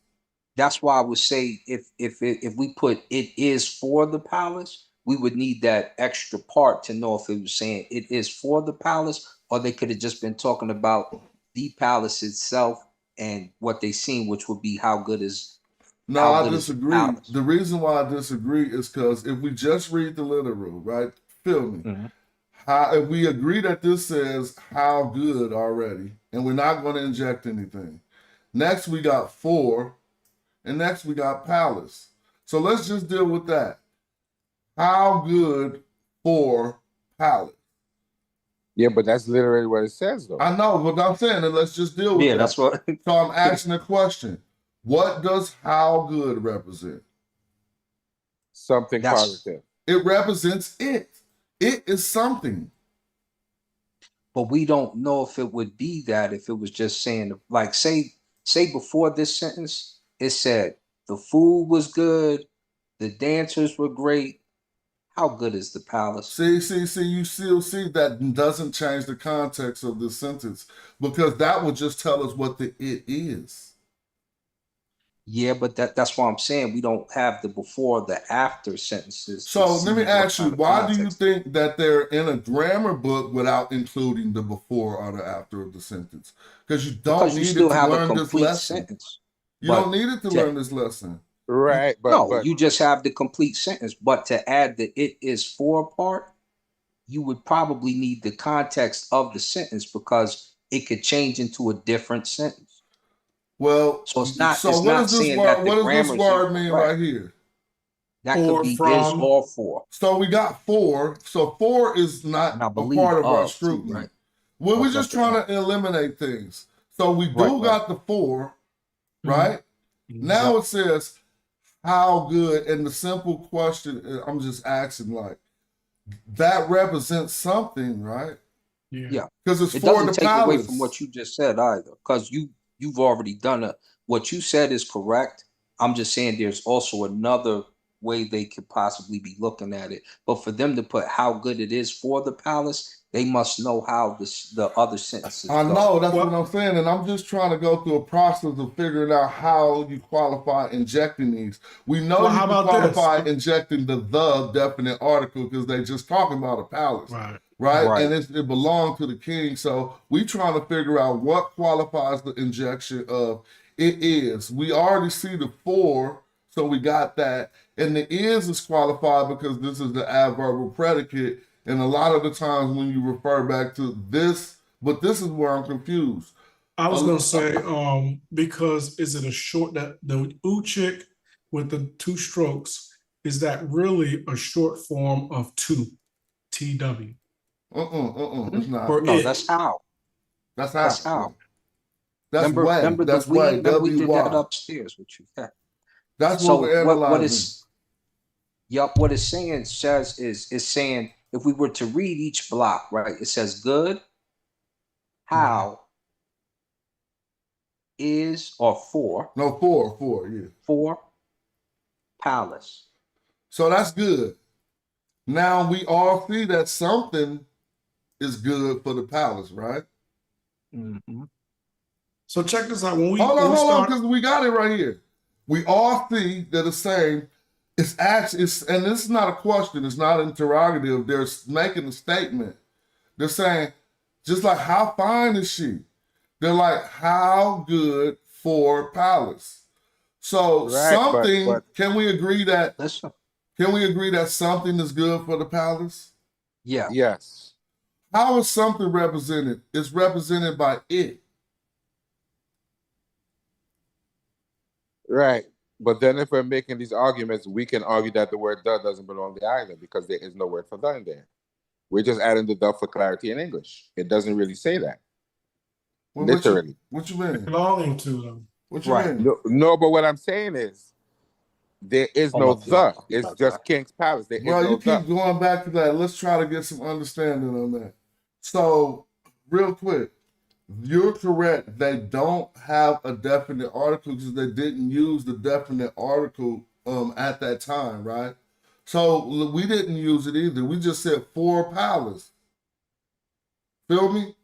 That's why I would say if we put it is for the palace, we would need that extra part to know if it was saying it is for the palace, or they could have just been talking about the palace itself and what they seen, which would be how good is No, how I good is the disagree. palace. The reason why I disagree is because if we just read the literal, right? Feel me. How if we agree that this says how good already, and we're not going to inject anything. Next we got for, and next we got palace. So let's just deal with that. How good for palace? Yeah, but that's literally what it says, though. I know, but I'm saying that let's just deal with that. That's what. So I'm asking a question. What does how good represent? Something positive. It represents it. It is something. But we don't know if it would be that if it was just saying, like, say before this sentence, it said the food was good, the dancers were great. How good is the palace? See, you still see that doesn't change the context of this sentence, because that would just tell us what the it is. Yeah, but that's why I'm saying we don't have the before, the after sentences. So let me ask you, why do you think that they're in a grammar book without including the before or the after of the sentence? Because you don't need it to learn this lesson. Sentence. You don't need it to learn this lesson. Right, but you just have the complete sentence. But to add the it is for part, you would probably need the context of the sentence because it could change into a different sentence. Well, so it's not. So it's what not does this saying word? that the What does this grammar's word mean incorrect. right here? That could be is or for. So we got for. So for is not a part of our scrutiny. Too, right? Well, we're just trying to eliminate things. So we do got the for, right? Now it says how good, and the simple question I'm just asking, like, that represents something, right? Yeah, because it's it for doesn't the take palace. away from what you just said either, because you've already done what you said is correct. I'm just saying there's also another way they could possibly be looking at it. But for them to put how good it is for the palace, they must know how the other sentences I go. know, that's what I'm saying, and I'm just trying to go through a process of figuring out how you qualify injecting these. We know you can qualify injecting the definite article because they just talking about a palace, right? And it belonged to the king, so we trying to figure out what qualifies the injection of it is. We already see the for, so we got that, and the is qualified because this is the adverbial predicate, and a lot of the times when you refer back to this, but this is where I'm confused. I was gonna say, because is it a short that the uchik with the two strokes, is that really a short form of two, TW? It's not. No, that's how. That's how. That's how. That's way. Remember That's way. remember we did that W-Y. upstairs with you. Yeah. That's what So we're analyzing. what it's saying says is it's saying if we were to read each block, right? It says good, how, is, or for. No, for, yeah. For, palace. So that's good. Now we all see that something is good for the palace, right? Mm-hmm. So check this out. When we hold on, start, because we got it right here. We all see that it's saying it's actually, and this is not a question. It's not interrogative. They're making a statement. They're saying, just like, how fine is she? They're like, how good for palace? So something. Can we agree that? Can we agree that something is good for the palace? Yeah. Yes. How is something represented? It's represented by it. Right. But then if we're making these arguments, we can argue that the word "the" doesn't belong there either because there is no word for "the" in there. We're just adding the "the" for clarity in English. It doesn't really say that. Well, literally. What you mean? Belonging to them. What you mean? No, but what I'm saying is there is no "the." It's just King's Palace. There is Well, no you keep "the." going back to that. Let's try to get some understanding on that. So, real quick, you're correct. They don't have a definite article because they didn't use the definite article at that time, right? So we didn't use it either. We just said for palace. Feel me?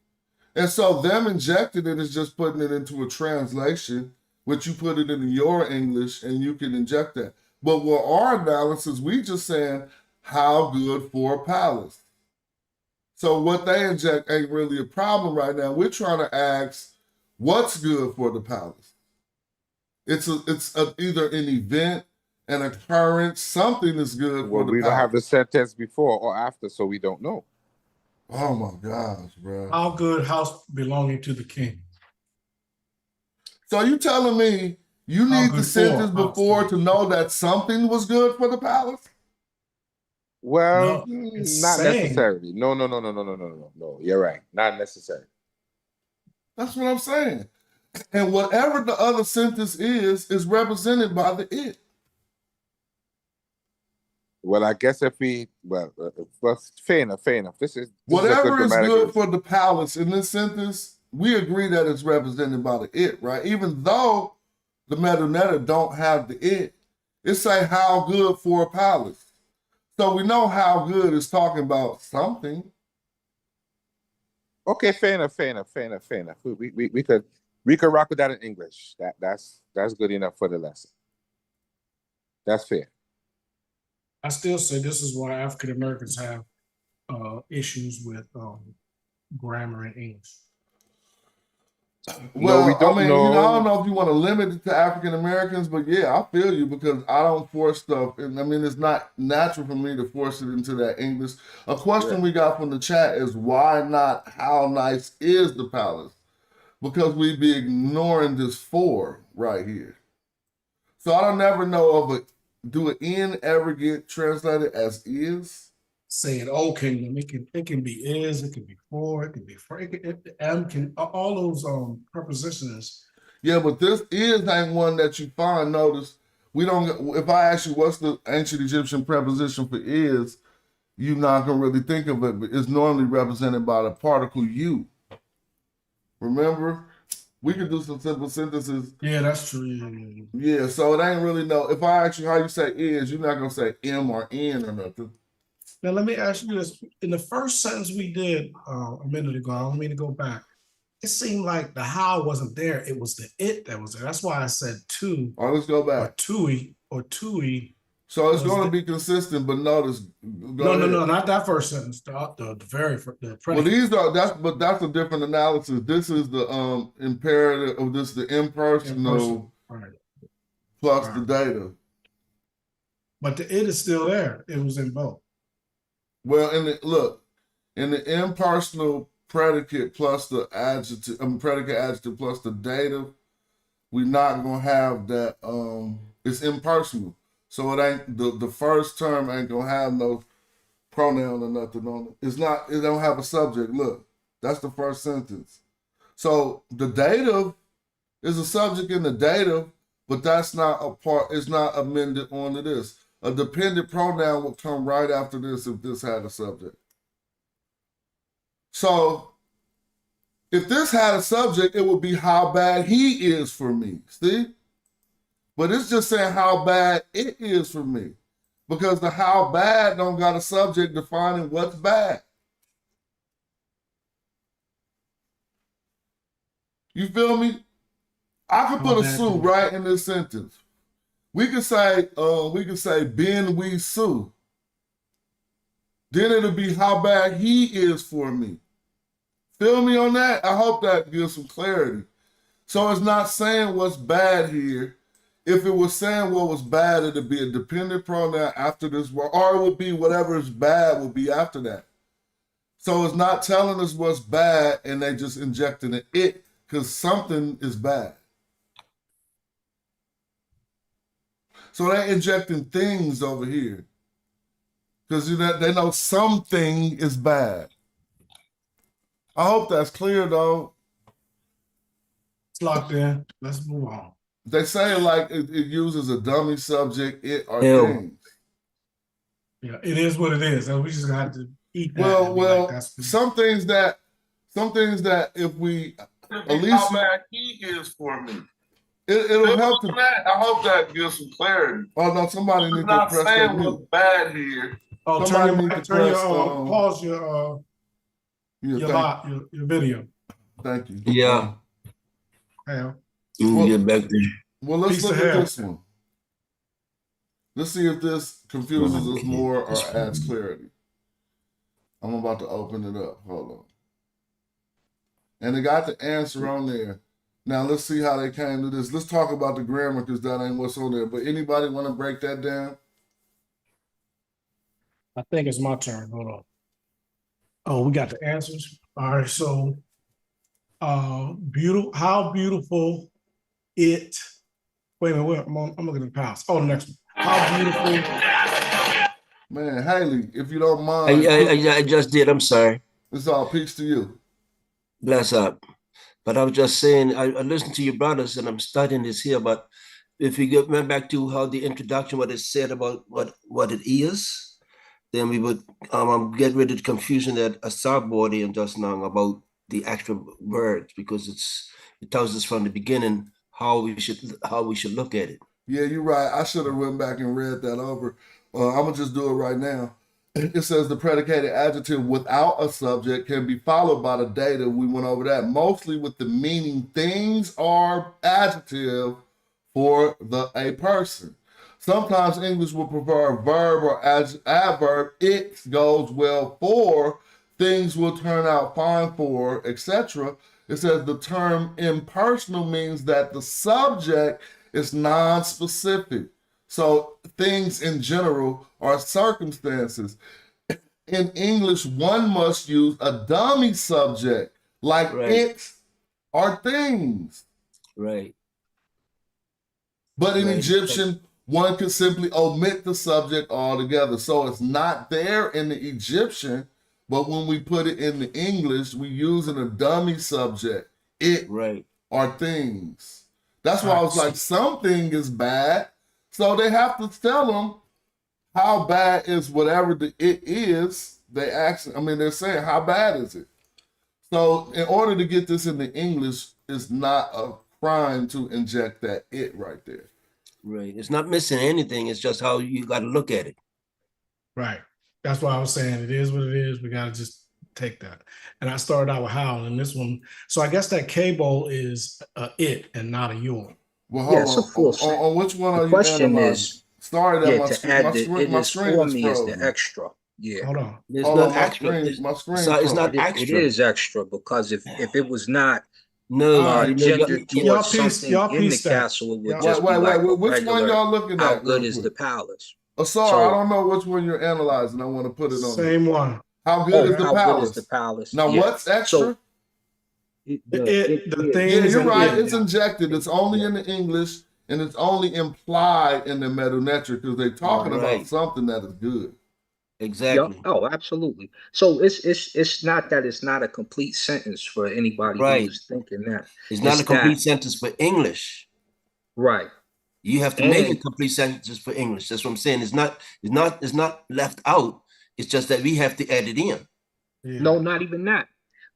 And so them injecting it is just putting it into a translation, which you put it in your English and you can inject that. But with our analysis, we just saying how good for palace. So what they inject ain't really a problem right now. We're trying to ask what's good for the palace. It's either an event, an occurrence, something is good for the we palace. don't have the sentence before or after, so we don't know. Oh my gosh, bro. How good house belonging to the king? So you telling me you need the sentence before to know that something was good for the palace? Well, No, not necessarily. No. You're right. Not necessary. That's what I'm saying. And whatever the other sentence is represented by the it. Well, I guess if fair enough. This is whatever is good for the palace in this sentence, we agree that it's represented by the it, right? Even though the Medu don't have the it, it say how good for a palace. So we know how good is talking about something. Okay, fair enough. We could rock with that in English. That's good enough for the lesson. That's fair. I still say this is why African Americans have issues with grammar in English. Well, we don't know. I don't know if you want to limit it to African Americans, but yeah, I feel you because I don't force stuff. And it's not natural for me to force it into that English. A question we got from the chat is why not how nice is the palace? Because we be ignoring this for right here. So I don't never know of do an N ever get translated as is? Saying kingdom, it can be is, it can be for, it can be for, can all those prepositions. Yeah, but this is ain't one that you find. Notice we don't. If I ask you what's the ancient Egyptian preposition for is, you're not gonna really think of it. But it's normally represented by the particle you. Remember, we could do some simple sentences. Yeah, that's true. Yeah, so it ain't really no. If I ask you how you say is, you're not gonna say M or N or nothing. Now, let me ask you this. In the first sentence we did a minute ago, I don't mean to go back. It seemed like the how wasn't there. It was the it that was there. That's why I said to. All right, let's go back. Or tui. So it's going to be consistent, but notice. No, not that first sentence. The very first. Well, that's a different analysis. This is the imperative of this, the impersonal plus the data. But the it is still there. It was in both. Well, in the impersonal predicate plus the adjective, predicate adjective plus the dative, we're not gonna have that. It's impersonal, so it ain't the first term ain't gonna have no pronoun or nothing on it. It's not. It don't have a subject. Look, that's the first sentence. So the dative It's a subject in the dative, but that's not a part, it's not amended onto this. A dependent pronoun would come right after this if this had a subject. So if this had a subject, it would be how bad he is for me. See? But it's just saying how bad it is for me. Because the how bad don't got a subject defining what's bad. You feel me? I could put a sue right in this sentence. We could say Ben we sue. Then it'll be how bad he is for me. Feel me on that? I hope that gives some clarity. So it's not saying what's bad here. If it was saying what was bad, it'd be a dependent pronoun after this word, or it would be whatever is bad would be after that. So it's not telling us what's bad and they just injecting it because something is bad. So they're injecting things over here because they know something is bad. I hope that's clear, though. It's locked in. Let's move on. They say like it uses a dummy subject, it or things. Yeah, it is what it is. And we just have to eat that. Well, like, some things that if we at least how bad he is for me. It'll help to that. I hope that gives some clarity. Oh no, somebody needs to press that mute. Bad here. Oh, somebody turn needs to press, pause your video. Thank you. Yeah. Get back there. Well, let's look at this one. Let's see if this confuses us more or adds clarity. I'm about to open it up. Hold on. And they got the answer on there. Now let's see how they came to this. Let's talk about the grammar because that ain't what's on there. But anybody want to break that down? I think it's my turn. Hold on. Oh, we got the answers. All right. So, beautiful. How beautiful it. Wait a minute. I'm looking at the past. Oh, the next one. How beautiful. Man, Haley, if you don't mind. I just did. I'm sorry. It's all peace to you. Bless up. But I was just saying, I listened to your brothers and I'm studying this here, but if you went back to how the introduction, what it said about what it is, then we would get rid of the confusion that Assad brought in just now about the actual words, because it tells us from the beginning how we should look at it. Yeah, you're right. I should have went back and read that over. I'm gonna just do it right now. It says the predicated adjective without a subject can be followed by the dative. We went over that mostly with the meaning things are adjective for a person. Sometimes English will prefer a verb or adverb. It goes well for, things will turn out fine for, etc. It says the term impersonal means that the subject is non-specific. So things in general are circumstances. In English, one must use a dummy subject like it or things. Right. But in Egyptian, one could simply omit the subject altogether. So it's not there in the Egyptian, but when we put it in the English, we using a dummy subject, it or things. That's why I was like, something is bad. So they have to tell them how bad is whatever the it is. They're saying, how bad is it? So in order to get this in the English, it's not a crime to inject that it right there. Right. It's not missing anything. It's just how you got to look at it. Right. That's why I was saying it is what it is. We got to just take that. And I started out with how in this one. So I guess that cable is it and not a your. Well, hold on. On which one are you question analyzing? is, Sorry that my screen is frozen. the extra. Yeah. Hold on. It's not extra. My screen it's not extra. It is extra because if it was not gendered towards something in the castle, it would just be like which one y'all looking at? How good is the palace? Sorry, I don't know which one you're analyzing. I want to put it on. Same one. How good is the palace? Good is the palace? Now what's extra? The things. You're right. It's injected. It's only in the English, and it's only implied in the Medu Netcher because they're talking about something that is good. Exactly. Oh, absolutely. So it's not that it's not a complete sentence for anybody who Right. was thinking that. It's not a It's that complete sentence for English. right. You have to make And it complete sentences for English. That's what I'm saying. It's not left out. It's just that we have to add it in. no, not even that.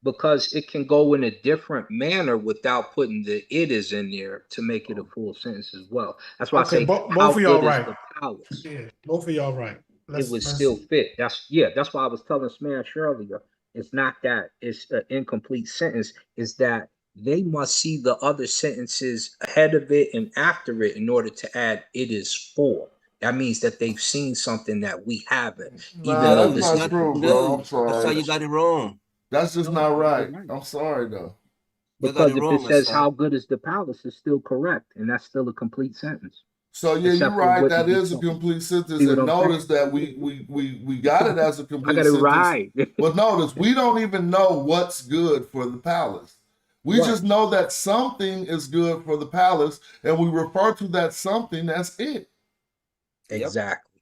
Because it can go in a different manner without putting the it is in there to make it a full sentence as well. That's why I Okay, say, both how of y'all good is right. the palace? Yeah, both of y'all right. It would Let's still fit. That's why I was telling Smash earlier. It's not that it's an incomplete sentence. It's that they must see the other sentences ahead of it and after it in order to add it is for. That means that they've seen something that we haven't, even Nah, though that's this not is a true, complete bro. I'm No, that's how sorry. you got it wrong. That's just no, not you got it right. right. I'm sorry though. You got Because it if it wrong, says Asai. how good is the palace, it's still correct, and that's still a complete sentence. So yeah, you're Except it right. wouldn't That be is a something. complete sentence. See what And I'm saying? notice that we got it as a I complete got it sentence. right. But notice we don't even know what's good for the palace. We Right. just know that something is good for the palace, and we refer to that something as it. Exactly.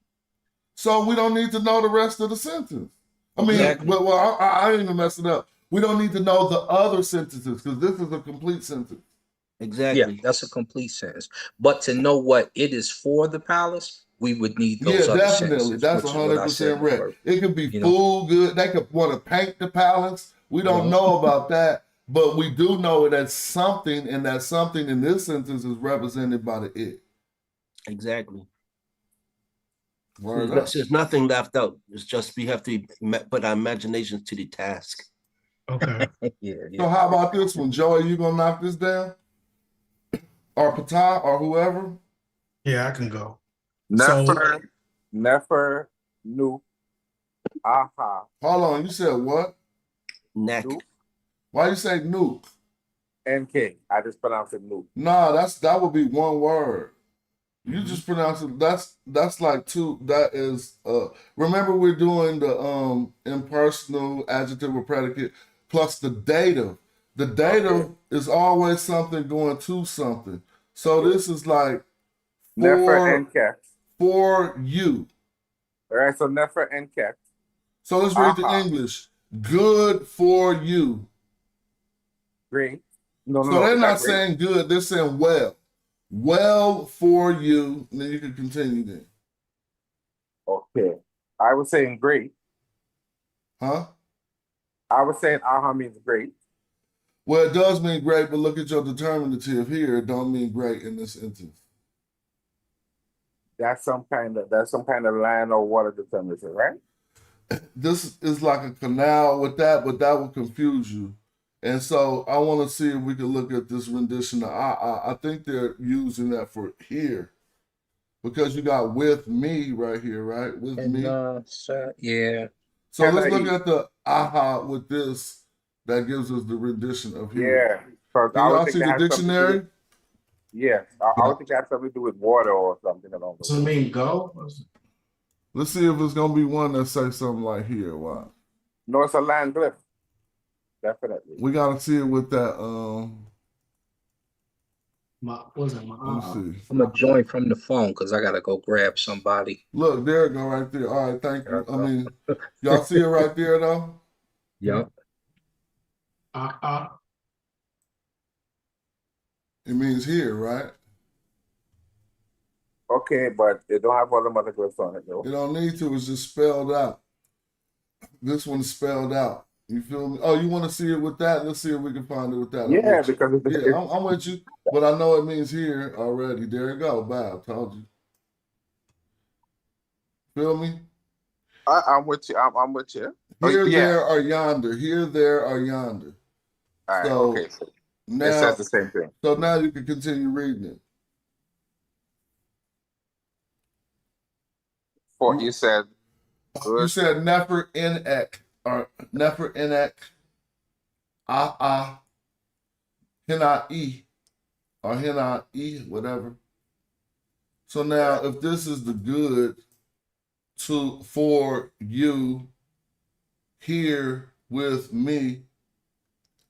So we don't need to know the rest of the sentence. I mean, Exactly. well, I didn't even mess it up. We don't need to know the other sentences because this is a complete sentence. Yeah, Exactly. that's a complete sentence. But to know what it is for the palace, we would need Yeah, those other definitely. sentences, That's which is what I said 100% in the right. first. It could be You know, food good. They could want to paint the palace. We don't know about that, but we do know it as something, and that something in this sentence is represented by the it. Exactly. Word So up. there's nothing left out. It's just we have to put our imaginations to the task. Okay. yeah, So how about this one, Joey? You gonna knock this down, or Patah, or whoever? Yeah, I can go. Nefer, Nu, Aha. Hold on, you said what? Neck. Why you say nuke? NK. I just pronounced it Nu. Nah, that would be one word. You just pronounce it. That's like two. That is. Remember, we're doing the impersonal adjective or predicate plus the dative. The dative is always something going to something. So this is like Nefer NK. for you. All right, so Nefer NK. So let's read the English. Good for you. Green. So they're not saying good. They're saying well. Well for you. And then you can continue then. Okay. I was saying great. Huh? I was saying aha means great. Well, it does mean great, but look at your determinative here. It don't mean great in this instance. That's some kind of land or water determinative, right? This is like a canal with that, but that will confuse you. And so I want to see if we can look at this rendition. I think they're using that for here. Because you got with me right here, right? With me. Yeah. So let's look at the aha with this. That gives us the rendition of here. Yeah. Can y'all see the dictionary? Yes. I would think that has something to do with water or something along those lines. So mean go? Let's see if it's gonna be one that says something like here. Why? No, it's a land glyph. Definitely. We gotta see it with that. Let me see. I'm gonna join from the phone because I gotta go grab somebody. Look, there it go right there. All right, thank you. I mean, y'all see it right there though? Yep. It means here, right? Okay, but they don't have all the other glyphs on it, though. You don't need to. It's just spelled out. This one's spelled out. You feel me? Oh, you want to see it with that? Let's see if we can find it with that. Yeah, because I'm with you, but I know it means here already. There you go. Bye. I told you. Feel me? I'm with you. I'm with you. Here, there, or yonder. Here, there, or yonder. All right. So Okay. So now, it says the same thing. So now you can continue reading it. You said good. You said Nefer Enek or Nefer Enek Hina E or Hina E, whatever. So now if this is the good for you here with me,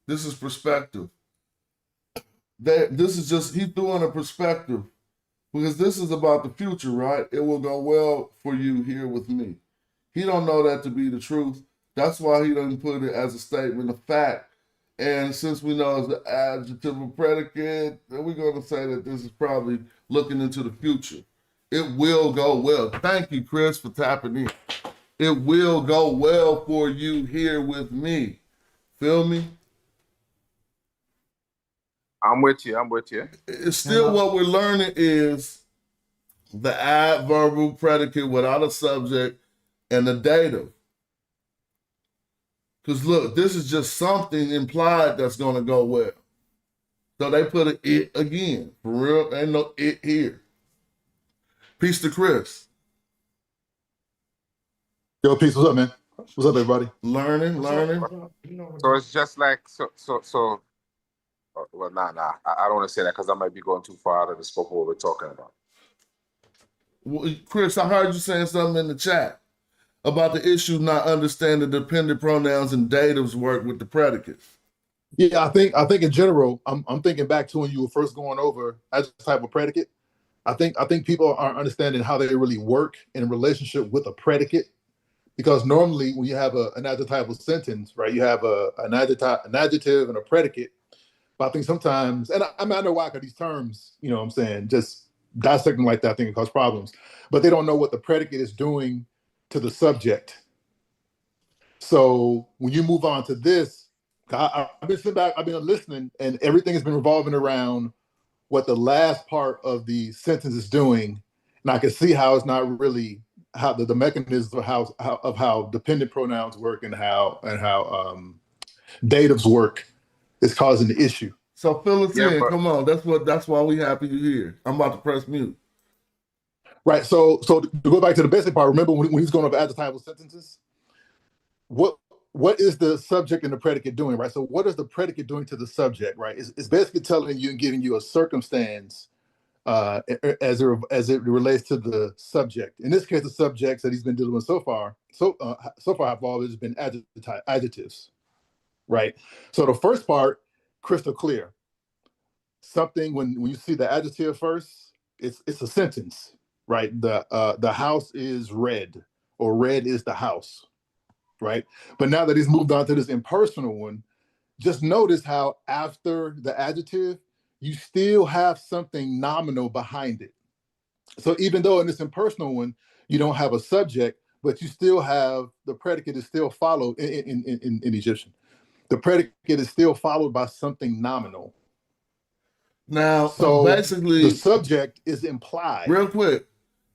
this is perspective. This is just, he threw in a perspective. Because this is about the future, right? It will go well for you here with me. He don't know that to be the truth. That's why he doesn't put it as a statement of fact. And since we know it's the adjective or predicate, then we're going to say that this is probably looking into the future. It will go well. Thank you, Chris, for tapping in. It will go well for you here with me. Feel me? I'm with you. I'm with you. It's still what we're learning is the adverbial predicate without a subject and the dative. Because look, this is just something implied that's going to go well. So they put an it again. For real, ain't no it here. Peace to Chris. Yo, peace. What's up, man? What's up, everybody? Learning. So it's just like well, nah. I don't want to say that because I might be going too far out of the scope of what we're talking about. Well, Chris, I heard you saying something in the chat about the issue not understanding dependent pronouns and datives work with the predicates. Yeah, I think in general, I'm thinking back to when you were first going over as a type of predicate. I think people aren't understanding how they really work in relationship with a predicate, because normally when you have an adjectival sentence, right, you have an adjective and a predicate. But I think sometimes, and I mean, I know why, because these terms, you know what I'm saying, just dissecting like that, I think it causes problems. But they don't know what the predicate is doing to the subject. So when you move on to this, I've been sitting back, I've been listening, and everything has been revolving around what the last part of the sentence is doing. And I can see how it's not really how the mechanisms of how dependent pronouns work and how datives work is causing the issue. So fill us in. Come on. That's why we happy you're here. I'm about to press mute. Right. So to go back to the basic part, remember when he's going over adjectival sentences, what is the subject and the predicate doing, right? So what is the predicate doing to the subject, right? It's basically telling you and giving you a circumstance as it relates to the subject. In this case, the subjects that he's been dealing with so far have always been adjectives, right? So the first part, crystal clear. Something when you see the adjective first, it's a sentence, right? The house is red, or red is the house, right? But now that he's moved on to this impersonal one, just notice how after the adjective, you still have something nominal behind it. So even though in this impersonal one, you don't have a subject, but you still have the predicate is still followed in Egyptian. The predicate is still followed by something nominal. Now, so basically, the subject is implied. Real quick.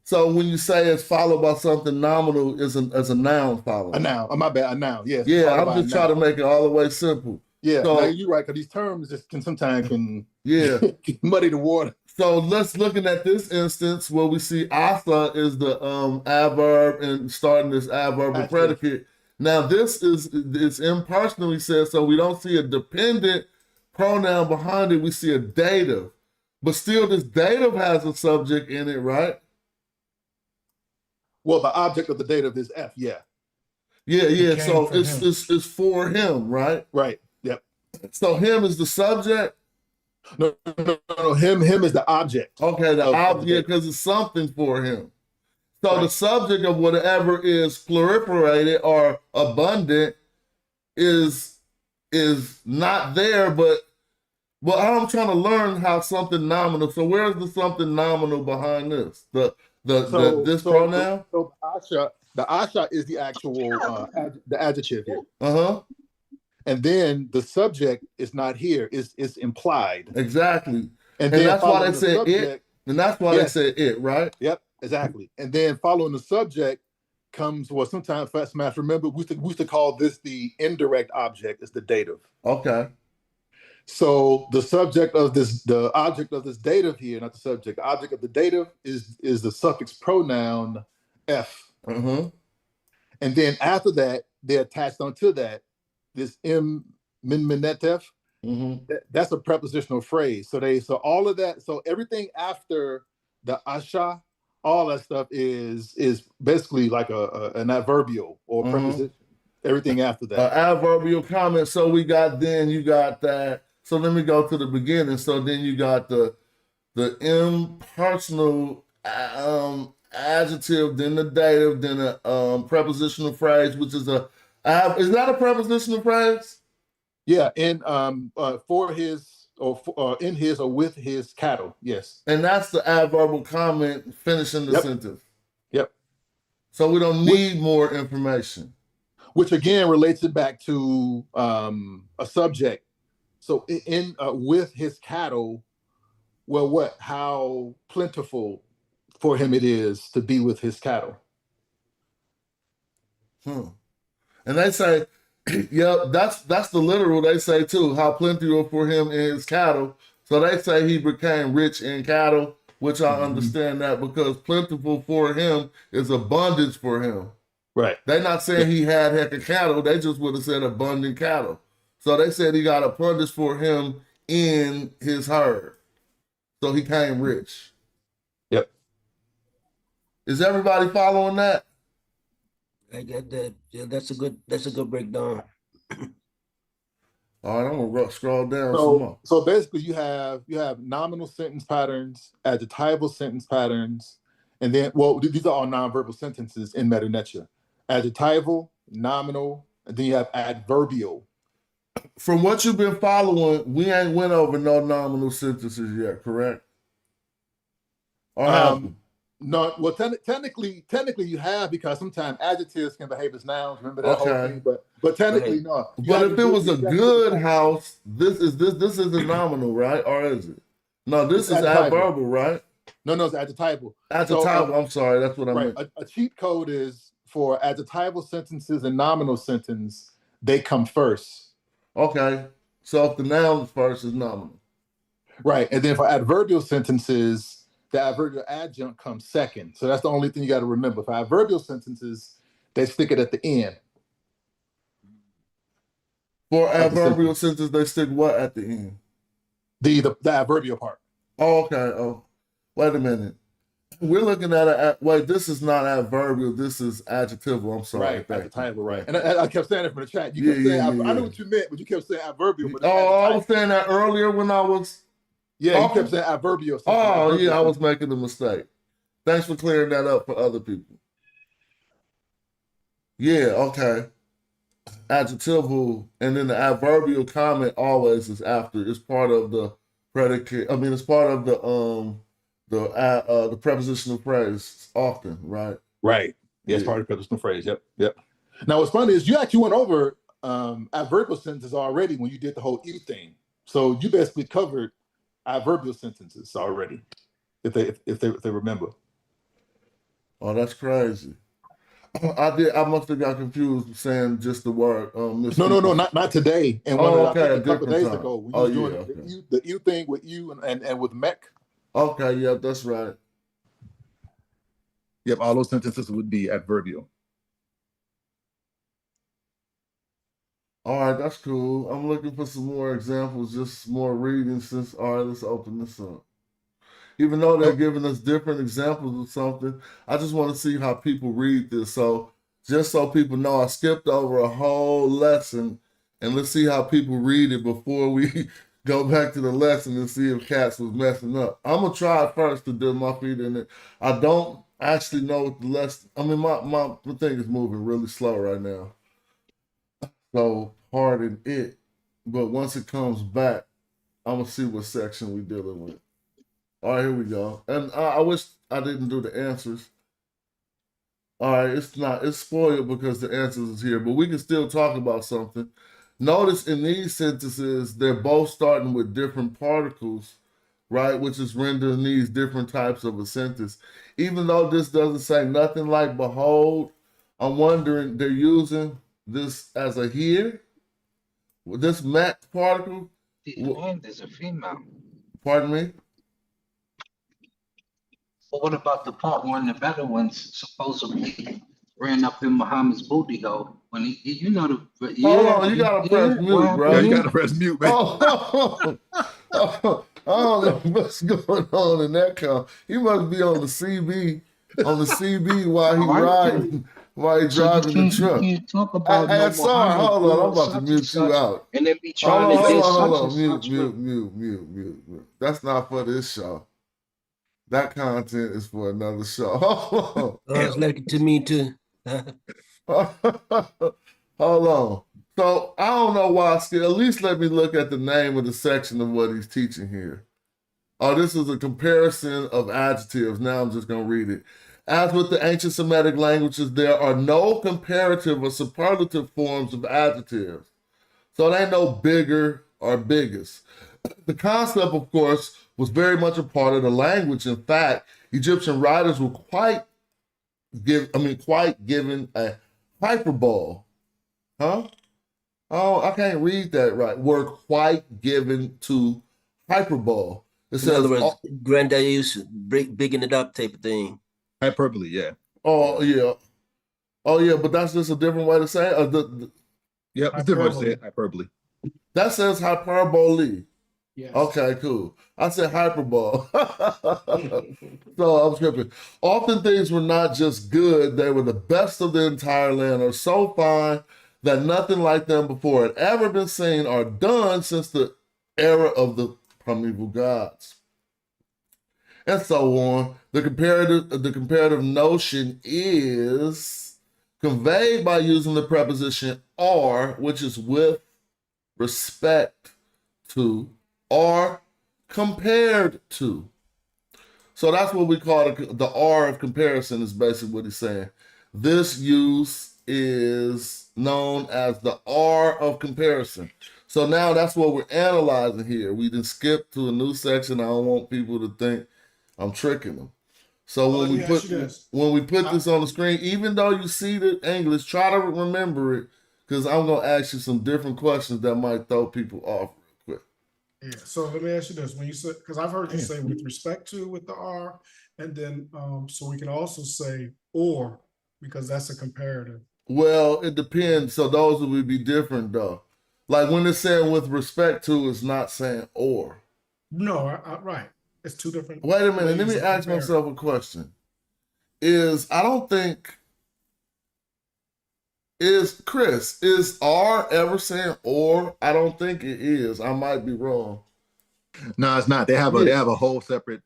So when you say it's followed by something nominal, is a noun followed. A noun. Oh, my bad. A noun. Yes. Yeah, I'm just trying to make it all the way simple. Yeah, so, no, you're right, because these terms just sometimes muddy the water. So let's looking at this instance where we see asa is the adverb and starting this adverb predicate. Now this is impersonal, he says, so we don't see a dependent pronoun behind it, we see a dative. But still this dative has a subject in it, right? Well, the object of the dative is F, yeah. Yeah, so it's for him, right? Right. Yep. So him is the subject? No. Him is the object. Okay, the object, because it's something for him. So the subject of whatever is proliferated or abundant is not there, but I'm trying to learn how something nominal. So where's the something nominal behind this? This pronoun? So the asha is the actual the adjective here. And then the subject is not here; it's implied. Exactly. And that's why they said it. And that's why they said it, right? Yep, exactly. And then following the subject comes what sometimes fast math. Remember, we used to call this the indirect object. It's the dative. Okay. So the subject of this, the object of this dative here, not the subject. The object of the dative is the suffix pronoun f. And then after that, they're attached onto that this minetef. That's a prepositional phrase. So all of that. So everything after the asha, all that stuff is basically like an adverbial or preposition. Everything after that. Adverbial comment. So you got that. So let me go to the beginning. So then you got the impersonal adjective, then the dative, then a prepositional phrase, which is is that a prepositional phrase? Yeah, in for his or in his or with his cattle. Yes. And that's the adverbial comment finishing the sentence. Yep. So we don't need more information. Which again relates it back to a subject. So in with his cattle, well, what? How plentiful for him it is to be with his cattle. And they say, yep, that's the literal. They say too, how plentiful for him in his cattle. So they say he became rich in cattle, which I understand that because plentiful for him is abundance for him. Right. They're not saying he had heck of cattle. They just would have said abundant cattle. So they said he got abundance for him in his herd. So he came rich. Yep. Is everybody following that? I get that. Yeah, that's a good breakdown. All right, I'm gonna scroll down some more. So basically, you have nominal sentence patterns, adjectival sentence patterns, and then these are all nonverbal sentences in Medu Netcher. Adjectival, nominal, and then you have adverbial. From what you've been following, we ain't went over no nominal sentences yet, correct? No, well, technically you have, because sometimes adjectives can behave as nouns. Remember that whole thing, but technically no. But if it was a good house, this is a nominal, right? Or is it? No, this is adverbial, right? No, it's adjectival. Adjectival. I'm sorry, that's what I meant. A cheat code is for adjectival sentences and nominal sentence. They come first. Okay, so if the noun first is nominal, right? And then for adverbial sentences, the adverbial adjunct comes second. So that's the only thing you got to remember. For adverbial sentences, they stick it at the end. For adverbial sentences, they stick what at the end? The adverbial part. Oh, okay. Oh, wait a minute. We're looking at wait. This is not adverbial. This is adjectival. I'm sorry. Right, adjectival. Right. And I kept saying it from the chat. You kept saying I knew what you meant, but you kept saying adverbial. But I was saying that earlier when I was. Yeah, you kept saying adverbial. Yeah, I was making a mistake. Thanks for clearing that up for other people. Yeah, okay. Adjectival, and then the adverbial comment always is after. It's part of the predicate. I mean, it's part of the prepositional phrase often, right? Right. Yeah, it's part of the prepositional phrase. Yep. Now, what's funny is you actually went over adverbial sentences already when you did the whole you thing. So you basically covered adverbial sentences already, if they remember. Oh, that's crazy. I must have got confused saying just the word. No, not today. And a couple of days ago, when you was doing the you thing with you and with Mech. Okay, yeah, that's right. Yep, all those sentences would be adverbial. All right, that's cool. I'm looking for some more examples, just more reading since, all right, let's open this up. Even though they're giving us different examples of something, I just want to see how people read this. So just so people know, I skipped over a whole lesson, and let's see how people read it before we go back to the lesson and see if Cats was messing up. I'm going to try first to dip my feet in it. I don't actually know what the lesson, I mean, my thing is moving really slow right now. So pardon it, but once it comes back, I'm gonna see what section we dealing with. All right, here we go. And I wish I didn't do the answers. All right, it's spoiled because the answers is here, but we can still talk about something. Notice in these sentences, they're both starting with different particles, right? Which is rendering these different types of a sentence. Even though this doesn't say nothing like behold, I'm wondering they're using this as a here. This mat particle. The end is a female. Pardon me? But what about the part when the Bedouins supposedly ran up in Muhammad's booty hole? When he you know the Hold on, you gotta press mute, bro. Yeah, you gotta press mute, man. I don't know what's going on in that car. He must be on the CB while he riding. While he's driving the truck. You talk about hey, sorry, hold on. I'm about to mute you out. And then be trying hold on. Mute. That's not for this show. That content is for another show. It's like it to me too. Hold on. So I don't know why. Still, at least let me look at the name of the section of what he's teaching here. Oh, this is a comparison of adjectives. Now I'm just going to read it. As with the ancient Semitic languages, there are no comparative or superlative forms of adjectives. So they ain't no bigger or biggest. The concept, of course, was very much a part of the language. In fact, Egyptian writers were quite given a hyperbole. Huh? Oh, I can't read that right. Were quite given to hyperbole. It In other says, words, grandiose, bigging it up type of thing. Hyperbole, yeah. oh yeah, oh yeah, but that's just a different way to say it. Yep, it's different way to say it. Hyperbole. That says hyperbole. Yes. Okay, cool. I said hyperbole. So I'm tripping. Often things were not just good, they were the best of the entire land, or so fine that nothing like them before had ever been seen or done since the era of the primeval gods. And so on. The comparative notion is conveyed by using the preposition "are," which is with respect to, or compared to. So that's what we call the "are" of comparison, is basically what he's saying. This use is known as the "are" of comparison. So now that's what we're analyzing here. We didn't skip to a new section. I don't want people to think I'm tricking them. So when we put this on the screen, even though you see the English, try to remember it, because I'm gonna ask you some different questions that might throw people off real quick. Yeah. So let me ask you this: when you said, because I've heard you say with respect to with the "are," and then so we can also say "or," because that's a comparative. Well, it depends. So those would be different though. Like when it's saying with respect to, it's not saying "or." No, right. It's two different. Wait a minute. Let ways me of ask comparing. myself a question. I don't think, is "are" ever saying "or"? I don't think it is. I might be wrong. No, it's not. They have a whole separate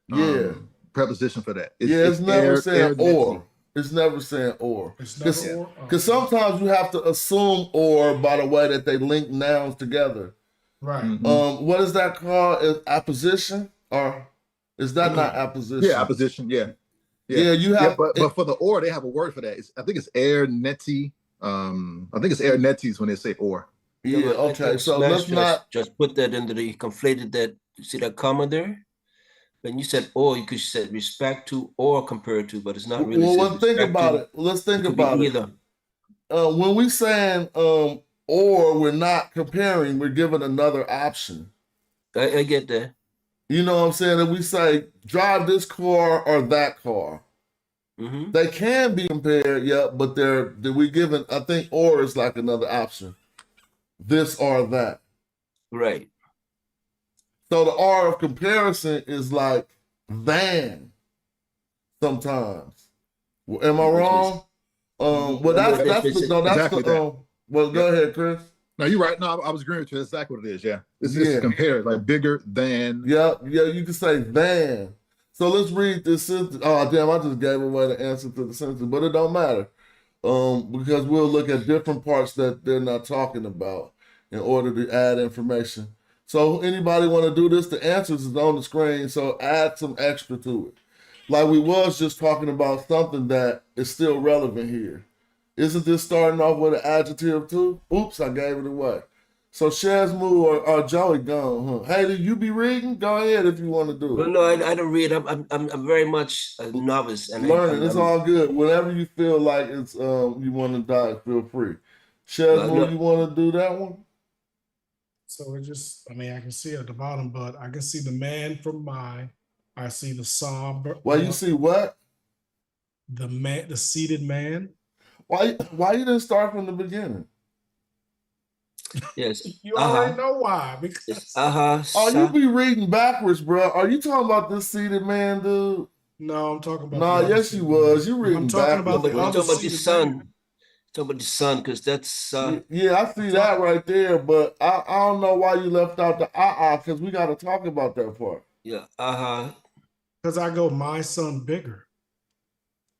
preposition for that. It's never saying "or." netty. It's never saying "or." It's never "or." Because sometimes you have to assume "or" by the way that they link nouns together. Right. What is that called? Is apposition, or is that not apposition? Yeah, apposition. Yeah. Yeah, you have. But for the "or," they have a word for that. I think it's air netty. I think it's air netties when they say "or." Yeah. Okay. So let's not just put that into the conflated that. You see that comma there? When you said "or," you could say respect to or compared to, but it's not really. Well, think about it. Let's think about it. Either. When we saying "or," we're not comparing. We're giving another option. I get that. You know what I'm saying? If we say drive this car or that car, they can be compared, but we given. I think "or" is like another option. This or that. Right. So the "are" of comparison is like than sometimes. Am I wrong? Well, go ahead, Chris. No, you're right. No, I was agreeing with you. That's exactly what it is. Yeah, it's just compared, like bigger than. Yeah, you can say than. So let's read this sentence. Oh damn! I just gave away the answer to the sentence, but it don't matter, because we'll look at different parts that they're not talking about in order to add information. So anybody want to do this? The answers is on the screen, so add some extra to it. Like we was just talking about something that is still relevant here. Isn't this starting off with an adjective too? Oops, I gave it away. So Shazmu or Joey gone, huh? Haley, you be reading? Go ahead if you want to do it. Well, no, I don't read. I'm very much a novice and learning. It's all good. Whenever you feel like it's you want to die, feel free. Shazmu, you want to do that one? So it just, I can see at the bottom, but I can see the man from I see the somber. Well, you see what? The seated man. Why you didn't start from the beginning? Yes. You already know why. Because Oh, you be reading backwards, bro. Are you talking about this seated man, dude? No, I'm talking about. No, yes, you was. You reading backwards. You're talking about the sun. Talking about the sun, because that's yeah, I see that right there, but I don't know why you left out the because we got to talk about that part. Yeah, Because I go my son bigger.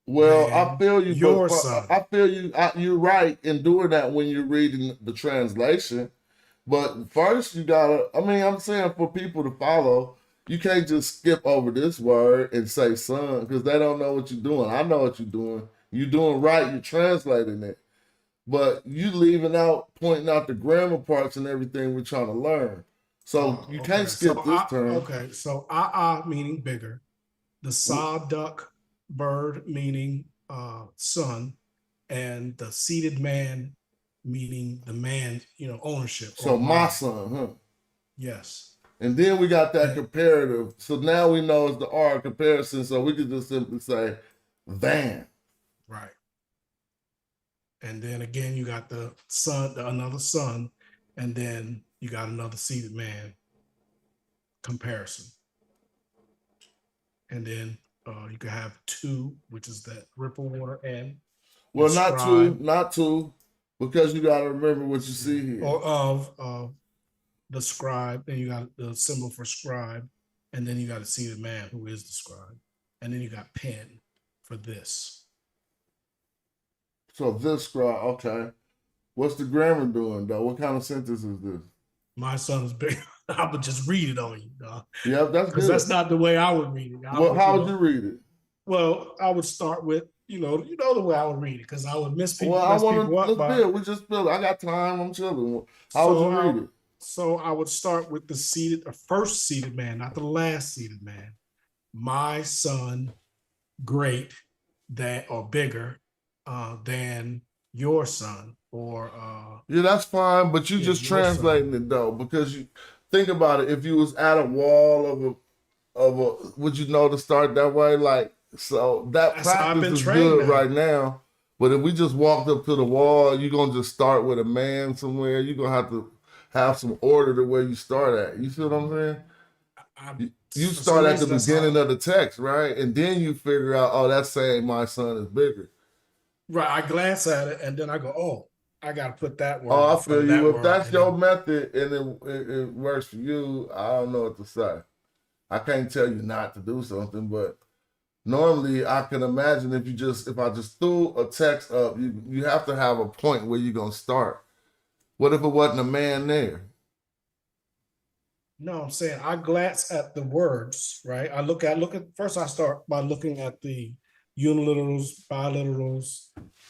Well, I feel you, your but son. I feel you. You're right in doing that when you're reading the translation. But first, you gotta. I mean, I'm saying for people to follow, you can't just skip over this word and say "son" because they don't know what you're doing. I know what you're doing. You're doing right. You're translating it, but you leaving out, pointing out the grammar parts and everything we're trying to learn. So you can't skip this term. Okay, so meaning bigger, the saw duck bird meaning son, and the seated man meaning the man, ownership. So my son, huh? Yes. And then we got that comparative. So now we know it's the R comparison. So we could just simply say than. Right. And then again, you got the son, another son, and then you got another seated man comparison. And then you could have two, which is that ripple water and well, not two, because you got to remember what you see here. Or of the scribe, then you got the symbol for scribe, and then you got a seated man who is the scribe, and then you got pen for this. So this scribe, okay. What's the grammar doing though? What kind of sentence is this? My son is big. I would just read it on you, dog. Yeah, that's good. Because that's not the way I would read it. How would you read it? Well, I would start with, you know the way I would read it, because I would miss people. Well, I want to, let's build. We just build. I got time. I'm chilling. How would you read it? So I would start with the first seated man, not the last seated man. My son, great, that or bigger than your son, or yeah, that's fine. But you just translating it though, because you think about it. If you was at a wall of a, would you know to start that way? Like, so that practice is good right now. But if we just walked up to the wall, you're gonna just start with a man somewhere. You're gonna have to have some order to where you start at. You see what I'm saying? You start at the beginning of the text, right? And then you figure out, oh, that's saying my son is bigger. Right. I glance at it and then I go, oh, I got to put that word. Oh, I feel you. If that's your method and it works for you, I don't know what to say. I can't tell you not to do something, but normally I can imagine if I just threw a text up, you have to have a point where you're going to start. What if it wasn't a man there? No, I'm saying I glance at the words, right? I look at first I start by looking at the uniliterals, biliterals,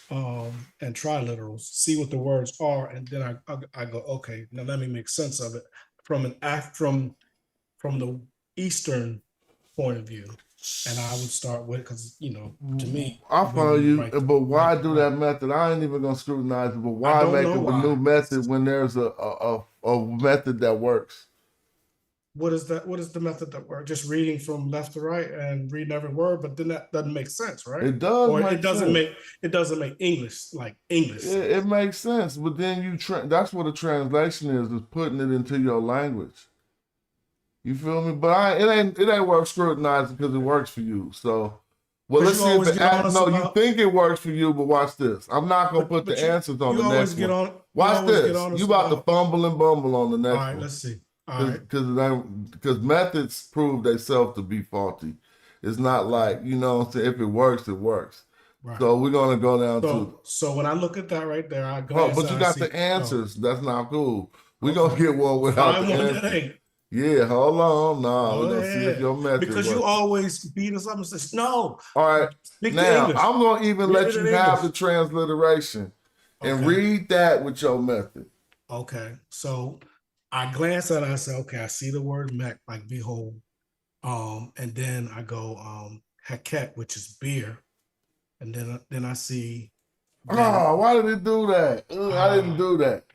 and triliterals, see what the words are, and then I go, okay, now let me make sense of it from the Eastern point of view. And I would start with, because, to me. I follow you, but why do that method? I ain't even going to scrutinize it, but why make up a new method when there's a method that works? What is that? What is the method that works? Just reading from left to right and reading every word, but then that doesn't make sense, right? It does. Or it doesn't make English like English. It makes sense, but then that's what a translation is putting it into your language. You feel me? But it ain't worth scrutinizing because it works for you. So, well, let's see if you think it works for you, but watch this. I'm not gonna put the answers on the next one. Watch this. You about to fumble and bumble on the next one. All right, let's see. Because methods prove themselves to be faulty. It's not like, if it works, it works. Right. So we're gonna go down to. So when I look at that right there, I glance. But you got the answers. That's not cool. We're gonna get one without the answers. Yeah, hold on. No, we're gonna see if your method because you always beat us up and say no. All right. Now I'm gonna even let you have the transliteration and read that with your method. Okay. So I glance at it, I say, okay, I see the word mech, like behold. And then I go heket, which is beer. And then I see. Oh, why did it do that? I didn't do that.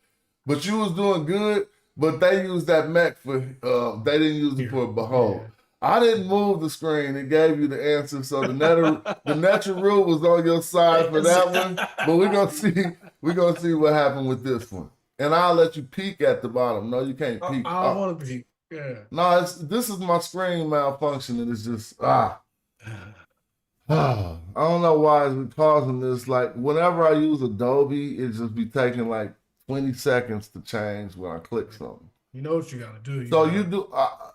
But you was doing good. But they used that mech for, they didn't use it for behold. Yeah. I didn't move the screen. It gave you the answer. So the Netcher rule was on your side for that one. But we're gonna see what happened with this one. And I'll let you peek at the bottom. No, you can't peek. I don't want to peek. Yeah. No, this is my screen malfunctioning. It's just I don't know why it's causing this. Like whenever I use Adobe, it just be taking like 20 seconds to change when I click something. You know what you got to do. So you do.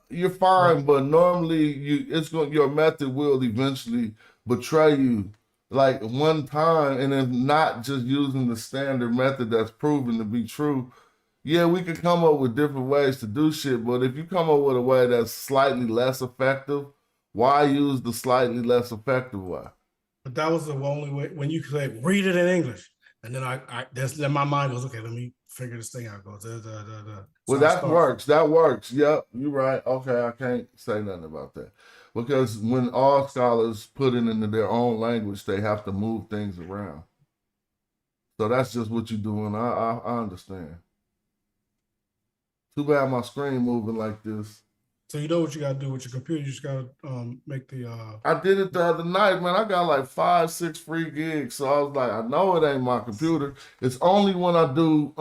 You're fine, but normally your method will eventually betray you. Like one time, and if not just using the standard method that's proven to be true, yeah, we could come up with different ways to do shit. But if you come up with a way that's slightly less effective, why use the slightly less effective way? But that was the only way when you could say, read it in English. And then my mind goes, okay, let me figure this thing out. It goes, Well, that works. That works. Yep, you're right. Okay, I can't say nothing about that. Because when all scholars put it into their own language, they have to move things around. So that's just what you're doing. I understand. Too bad my screen moving like this. So you know what you got to do with your computer. You just got to make the... I did it the other night, man. I got like 5-6 free gigs. So I was like, I know it ain't my computer. It's only when I do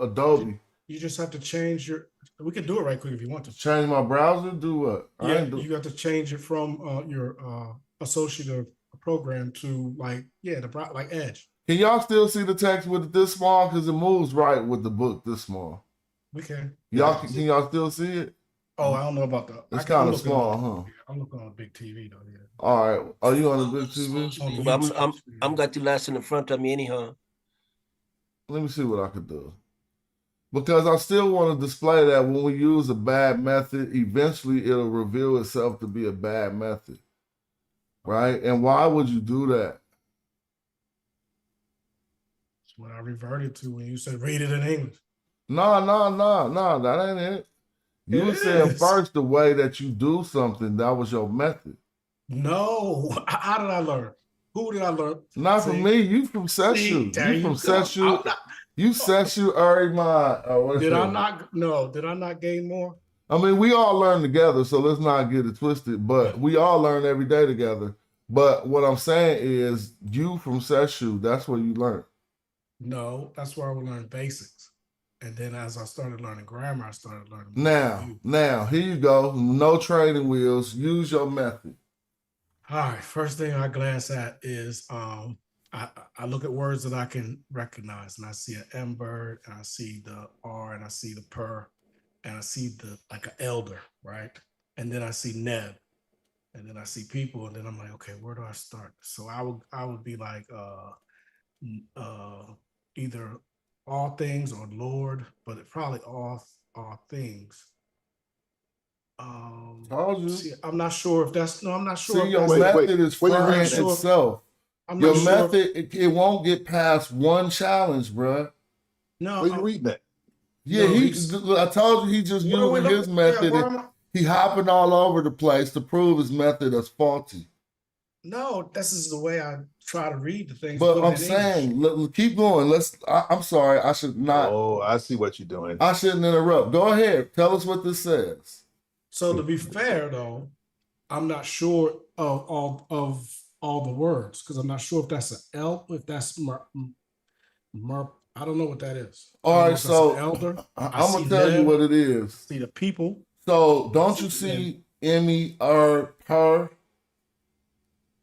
Adobe. You just have to change your... We can do it right quick if you want to. Change my browser? Do what? Yeah, you got to change it from your associative program to like Edge. Can y'all still see the text with it this small? Because it moves right with the book this small. We can. Can y'all still see it? Oh, I don't know about that. It's kind of small, huh? I'm looking on a big TV though. Yeah. All right. Are you on a big TV? I'm got the last in front of me anyhow. Let me see what I could do. Because I still want to display that when we use a bad method, eventually it'll reveal itself to be a bad method. Right? And why would you do that? That's what I reverted to when you said read it in English. No, that ain't it. You were saying first the way that you do something, that was your method. No. How did I learn? Who did I learn? Not from me. You from Seshu. You from Seshu. You Seshu Arimai. Did I not gain more? I mean, we all learn together, so let's not get it twisted. But we all learn every day together. But what I'm saying is, you from Seshu, that's where you learn. No, that's where I would learn basics. And then as I started learning grammar, I started learning. Now, here you go. No training wheels. Use your method. All right. First thing I glance at is I look at words that I can recognize, and I see an M bird, and I see the R, and I see the per, and I see like an elder, right? And then I see Neb, and then I see people, and then I'm like, okay, where do I start? So I would be like either all things or Lord, but it probably all things. See, I'm not sure if that's I'm not sure. See, your method is frying itself. Your method, it won't get past one challenge, bruh. No, where you reading that? Yeah, I told you he just using his method. He hopping all over the place to prove his method is faulty. No, this is the way I try to read the things. But I'm saying, keep going. I'm sorry, I should not. Oh, I see what you're doing. I shouldn't interrupt. Go ahead. Tell us what this says. So to be fair, though, I'm not sure of all the words because I'm not sure if that's an L, if that's I don't know what that is. All right, so elder. I'm gonna tell you what it is. See the people. So don't you see M-E-R-Per?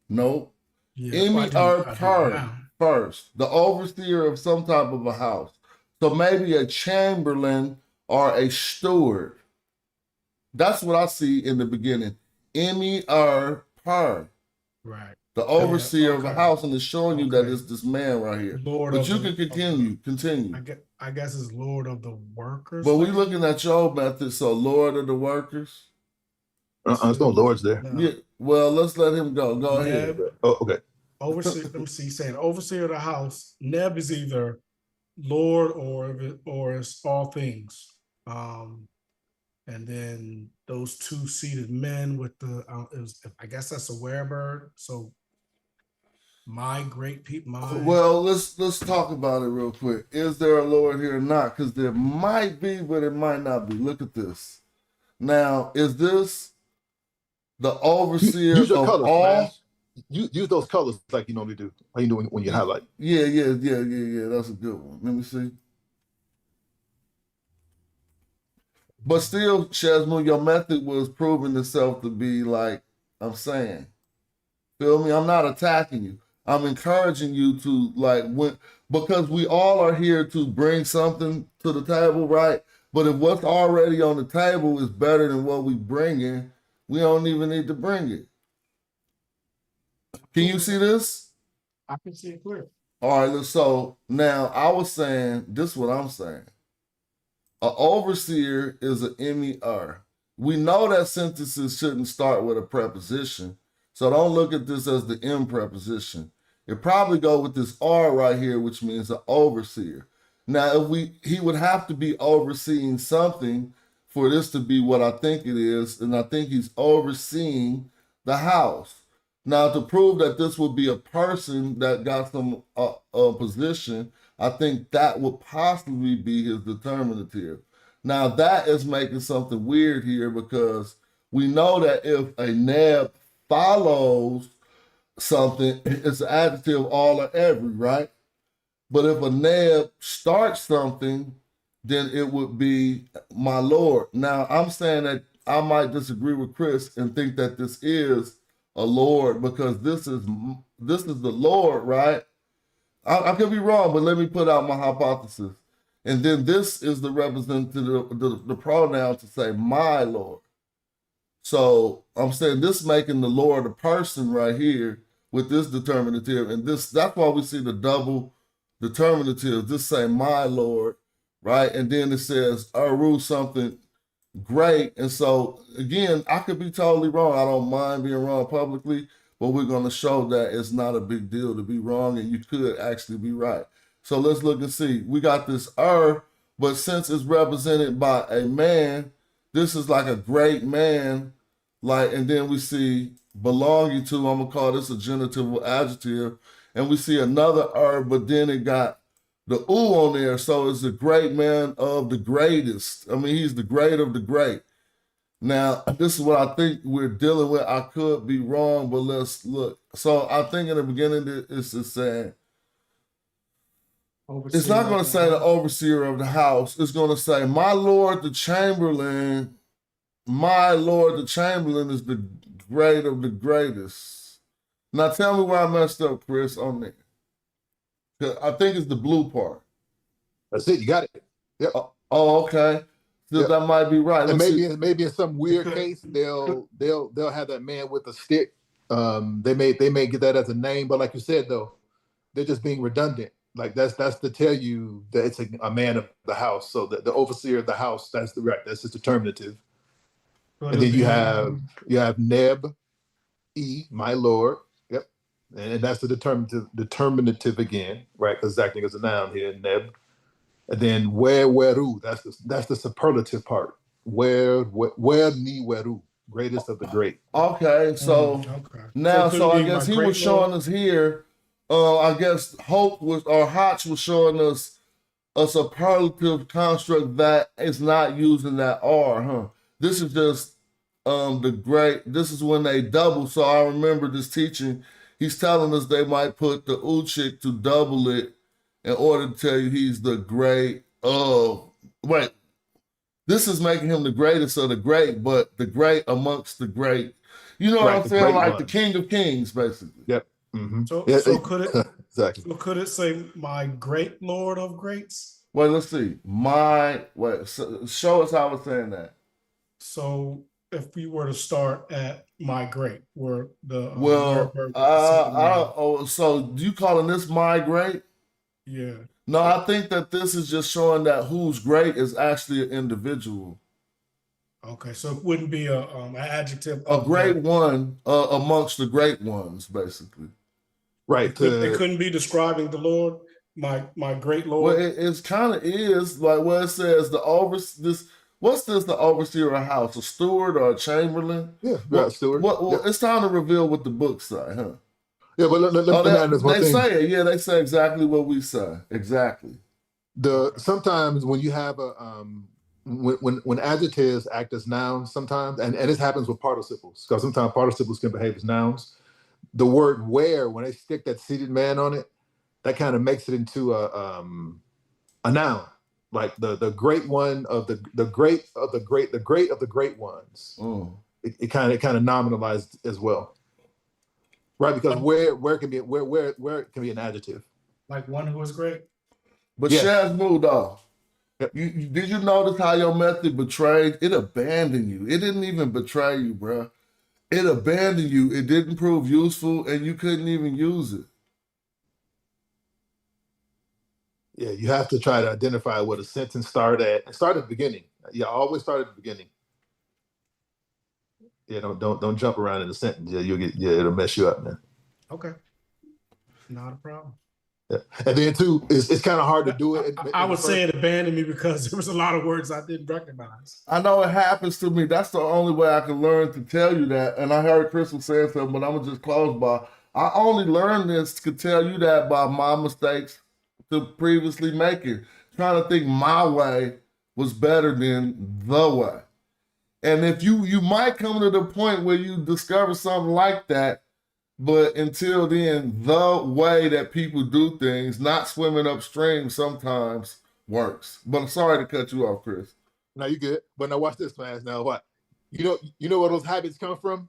Nope. Yeah, M-E-R-Per first, the overseer of some type of a house. So maybe a chamberlain or a steward. That's what I see in the beginning. M-E-R-Per. Right. The overseer of a house, and it's showing you that it's this man right here. But you can continue. I guess it's Lord of the workers. But we looking at your method, so Lord of the workers. There's no lords there. No. Yeah. Well, let's let him go. Go ahead. Oh, okay. Overseer. Let me see. Saying overseer of the house. Neb is either Lord or it's all things. And then those two seated men with the I guess that's a werebird. So my great people. Well, let's talk about it real quick. Is there a Lord here or not? Because there might be, but it might not be. Look at this. Now, is this the overseer use your of colors, all? man. Use those colors like you normally do. Like you do when you highlight. Yeah. That's a good one. Let me see. But still, Shazmu, your method was proving itself to be like I'm saying. Feel me? I'm not attacking you. I'm encouraging you to because we all are here to bring something to the table, right? But if what's already on the table is better than what we bring in, we don't even need to bring it. Can you see this? I can see it clear. All right, so now I was saying, this is what I'm saying. An overseer is an MER. We know that sentences shouldn't start with a preposition, so don't look at this as the M preposition. It probably go with this R right here, which means an overseer. Now, he would have to be overseeing something for this to be what I think it is, and I think he's overseeing the house. Now, to prove that this would be a person that got some position, I think that would possibly be his determinative. Now, that is making something weird here because we know that if a neb follows something, it's an adjective all or every, right? But if a neb starts something, then it would be my Lord. Now, I'm saying that I might disagree with Chris and think that this is a Lord because this is the Lord, right? I could be wrong, but let me put out my hypothesis. And then this is the representative, the pronoun to say my Lord. So I'm saying this making the Lord a person right here with this determinative. And that's why we see the double determinative. This say my Lord, right? And then it says Aru something great. And so again, I could be totally wrong. I don't mind being wrong publicly, but we're going to show that it's not a big deal to be wrong and you could actually be right. So let's look and see. We got this but since it's represented by a man, this is like a great man. And then we see belonging to, I'm going to call this a genitive adjective. And we see another but then it got the ooh on there. So it's the great man of the greatest. I mean, he's the great of the great. Now, this is what I think we're dealing with. I could be wrong, but let's look. So I think in the beginning, it's just saying, it's not going to say the overseer of the house. It's going to say, my Lord the Chamberlain is the great of the greatest. Now tell me where I messed up, Chris, on there. I think it's the blue part. That's it. You got it. Yep. Oh, okay. So Yep. that might be right. And maybe in some weird case they'll have that man with a stick. They may get that as a name, but like you said though, they're just being redundant. Like that's to tell you that it's a man of the house. So the overseer of the house, that's his determinative. And then you have Neb, my Lord. Yep. And that's the determinative again, right? Because it's acting as a noun here, Neb. And then weru, that's the superlative part. Ni weru, greatest of the great. Okay, so now, so I guess he was showing us here. I guess Hotch was showing us a superlative construct that is not using that R, huh? This is just the great. This is when they double. So I remember this teaching. He's telling us they might put the uchik to double it in order to tell you he's the great of. Wait, this is making him the greatest of the great, but the great amongst the great. You know what I'm saying? Like the King of Kings, basically. Yep. Mm-hmm. So could it exactly? So could it say my great Lord of greats? Wait, let's see. Show us how it's saying that. So if we were to start at my great, where the so you calling this my great? Yeah. No, I think that this is just showing that who's great is actually an individual. Okay, so it wouldn't be an adjective. A great one amongst the great ones, basically. Right. It couldn't be describing the Lord, my great Lord. Well, it kind of is like where it says the overseer of a house, a steward or a chamberlain? Yeah, steward. It's time to reveal what the book say, huh? Yeah, but let me add this one thing. They say it. Yeah, they say exactly what we say. Exactly. Sometimes when you have when adjectives act as nouns, sometimes, and this happens with participles, because sometimes participles can behave as nouns. The word where, when they stick that seated man on it, that kind of makes it into a noun. Like the great one of the great of the great ones. It kind of nominalized as well. Right, because where can be an adjective. Like one who is great. But Shaz moved off. Did you notice how your method betrayed? It abandoned you. It didn't even betray you, bro. It abandoned you. It didn't prove useful, and you couldn't even use it. Yeah, you have to try to identify what a sentence started at. Start at the beginning. Yeah, always start at the beginning. Yeah, don't jump around in the sentence. Yeah, it'll mess you up, man. Okay, not a problem. Yeah. And then too, it's kind of hard to do it. I would say it abandoned me because there was a lot of words I didn't recognize. I know it happens to me. That's the only way I can learn to tell you that. And I heard Chris was saying something, but I'm gonna just close by. I only learned this to tell you that by my mistakes to previously making. Trying to think my way was better than the way. And if you might come to the point where you discover something like that, but until then, the way that people do things, not swimming upstream, sometimes works. But I'm sorry to cut you off, Chris. No, you good. But now watch this, man. Now what? You know where those habits come from?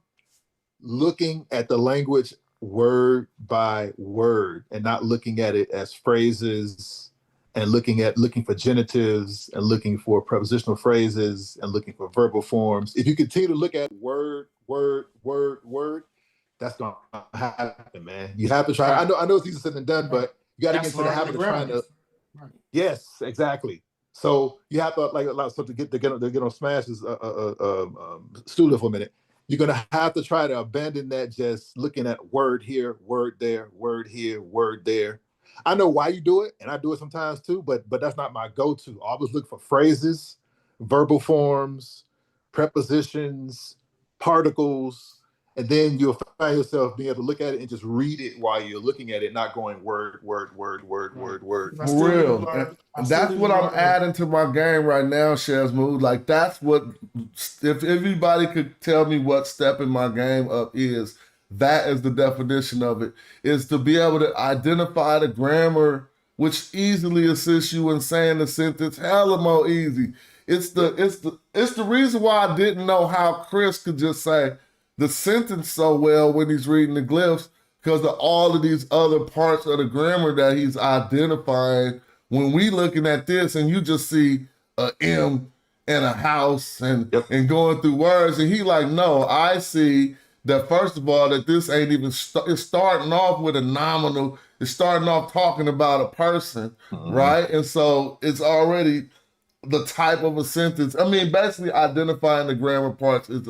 Looking at the language word by word and not looking at it as phrases and looking for genitives and looking for prepositional phrases and looking for verbal forms. If you continue to look at word, that's gonna happen, man. You have to try. I know it's easier said than done, but you got to get into the habit of trying to. Yes, exactly. So you have to to get on Smash is Studio for a minute. You're gonna have to try to abandon that just looking at word here, word there, word here, word there. I know why you do it, and I do it sometimes too, but that's not my go-to. I always look for phrases, verbal forms, prepositions, particles, and then you'll find yourself being able to look at it and just read it while you're looking at it, not going word. For real. And that's what I'm adding to my game right now, Chef's Mood. Like, that's what, if everybody could tell me what stepping my game up is, that is the definition of it, is to be able to identify the grammar, which easily assists you in saying the sentence hella more easy. It's the reason why I didn't know how Chris could just say the sentence so well when he's reading the glyphs, because of all of these other parts of the grammar that he's identifying. When we looking at this and you just see a M and a house and going through words, and he like, no, I see that first of all, that this ain't even, it's starting off with a nominal, it's starting off talking about a person, right? And so it's already the type of a sentence. I mean, basically identifying the grammar parts is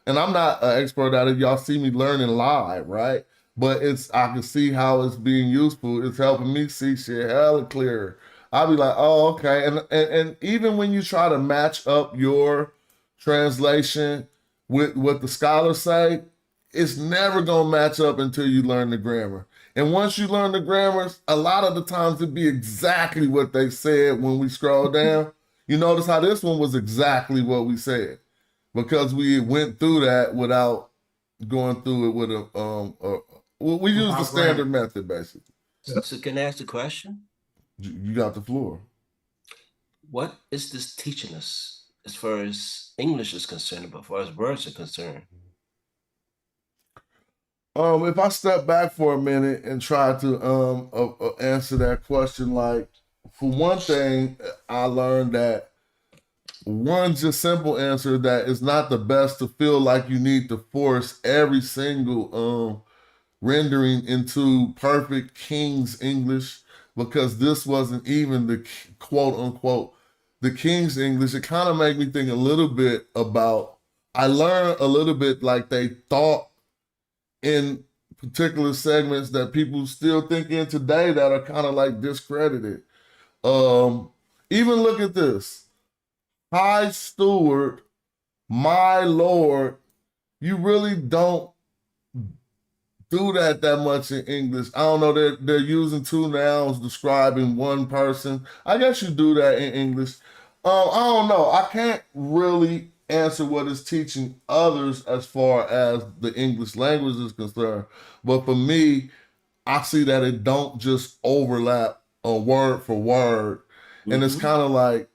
and I'm not an expert at it. Y'all see me learning live, right? But I can see how it's being useful. It's helping me see shit hella clearer. I'll be like, oh, okay. And even when you try to match up your translation with what the scholars say, it's never gonna match up until you learn the grammar. And once you learn the grammars, a lot of the times it'd be exactly what they said when we scroll down. You notice how this one was exactly what we said, because we went through that without going through it with we use the standard method, basically. So can I ask the question? You got the floor. What is this teaching us as far as English is concerned, but as far as words are concerned? If I step back for a minute and try to answer that question, like, for one thing, I learned that one just simple answer, that it's not the best to feel like you need to force every single rendering into perfect King's English, because this wasn't even the quote unquote the King's English. It kind of made me think a little bit about, I learned a little bit like they thought in particular segments that people still think in today that are kind of like discredited. Even look at this. High Steward, my Lord. You really don't do that much in English. I don't know, they're using two nouns describing one person. I guess you do that in English. I don't know. I can't really answer what is teaching others as far as the English language is concerned. But for me, I see that it don't just overlap word for word. And it's kind of like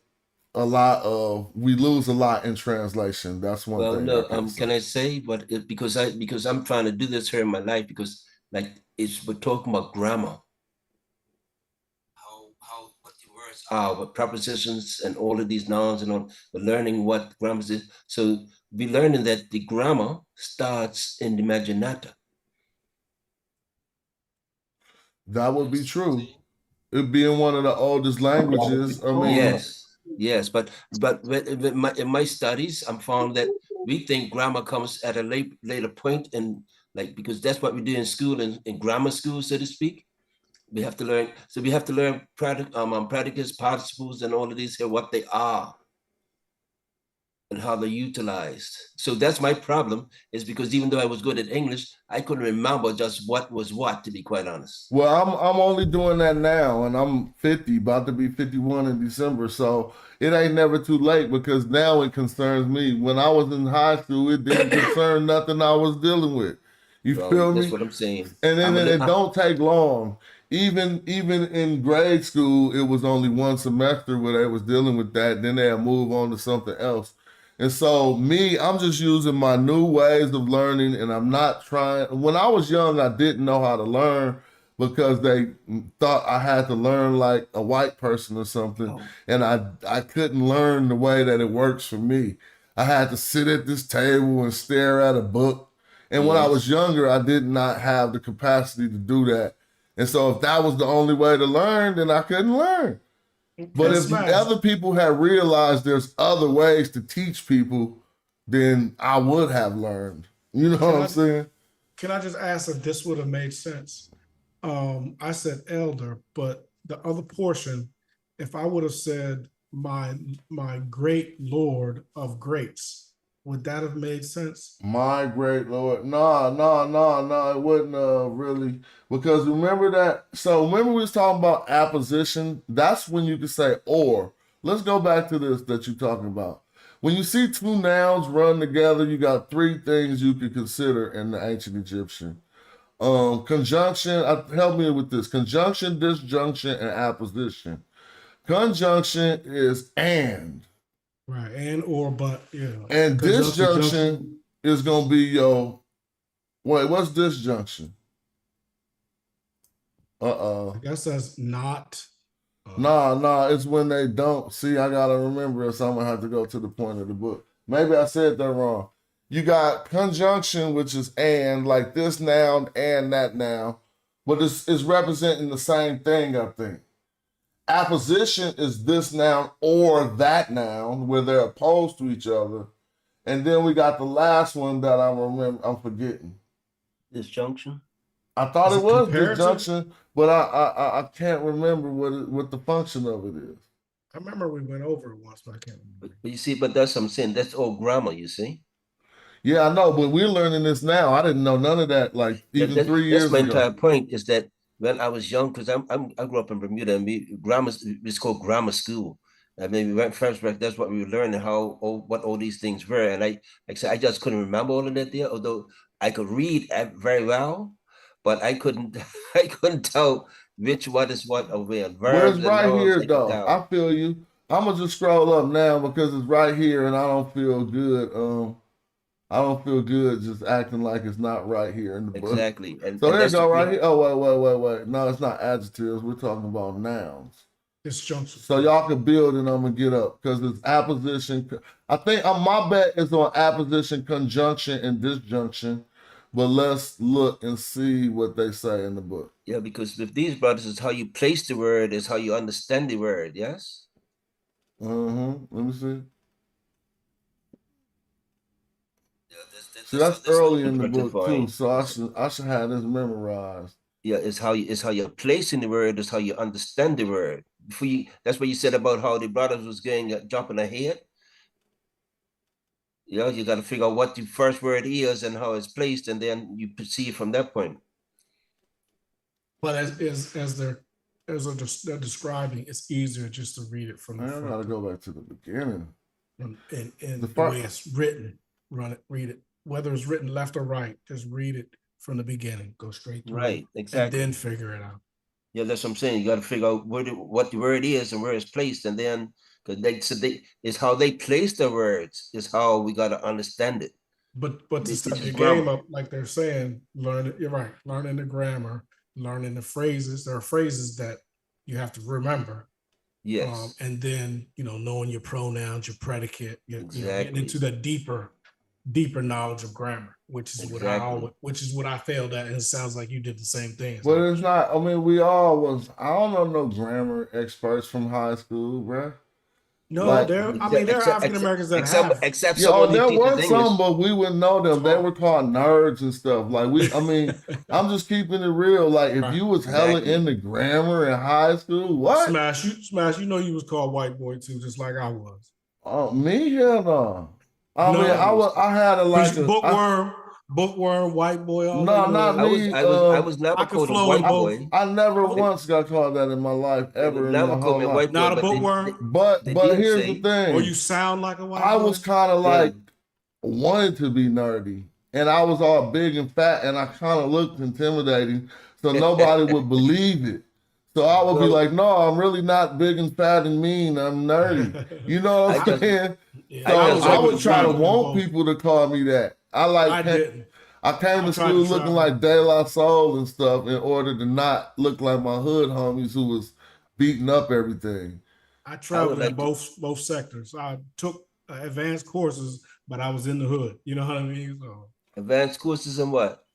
a lot of, we lose a lot in translation. That's one thing. Well, no, can I say, but because I'm trying to do this here in my life, because like we're talking about grammar. How what the words are, what prepositions and all of these nouns and all, but learning what grammar is. So be learning that the grammar starts in the imaginata. That would be true. It being one of the oldest languages. I mean, yes, but in my studies, I'm found that we think grammar comes at a later point, and like because that's what we do in school, in grammar school, so to speak. We have to learn. So we have to learn predicates, participles, and all of these here, what they are and how they're utilized. So that's my problem, is because even though I was good at English, I couldn't remember just what was what, to be quite honest. Well, I'm only doing that now, and I'm 50, about to be 51 in December. So it ain't never too late, because now it concerns me. When I was in high school, it didn't concern nothing I was dealing with. You feel me? That's what I'm saying. And then it don't take long. Even in grade school, it was only one semester where they was dealing with that. Then they'll move on to something else. And so I'm just using my new ways of learning, and I'm not trying. When I was young, I didn't know how to learn because they thought I had to learn like a white person or something. And I couldn't learn the way that it works for me. I had to sit at this table and stare at a book. And when I was younger, I did not have the capacity to do that. And so if that was the only way to learn, then I couldn't learn. But if other people had realized there's other ways to teach people, then I would have learned. You know what I'm saying? Can I just ask if this would have made sense? I said elder, but the other portion, if I would have said my great Lord of greats, would that have made sense? My great Lord. No, it wouldn't really. Because remember we was talking about apposition. That's when you could say or. Let's go back to this that you're talking about. When you see two nouns run together, you got three things you could consider in the ancient Egyptian. Conjunction, help me with this. Conjunction, disjunction, and apposition. Conjunction is and. Right, and or but, yeah. And disjunction is gonna be what's disjunction? I guess that's not. Nah, it's when they don't. See, I gotta remember it, so I'm gonna have to go to the point of the book. Maybe I said that wrong. You got conjunction, which is and, like this noun and that noun, but it's representing the same thing, I think. Apposition is this noun or that noun, where they're opposed to each other. And then we got the last one that I'm forgetting. Disjunction? I thought it was disjunction, but I can't remember what the function of it is. I remember we went over it once, but I can't remember. But you see, but that's what I'm saying. That's all grammar, you see? Yeah, I know, but we're learning this now. I didn't know none of that, like, even 3 years ago. That's my entire point, is that when I was young, because I grew up in Bermuda, and it's called grammar school. I mean, we went first, that's what we were learning, what all these things were. And like I said, I just couldn't remember all of that there, although I could read very well, but I couldn't tell what is what over there. Well, it's right here, though. I feel you. I'm gonna just scroll up now because it's right here, and I don't feel good. I don't feel good just acting like it's not right here in the book. Exactly. So there you go, right here. Oh, wait. No, it's not adjectives. We're talking about nouns. Disjunction. So y'all can build and I'm gonna get up because it's apposition. I think my bet is on apposition, conjunction, and disjunction. But let's look and see what they say in the book. Yeah, because with these brothers, it's how you place the word, is how you understand the word. Yes. Let me see. See, that's early in the book too, so I should have this memorized. Yeah, it's how you're placing the word, is how you understand the word. That's what you said about how the brothers was jumping ahead. Yeah, you got to figure out what the first word is and how it's placed, and then you proceed from that point. But as they're describing, it's easier just to read it from the front. I gotta go back to the beginning. And the way it's written, read it. Whether it's written left or right, just read it from the beginning. Go straight through. Right, exactly. And then figure it out. Yeah, that's what I'm saying. You got to figure out what the word is and where it's placed, and then because it's how they place the words is how we got to understand it. But to set the game up, like they're saying, learn it. You're right. Learning the grammar, learning the phrases. There are phrases that you have to remember, Yes. And then, knowing your pronouns, your predicate, Exactly. getting into the deeper knowledge of grammar, which is what I failed at. And it sounds like you did the same thing. But it's not, I mean, we all was, I don't know no grammar experts from high school, bruh. No, there are African Americans that have. Except there were some, but we wouldn't know them. They were called nerds and stuff. I'm just keeping it real. Like, if you was hella into grammar in high school, what? Smash, you was called white boy too, just like I was. Oh, me? Hell no. I had a bookworm, white boy. No, not me. I was never called a white boy. I never once got called that in my life, ever. Never called me a white boy. Not a bookworm. But here's the thing. Or you sound like a white boy. I was kind of like wanted to be nerdy, and I was all big and fat, and I kind of looked intimidating, so nobody would believe it. So I would be like, no, I'm really not big and fat and mean. I'm nerdy. You know what I'm saying? So I would try to want people to call me that. I came to school looking like De La Soul and stuff in order to not look like my hood homies who was beating up everything. I traveled in both sectors. I took advanced courses, but I was in the hood. You know what I mean? So, advanced courses in what?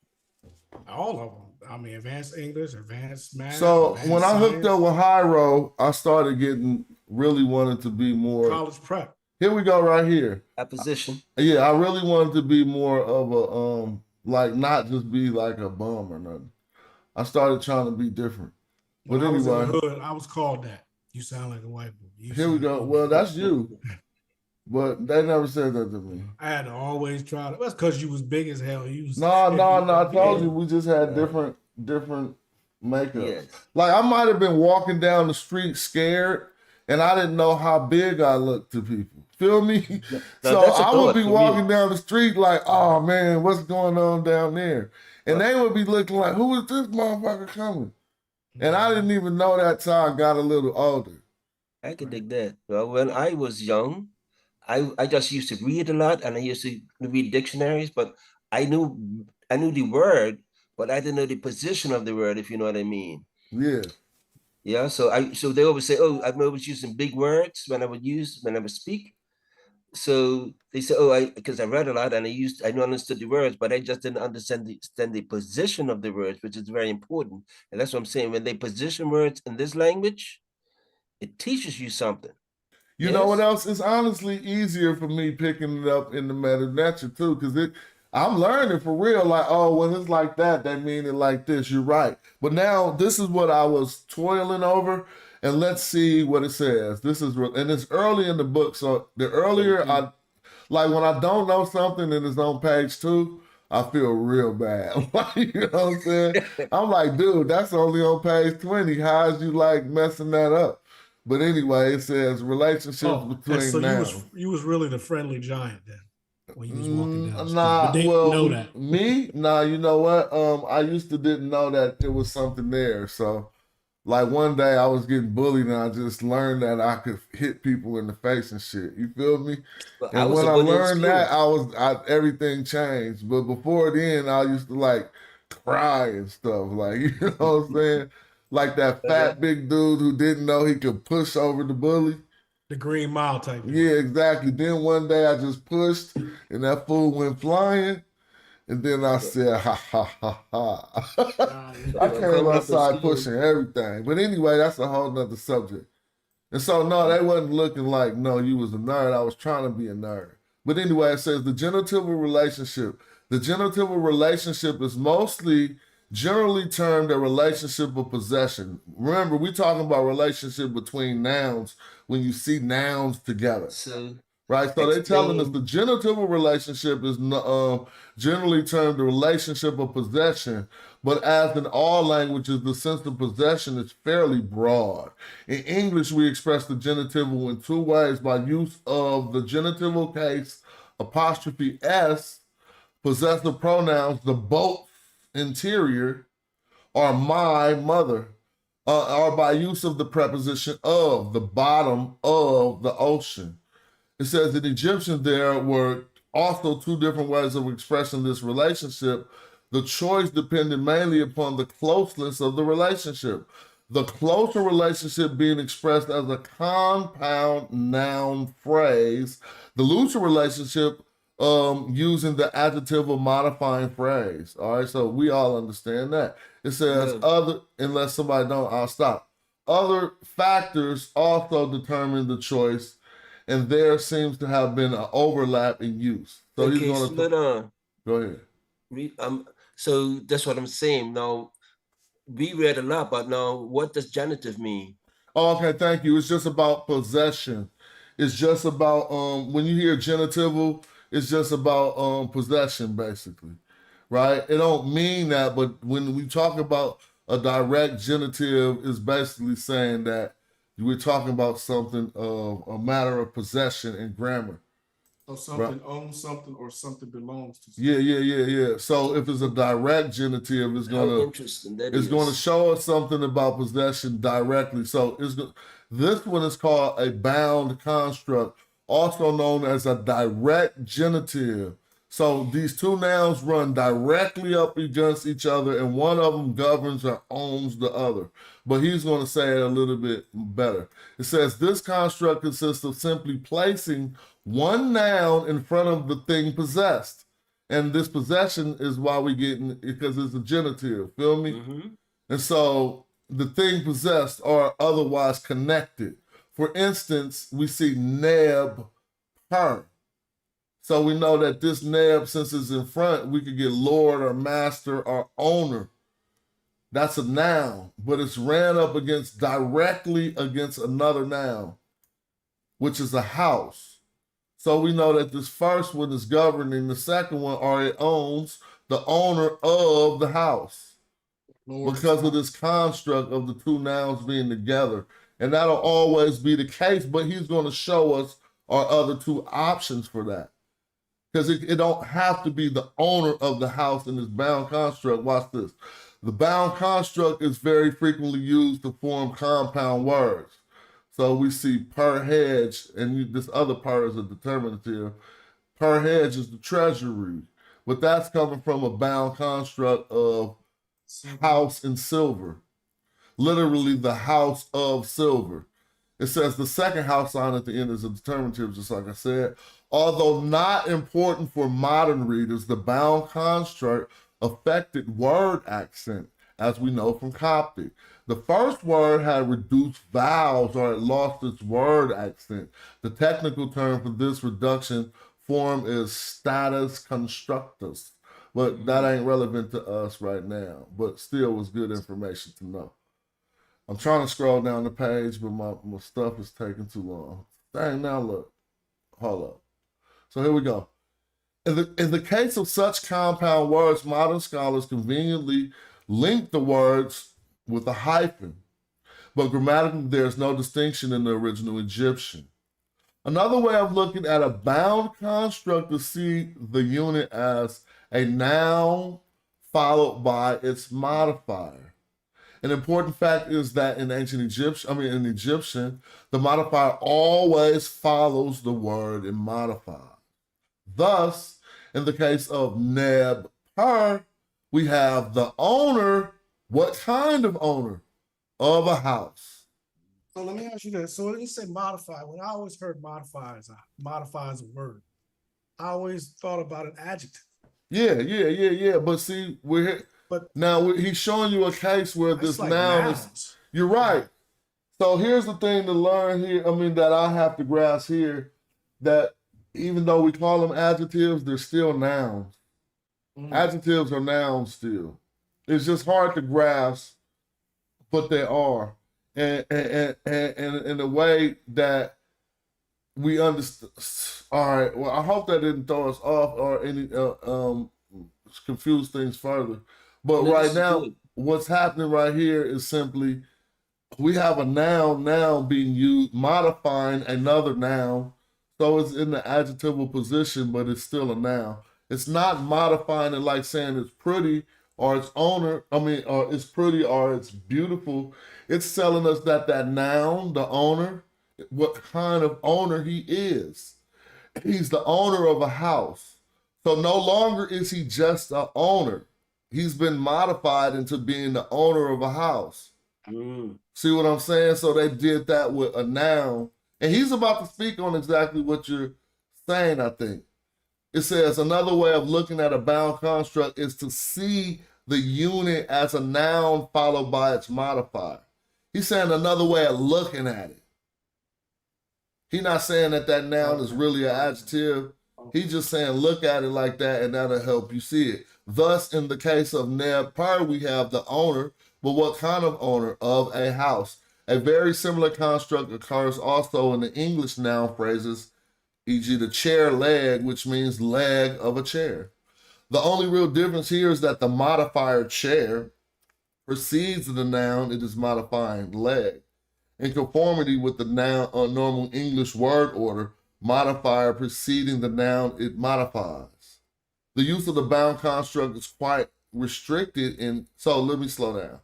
All of them. I mean, advanced English, advanced math. So when I hooked science. up with Hyro, I started really wanted to be more college prep. Here we go right here. Opposition. Yeah, I really wanted to be more of a not just be like a bum or nothing. I started trying to be different. But When I was anyway, in the hood, I was called that. You sound like a white boy. here we go. Well, that's you. But they never said that to me. I had to always try to. That's because you was big as hell. You was No. I told you we just had different makeup. Yes. Like I might have been walking down the street scared, and I didn't know how big I looked to people. Feel me? So I would be walking down the street like, oh man, what's going on down there? And they would be looking like, who is this motherfucker coming? And I didn't even know that till I got a little older. I could dig that. Well, when I was young, I just used to read a lot, and I used to read dictionaries, but I knew the word, but I didn't know the position of the word, if you know what I mean. Yeah. Yeah. So they always say, oh, I'm always using big words when I would speak. So they say, because I read a lot and I understood the words, but I just didn't understand the position of the words, which is very important. And that's what I'm saying. When they position words in this language, it teaches you something. You know what else? It's honestly easier for me picking it up in the Medu Netcher too, because I'm learning for real. Like, oh, when it's like that, they mean it like this. You're right. But now this is what I was toiling over, and let's see what it says. And it's early in the book, so the earlier when I don't know something and it's on page 2, I feel real bad. You know what I'm saying? I'm like, dude, that's only on page 20. How is you like messing that up? But anyway, it says relationships between so nouns. you was really the friendly giant then when you was walking down the street. But they didn't know that. Me? Nah, you know what? I used to didn't know that there was something there. So like one day I was getting bullied and I just learned that I could hit people in the face and shit. You feel me? But and when I learned that, everything changed. But before then, I used to like cry and stuff. Like, you know what I'm saying? Like that fat big dude who didn't know he could push over the bully. The Green Mile type. Yeah, exactly. Then one day I just pushed and that fool went flying. And then I said, ha, ha, ha, ha. I came outside pushing everything. But anyway, that's a whole nother subject. And so, no, they wasn't looking like, no, you was a nerd. I was trying to be a nerd. But anyway, it says the genitival relationship. The genitival relationship is generally termed a relationship of possession. Remember, we're talking about relationship between nouns when you see nouns together. Right? So they're telling us the genitival relationship is generally termed a relationship of possession, but as in all languages, the sense of possession is fairly broad. In English, we express the genitival in 2 ways: by use of the genitival case apostrophe S, possessive pronouns, the both interior, or my mother, or by use of the preposition of, the bottom of the ocean. It says that Egyptians there were also 2 different ways of expressing this relationship. The choice depended mainly upon the closeness of the relationship. The closer relationship being expressed as a compound noun phrase, the looser relationship using the adjective or modifying phrase. All right, so we all understand that. It says other, unless somebody don't, I'll stop. Other factors also determine the choice, and there seems to have been an overlap in use. So he's going to slow down. Go ahead. So that's what I'm saying. Now, we read a lot, but now what does genitive mean? Oh, okay, thank you. It's just about possession. It's just about when you hear genitival, it's just about possession, basically, right? It don't mean that, but when we talk about a direct genitive, it's basically saying that we're talking about something a matter of possession in grammar. So something owns something or something belongs to something. Yeah. So if it's a direct genitive, it's gonna show us something about possession directly. So this one is called a bound construct, also known as a direct genitive. So these two nouns run directly up against each other, and one of them governs or owns the other. But he's going to say it a little bit better. It says this construct consists of simply placing one noun in front of the thing possessed. And this possession is why we get in, because it's a genitive, feel me? Mm-hmm. And so the thing possessed are otherwise connected. For instance, we see neb, her. So we know that this neb, since it's in front, we could get lord or master or owner. That's a noun, but it's ran up against directly against another noun, which is a house. So we know that this first one is governing the second one, or it owns the owner of the house because of this construct of the two nouns being together. And that'll always be the case, but he's going to show us our other two options for that. Because it don't have to be the owner of the house in this bound construct. Watch this. The bound construct is very frequently used to form compound words. So we see per hedge, and this other per is a determinative. Per hedge is the treasury, but that's coming from a bound construct of house and silver. Literally the house of silver. It says the second house sign at the end is a determinative, just like I said. Although not important for modern readers, the bound construct affected word accent, as we know from Coptic. The first word had reduced vowels, or it lost its word accent. The technical term for this reduction form is status constructus, but that ain't relevant to us right now, but still was good information to know. I'm trying to scroll down the page, but my stuff is taking too long. Dang, now look. Hold up. So here we go. In the case of such compound words, modern scholars conveniently link the words with a hyphen, but grammatically there's no distinction in the original Egyptian. Another way of looking at a bound construct is to see the unit as a noun followed by its modifier. An important fact is that in Egyptian, the modifier always follows the word in modified. Thus, in the case of neb per, we have the owner. What kind of owner? Of a house. So let me ask you this. So when you say modify, when I always heard modify as a word, I always thought about an adjective. Yeah. But see, he's showing you a case where this like noun nouns. is. You're right. So here's the thing to learn here. That I have to grasp here, that even though we call them adjectives, they're still nouns. Adjectives are nouns still. It's just hard to grasp, but they are. And in a way that we understand. All right. Well, I hope that didn't throw us off or any confuse things further. But right now, what's happening right here is simply we have a noun now being used, modifying another noun. So it's in the adjectival position, but it's still a noun. It's not modifying it like saying it's pretty or it's or it's pretty or it's beautiful. It's telling us that noun, the owner, what kind of owner he is. He's the owner of a house. So no longer is he just an owner. He's been modified into being the owner of a house. See what I'm saying? So they did that with a noun. And he's about to speak on exactly what you're saying, I think. It says another way of looking at a bound construct is to see the unit as a noun followed by its modifier. He's saying another way of looking at it. He's not saying that that noun is really an adjective. He's just saying look at it like that and that'll help you see it. Thus, in the case of Neb Per, we have the owner, but what kind of owner? Of a house. A very similar construct occurs also in the English noun phrases, e.g. the chair leg, which means leg of a chair. The only real difference here is that the modifier chair precedes the noun it is modifying, leg. In conformity with the noun normal English word order, modifier preceding the noun it modifies. The use of the bound construct is quite restricted so let me slow down.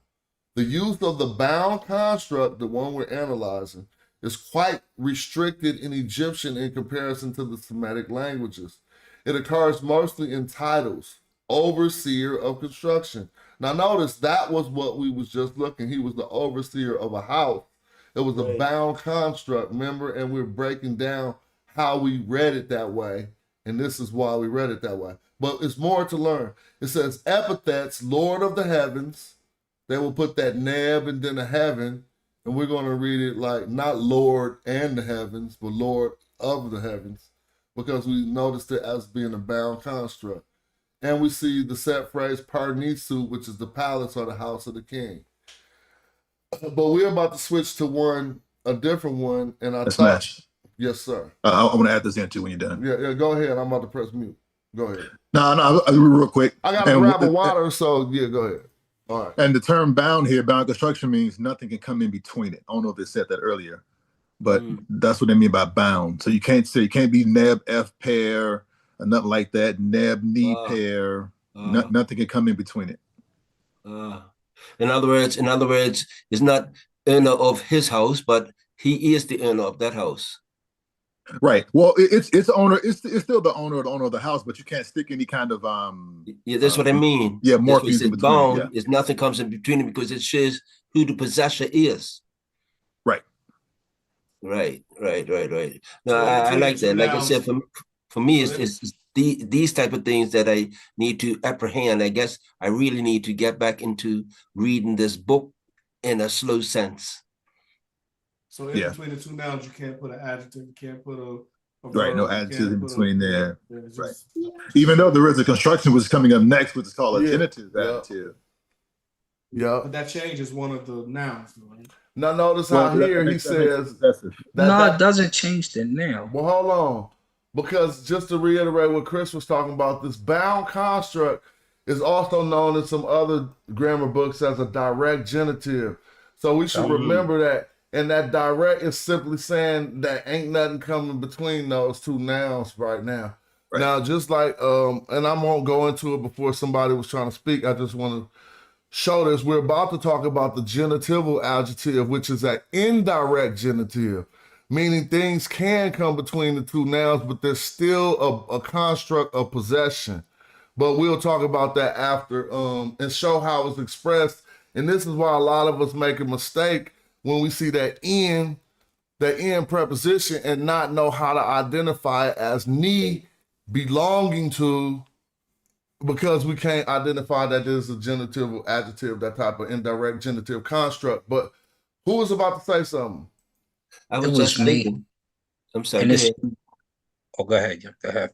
The use of the bound construct, the one we're analyzing, is quite restricted in Egyptian in comparison to the Semitic languages. It occurs mostly in titles, overseer of construction. Now notice that was what we was just looking. He was the overseer of a house. It was a bound construct, remember? And we're breaking down how we read it that way. And this is why we read it that way. But it's more to learn. It says epithets, Lord of the heavens. They will put that Neb and then a heaven. And we're going to read it like not Lord and the heavens, but Lord of the heavens, because we noticed it as being a bound construct. And we see the set phrase Parnisu, which is the palace or the house of the king. But we're about to switch to a different one. And I thought, yes, sir. I want to add this in too when you're done. Yeah, go ahead. I'm about to press mute. Go ahead. No, real quick. I got to grab a water, so yeah, go ahead. All right. And the term bound here, bound construction means nothing can come in between it. I don't know if it said that earlier, but that's what they mean by bound. So you can't be Neb F pair or nothing like that. Neb knee pair. Nothing can come in between it. In other words, it's not owner of his house, but he is the owner of that house. Right. Well, it's owner. It's still the owner of the house, but you can't stick any kind of Yeah, that's what I mean. Yeah, more things in between. Bound is nothing comes in between it because it shows who the possessor is. Right. Right. No, I like that. Like I said, for me, it's these type of things that I need to apprehend. I guess I really need to get back into reading this book in a slow sense. So in between the two nouns, you can't put an adjective, you can't put a verb, right, no adjectives in between there. Right. Even though there is a construction which is coming up next, which is called a genitive adjective. Yeah. But that changes one of the nouns, right? Now notice how here he says it doesn't change the noun. Well, hold on. Because just to reiterate what Chris was talking about, this bound construct is also known in some other grammar books as a direct genitive. So we should remember that. And that direct is simply saying that ain't nothing coming between those two nouns right now. Right. Now, just like, and I won't go into it before somebody was trying to speak. I just want to show this. We're about to talk about the genitival adjective, which is an indirect genitive, meaning things can come between the two nouns, but there's still a construct of possession. But we'll talk about that after and show how it's expressed. And this is why a lot of us make a mistake when we see that in preposition and not know how to identify it as ni belonging to, because we can't identify that there's a genitive adjective, that type of indirect genitive construct. But who was about to say something? I was just thinking. I'm sorry. Go ahead. Go ahead.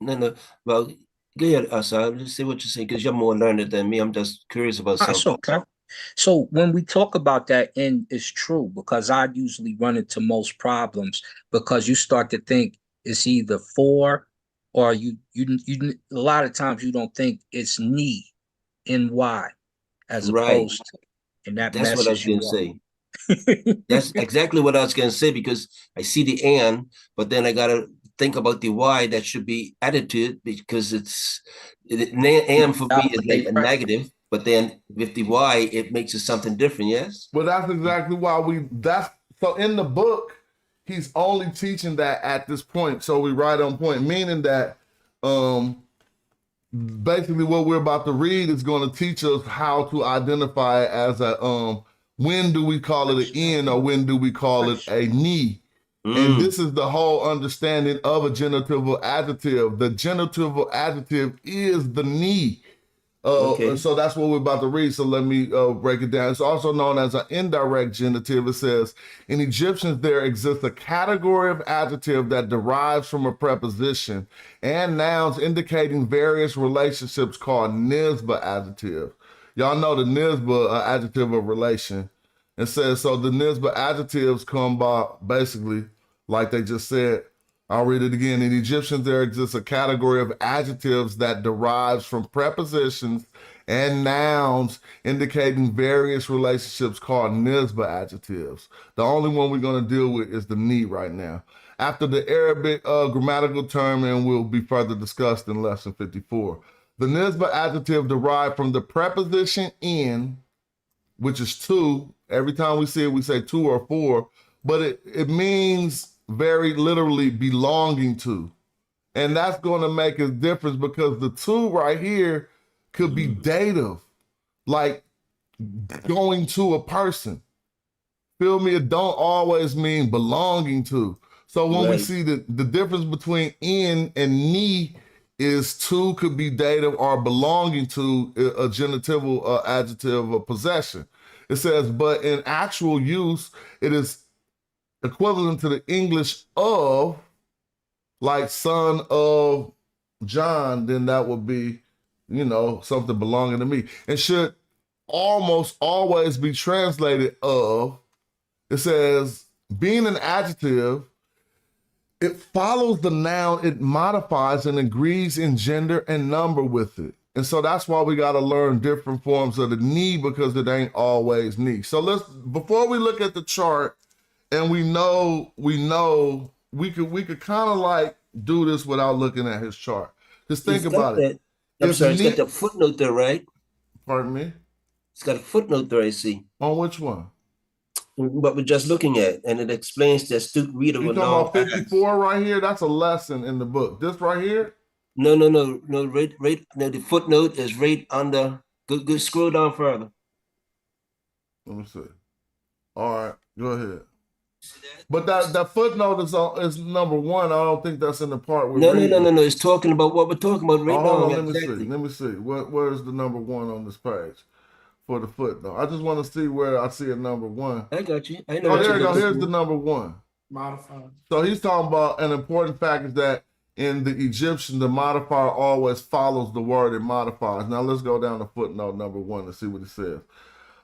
No. Well, go ahead, Asa. Let's see what you say, because you're more learned than me. I'm just curious about something. Okay. So when we talk about that, and it's true, because I usually run into most problems because you start to think it's either for, or you a lot of times you don't think it's ni, N-Y, as opposed to, and that's what I was going to say. That's exactly what I was going to say, because I see the and, but then I got to think about the y that should be added to it, because and for me is like a negative. But then with the Y, it makes it something different, yes? Well, that's exactly why so in the book, he's only teaching that at this point. So we right on point, meaning that basically what we're about to read is going to teach us how to identify it as a when do we call it an in or when do we call it a ni? And this is the whole understanding of a genitival adjective. The genitival adjective is the ni. So that's what we're about to read. So let me break it down. It's also known as an indirect genitive. It says, in Egyptians, there exists a category of adjective that derives from a preposition and nouns indicating various relationships called nisba adjective. Y'all know the nisba adjective of relation. It says, so the nisba adjectives come by basically, like they just said, I'll read it again. In Egyptians, there exists a category of adjectives that derives from prepositions and nouns indicating various relationships called nisba adjectives. The only one we're going to deal with is the ni right now. After the Arabic grammatical term, and will be further discussed in lesson 54. The nisba adjective derived from the preposition in, which is to. Every time we see it, we say to or for, but it means very literally belonging to. And that's going to make a difference because the to right here could be dative, like going to a person. Feel me? It don't always mean belonging to. So when we see the difference between in and ni is to could be dative or belonging to a genitival adjective of possession. It says, but in actual use, it is equivalent to the English of, like son of John, then that would be, something belonging to me. It should almost always be translated of. It says, being an adjective, it follows the noun it modifies and agrees in gender and number with it. And so that's why we got to learn different forms of the ni, because it ain't always ni. So before we look at the chart, and we could kind of like do this without looking at his chart. Just think about it. I'm sorry, it's got the footnote there, right? Pardon me? It's got a footnote there, I see. On which one? What we're just looking at, and it explains the astute reader. You talking about 54 right here? That's a lesson in the book. This right here? No. Right. No, the footnote is right under. Go scroll down further. Let me see. All right, go ahead. But that footnote is number one. I don't think that's in the part we're reading. No. It's talking about what we're talking about right now. Let me see. Where's the number one on this page for the footnote? I just want to see where I see a number one. I got you. I know. There you go. Here's the number one. Modifier. So he's talking about an important fact is that in the Egyptian, the modifier always follows the word it modifies. Now let's go down to footnote number one and see what it says.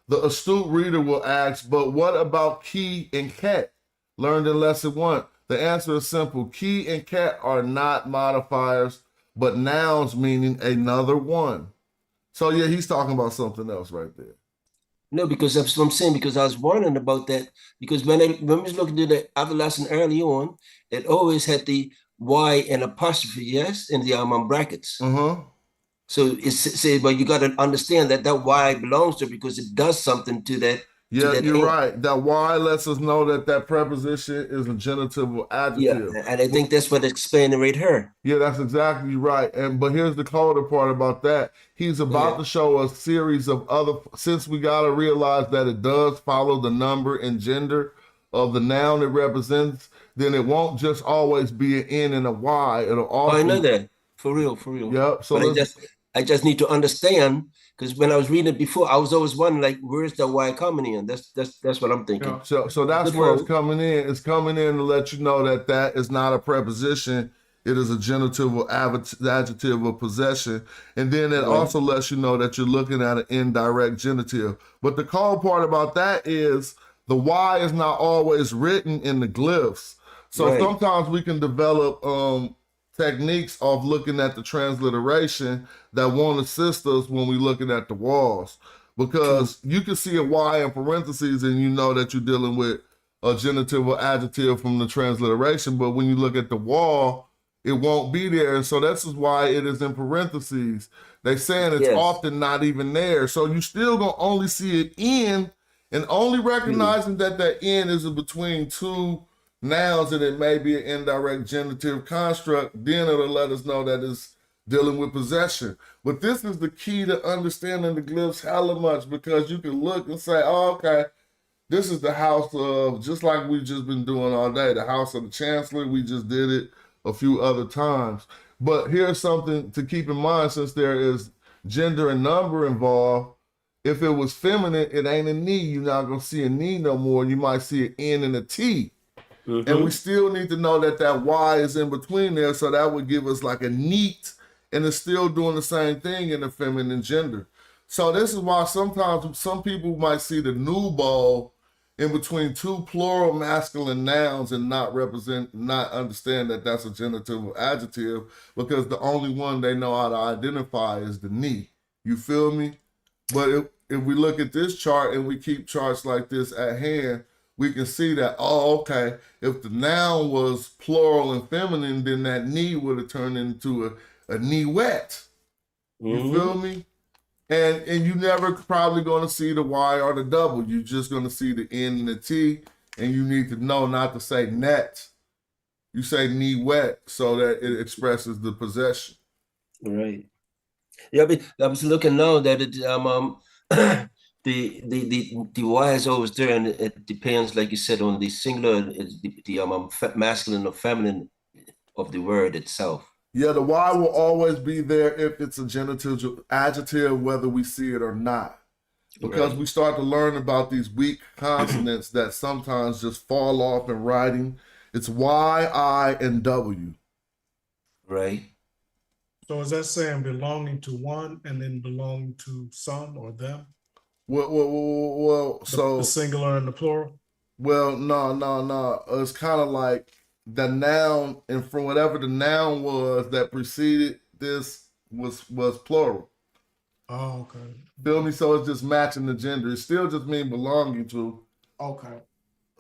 The astute reader will ask, but what about ki and ket? Learned in lesson 1. The answer is simple. Ki and ket are not modifiers, but nouns meaning another one. So yeah, he's talking about something else right there. No, because that's what I'm saying, because I was wondering about that, because when I was looking at the other lesson early on, it always had the Y and apostrophe, yes, in the brackets. So it's say, but you got to understand that Y belongs to it because it does something to that. Yeah, you're right. That Y lets us know that preposition is a genitival adjective. Yeah, and I think that's what explaining right here. Yeah, that's exactly right. But here's the colder part about that. He's about to show a series of other, since we got to realize that it does follow the number and gender of the noun it represents, then it won't just always be an N and a Y. It'll also. I know that. For real. Yep. So I just need to understand, because when I was reading it before, I was always wondering, like, where's the Y coming in? That's what I'm thinking. So that's where it's coming in. It's coming in to let you know that is not a preposition. It is a genitival adjective of possession. And then it also lets you know that you're looking at an indirect genitive. But the cool part about that is the Y is not always written in the glyphs. So sometimes we can develop techniques of looking at the transliteration that won't assist us when we're looking at the walls. Because you can see a Y in parentheses and you know that you're dealing with a genitival adjective from the transliteration, but when you look at the wall, it won't be there. And so this is why it is in parentheses. They're saying it's often not even there. So you still gonna only see it in, and only recognizing that N is between two nouns and it may be an indirect genitive construct, then it'll let us know that it's dealing with possession. But this is the key to understanding the glyphs hella much, because you can look and say, oh, okay, This is the house of, just like we've just been doing all day, the house of the chancellor. We just did it a few other times. But here's something to keep in mind, since there is gender and number involved. If it was feminine, it ain't a knee. You're not going to see a knee no more. You might see an N and a T. And we still need to know that that Y is in between there, so that would give us like a neat, and it's still doing the same thing in the feminine gender. So this is why sometimes some people might see the nubo in between two plural masculine nouns and not understand that that's a genitive adjective, because the only one they know how to identify is the knee. You feel me? But if we look at this chart and we keep charts like this at hand, we can see that, oh, okay, if the noun was plural and feminine, then that knee would have turned into a knee wet. You feel me? And you never probably going to see the Y or the double. You're just going to see the N and the T, and you need to know not to say net. You say knee wet so that it expresses the possession. Right. Yeah, I was looking now that it the Y is always there, and it depends, like you said, on the singular, the masculine or feminine of the word itself. Yeah, the Y will always be there if it's a genitive adjective, whether we see it or not. Because we start to learn about these weak consonants that sometimes just fall off in writing. It's Y, I, and W. Right. So is that saying belonging to one and then belonging to some or them? Well, so the singular and the plural? Well, no. It's kind of like the noun, and from whatever the noun was that preceded this was plural. Oh, okay. Feel me? So it's just matching the gender. It still just mean belonging to. Okay.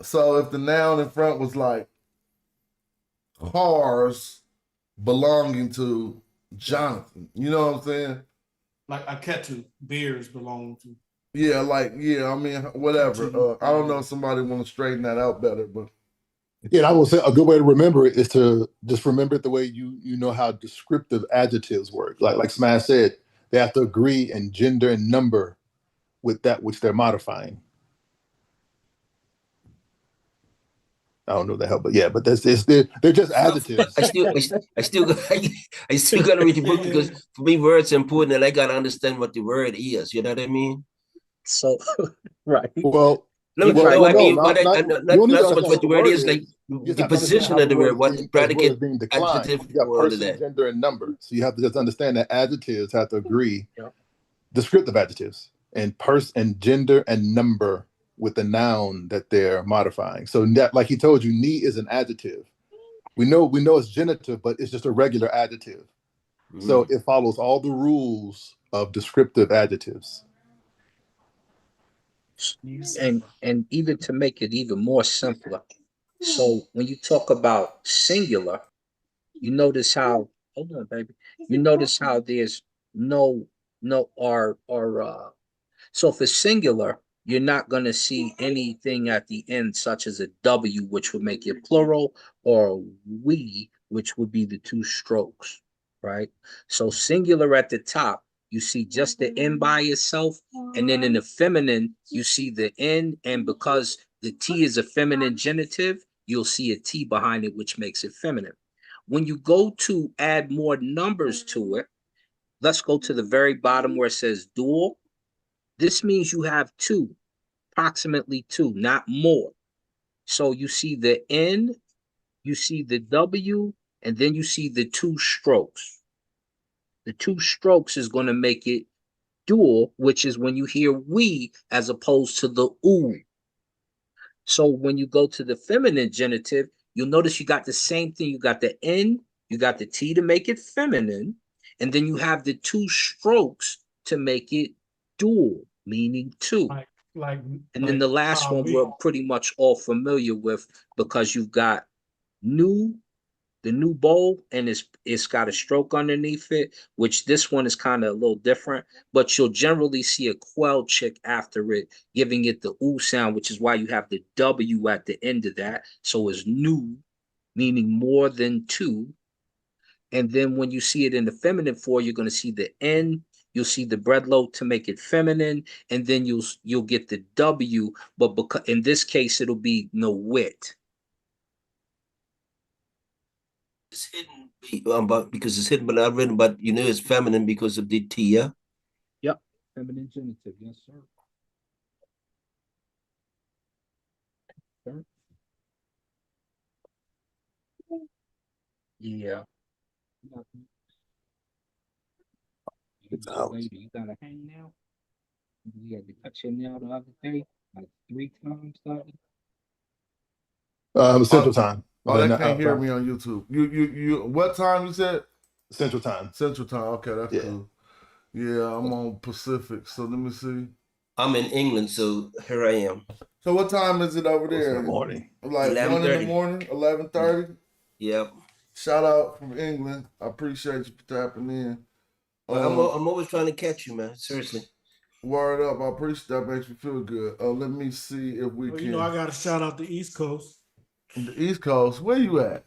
So if the noun in front was like cars belonging to Jonathan, you know what I'm saying? Like Aketu, beers belong to. Yeah, I mean, whatever. I don't know if somebody want to straighten that out better, but. Yeah, and I will say a good way to remember it is to just remember it the way you know how descriptive adjectives work. Like Smash said, they have to agree in gender and number with that which they're modifying. I don't know the hell, but yeah, but they're just adjectives. I still gotta read the book, because for me words are important, and I gotta understand what the word is. You know what I mean? So right. Well, not so much what the word is, like the position of the word, what the predicate, being declined. adjective, You got all of person, that. gender, and number. So you have to just understand that adjectives have to agree. Descriptive adjectives and gender and number with the noun that they're modifying. So like he told you, knee is an adjective. We know it's genitive, but it's just a regular adjective. So it follows all the rules of descriptive adjectives. And even to make it even more simpler. So when you talk about singular, you notice how, hold on, baby. You notice how there's no so for singular, you're not going to see anything at the end, such as a W, which would make it plural, or a we, which would be the two strokes, right? So singular at the top, you see just the N by itself. And then in the feminine, you see the N. And because the T is a feminine genitive, you'll see a T behind it, which makes it feminine. When you go to add more numbers to it, let's go to the very bottom where it says dual. This means you have two, approximately two, not more. So you see the N, you see the W, and then you see the two strokes. The two strokes is going to make it dual, which is when you hear we as opposed to the oo. So when you go to the feminine genitive, you'll notice you got the same thing. You got the N, you got the T to make it feminine, and then you have the two strokes to make it dual, meaning two. And then the last one we're pretty much all familiar with, because you've got the new bowl, and it's got a stroke underneath it, which this one is kind of a little different, but you'll generally see a quell chick after it, giving it the oo sound, which is why you have the W at the end of that. So it's new, meaning more than two. And then when you see it in the feminine form, you're going to see the N, you'll see the breadload to make it feminine, and then you'll get the W, but because in this case it'll be no wit. It's hidden but because it's hidden, but I've written about it's feminine because of the T, yeah? Yep. Feminine genitive, yes, sir. Sir. Yeah. Baby, you got a hang now? You had to cut your nail the other day, like 3 times. Central Time. Oh, they can't hear me on YouTube. You. What time you said? Central Time. Central Time. Okay, that's cool. Yeah, I'm on Pacific. So let me see. I'm in England, so here I am. So what time is it over there? Morning. Like 1 in the morning, 11:30. Yep. Shout out from England. I appreciate you for tapping in. I'm always trying to catch you, man. Seriously. Word up. I appreciate that. Makes me feel good. Let me see if we can. I got to shout out the East Coast. The East Coast. Where you at?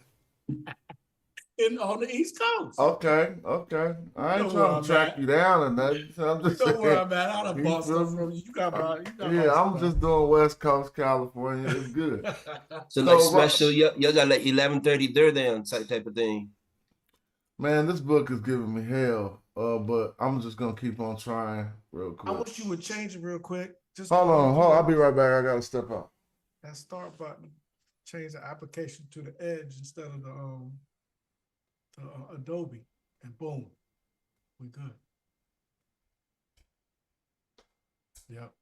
On the East Coast. Okay. I ain't trying to track you down or nothing. I'm just Don't worry saying. about it. I done bought stuff from you. You got I'm just doing West Coast, California. It's good. So like special, y'all got like 11:30 there then type of thing. Man, this book is giving me hell. But I'm just gonna keep on trying real quick. I wish you would change it real quick. Just hold on. I'll be right back. I gotta step out. That start button. Change the application to the Edge instead of the Adobe, and boom, we good. Yep.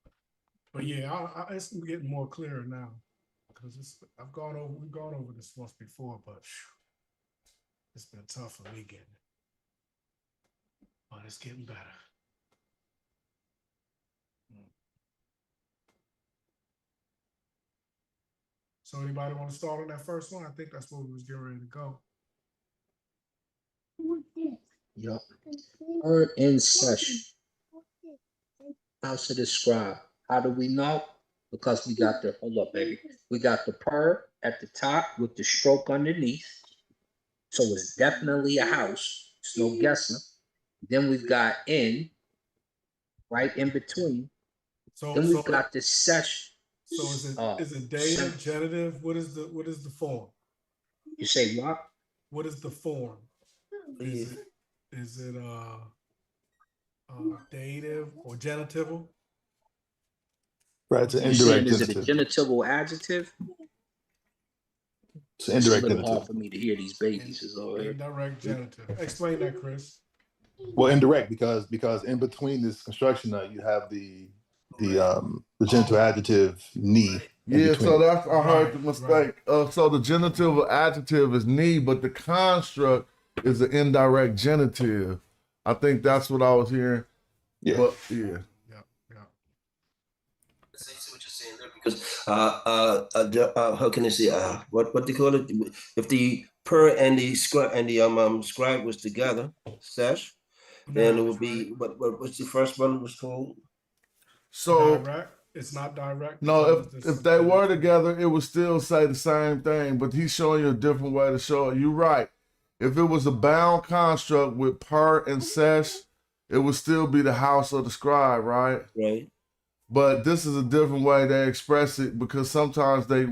But yeah, it's getting more clearer now because we've gone over this once before, but it's been tough for me getting it. But it's getting better. So anybody want to start on that first one? I think that's where we was getting ready to go. Yep. Per in session. How to describe? How do we know? Because we got the hold up, baby. We got the per at the top with the stroke underneath. So it's definitely a house. It's no guessing. Then we've got in, right in between. Then we've got the session. So is it dative, genitive? What is the form? You say what? What is the form? Is it dative or genitival? Right, it's an indirect Is genitive. it a genitival adjective? It's an indirect it's a little genitive. hard for me to hear these babies. Indirect genitive. Explain that, Chris. Well, indirect because in between this construction, you have the genitive adjective "ni." Yeah, so that's I heard the mistake. So the genitive adjective is "ni," but the construct is an indirect genitive. I think that's what I was hearing. Yeah. But yeah. I see what you're saying there because how can I say what do you call it? If the per and the scribe was together, sesh, then it would be what's the first one was called? So direct. It's not direct. No, if they were together, it would still say the same thing, but he's showing you a different way to show it. You're right. If it was a bound construct with per and sesh, it would still be the house of the scribe, right? Right. But this is a different way they express it because sometimes they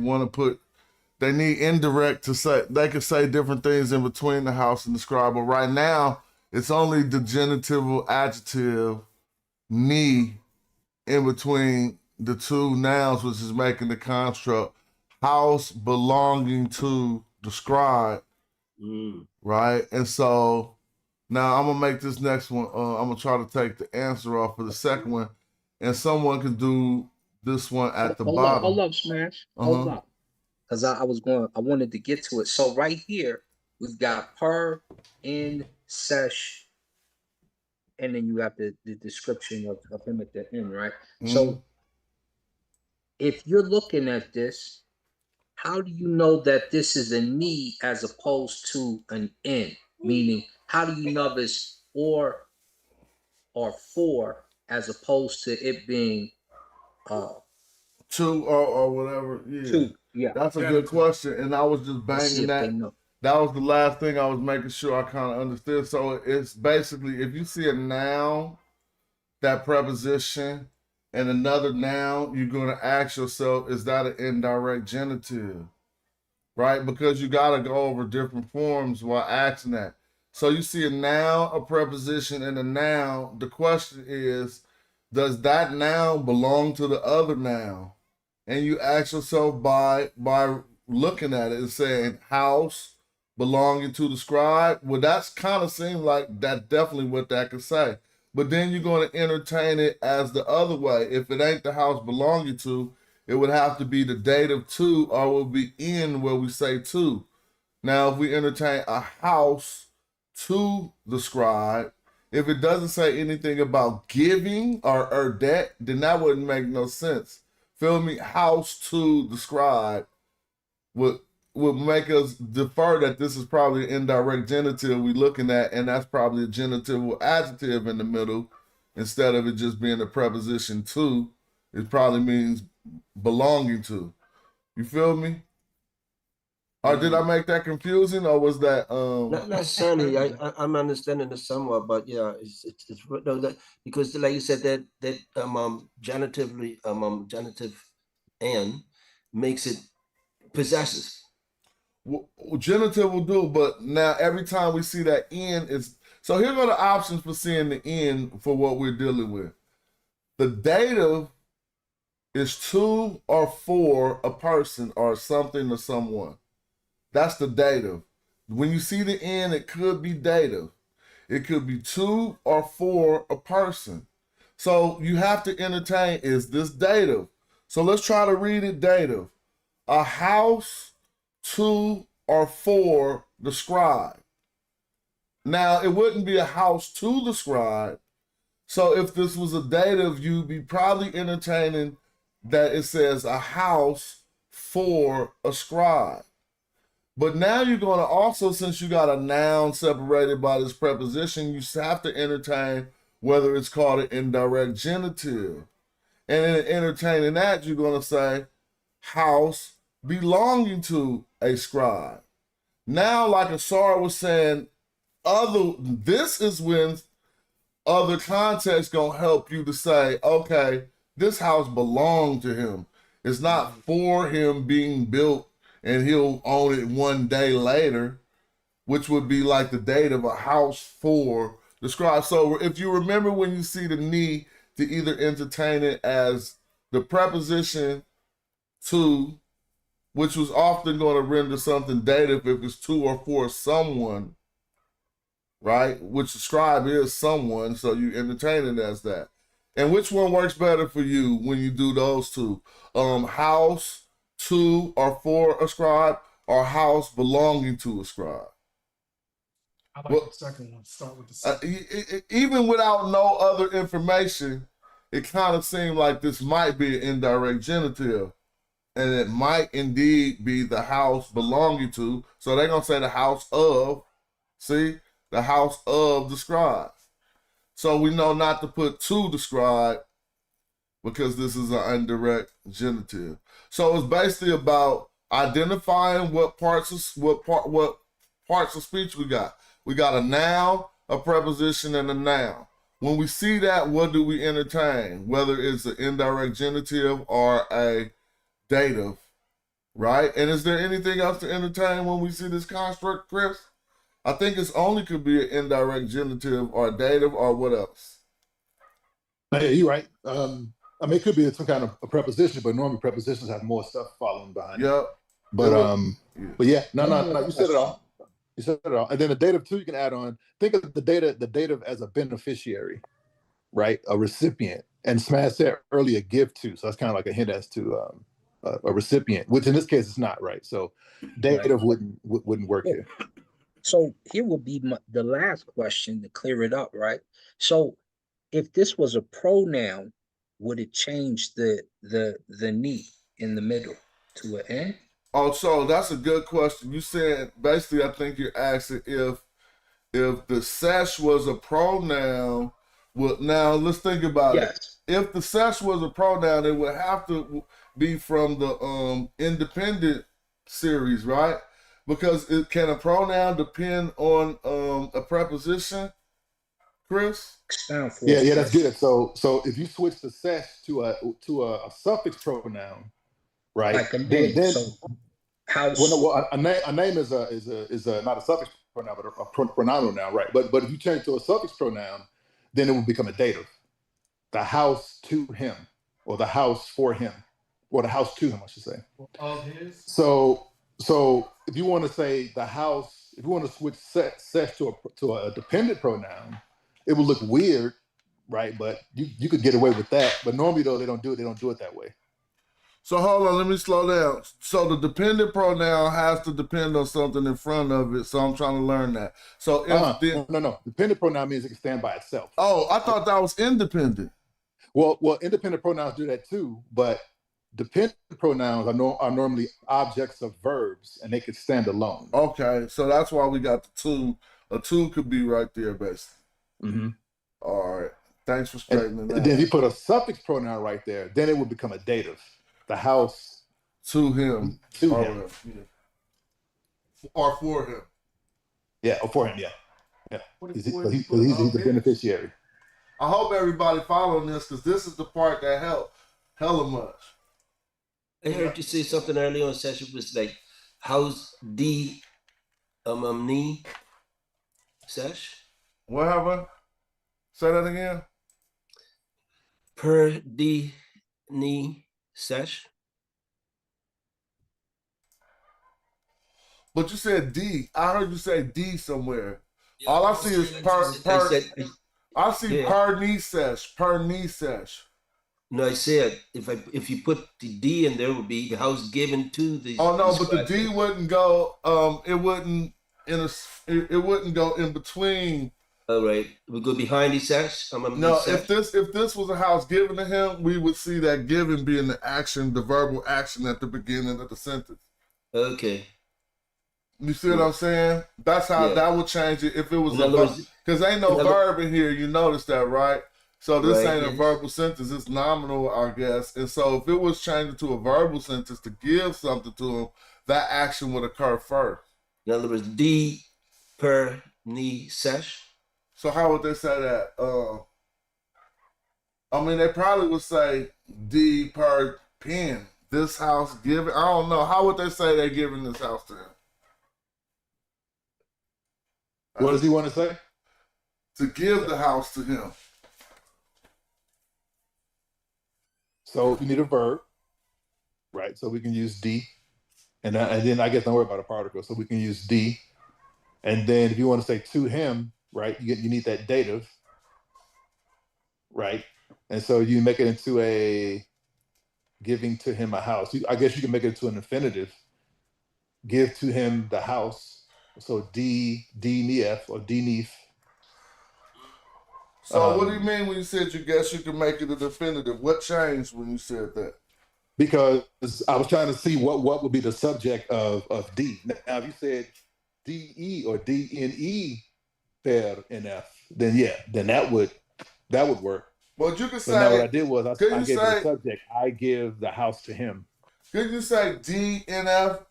they need indirect to say, they can say different things in between the house and the scribe. But right now, it's only the genitival adjective, "ni," in between the two nouns, which is making the construct house belonging to the scribe, right? And so now I'm gonna make this next one. I'm gonna try to take the answer off for the second one, and someone can do this one at the bottom. Hold up, Smash. Hold up, because I wanted to get to it. So right here, we've got per, in, sesh, and then you have the description of him at the end, right? So if you're looking at this, how do you know that this is a "ni" as opposed to an "in"? Meaning, how do you know this or for as opposed to it being two or whatever? Yeah. Two. Yeah. That's a good question, and I was just banging that. That was the last thing I was making sure I kind of understood. So it's basically if you see a noun that preposition and another noun, you're going to ask yourself, is that an indirect genitive? Right? Because you got to go over different forms while asking that. So you see a noun, a preposition, and a noun. The question is, does that noun belong to the other noun? And you ask yourself by looking at it and saying house belonging to the scribe. Well, that's kind of seems like that's definitely what that could say. But then you're going to entertain it as the other way. If it ain't the house belonging to, it would have to be the dative to, or it would be in where we say to. Now, if we entertain a house to the scribe, if it doesn't say anything about giving or debt, then that wouldn't make no sense. Feel me? House to the scribe would make us defer that this is probably an indirect genitive we're looking at, and that's probably a genitive or adjective in the middle instead of it just being a preposition to. It probably means belonging to. You feel me? Or did I make that confusing, or was that Not necessarily. I'm understanding it somewhat, but yeah, it's no, that, because like you said that genitively genitive and makes it possesses. Well, genitive will do, but now every time we see that in is so here are the options for seeing the in for what we're dealing with. The dative is to or for a person or something or someone. That's the dative. When you see the in, it could be dative. It could be to or for a person. So you have to entertain, is this dative? So let's try to read it dative. A house to or for the scribe. Now, it wouldn't be a house to the scribe. So if this was a dative, you'd be probably entertaining that it says a house for a scribe. But now you're going to also, since you got a noun separated by this preposition, you have to entertain whether it's called an indirect genitive. And in entertaining that, you're going to say house belonging to a scribe. Now, like Asara was saying, this is when other context gonna help you to say, okay, this house belonged to him. It's not for him being built and he'll own it one day later, which would be like the date of a house for the scribe. So if you remember when you see the need to either entertain it as the preposition to, which was often going to render something dative if it's to or for someone, right? Which the scribe is someone, so you entertain it as that. And which one works better for you when you do those two? House to or for a scribe, or house belonging to a scribe? I like the second one. Start with the second. Even without no other information, it kind of seemed like this might be an indirect genitive. And it might indeed be the house belonging to. So they're going to say the house of, see? The house of the scribe. So we know not to put to the scribe because this is an indirect genitive. So it's basically about identifying what parts of speech we got. We got a noun, a preposition, and a noun. When we see that, what do we entertain? Whether it's an indirect genitive or a dative, right? And is there anything else to entertain when we see this construct, Chris? I think it's only could be an indirect genitive or a dative or what else? Yeah, you're right. I mean, it could be some kind of a preposition, but normally prepositions have more stuff following behind it. Yep. But yeah, no, you said it all. You said it all. And then the dative too, you can add on. Think of the dative as a beneficiary, right? A recipient. And Smash said earlier, give to. So that's kind of like a hint as to a recipient, which in this case it's not, right? So dative wouldn't work here. So here will be the last question to clear it up, right? So if this was a pronoun, would it change the ni in the middle to an n? Oh, so that's a good question. You said basically, I think you're asking if the sesh was a pronoun. Well, now let's think about it. If the sesh was a pronoun, it would have to be from the independent series, right? Because can a pronoun depend on a preposition? Chris? Expound for Yeah, us, yeah, that's Chris. good. So if you switch the sesh to a suffix pronoun, right? Like a Then Medu. So house. well, no, well, a name is a not a suffix pronoun, but a pronoun noun, right? But if you change to a suffix pronoun, then it will become a dative. The house to him, or the house for him, or the house to him, I should say. Of his? So if you want to say the house, if you want to switch sesh to a dependent pronoun, it would look weird, right? But you could get away with that. But normally though, they don't do it that way. So hold on, let me slow down. So the dependent pronoun has to depend on something in front of it. So I'm trying to learn that. So if no. Dependent pronoun means it can stand by itself. Oh, I thought that was independent. Well, independent pronouns do that too, but dependent pronouns are normally objects of verbs, and they could stand alone. Okay, so that's why we got the two. A two could be right there, basically. Mm-hmm. All right. Thanks for straightening that. Then if you put a suffix pronoun right there, then it would become a dative. The house to him. To him. Yeah. Or for him. Yeah, or for him, yeah. He's the beneficiary. I hope everybody following this, because this is the part that helped hella much. I heard you say something earlier on session was like house D knee sesh. What happened? Say that again. Per D knee sesh. But you said D. I heard you say D somewhere. Yeah, all I see is per knee sesh. No, I said if you put the D in there, it would be the house given to the. Oh no, but the D wouldn't go. It wouldn't go in between. All right, we go behind the sesh. No, if this was a house given to him, we would see that given being the action, the verbal action at the beginning of the sentence. Okay. You see what I'm saying? That's how that would change it if it was because ain't no verb in here. You notice that, right? So this ain't a verbal sentence. It's nominal, I guess. And so if it was changed to a verbal sentence to give something to him, that action would occur first. In other words, D per knee sesh. So how would they say that? I mean, they probably would say D per pen. This house given. I don't know. How would they say they're giving this house to him? What does he want to say? To give the house to him. So you need a verb, right? So we can use D, and then I guess don't worry about a particle. So we can use D, and then if you want to say to him, right? You need that dative, right? And so you make it into a giving to him a house. I guess you can make it into an infinitive. Give to him the house. So D Nef or D Nef. So what do you mean when you said you guess you can make it a definitive? What changed when you said that? Because I was trying to see what would be the subject of D. Now, if you said DE or DNE per NF, then that would work. Well, you could say. Now what I did was I gave the subject. I give the house to him. Could you say DNF?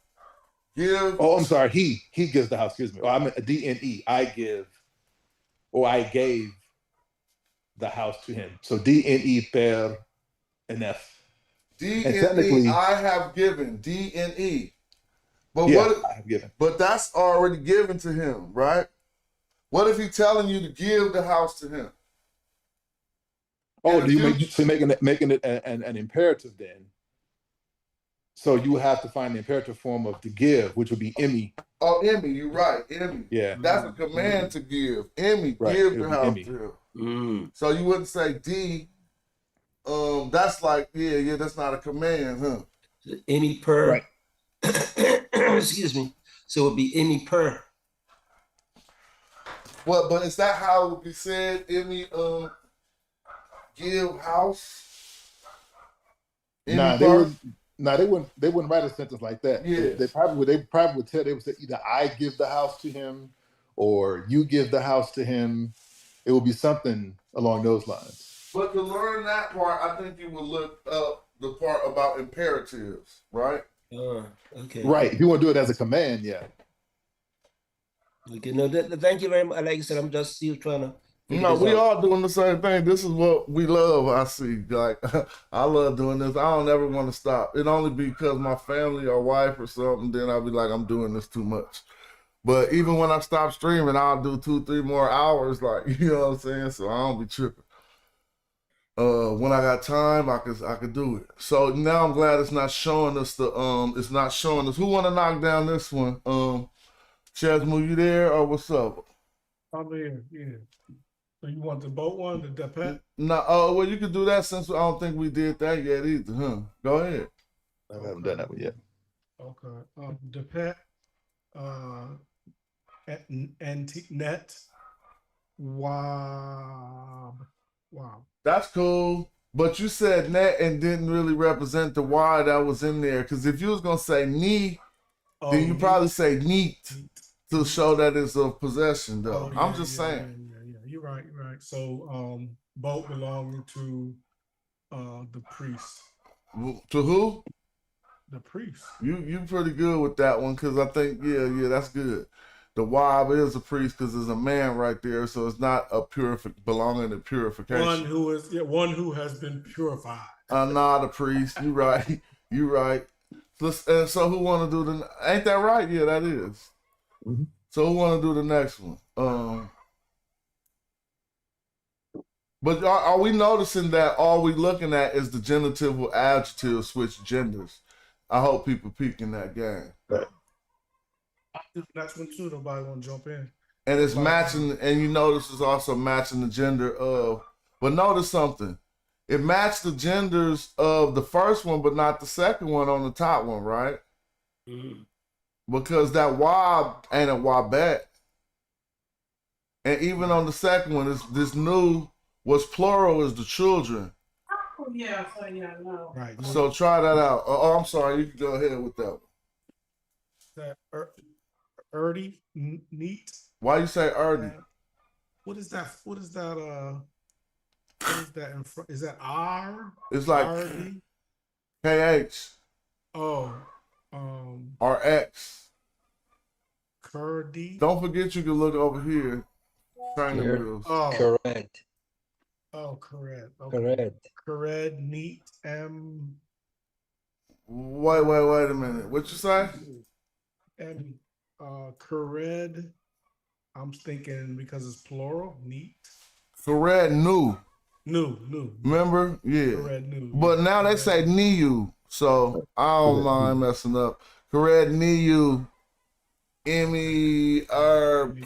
Give. Oh, I'm sorry. He gives the house. Excuse me. I meant DNE. I give, or I gave the house to him. So DNE per NF. DNE. I have given DNE. But I have given. But that's already given to him, right? What if he's telling you to give the house to him? Oh, making it an imperative then? So you have to find the imperative form of to give, which would be Emmy. Oh, Emmy, you're right. Emmy. Yeah. That's a command to give. Emmy, right. Give the house to him. Mm. So you wouldn't say D. That's like, that's not a command, huh? Emmy per. Right. Excuse me. So it would be Emmy per. What? But is that how it would be said? Emmy, give house. They wouldn't write a sentence like that. Yeah. They probably would say either I give the house to him or you give the house to him. It would be something along those lines. But to learn that part, I think you would look up the part about imperatives, right? Okay. Right. If you want to do it as a command, yeah. Okay. No, thank you very much. Like I said, I'm just still trying to No, we all doing the same thing. This is what we love. I see. Like, I love doing this. I don't ever want to stop. It only because my family or wife or something, then I'll be like, I'm doing this too much. But even when I stop streaming, I'll do 2-3 more hours. Like, you know what I'm saying? So I don't be tripping. When I got time, I could do it. So now I'm glad it's not showing us it's not showing us. Who want to knock down this one? Chesmo, you there or what's up? I'm here, yeah. So you want the boat one, the pet? No, well, you could do that since I don't think we did that yet either, huh? Go ahead. I haven't done that one yet. Okay. The pet, net, wow. That's cool. But you said net and didn't really represent the Y that was in there. Because if you was going to say knee, then you probably say neat to show that it's a possession, though. I'm just saying. Yeah. You're right. So, boat belonging to the priest. To who? The priest. You pretty good with that one because I think, yeah, that's good. The Wab is a priest because there's a man right there, so it's not a belonging to purification. One who has been purified. Not a priest. You right. You right. So who want to do ain't that right? Yeah, that is. Mm-hmm. So who want to do the next one? But are we noticing that all we looking at is the genitive with adjective switch genders? I hope people peeking that game. Right. That's when too. Nobody want to jump in. And it's matching, and you notice it's also matching the gender of. But notice something. It matched the genders of the first one, but not the second one on the top one, right? Mm-hmm. Because that Wab ain't a Wabette. And even on the second one, this new, what's plural is the children. Oh, yeah, no. Right. So try that out. Oh, I'm sorry. You can go ahead with that one. That Erdy, neat. Why you say Erdy? What is that? What is that in front? Is that R? It's like RD? KH. Oh. RX. Curdy. Don't forget you can look over here. Training wheels. Oh. Correct. Oh, correct. Okay. Correct. Correct. Neat. Wait a minute. What you say? Correct. I'm thinking because it's plural. Neat. Correct. New. Remember? Yeah. Correct. New. But now they say NIU, so I don't mind messing up. Correct. NIU.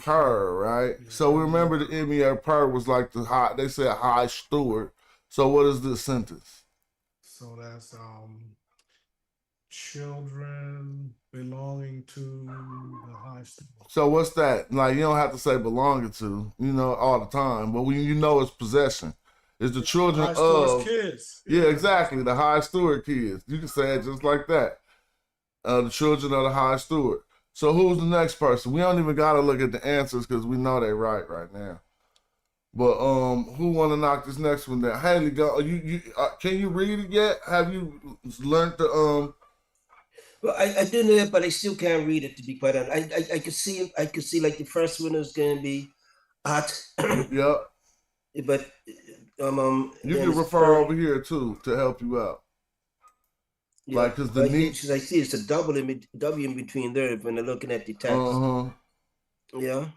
Per, right? So remember the per was like the high, they said high steward. So what is this sentence? So that's children belonging to the high steward. So what's that? Like you don't have to say belonging to, all the time, but when you know it's possession. It's the children high of kids. Yeah, exactly. The high steward kids. You can say it just like that. The children of the high steward. So who's the next person? We don't even gotta look at the answers because we know they right now. But who want to knock this next one down? Haley, go. You can you read it yet? Have you learned the Well, I do know it, but I still can't read it to be quite honest. I could see like the first one is gonna be at. Yep. But you can refer over here too to help you out. Yeah, like because the neat. I see it's a W in between there when they're looking at the text. Yeah.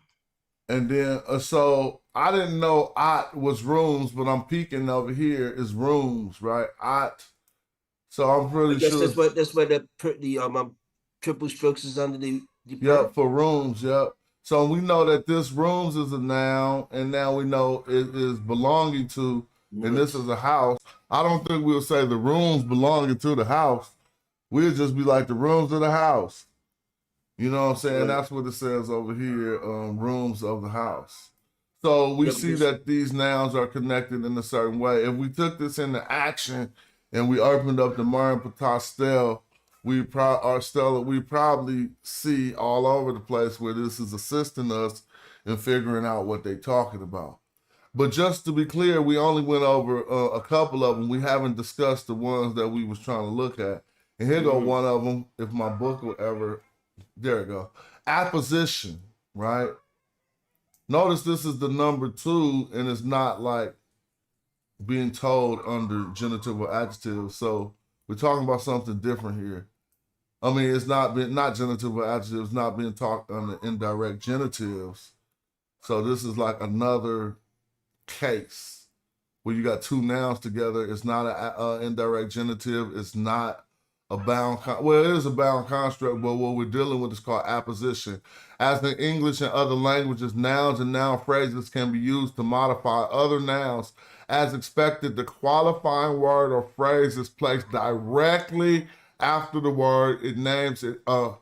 And then so I didn't know "ot" was rooms, but I'm peeking over here is rooms, right? "Ot." So I'm pretty sure that's why the triple strokes is under the Yep, for rooms, yep. So we know that this rooms is a noun, and now we know it is belonging to, and this is a house. I don't think we'll say the rooms belonging to the house. We'll just be like the rooms of the house. You know what I'm saying? That's what it says over here, rooms of the house. So we see that these nouns are connected in a certain way. If we took this into action and we opened up the Marin Patastel, we probably see all over the place where this is assisting us in figuring out what they're talking about. But just to be clear, we only went over a couple of them. We haven't discussed the ones that we was trying to look at. And here go one of them, if my book will ever, there we go. Apposition, right? Notice this is the number 2, and it's not like being told under genitive or adjective. So we're talking about something different here. I mean, it's not genitive or adjective. It's not being talked under indirect genitives. So this is like another case where you got 2 nouns together. It's not an indirect genitive. It's not a bound, well, it is a bound construct, but what we're dealing with is called apposition. As in English and other languages, nouns and noun phrases can be used to modify other nouns. As expected, the qualifying word or phrase is placed directly after the word it names it, or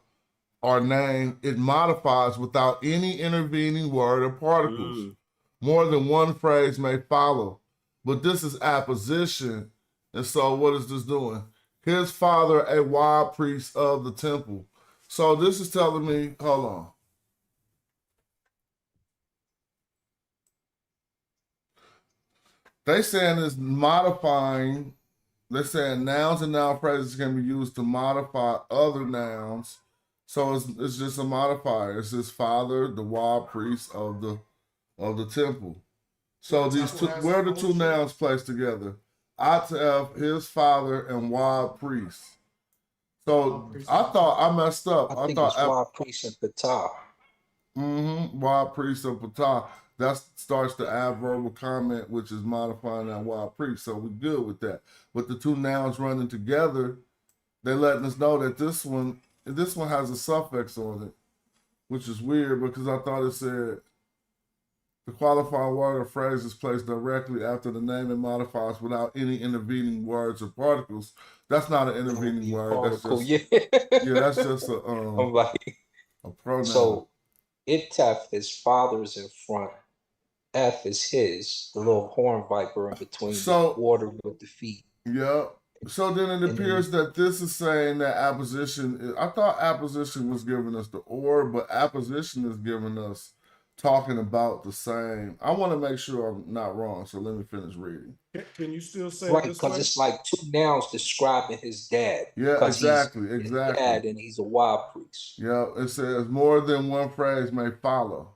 name. It modifies without any intervening word or particles. More than one phrase may follow, but this is apposition. And so what is this doing? His father, a wild priest of the temple. So this is telling me, hold on. They saying it's modifying. They're saying nouns and noun phrases can be used to modify other nouns. So it's just a modifier. It's his father, the wild priest of the temple. So these two, where are the 2 nouns placed together? Atef, his father, and wild priest. So I thought I messed up. I think it's wild priest and Ptah. Wild priest and Ptah. That starts the adverbial comment, which is modifying that wild priest. So we're good with that. But the 2 nouns running together, they're letting us know that this one has a suffix on it, which is weird because I thought it said the qualifying word or phrase is placed directly after the name and modifies without any intervening words or particles. That's not an intervening word. That's just, that's just a pronoun. So Itaf, his father's in front. F is his, the little horn viper in between the water with the feet. Yeah. So then it appears that this is saying that apposition, I thought apposition was giving us the or, but apposition is giving us talking about the same. I want to make sure I'm not wrong, so let me finish reading. Can you still say right? Because it's like 2 nouns describing his dad. Yeah, exactly. His dad, and he's a wild priest. Yeah, it says more than one phrase may follow.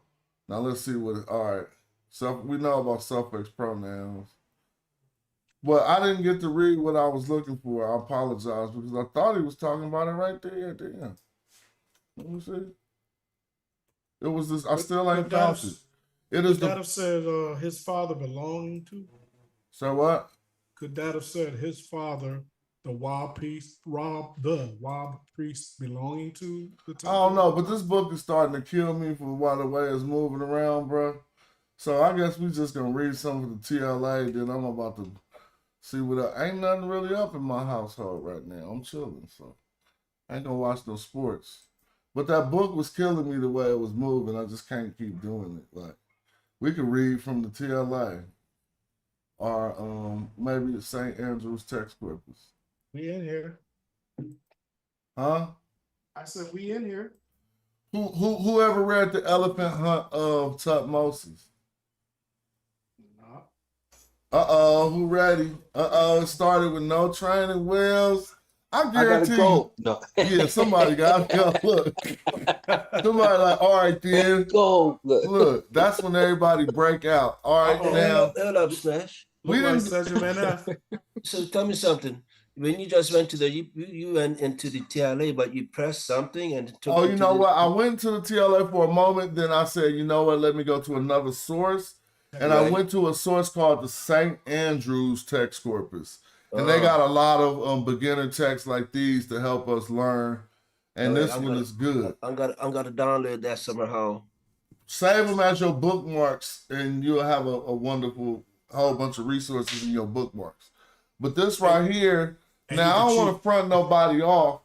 Now let's see what. All right, so we know about suffix pronouns, but I didn't get to read what I was looking for. I apologize because I thought he was talking about it right there at the end. Let me see. It was this. I still ain't found it. It is Could that have said his father belonging to? So what? Could that have said his father, the wild priest belonging to the temple? I don't know, but this book is starting to kill me for the way it's moving around, bro. So I guess we just gonna read some of the TLA. Then I'm about to see what ain't nothing really up in my household right now. I'm chilling, so I ain't gonna watch no sports. But that book was killing me the way it was moving. I just can't keep doing it. Like we could read from the TLA or maybe St. Andrew's Text Corpus. We in here. Huh? I said we in here. Whoever read The Elephant Hunt of Tutmosis? No. Who ready? It started with no training wheels. I guarantee go. No. Yeah, somebody got to go. Look. Somebody like, all right, then. Go. Look, that's when everybody break out. All right, now. Hold up, Smash. We didn't. So tell me something. When you just went to you went into the TLA, but you pressed something and took you know what? I went to the TLA for a moment. Then I said, you know what? Let me go to another source. And I went to a source called the St. Andrew's Text Corpus. And they got a lot of beginner texts like these to help us learn. And this one is good. I'm gonna download that somehow. Save them as your bookmarks, and you'll have a wonderful whole bunch of resources in your bookmarks. But this right here, now I don't want to front nobody off,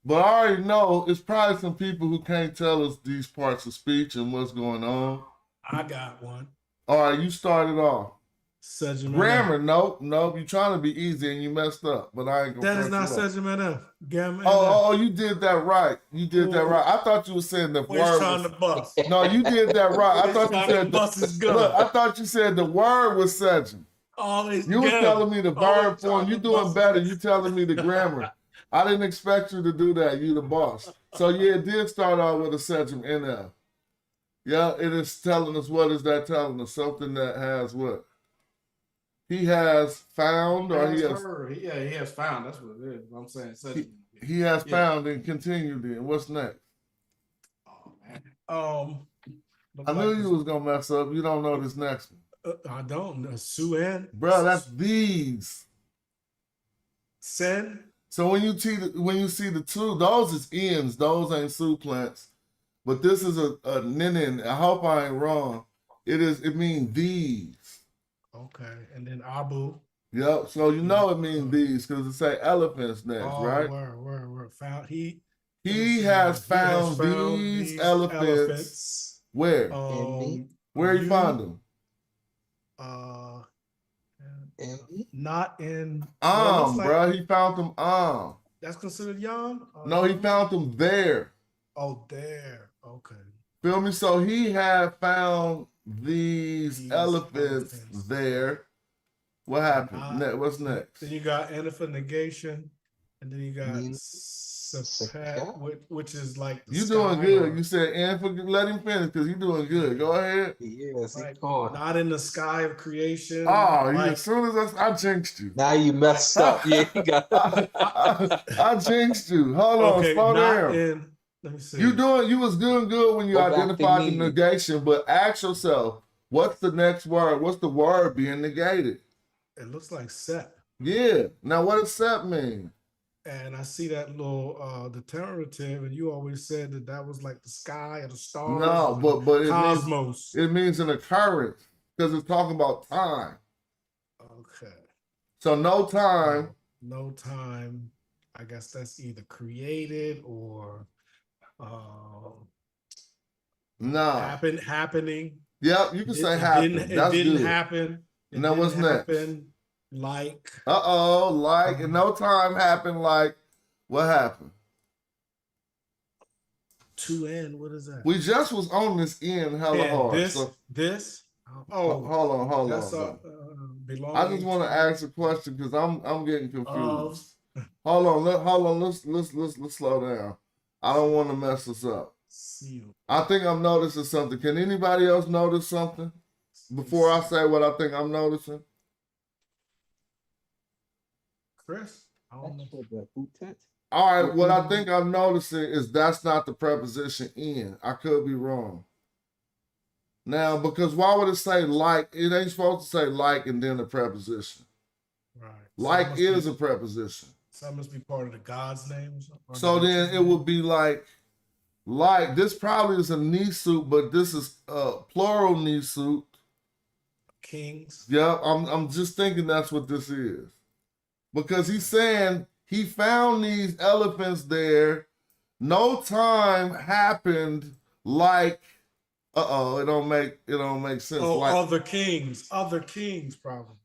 but I already know it's probably some people who can't tell us these parts of speech and what's going on. I got one. All right, you started off. Sejum Grammar, nope. You're trying to be easy and you messed up, but I ain't gonna. That is not Sejum NF. Oh, you did that right. You did that right. I thought you were saying the word. Trying to bust. No, you did that right. I thought you said bust is good. Look, I thought you said the word was Sejum. You were telling me the verb form. You doing better. You telling me the grammar. I didn't expect you to do that. You the boss. So yeah, it did start out with a Sejum NF. Yeah, it is telling us, what is that telling us? Something that has what? He has found, or he has heard. Yeah, he has found. That's what it is. I'm saying. he has found and continued in. What's next? Look I knew like you was gonna mess up. You don't know this next one. I don't know. Suen. Bro, that's these. Sen. So when you see the two, those is ends. Those ain't supplants. But this is a ninin. I hope I ain't wrong. It means these. Okay, and then Abu. Yep. So you know it means these because it say elephants next, right? Where found he has found these elephants. Where? Where he found them? Not in bro. He found them That's considered Yam? No, he found them there. Oh, there. Okay. Feel me? So he had found these elephants there. What happened? What's next? Then you got N for negation, and then you got Sepet, which is like you doing good. You said N for, let him finish because you doing good. Go ahead. Yes, like, not in the sky of creation. Oh, as soon as I jinxed you. Now you messed up. Yeah, you got. I jinxed you. Hold on, slow down. Let me see. You was doing good when you identified the negation, but ask yourself, what's the next word? What's the word being negated? It looks like Sep. Yeah. Now what does Sep mean? And I see that little determinative, and you always said that was like the sky or the stars. No, but cosmos. It means an occurrence because it's talking about time. Okay. So no time. No time. I guess that's either created or happening. Yep, you can say happen. It didn't happen. And then what's next? Like. And no time happened. Like, what happened? To end. What is that? We just was on this end hella hard. This. Hold on. I just want to ask a question because I'm getting confused. Hold on. Let's slow down. I don't want to mess this up. I think I'm noticing something. Can anybody else notice something before I say what I think I'm noticing? Chris? I don't know. All right, what I think I'm noticing is that's not the preposition in. I could be wrong. Now, because why would it say like? It ain't supposed to say like and then a preposition. Right. Like is a preposition. So that must be part of the God's name or something? So then it would be like this probably is a nisut, but this is plural nisut. Kings. Yeah, I'm just thinking that's what this is. Because he's saying he found these elephants there. No time happened like it don't make sense. Oh, like, other kings probably.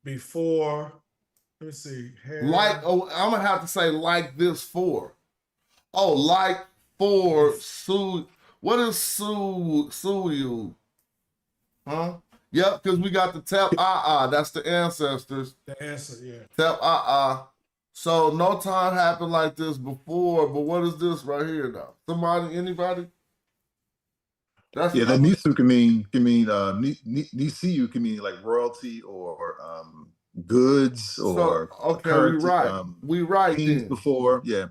Before, let me see. I'm gonna have to say like this for. Oh, like for Su. What is Suyu? Huh? Yep, because we got the Tep that's the ancestors. The answer, yeah. Tep So no time happened like this before, but what is this right here though? Anybody? That nisu can mean nisiu can mean like royalty or goods or we right kings then. before, yeah.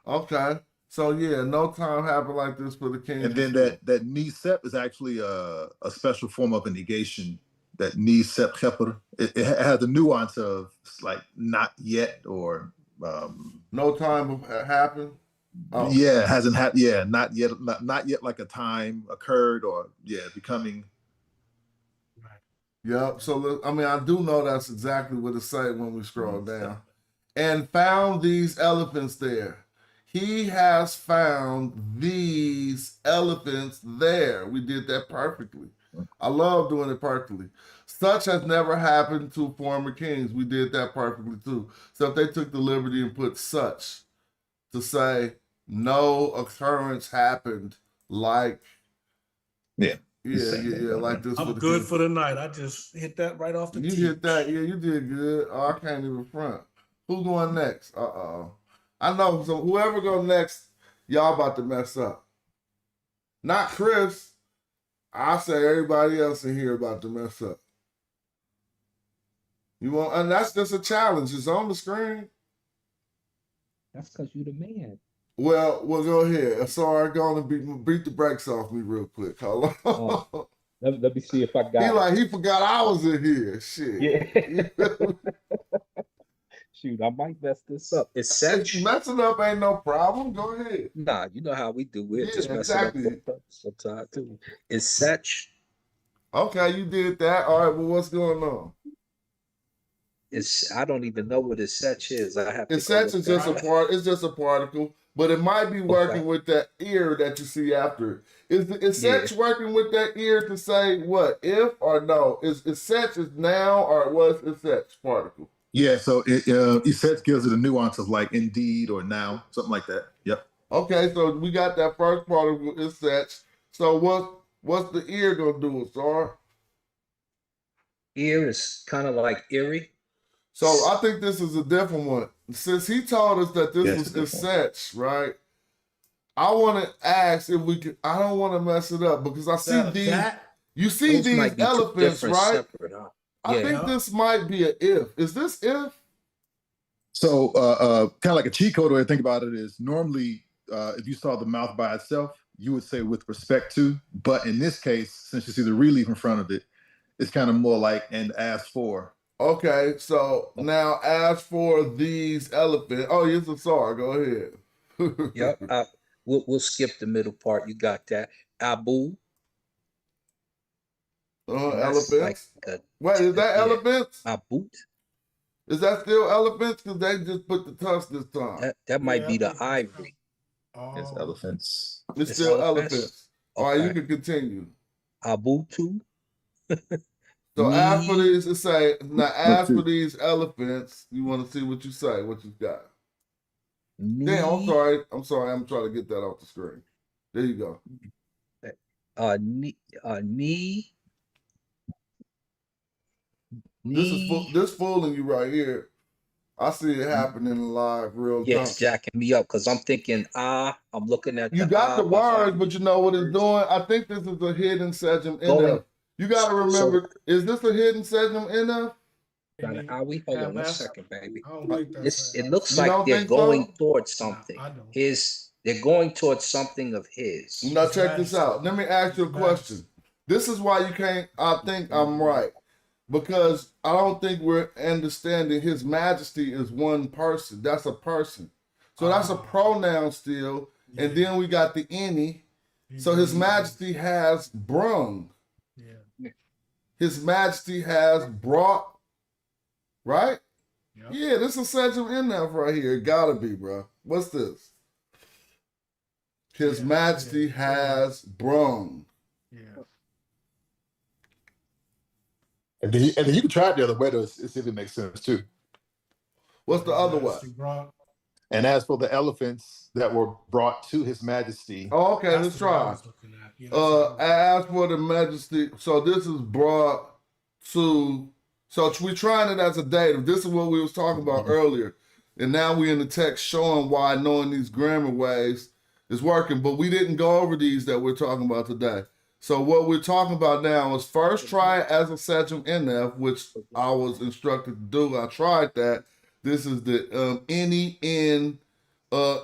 Okay. So yeah, no time happened like this for the king. And then that nisep is actually a special form of a negation. That nisep heper. It has a nuance of like not yet or no time happened. Oh. Yeah, it hasn't happened. Yeah, not yet like a time occurred or becoming. Yep. So I do know that's exactly what it say when we scroll down. And found these elephants there. He has found these elephants there. We did that perfectly. I love doing it perfectly. Such has never happened to former kings. We did that perfectly too. So if they took the liberty and put such to say no occurrence happened like like this. I'm good for the night. I just hit that right off the tee. You hit that, yeah, you did good. Oh, I can't even front. Who's going next? I know. So whoever goes next, y'all about to mess up. Not Chris. I say everybody else in here about to mess up. You want, and that's just a challenge. It's on the screen. That's because you the man. Well, go ahead. Sorry, go on and beat the brakes off me real quick. Hold on. Let me see if I got He forgot I was in here. Shit. Yeah. Shoot, I might mess this up. It's Setch. Messing up ain't no problem. Go ahead. Nah, you know how we do. We'll just mess exactly. it up sometimes too. It's Setch. Okay, you did that. All right, well, what's going on? I don't even know what a Setch is. I have to. Setch is just a part. It's just a particle, but it might be working with that ear that you see after it. Is Setch working with that ear to say what if or no? Is Setch is now or was it Setch particle? Yeah, so it Setch gives it a nuance of like indeed or now, something like that. Yep. Okay, so we got that first particle is Setch. So what's the ear gonna do, Sar? Ear is kind of like eerie. So I think this is a different one. Since he told us that this was Setch, right? I want to ask if we can. I don't want to mess it up because I see these. You see these elephants, right? Separate, huh? I think this might be an if. Is this if? So kind of like a cheat code way to think about it is normally if you saw the mouth by itself, you would say with respect to. But in this case, since you see the relief in front of it, it's kind of more like and as for. Okay, so now as for these elephants, yes, I'm sorry. Go ahead. Yep. We'll skip the middle part. You got that. Abu. Elephants. Wait, is that elephants? Abu. Is that still elephants? Because they just put the tusk this time. That might be the ivory. It's elephants. It's still elephants. All right, you can continue. Abu too. So as for these, as for these elephants, you want to see what you say, what you got. Damn, I'm sorry. I'm trying to get that off the screen. There you go. Knee. This fooling you right here. I see it happening live real time. Yeah, it's jacking me up because I'm thinking, I'm looking at you got the words, but you know what it's doing? I think this is a hidden segment NF. You got to remember, is this a hidden segment NF? Hold on 1 second, baby. It looks You like they're going so? towards something. They're going towards something of his. Now check this out. Let me ask you a question. This is why you can't, I think I'm right. Because I don't think we're understanding His Majesty is one person. That's a person. So that's a pronoun still. And then we got the any. So His Majesty has brung. His Majesty has brought. Right? Yep. Yeah, this is such an NF right here. It gotta be, bro. What's this? His Majesty has brung. Yeah. And then you can try it the other way to see if it makes sense too. What's the other way? And as for the elephants that were brought to His Majesty. Oh, okay, let's try. As for the Majesty, so this is brought to. So we're trying it as a dative. This is what we was talking about earlier. And now we're in the text showing why knowing these grammar ways is working. But we didn't go over these that we're talking about today. So what we're talking about now is first try it as a Sachem NF, which I was instructed to do. I tried that. This is the any in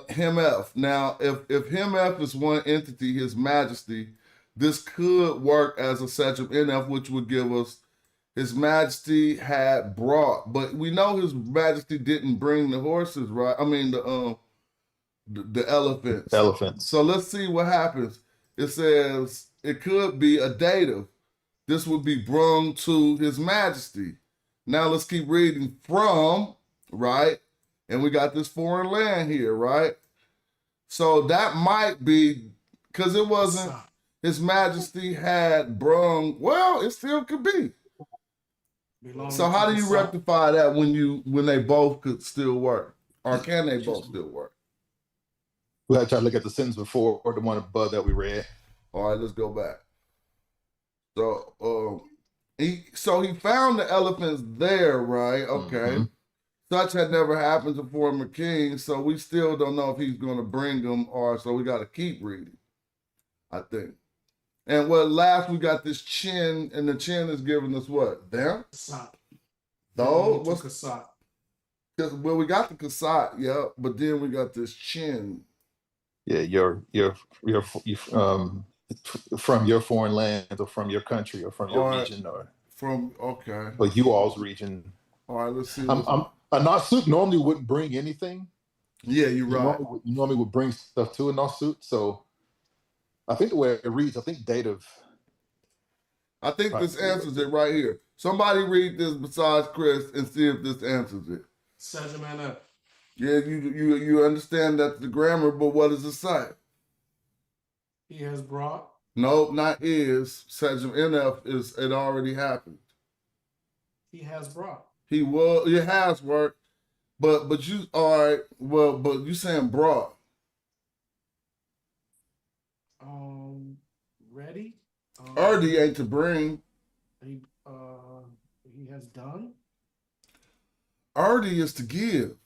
him F. Now, if him F is one entity, His Majesty, this could work as a Sachem NF, which would give us His Majesty had brought, but we know His Majesty didn't bring the horses, right? I mean the elephants. Elephants. So let's see what happens. It says it could be a dative. This would be brung to His Majesty. Now let's keep reading from, right? And we got this foreign land here, right? So that might be because it wasn't His Majesty had brung. Well, it still could be. So how do you rectify that when they both could still work? Or can they both still work? We had to try to look at the sentence before or the one above that we read. All right, let's go back. So he found the elephants there, right? Okay. Mm-hmm. Such had never happened to former king, so we still don't know if he's going to bring them or so we got to keep reading. I think. And last we got this chin, and the chin is giving us what? Them? Kasat. Though? What's Kasat? Well, we got the kasat, yeah, but then we got this chin. Yeah, your from your foreign land or from your country or from your region or from okay. But you all's region. All right, let's see. A Nasut normally wouldn't bring anything. Yeah, you're right. You normally would bring stuff to a Nasut, so I think the way it reads, I think dative. I think this answers it right here. Somebody read this besides Chris and see if this answers it. Sejamana. Yeah, you understand that's the grammar, but what does it say? He has brought. No, not is. Sejam NF is it already happened. He has brought. It has worked. But you all right, well, but you saying brought. Ready? Already ain't to bring. He has done. Already is to give.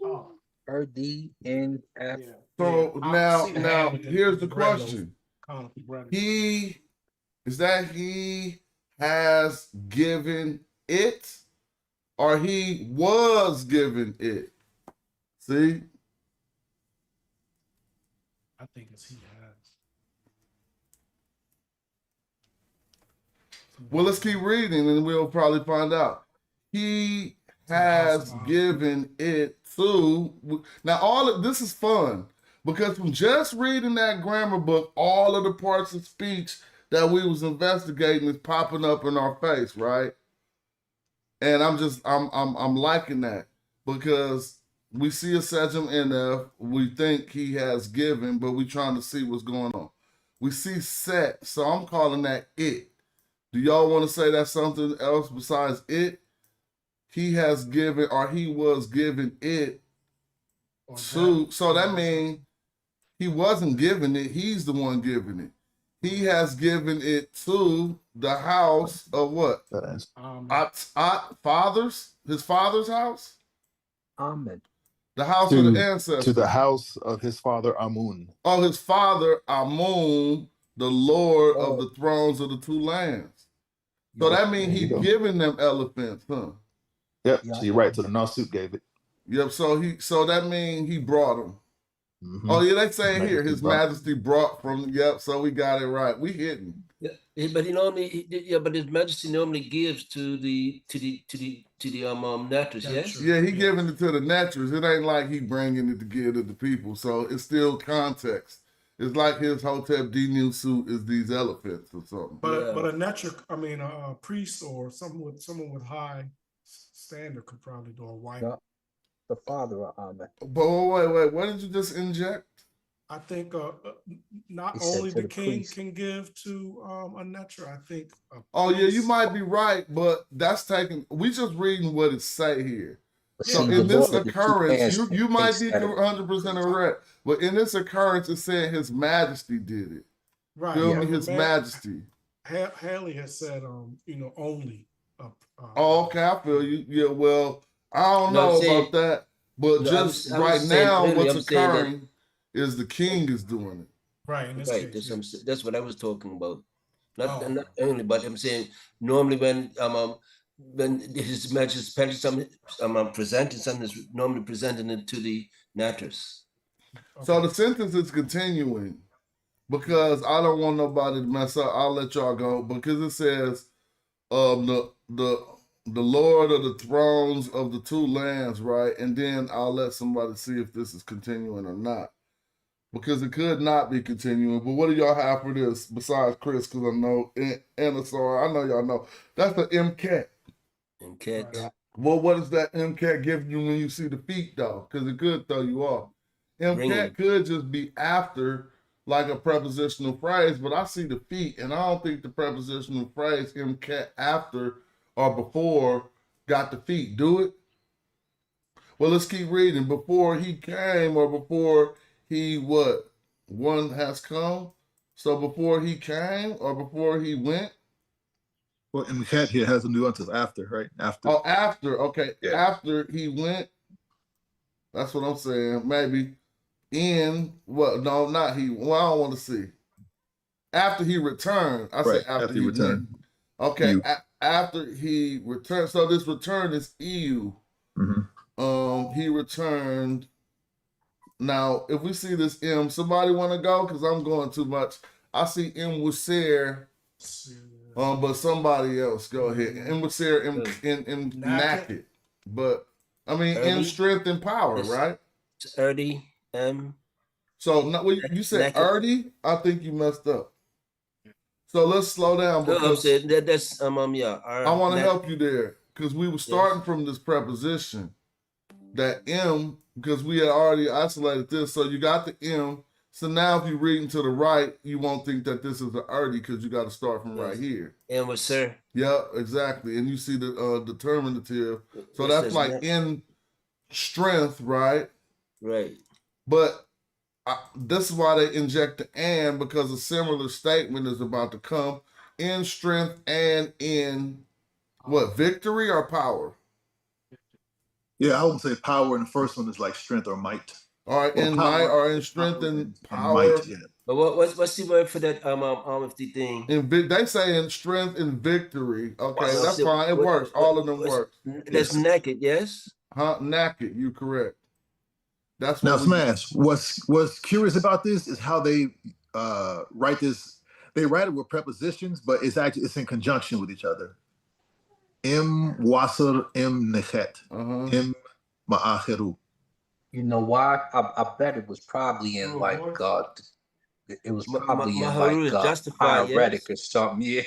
Oh. RD and F. Yeah. So Yeah. now here's the bread question. bread. He has given it, or he was given it. See? I think it's he has. Well, let's keep reading and we'll probably find out. He has given it to. Now, all of this is fun because from just reading that grammar book, all of the parts of speech that we was investigating is popping up in our face, right? And I'm liking that because we see a Sejam NF, we think he has given, but we trying to see what's going on. We see set, so I'm calling that it. Do y'all want to say that's something else besides it? He has given, or he was given it to. So that means he wasn't giving it. He's the one giving it. He has given it to the house of what? His father's house? Ahmed. The house of the ancestors. To the house of his father Amun. Oh, his father Amun, the Lord of the thrones of the two lands. So that means he's giving them elephants, huh? Yep. So you're right. So the Nasut gave it. Yep. So that means he brought them. Mm-hmm. Oh yeah, they say here His Majesty brought from. Yep. So we got it right. We hitting. Yeah, but but His Majesty normally gives to the Netters, yes. Yeah, he giving it to the Netchers. It ain't like he bringing it to give to the people. So it's still context. It's like his Hotep Dinu suit is these elephants or something. But a Netcher, a priest or someone with high standard could probably do a white. The father of Ahmed. But wait, what did you just inject? I think not only the king can give to a Netcher. I think. Oh yeah, you might be right, but that's taking. We just reading what it say here. So in this occurrence, you might be 100% correct, but in this occurrence, it said His Majesty did it. Right. Feel me? His Majesty. Haley has said, only. Oh, okay, I feel you. Yeah, well, I don't know about that, but just right now, what's occurring is the king is doing it. Right. In this case, that's what I was talking about. Not only, but I'm saying normally when His Majesty presenting something, is normally presenting it to the Netters. So the sentence is continuing because I don't want nobody to mess up. I'll let y'all go because it says, the Lord of the thrones of the two lands, right? And then I'll let somebody see if this is continuing or not. Because it could not be continuing. But what do y'all have for this besides Chris? Because I know, and I know y'all know. That's the MCAT. MCAT. Yeah. Well, what does that MCAT give you when you see the feet, though? Because it could throw you off. MCAT could just be after, like a prepositional phrase, but I see the feet, and I don't think the prepositional phrase MCAT after or before got the feet. Do it? Well, let's keep reading. Before he came or before he what? One has come. So before he came or before he went? Well, and MCAT here has a nuance of after, right? After. Oh, after. Okay. Yeah. After he went. That's what I'm saying. Maybe in what? No, not he. Well, I don't want to see. After he returned. I said after he returned. Okay, after he returned. So this return is EU. He returned. Now, if we see this M, somebody want to go? Because I'm going too much. I see M Wasir, but somebody else go ahead. M Wasir, M Naked. But, I mean, M Strength and Power, right? It's Erdy, M. So, you said Erdy? I think you messed up. So, let's slow down. Because that's, I want to help you there. Because we were starting from this preposition. That M, because we had already isolated this, so you got the M. So now if you're reading to the right, you won't think that this is an Erdy because you got to start from right here. M was sir. Yeah, exactly. And you see the determinative. So that's like in strength, right? Right. But this is why they inject the and, because a similar statement is about to come. In strength and in what, victory or power? Yeah, I would say power, and the first one is like strength or might. All right, in might or in strength and power. Might, yeah. But what's the word for that if the thing? They say in strength and victory. Okay, that's fine. It works. All of them work. That's naked, yes? Huh? Naked, you correct. That's now Smash. What's curious about this is how they write this. They write it with prepositions, but it's in conjunction with each other. M wasr M nechet. M ma'acheru. You know why? I bet it was probably in like it was probably in like hieratic or something. Yeah.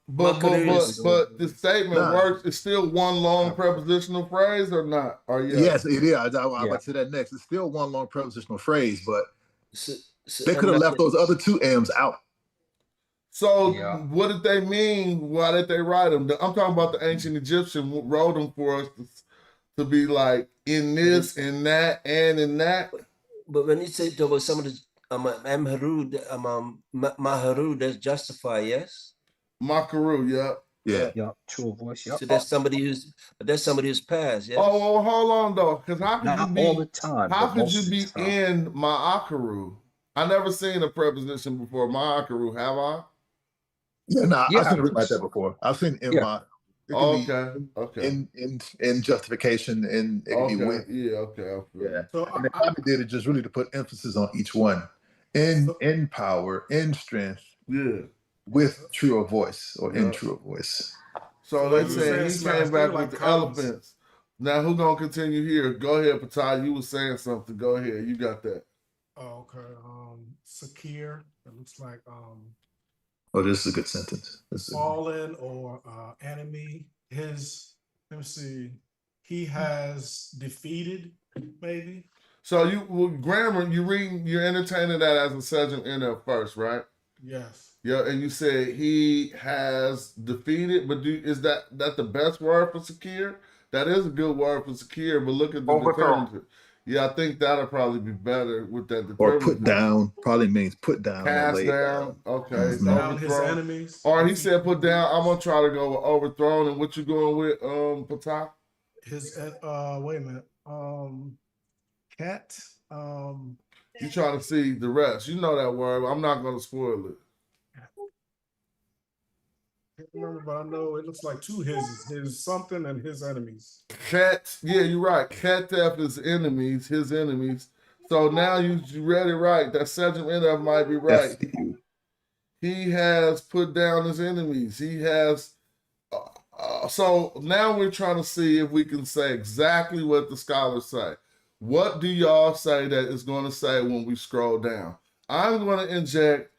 But the statement works. It's still one long prepositional phrase or not? Or yes, it is. I'm about to say that next. It's still one long prepositional phrase, but they could have left those other two M's out. So what did they mean? Why did they write them? I'm talking about the ancient Egyptian wrote them for us to be like in this, in that, and in that. But when you say about some of the Maharu, that's justify, yes? Makaru, yeah, true voice. So that's somebody who's passed, yes? Oh, well, hold on though, because how could you be all the time? How could you be in Ma'akaru? I never seen a preposition before Ma'akaru, have I? Yeah, I've seen it like that before. I've seen in my. Okay. In justification, and it can be with. Yeah, okay. Yeah. So and they probably did it just really to put emphasis on each one. In power, in strength. Yeah. With truer voice or in truer voice. So they said he came back with the elephants. Now who gonna continue here? Go ahead, Patai. You were saying something. Go ahead. You got that. Oh, okay. Sakir. It looks like Oh, this is a good sentence. Fallen or enemy. Let me see. He has defeated, maybe. So grammar, you're entertaining that as a subject in there first, right? Yes. Yeah, and you said he has defeated, but is that the best word for secure? That is a good word for secure, but look at the determinative. Yeah, I think that'll probably be better with that determinative. Or put down probably means put down. Cast down. Okay. Down his enemies. Or he said put down. I'm gonna try to go with overthrown. And what you going with, Patah? His wait a minute. Cat. You trying to see the rest. You know that word. I'm not gonna spoil it. I can't remember, but I know it looks like two his something and his enemies. Cat, yeah, you're right. Cat theft is enemies, his enemies. So now you read it right. That second end might be right. He has put down his enemies. He has. So now we're trying to see if we can say exactly what the scholars say. What do y'all say that is going to say when we scroll down? I'm going to inject.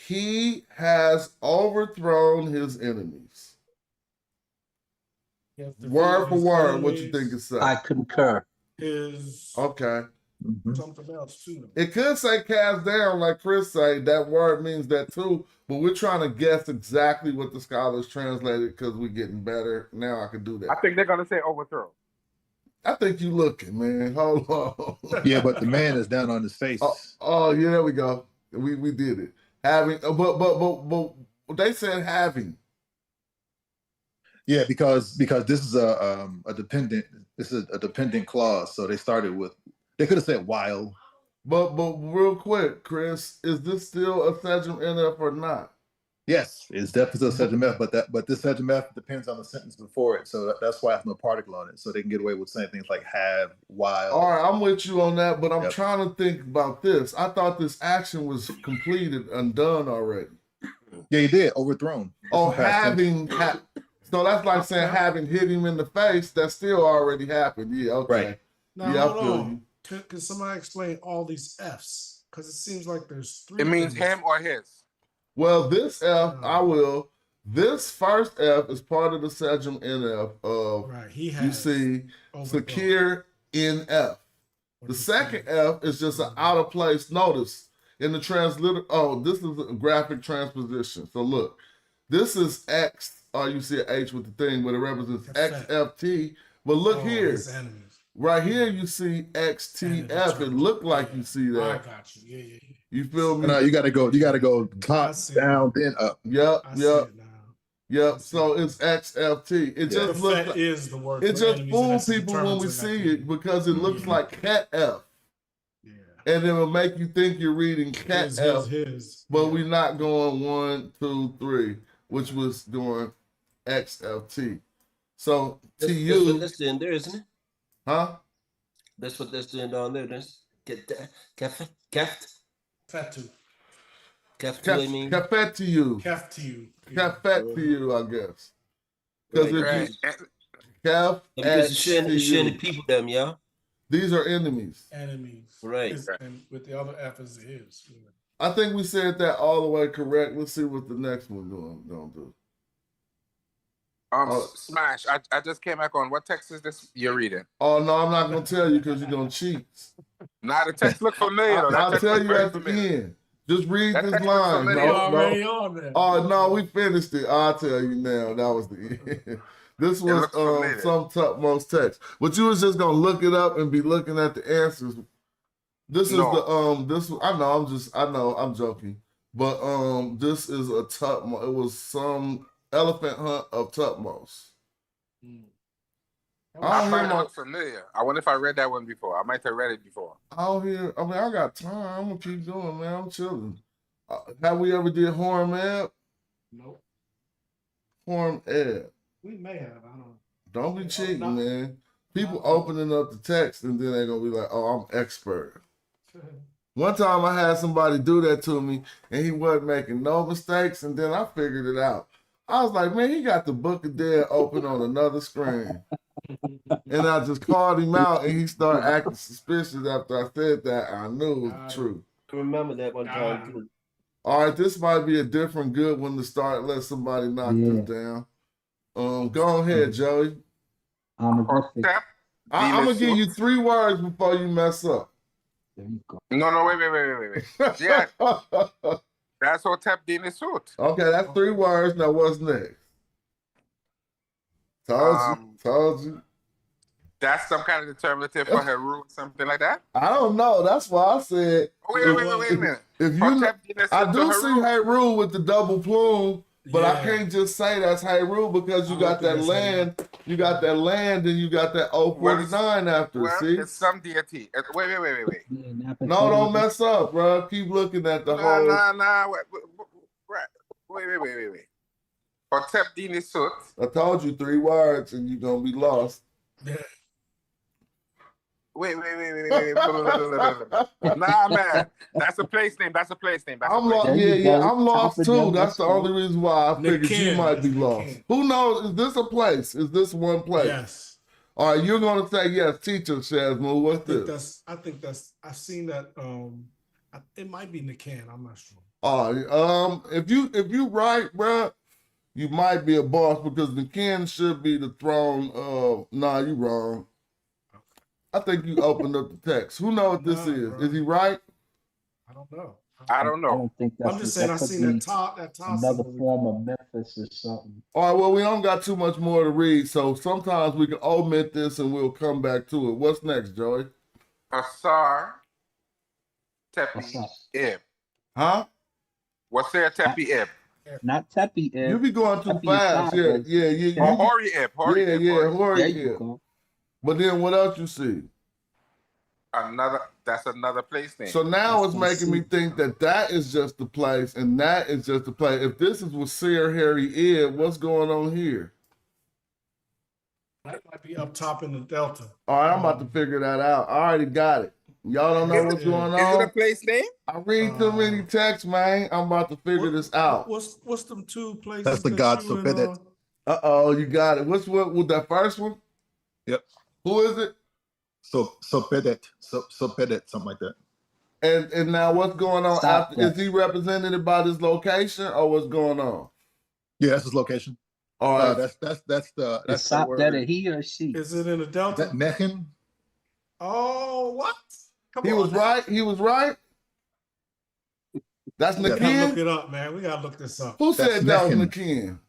He has overthrown his enemies. Word for word, what you think it says? I concur. Okay. Something else too. It could say cast down, like Chris said. That word means that too, but we're trying to guess exactly what the scholars translated because we're getting better. Now I can do that. I think they're gonna say overthrow. I think you looking, man. Hold on. Yeah, but the man is down on his face. Oh yeah, there we go. We did it. Having, but they said having. Yeah, because this is a dependent. This is a dependent clause. So they started with. They could have said while, But real quick, Chris, is this still a Sejm NF or not? Yes, it's definitely still Sejm F, but this Sejm F depends on the sentence before it, so that's why I have no particle on it, so they can get away with saying things like have, while. All right, I'm with you on that, but I'm trying to think about this. I thought this action was completed and done already. Yeah, you did. Overthrown. Oh, having so that's like saying having hit him in the face. That still already happened. Yeah, okay. Right. Now, Yeah, I hold feel on. you. Can somebody explain all these F's? Because it seems like there's 3. It means things. him or his. Well, this F, I will. This first F is part of the Sejm NF of, Right, he you has see, Sakir NF. The second F is just an out of place notice in the transliter. Oh, this is a graphic transposition. So look, this is X. Oh, you see an H with the thing, but it represents XFT. But look here. his enemies. Right here, you see XTF. It looked like you see that. I got you. Yeah. You feel me? No, you gotta go top, down, then up. Yep. So it's XFT. It just The looks fet like, is the word. it for just enemies, and fools that's the people when we determinants of see that it because it looks like Cat F. And it will make you think you're reading Cat F. But we're not going 1, 2, 3, which was doing XFT. So That's TU. what that's doing there, isn't it? Huh? That's what that's doing down there. That's Keft. Fatu. Keft, I mean. Kafet to you. Kef to you. Kafet to you, I guess. Because Right. if you Kaf Because it's sharing the people them, yeah. These are enemies. Enemies. Right. And with the other F is his. I think we said that all the way correct. Let's see what the next one gonna do. Smash. I just came back on. What text is this you're reading? Oh no, I'm not gonna tell you because you're gonna cheat. Nah, the text look familiar. Though. I'll tell you at the end. Just read this line. No. Oh no, we finished it. I'll tell you now. That was the end. This was some topmost text. But you was just gonna look it up and be looking at the answers. This is I'm joking. But this is a Tutmos. It was some elephant hunt of Tutmos. I find it look familiar. I wonder if I read that one before. I might have read it before. I got time. I'm gonna keep going, man. I'm chilling. Have we ever did Horm Eb? Nope. Horm Eb. We may have. I don't. Don't be cheating, man. People opening up the text and then they're gonna be like, "Oh, I'm expert." One time I had somebody do that to me and he wasn't making no mistakes, and then I figured it out. I was like, man, he got the Book of Dead open on another screen. And I just called him out and he started acting suspicious after I said that. I knew it was the truth. I remember that one time too. All right, this might be a different good one to start. Let somebody knock this down. Go ahead, Joey. I'm gonna give you 3 words before you mess up. There you go. No, wait. Yeah. That's Hotep Dinasut. Okay, that's 3 words. Now what's next? Told you. That's some kind of determinative for her rule, something like that? I don't know. That's why I said. Wait a minute. If you, I do see Heru with the double plume, but I can't just say that's Heru because you got that land. You got that land, and you got that 049 after. Well, see, it's some deity. Wait. No, don't mess up, bro. Keep looking at the whole. Nah. Wait. Hotep Dinasut. I told you 3 words, and you're gonna be lost. Wait. Nah, man. That's a place name. I'm lost. Yeah. I'm lost too. That's the only reason why I figured you might be lost. Who knows? Is this a place? Is this one place? Yes. All right, you're gonna say yes. Teacher Shazmo, what's this? I think that's. I've seen that. It might be Nikan. I'm not sure. If you right, bro, you might be a boss because the king should be the throne of. Nah, you wrong. I think you opened up the text. Who knows what this is? Bro. Is he right? I don't know. I don't know. I don't think that's. I'm just saying. I seen that top. Another form of Memphis or something. All right. Well, we don't got too much more to read, so sometimes we can omit this and we'll come back to it. What's next, Joey? Asar Tepi Ib. Huh? What's there, Tepi Ib? Not Tepi Ib. You be going too fast. Yeah. Or Hori Ib. Hori There Ib. you go. But then what else you see? That's another place name. So now it's making me think that that is just the place and that is just the place. If this is with Seer Harry Ed, what's going on here? That might be up top in the Delta. All right, I'm about to figure that out. I already got it. Y'all don't know what's going on? Is it a place name? I read too many texts, man. I'm about to figure this out. What's them two places? That's the that God you and, Sopedet. You got it. What's what with that first one? Yep. Who is it? Sopedet, something like that. And now what's going on Stop after? Is he represented by this location or what's going on? Yeah, that's his location. All right. That's the Stop word. that, a he or she. Is it in the Delta? Is that Nechin? Oh, what? Come He on. was right. He was right. That's We gotta look Nakin. it up, man. We gotta look this up. Who said that was Nechin. Nakin?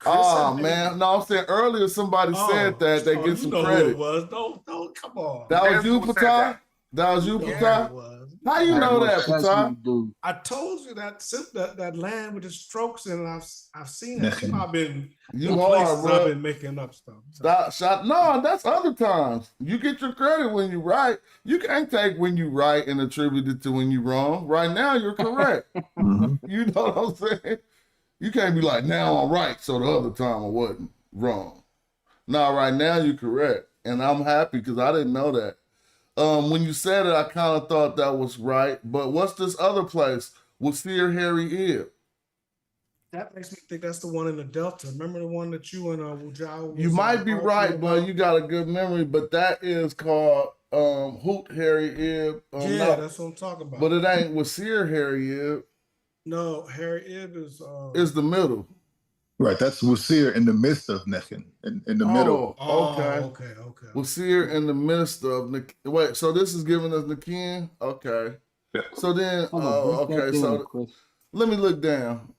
Oh man, no, I'm saying earlier somebody said that. They Oh, get you some know credit. Who it was. No, come on. That was you, Who said Patai? That was you, Yeah, Patai? it was. How you know that, Patai? I told you that land with the strokes in it. I've seen it. Nechin. I've been You in are, places bro. I've been making up stuff. No, that's other times. You get your credit when you right. You can't take when you right and attribute it to when you wrong. Right now, you're correct. You know what I'm saying? You can't be like, now I'm right, so the other time I wasn't wrong. No, right now you're correct. And I'm happy because I didn't know that. When you said it, I kind of thought that was right. But what's this other place with Seer Harry Ed? That makes me think that's the one in the Delta. Remember the one that you and Wujao was You might be arguing right, but about? you got a good memory. But that is called Hoot Harry Ed. Yeah, that's what I'm talking about. But it ain't with Seer Harry Ed. No, Harry Ib is It's the middle. Right, that's Wasir in the midst of Nechin, in the middle. Okay. Wasir in the midst of wait. So this is giving us Nakin. Okay. Yeah. So then, Hold on, break that okay. down, So Chris. let me look down.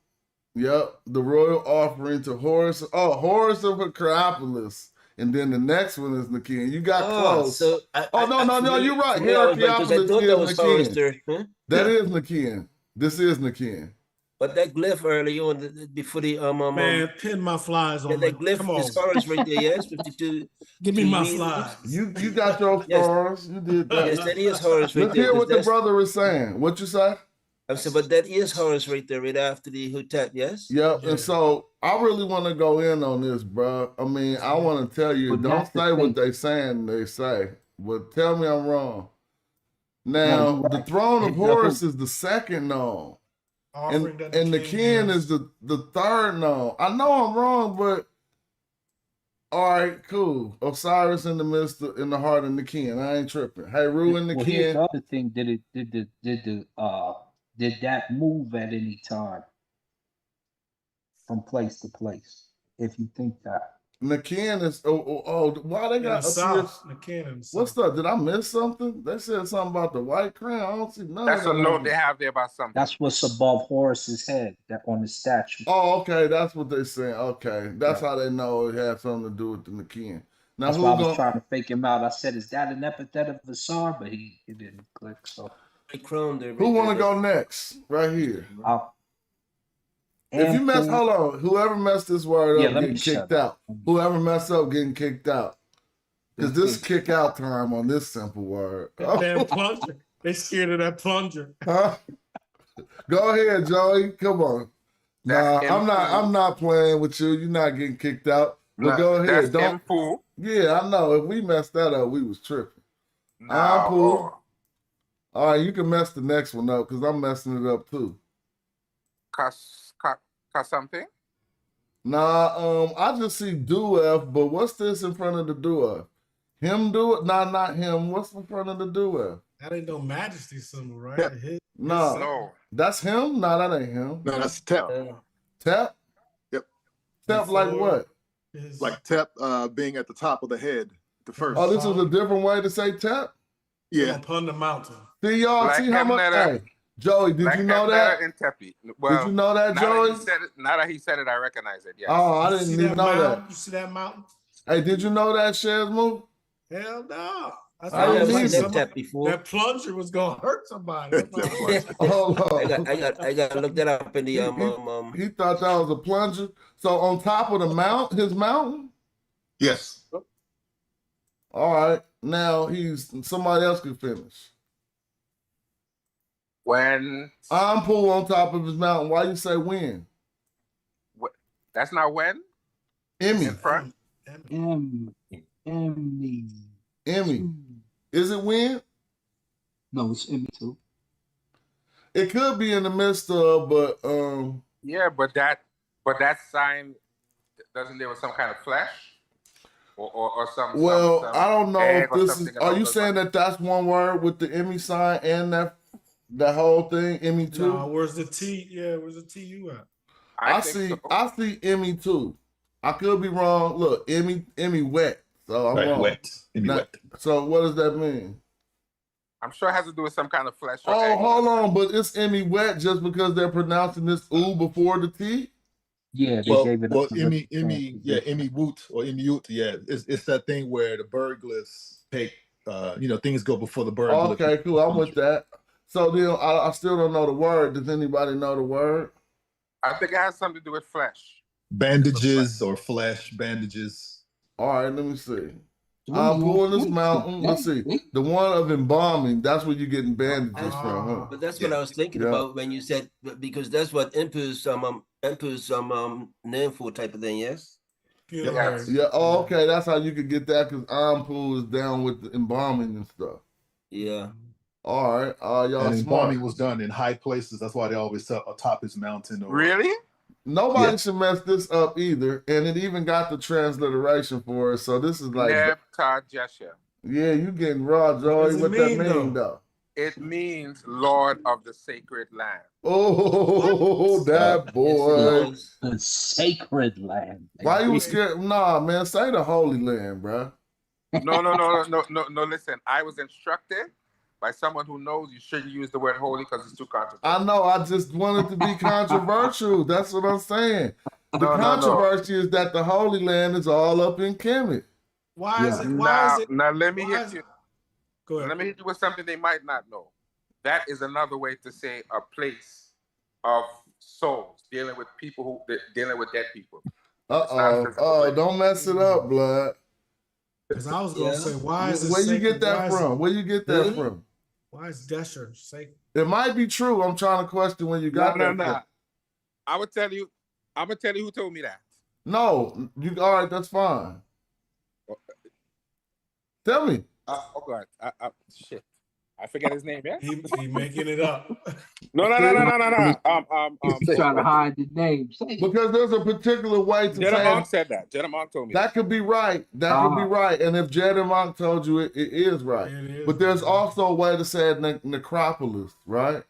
Yep, the royal offering to Horus. Oh, Horus of Acropolis. And then the next one is Nakin. You got close. So no, you're right. Yeah, because I Heracleopolis thought that was is Horus Nakin. there. Huh? That is Nakin. This is Nakin. But that glyph earlier on, before the Man, pin my flies on. that glyph Come on. is Horus right there. Yes, 52. Give me my meters. flies. You got your stars. You did that. Yes, that is Horus right Let's there. hear what the 'cause that's- brother is saying. What you say? I said, but that is Horus right there, right after the Hutat. Yes. Yep. And so I really want to go in on this, bro. I mean, I want to tell you, But don't that's the say what thing. they saying. They say, but tell me I'm wrong. No, Now, you're the right. throne of No. Horus is the second known. And the kin is the third known. I know I'm wrong, but all right, cool. Osiris in the midst of, in the heart of the kin. I ain't tripping. Hey, ruin the Well, here's kin. the other thing. Did that move at any time from place to place? If you think that. Nakin is why they In got the South. Nakin in the South. What's up? Did I miss something? They said something about the white crown. I don't see none That's of a that. note they have there about something. That's what's above Horus's head, that on the statue. Oh, okay, that's what they saying. Okay, that's how they know it had something to do with the Nakin. Now, That's who's why I was gonna? trying to fake him out. I said, "Is that an epithet of Vasar?" But he didn't click. So Crown there. Who want to go next? Right here. If you And mess, who- hold on. Whoever messed this word Yeah, up let me getting shut kicked out. Whoever messed up getting kicked out. Because this kick out time on this simple word. That damn plunger. They scared of that plunger. Huh? Go ahead, Joey. Come on. Nah, I'm not playing with you. You're not getting kicked out. But go ahead. Don't. Yeah, I know. If we messed that up, we was tripping. I'm cool. All right, you can mess the next one up because I'm messing it up too. Something? Nah, I just see do-ef, but what's this in front of the do-ef? Him do it? Nah, not him. What's in front of the do-ef? That ain't no majesty symbol, right? No. That's him? Nah, that ain't him. No, that's Tep. Tep? Yep. Tep like what? Like Tep being at the top of the head, the first. Oh, this was a different way to say Tep? Yeah. Upon the mountain. See, y'all, Like see how much? Hamnetta- Hey, Joey, did you know that? In Tepe. Well, Did you know that, now Joey? Now that he said it, I recognize it. Yes. Oh, I You didn't see even know mountain? that. You see that mountain? Hey, did you know that, Shez Move? Hell no. That's I didn't why either. somebody- before. that plunger was gonna hurt somebody. Hold on. I got to look that up in the He thought that was a plunger. So on top of the his mountain? Yes. All right. now he's somebody else could finish. When I'm Pooh on top of his mountain. Why you say when? That's not when. Emmy. In front. Emmy. Is it when? No, it's Emmy too. It could be in the midst of, but Yeah, but that sign doesn't there with some kind of flesh or some. Well, some I don't know egg if or this is. something Are along you those saying that that's one word with the Emmy sign and that whole thing? Emmy too. No, where's the T? Yeah, where's the TU at? I see Emmy too. I could be wrong. Look, Emmy wet. So I'm wrong. Wet. Emmy wet. So what does that mean? I'm sure it has to do with some kind of flesh. Or Oh, egg. hold on, but it's Emmy wet just because they're pronouncing this ooh before the T? Yeah, Well, Emmy Woot or Emmy Ute, yeah. It's that thing where the bird glyphs take things go before the bird glyphs. Okay, cool. I'm with that. So then I still don't know the word. Does anybody know the word? I think it has something to do with flesh. Bandages or flesh, bandages. All right, let me see. I'm pulling this mountain. Let's see. The one of embalming, that's where you're getting bandages from, huh? But that's what I was thinking about when you said, because that's what Emperor's name for type of thing, yes? Yeah. Oh, okay. That's how you could get that because Ampool is down with the embalming and stuff. Yeah. All right. Y'all And smart. embalming was done in high places. That's why they always tell atop his mountain. Really? Nobody should mess this up either. And it even got the transliteration for it. So this is like. Nebtajesha. Yeah, you getting raw, Joey. What that mean, though? It means Lord of the Sacred Land. Oh, that boy. The sacred land. Why you scared? Nah, man, say the Holy Land, bro. No, listen. I was instructed by someone who knows you shouldn't use the word holy because it's too controversial. I know. I just wanted to be controversial. That's what I'm saying. The controversy is that the Holy Land is all up in Kemet. Why is it? Now let me hit you. Go ahead. Let me hit you with something they might not know. That is another way to say a place of souls, dealing with people dealing with dead people. Oh, don't mess it up, blood. Because I was gonna say, why is it? Where you get that from? Where you get that from? Why is Desher sacred? It might be true. I'm trying to question when you got that. No. I'm gonna tell you who told me that. No, you all right? That's fine. Tell me. Oh God, shit. I forget his name. Yeah, he making it up. No. He's trying to hide the name. Because there's a particular way to Jed say Monk said that. Jed Monk told me that could be right. That could be right. And if Jed Monk told you it is right. But there's also a way to say it necropolis, right?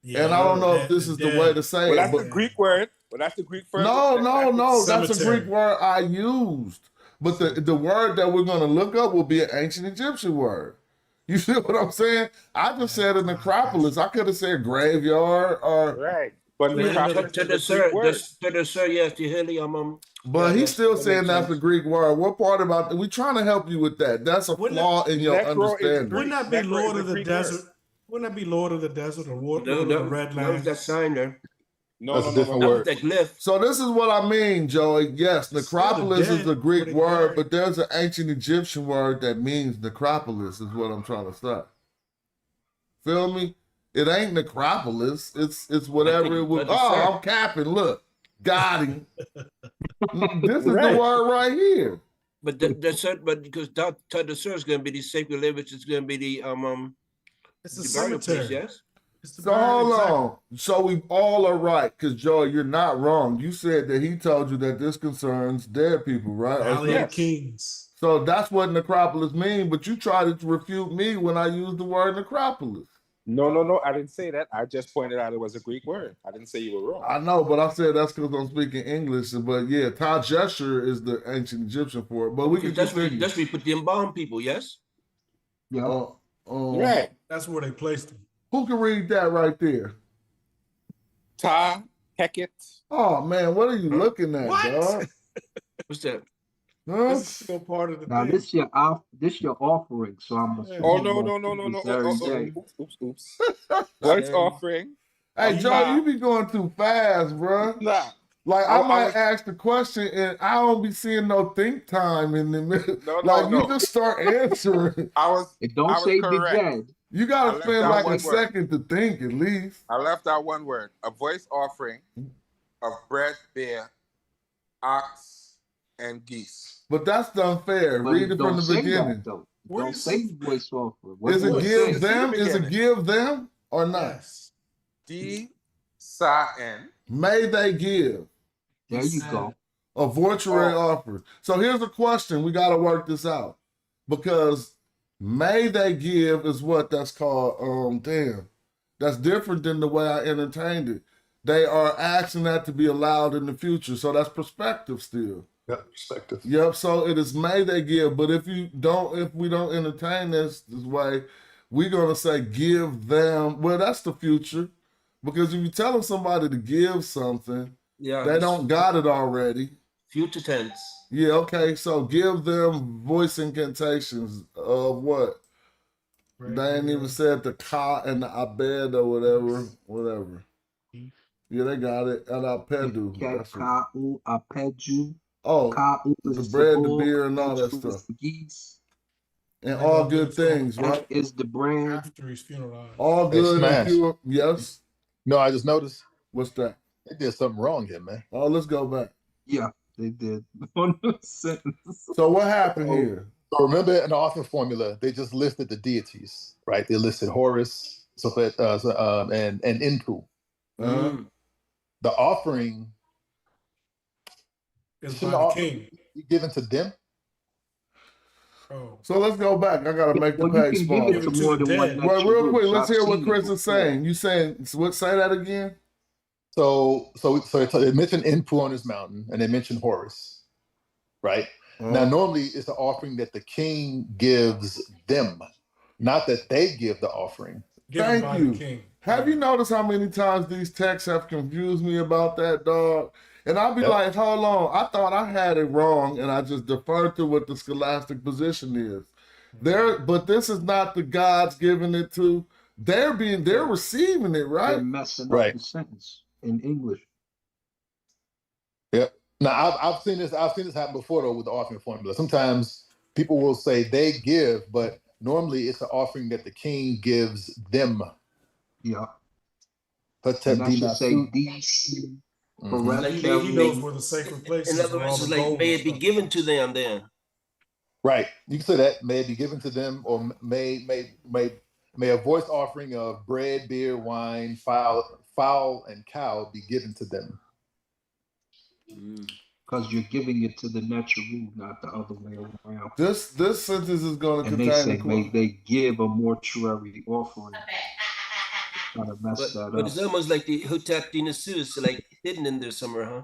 Yeah, and I don't know if this is the way to say well, it. That's the Greek word. Well, that's the Greek word. No. That's a Greek word I used. But the word that we're going to look up will be an ancient Egyptian word. You see what I'm saying? I just said a necropolis. I could have said graveyard or right. But but he's still saying that's a Greek word. What part about we're trying to help you with that? That's a flaw in your understanding. Wouldn't that be Lord of the Desert? Wouldn't that be Lord of the Desert or Lord of the Red Land? That sign there. That's a different word. So this is what I mean, Joey. Yes, necropolis is a Greek word, but there's an ancient Egyptian word that means necropolis, is what I'm trying to say. Feel me? It ain't necropolis. It's whatever it was. Oh, I'm capping. Look. Got him. This is the word right here. But but because the sir is going to be the sacred land, which is going to be the it's a cemetery. Place, yes. So hold on. So we all are right, because Joey, you're not wrong. You said that he told you that this concerns dead people, right? Valley of Kings. So that's what necropolis means, but you tried to refute me when I used the word necropolis. No, I didn't say that. I just pointed out it was a Greek word. I didn't say you were wrong. I know, but I said that's because I'm speaking English. But yeah, Tajesher is the ancient Egyptian for it. But we can that's where we put the embalmed people, yes? Yeah. Right. That's where they placed them. Who can read that right there? Ta Heket. Oh man, what are you looking at, dog? What's that? Huh? This is still part of the now thing. this your offering, so I'm assuming. Oh no. Oops. What is offering? Hey, Joe, you be going too fast, bro. Nah. Like I might ask the question and I don't be seeing no think time in the middle. You just start answering. It don't say the dead. You gotta spend like a second to think at least. I left out one word. A voice offering of bread, beer, ox, and geese. But that's unfair. But Read it from the beginning. That, though. Don't say voice offer. Is it give them? Is it give them or not? Yes. D-sa-n. May they give. There you go. A mortuary offer. So here's a question. We got to work this out. Because may they give is what that's called. That's different than the way I entertained it. They are asking that to be allowed in the future. So that's perspective still. Yep, perspective. Yep, so it is may they give. But if we don't entertain this way, we're gonna say give them. Well, that's the future. Because if you're telling somebody to give something, they don't got it already. Future tense. Yeah, okay. So give them voice incantations of what? Right, they ain't even said the ka and the abed or whatever. Yeah, they got it. And apedu. Ka-u, apedu. Oh, Ka-u the is bread, the bull, beer, and all that apedu is stuff. the geese. And all good things, right? Is the bread. After he's funeralized. All good and pure. Yes. No, I just noticed. What's that? They did something wrong here, man. Oh, let's go back. Yeah, they did. So what happened here? So remember in the offering formula, they just listed the deities, right? They listed Horus, and Inpu. The offering is by the king. Given to them. Oh. So let's go back. I gotta make the page smaller. Well, real quick, let's hear what Chris is saying. You saying what? Say that again. So they mentioned Inpu on his mountain, and they mentioned Horus, right? Now, normally it's an offering that the king gives them, not that they give the offering. Thank you. Have you noticed how many times these texts have confused me about that, dog? And I'll be like, hold on, I thought I had it wrong, and I just deferred to what the scholastic position is. But this is not the gods giving it to. They're receiving it, right? They're messing up the sentence in English. Yep. Now I've seen this happen before though with the offering formula. Sometimes people will say they give, but normally it's an offering that the king gives them. Yeah. But and I should say these. Like he knows where the sacred places. In other words, it's like may it be given to them then. Right. You can say that may it be given to them, or may a voice offering of bread, beer, wine, fowl, and cow be given to them. Because you're giving it to the Netcher, not the other way around. This sentence is going to contain. And they say may they give a mortuary offering. But it's almost like the Hotep Dinasu is like hidden in there somewhere, huh?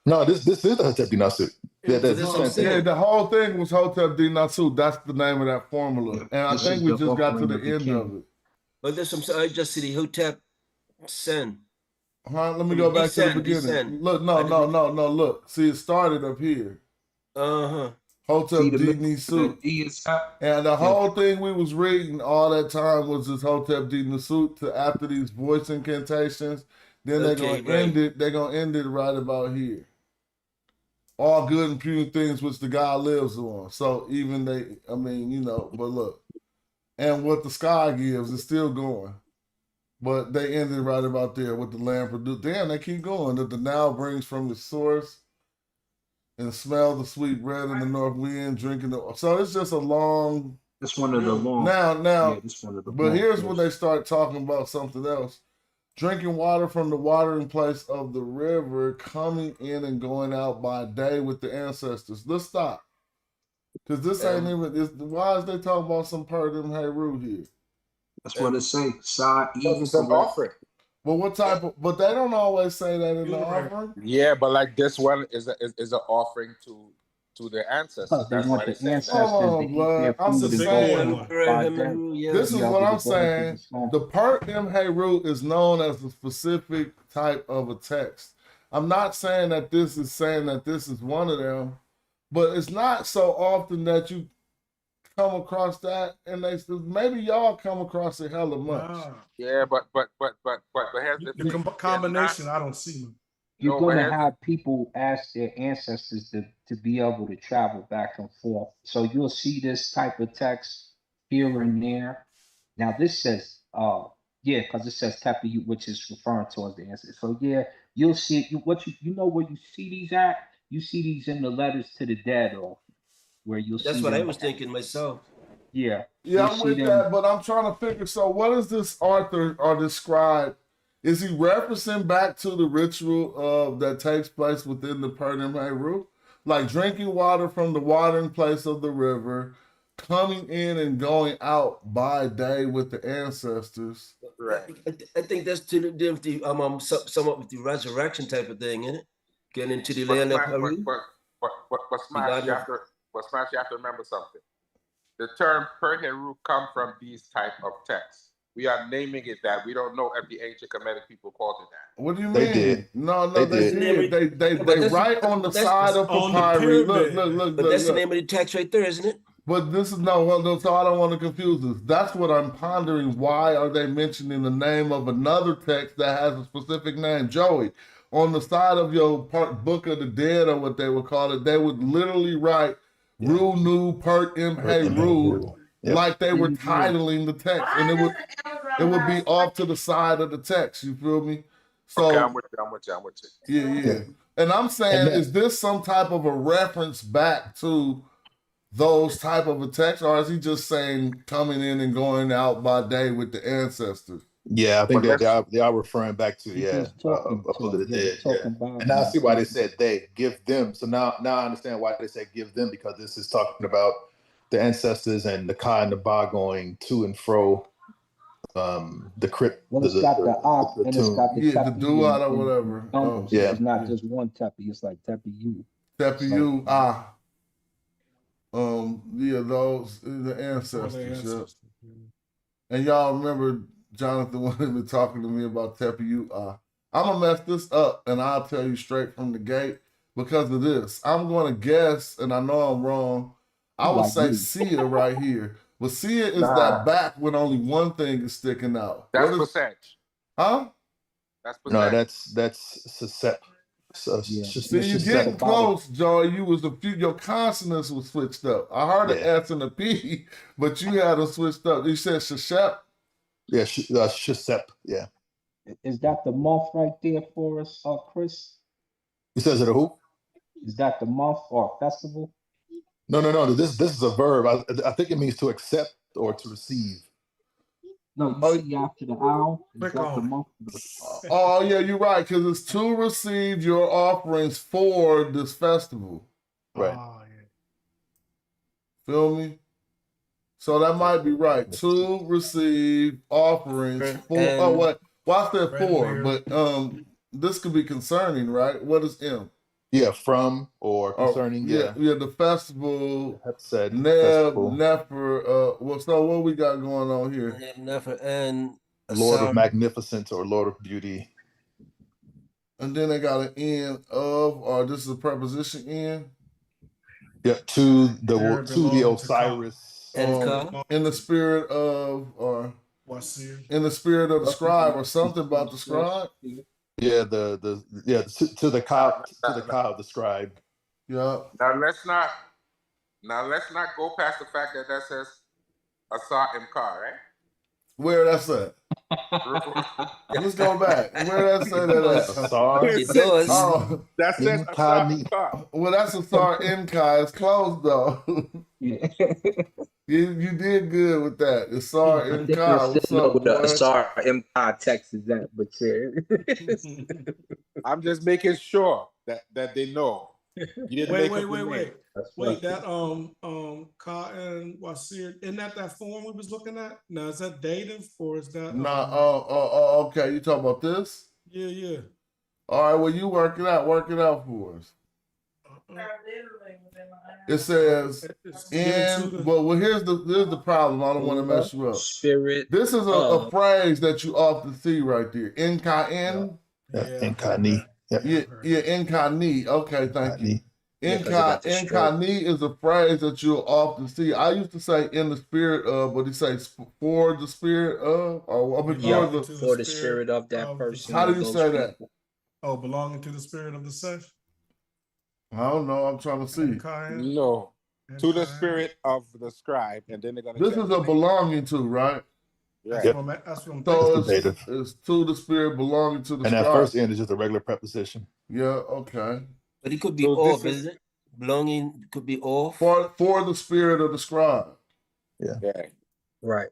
No, this is the Hotep Dinasu. The whole thing was Hotep Dinasu. That's the name of that formula, and I think we just got to the end of it. But there's some. I just see the Hotep Sen. Huh? Let me go back to the beginning. Look, no. Look, see, it started up here. Hotep Dinasu. And the whole thing we was reading all that time was this Hotep Dinasu to after these voice incantations. Then they're gonna end it. They're gonna end it right about here. All good and pure things which the God lives on. So even but look, and what the sky gives is still going. But they ended right about there with the land produced. Damn, they keep going. That the now brings from the source. And smell the sweet bread in the north wind, drinking the. So it's just a long. It's one of the long. Now. Yeah, it's one of the but here's when they start talking about something else: drinking water from the watering place of the river, coming in and going out by day with the ancestors. Let's stop, because this ain't even. Why is they talking about some part of them Heru here? That's what it say. It's an offering. But what type of? But they don't always say that in the offering. Yeah, but like this one is an offering to the ancestors. That's why they say that. I'm just saying. This is what I'm saying. The part Heru is known as a specific type of a text. I'm not saying that this is one of them, but it's not so often that you come across that, and maybe y'all come across it hella much. Yeah, but here's the combination. I don't see them. you're No, going but to here's have people ask their ancestors to be able to travel back and forth. So you'll see this type of text here and there. Now this says, yeah, because it says Tepe, which is referring towards the ancestors. So yeah, you'll see you know where you see these at. You see these in the letters to the dead, or where you'll That's see what I them. was thinking myself. Yeah, Yeah, you'll I'm see with them. that, but I'm trying to figure. So, what is this Arthur or describe? Is he referencing back to the ritual that takes place within the Perdim Heru, like drinking water from the watering place of the river, coming in and going out by day with the ancestors? right. I think that's to do with the somewhat with the resurrection type of thing, isn't it? Getting into the But land of Smash, Peru. but The Smash, garden of Smash, you have to remember something. The term Perheru come from these type of texts. We are naming it that. We don't know if the ancient Kemetic people called it that. What do you mean? They did. No, They they did. did. They write on the side of on the papyri. pyramid. But that's the name of the text right there, isn't it? But this is no, so I don't want to confuse this. That's what I'm pondering. Why are they mentioning the name of another text that has a specific name? Joey, on the side of your Book of the Dead, or what they would call it, they would literally write Ru Nu Pert Im Hey Ru, like they were titling the text, and it would be off to the side of the text. You feel me? So Okay, I'm with you. yeah. And I'm saying, is this some type of a reference back to those type of a text, or is he just saying coming in and going out by day with the ancestors? Yeah, I think that they are referring back to talking Book of the Dead. talking about And now I see why they said they give them. So now I understand why they said give them, because this is talking about the ancestors and the Ka and the Ba going to and fro. The crypt. Well, it's got the Ak and it's got the the Tepe duat or and whatever. numbers. Yeah. It's not just one Tepe. It's like Tepe U. Tepe U those the ancestors. Yeah. And y'all remember Jonathan wanted me talking to me about Tepe U. I'm gonna mess this up, and I'll tell you straight from the gate because of this. I'm gonna guess, and I know I'm wrong. I would say Sia right here. But Sia is that back when only one thing is sticking out. That's Pasech. Huh? That's Pasech. No, that's Sisep. See, you getting close, Joy. You was your consonants was switched up. I heard an S and a P, but you had them switched up. You said Shashep? Yeah, Shisep. Yeah. Is that the month right there for us, Chris? He says it a who? Is that the month or festival? No. This is a verb. I think it means to accept or to receive. No, you see after the owl. Is that the month? Oh yeah, you're right. Because it's to receive your offerings for this festival. Right. Feel me? So that might be right. To receive offerings for. What? Well, I said for, but this could be concerning, right? What is M? Yeah, from or concerning. Yeah, the festival. That's said. Nefer. So what we got going on here? Nefer and Lord of Magnificence or Lord of Beauty. And then they got an end of, or this is a preposition in. Yeah, to the Osiris. In the spirit of, or in the spirit of the scribe, or something about the scribe. Yeah, to the Ka of the scribe. Yeah. Now let's not go past the fact that says Asar Imkar, right? Where that's at? Let's go back. Where that say that at? Asar. It does. Oh, that says Asar Imkar. Well, that's Asar Imkar. It's closed though. You did good with that. Asar Imkar. What's up, what the boy? Asar Imkar text is that, but I'm just making sure that they know. You didn't Wait. That Ka and Wasir, isn't that form we was looking at? Now is that dative or is that okay. You talking about this? Yeah. All right, well you work it out for us. It says well here's the problem. I don't want to mess you up. Spirit. This is a phrase that you often see right there. N-Ka-N. Nkani. Nkani. Okay, thank you. Nkani is a phrase that you'll often see. I used to say in the spirit of, but he says for the spirit of, or before for the spirit of that person. How do you say that? Oh, belonging to the spirit of the sesh? I don't know. I'm trying to see. No. To the spirit of the scribe, and then they're gonna This check. is a belonging to, right? That's Right. what I'm So thinking. it's to the spirit belonging to the And that scribe. first end is just a regular preposition. Yeah, okay. But it could be So off, this is- isn't it? Belonging could be off. For the spirit of the scribe. Yeah. Right.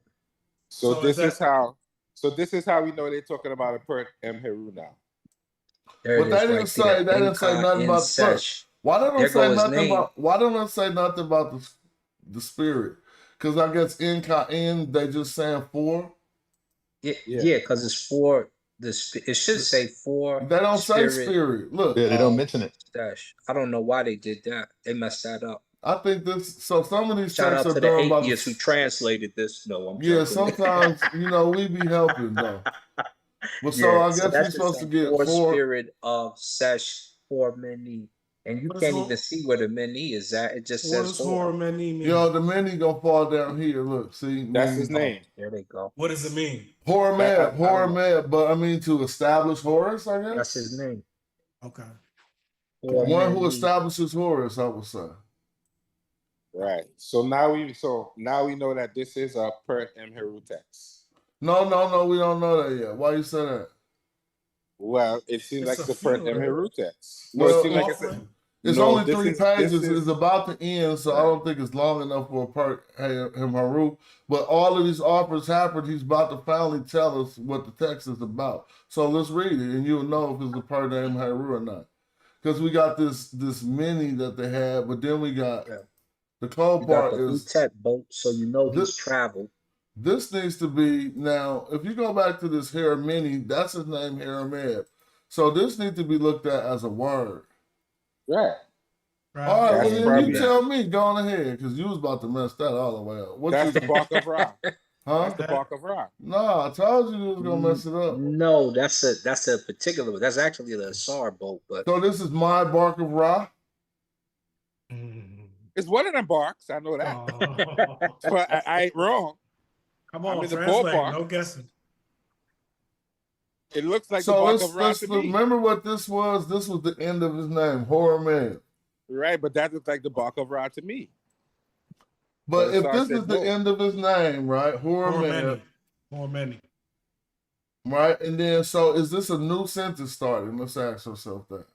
So, So this is is how. So this is how we know they're talking about a Pert M. Heru now. There But it they is didn't right say there. they didn't say Inca nothing in about sesh. why they don't There say go his nothing name. about why don't they say nothing about the spirit? Because I guess in they just saying for. Yeah, because it's for it should say for They don't say spirit. Look. Yeah, they don't mention it. Stash. I don't know why they did that. They messed that up. I think this so some of these Shout texts out are to the done by atheists who translated this. No, I'm yeah, joking. sometimes we be helping though. But so Yeah, I so guess that we're should supposed say to get for four. spirit of sesh for many. And you What can't is even see where the many is at. It just What says does for. Hormeni mean? Yo, the many gonna fall down here. Look, see, That's many. his name. There they go. What does it mean? Hormeb, but I mean to establish Horus, I guess. That's his name. Okay. One who establishes Horus, I would say. Right. So now we know that this is a Pert M. Heru text. No, we don't know that yet. Why you say that? Well, it seems like it's a Pert M. Heru text. No, Well, it seems like it's no, only this 3 is- pages. this is- It's about to end, so I don't think it's long enough for a part him Haru. But all of these offers happened. He's about to finally tell us what the text is about. So let's read it, and you'll know if it's a part of him Haru or not. Because we got this mini that they had, but then we got the cold You got part the is Utet boat, so you know he's traveled. this needs to be now. If you go back to this hair mini, that's his name, Harameb. So this needs to be looked at as a word. Right. All right, That's well then probably- you tell me, go on ahead, because you was about to mess that all the way up. That's the Bark of Ra. Huh? That's the Bark of Ra. No, I told you you was gonna mess it up. No, that's a particular. That's actually the Asar boat, but So this is my Bark of Ra. It's one of them barks. I know that. But I ain't wrong. Come I'm on, in the translate. ballpark. No guessing. It looks like So the Bark let's of Ra to me. remember what this was. This was the end of his name, Hormeb. Right, but that looks like the Bark of Ra to me. But if Asar this said is the no. end of his name, right, Hormeb, Hormeni. right, and then so is this a new sentence starting? Let's ask ourselves that.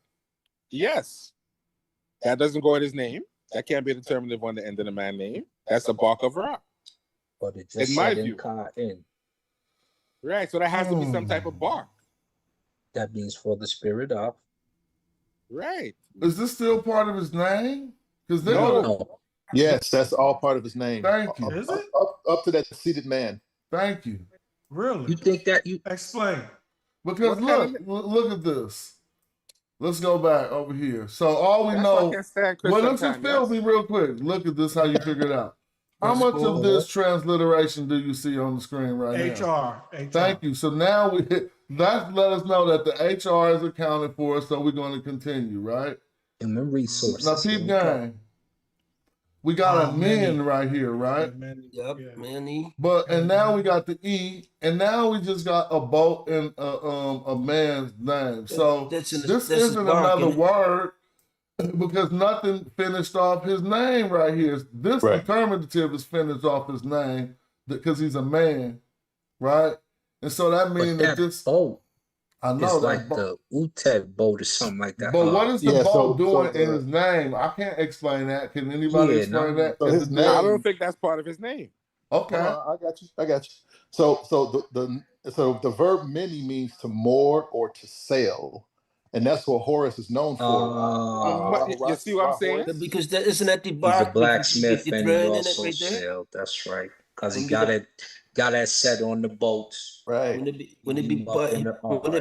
Yes. That doesn't go in his name. That can't be a determinative on the end of the man name. That's the Bark of Ra. but it just In my said view. Inca in. Right, so that has to be some type of bark. That means for the spirit of. Right. Is this still part of his name? Because No. Yes, that's all part of his name. Thank you. Is it? Up to that seated man. Thank you. Really? You think that you Explain. Because look at this. Let's go back over here. So all we That's why I know. can't stand Chris Well, let's just sometime, feel me real quick. Look at this. How you figure it out? How much of this transliteration do you see on the screen right now? HR. Thank you. So now that let us know that the HR is accounted for, so we're going to continue, right? human resources? Now, peep gang. We got a men right here, right? Yep, many. But and now we got the E, and now we just got a boat and a man's name. So That's in the- this that's his isn't bark, another innit? word because nothing finished off his name right here. This Right. determinative is finished off his name because he's a man, right? And so that means that this boat I know is that like the Utet boat or something like that. But what is the Yeah, boat so doing in the- his name? I can't explain that. Can anybody Yeah, explain no. that? So 'Cause his it's name- I not- don't think that's part of his name. Okay. Hold on, I got you. So the verb many means to moor or to sail, and that's what Horace is known for. You see what I'm saying? Because that isn't that the He's a bark with blacksmith the and he thread in it also right there? sailed. That's right. Because he When got you it set on the boat. Right. Wouldn't it be Up in the- wouldn't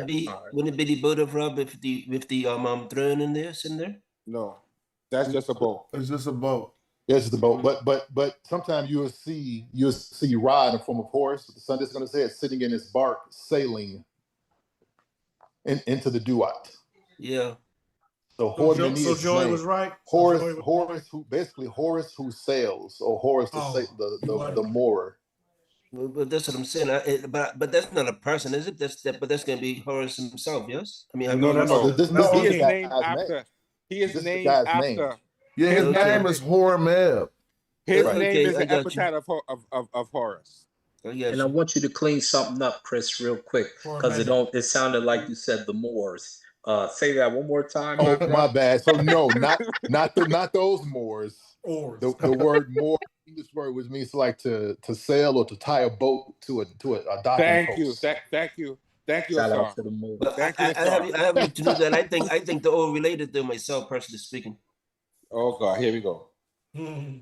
it be the boat of Ra with the throne in there, sitting there? No. That's just a boat. It's just a boat. Yes, it's the boat. But sometimes you'll see Ra in the form of Horus. The sun is going to say it's sitting in his bark, sailing into the duat. Yeah. So So, Hormeni is Joy name. was right. Horace who sails, or Horace Oh, the moorer. But that's what I'm saying. But that's not a person, is it? But that's going to be Horus himself. Yes. I mean, I No, mean, no, no. This That's He the is is the king. named guy's name. after. He is This is the named guy's name. after. Yeah, his Okay. name is Hormeb. His Right. name is Okay, I the got you. epithet of Horus. I got And I you. want you to clean something up, Chris, real quick, For a because minute. it sounded like you said the Moors. Say that one more time, Oh, bro. my bad. So no, not those Moors. Oars. The word Moor, English word, which means like to sail or to tie a boat to a docking Thank you. post. Thank you. Thank you, Shout out Asar. to the Moors. But Thank you, I Asar. have you to do that. I think they're all related to myself, personally speaking. Oh God, here we go.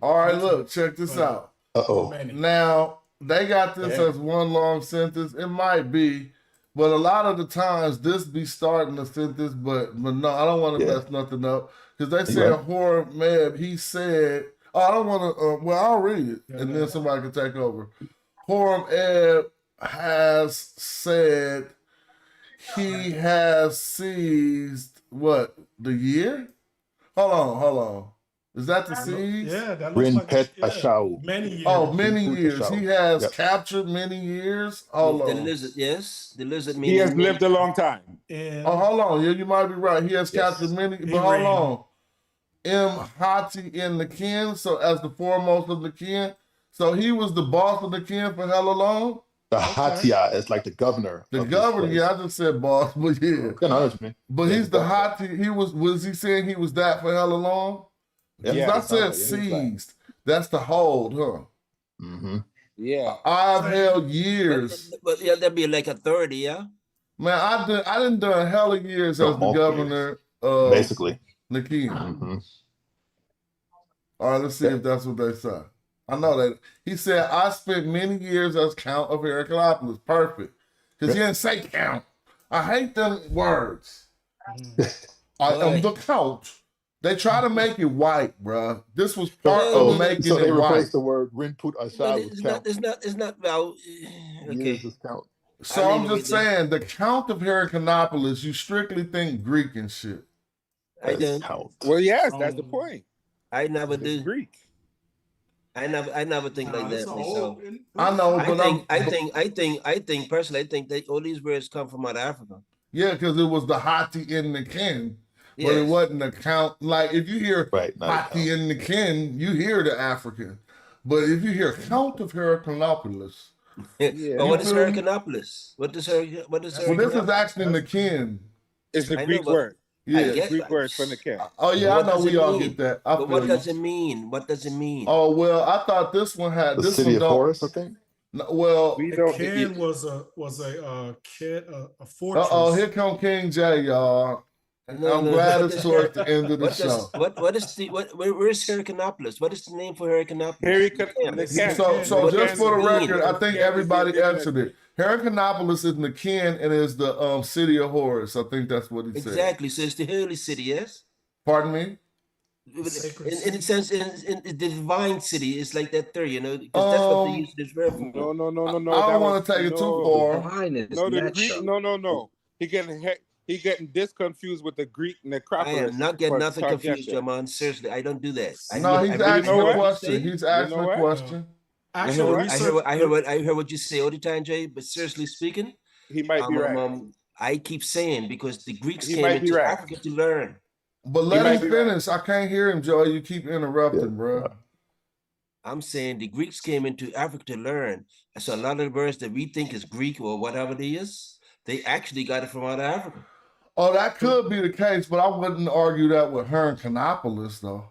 All right, look, check this out. Uh-oh. Now, they got this as one long sentence. It might be, but a lot of the times this be starting a sentence, but no, I don't want to mess nothing up. Because they said Hormeb, he said, oh, I don't want to, well, I'll read it, and then somebody can take over. Hormeb has said he has seized, what, the year? Hold on. Is that the siege? Yeah, that looks like Pet Ashau. many years. Oh, many years. He has Yep. captured many years. The Hold on. lizard, yes. The lizard He meaning has lived a long time. Oh, hold on. Yeah, you might be right. He has captured many, but hold on. Hati in the kin, so as the foremost of the kin. So he was the boss of the kin for hella long? The Hatia is like the governor. The of this governor, place. yeah, I just said boss, but yeah. Yeah, no, that's me. But Yeah, he's the Hati. Was he saying he was that for hella long? Yeah, Because I said seized. That's the hold, huh? Mm-hmm. Yeah. I've held years. But yeah, that'd be like authority, yeah. Man, I didn't done hella years So as the multiple governor of basically. Nakim. Mm-hmm. All right, let's see if that's what they say. I know that. He said, I spent many years as Count of Heracleopolis. Perfect. Because he didn't say count. I hate them words. I am the Count. They try to make it white, bruh. This was part of making So they it white. replaced the word Rinput But Ashau with count. it's not well. Okay. Years is count. So I'm just saying, the Count of Heracleopolis, you strictly think Greek and shit. I don't. Count. Well, yes, that's the point. I never It's do. Greek. I never think like that myself. I know, but I think personally, I think that all these words come from out of Africa. Yeah, because it was the Hati in the kin, but it Yes. wasn't the count. Like if you hear Right, not a Hati in the kin, you hear the African. But if you hear Count of Heracleopolis, Yeah. But what is You feel me? Heracleopolis? What is well, this is Heracleopolis? actually in the kin. It's the I know, Greek but word. Yeah. I The get Greek word from the cat. Oh yeah, I What know does we it all mean? get that. I But feel what you. does it mean? What does it mean? Oh well, I thought this one had The this city one of don't. Horus, I think. No, well, We The don't. Ken was a fortress. oh, here come King J, y'all. And No, I'm no. glad What it's does towards the end of the what show. does what is the where's Heracleopolis? What is the name for Heracleopolis? The cat. So What just does for it the mean? record, I think Yeah, everybody it's the answered it. Heracleopolis is Nakin and is the city of Horus. I think that's what he said. Exactly. So it's the holy city, yes? Pardon me? In a sense, in the divine city, it's like that there, you know, because that's what they use this verb for. No. I That don't want was- to take it too no. far. Divine is No, the Netcher. Greek. No. He getting disconfused with the Greek I necropolis. am not getting for nothing confused, Targesha. Jaman. Seriously, I don't do that. No, he's asking know a what? question. He's asking know a what? question. Actual research. I heard what you say all the time, Jay. But seriously speaking, He might be right. I keep saying because the Greeks He came might be into right. Africa to learn. But He let might him be right. finish. I can't hear him, Joey. You keep interrupting, bro. I'm saying the Greeks came into Africa to learn. So a lot of the words that we think is Greek or whatever it is, they actually got it from out of Africa. Oh, that could be the case, but I wouldn't argue that with Heracleopolis, though.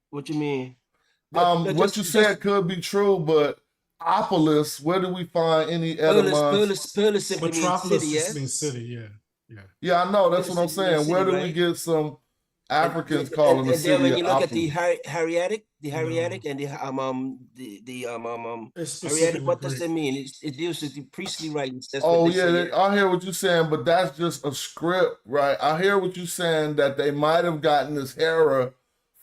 What you mean? What you said could be true, but Opolis, where do we find any etymons? Perlis simply means Metropolis city, just yes? means city. Yeah. Yeah, I know. That's what I'm saying. City, Where do we right? get some Africans calling the And then when city you look at the Opolis? Hariatic and the It's Hariatic, specifically what does Greek. that mean? It deals with the priestly writings. That's Oh what they yeah, say. I hear what you're saying, but that's just a script, right? I hear what you're saying that they might have gotten this Hera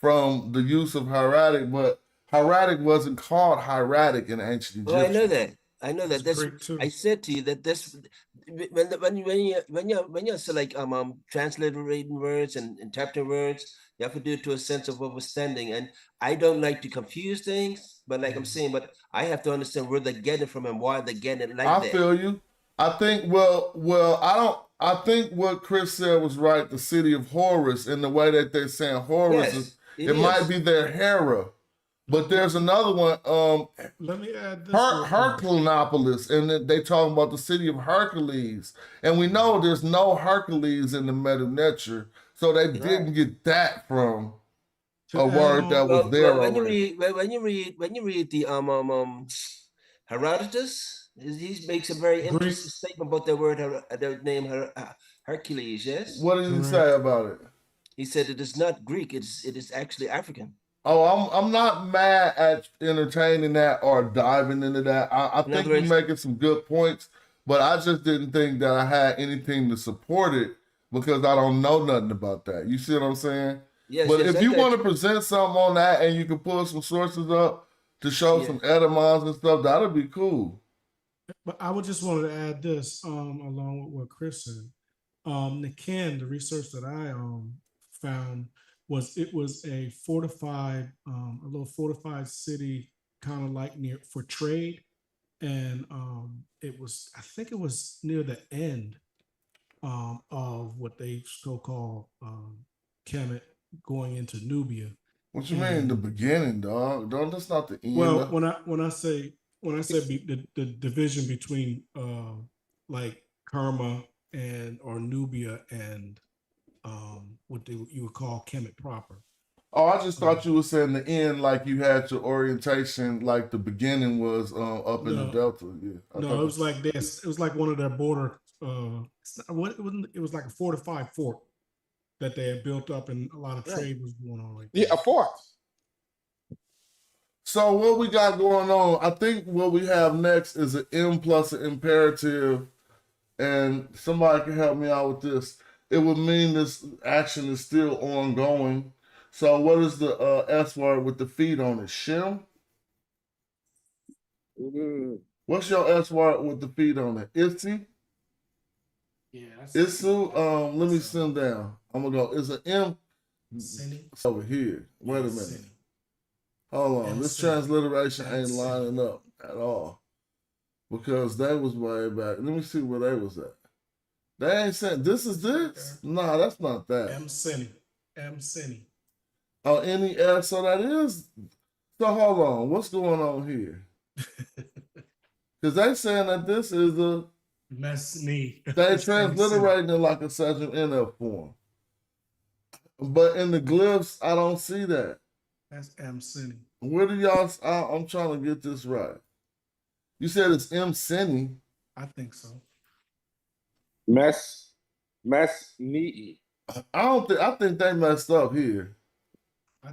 from the use of hieratic, but hieratic wasn't called hieratic in ancient Egyptian. Oh, I know that. I know that. It's That's Greek too. I said to you that when you're so like transliterating words and interpreting words, you have to do it to a sense of understanding. And I don't like to confuse things, but like I'm saying, but I have to understand where they're getting it from and why they're getting it like I that. feel you. I think I don't. I think what Chris said was right. The city of Horus, and the way that they're saying Horus, Yes, it might be their Hera, but there's another one. Let me add this. Herculopolis, and they talking about the city of Hercules, and we know there's no Hercules in the Medu Netcher, so they didn't get that from a word that was there when already. you read the Herodotus, he makes a very interesting statement about the word the name Hercules. Yes. What did he say about it? He said it is not Greek. It is actually African. Oh, I'm not mad at entertaining that or diving into that. I think you're making some good points, but I just didn't think that I had anything to support it because I don't know nothing about that. You see what I'm saying? Yes, but yes, if you want to present something on that and you can pull some sources up to show some etymons and stuff, that'll be cool. But I would just wanted to add this along with what Chris said. The research that I found was it was a little fortified city, kind of like near for trade, and I think it was near the end of what they so-called Kemet going into Nubia. What you mean the beginning, dog? Don't that's not the end. Well, when I say the division between like Kerma or Nubia and what you would call Kemet proper. Oh, I just thought you were saying the end, like you had your orientation, like the beginning was up in the Delta. Yeah. No, it was like this. It was like one of their border. It was like a fortified fort that they had built up, and a lot of trade was going on. Right there. Yeah, a fort. So what we got going on? I think what we have next is an M plus an imperative, and somebody can help me out with this. It would mean this action is still ongoing. So what is the S word with the feet on it? Shim? What's your S word with the feet on it? Itzy? Yeah. Itsu? Let me send down. I'm gonna go. It's an M. Cindy? It's over here. Wait a minute. Hold on. This transliteration ain't lining up at all. Because they was way back. Let me see where they was at. They ain't saying this is this? Nah, that's not that. M Cine. Oh, NES, so that is. So hold on, what's going on here? Because they saying that this is a Mesni. they transliterating it like a Sejm NF form. But in the glyphs, I don't see that. That's M Cine. Where do y'all? I'm trying to get this right. You said it's M Cine. I think so. Mesni. I think they messed up here.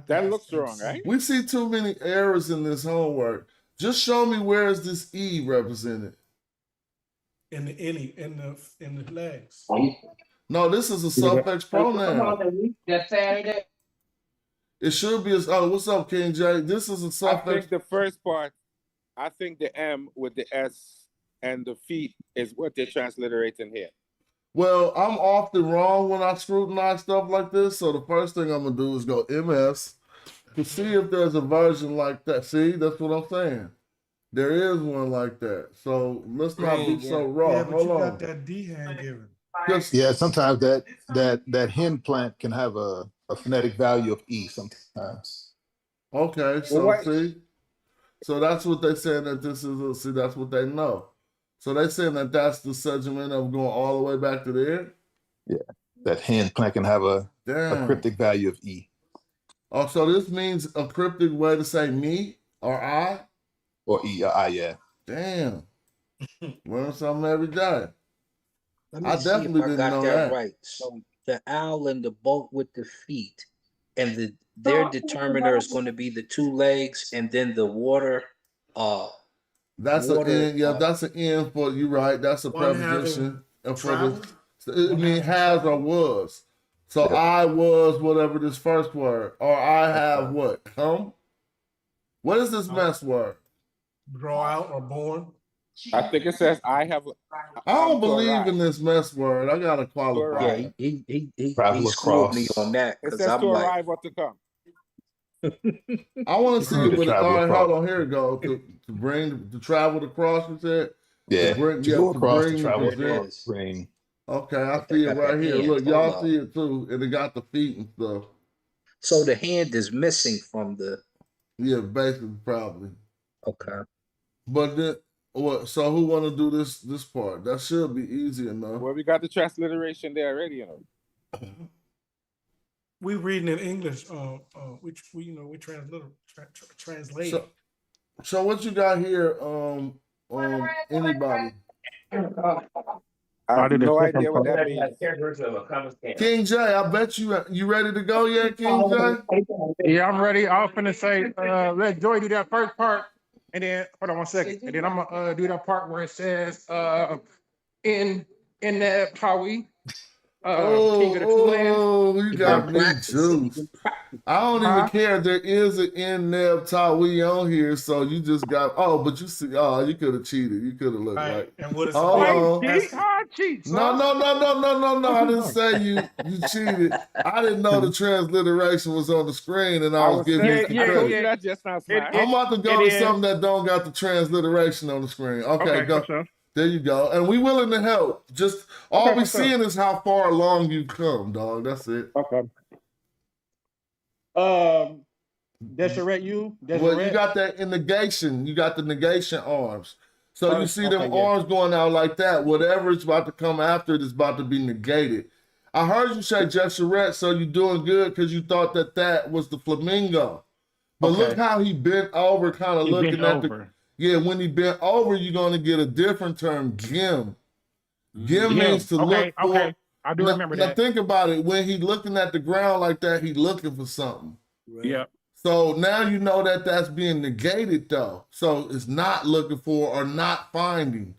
That looks wrong, right? We see too many errors in this homework. Just show me where is this E represented. In the legs. No, this is a suffix pronoun. It should be what's up, King J? This is a suffix. I think the first part, I think the M with the S and the feet is what they're transliterating here. Well, I'm often wrong when I scrutinize stuff like this, so the first thing I'm gonna do is go MS to see if there's a version like that. See, that's what I'm saying. There is one like that. So let's not be so raw. Yeah, but Hold you on. got that D hand given. Yeah, sometimes that hen plant can have a phonetic value of E sometimes. Okay, so see, so that's what they're saying that this is. See, that's what they know. So they're saying that that's the segment of going all the way back to there. Yeah, that hen plant can have a cryptic value of E. Oh, so this means a cryptic way to say me or I? Or E or I, yeah. Damn. Learn something every day. Let me I see definitely if I didn't got know that that. right. So the owl and the boat with the feet, and their determiner is going to be the two legs, and then the water. That's an N. Yeah, that's an N for you. Right. That's a One preposition. And for traveled? it means has or was. So I was whatever this first word, or I have what come. What is this mess word? Grow out or born. I think it says I have. I don't To believe arrive. in this mess word. I gotta qualify. Yeah, arrive. he schooled me on that It because says I'm to like, arrive or to come. I want to see it To with it. travel All right, hold across. on. Here it go. To bring to travel across. You said Yeah. to bring. To Yeah, go to across, to bring to travel there it present. across, is. bring. Okay, I But they see it got the right here. hand. Look, Hold y'all up. see it too, and it got the feet and stuff. So the hand is missing from the. Yeah, basically probably. Okay. But then what? So who want to do this part? That should be easy enough. Well, we got the transliteration there already, you know. We reading in English. We translate. So what you got here? Anybody? I have did the no second idea what part. that means. King J, I bet you ready to go yet, King J? Yeah, I'm ready. I was finna say, let Joy do that first part, and then hold on 1 second, and then I'm gonna do that part where it says, in that Howie, king of the two lands. You got me juiced. I don't even care. There is an in Neb we on here, so you just got. Oh, but you see, you could have cheated. You could have looked right. And what is Hold on. I cheat, No. I didn't say you cheated. I didn't know the transliteration was on the screen, and I was giving you some I told credit. you that just now, Smash. I'm about to go to something that don't got the transliteration on the screen. Okay, go. For sure. There you go. And we willing to help. Just all we seeing is how far along you've come, dog. That's it. Okay. Deseret, you? Well, you got that in negation. You got the negation arms. So you First, see them okay, yeah. arms going out like that. Whatever is about to come after it is about to be negated. I heard you say Deseret, so you're doing good because you thought that was the flamingo. But look how he bent over, kind of looking at the. Yeah, when he bent over, you're going to get a different term, gim. Gim means to look for. Okay, I do remember Now that. think about it. When he looking at the ground like that, he looking for something. Yeah. So now you know that that's being negated though. So it's not looking for or not finding.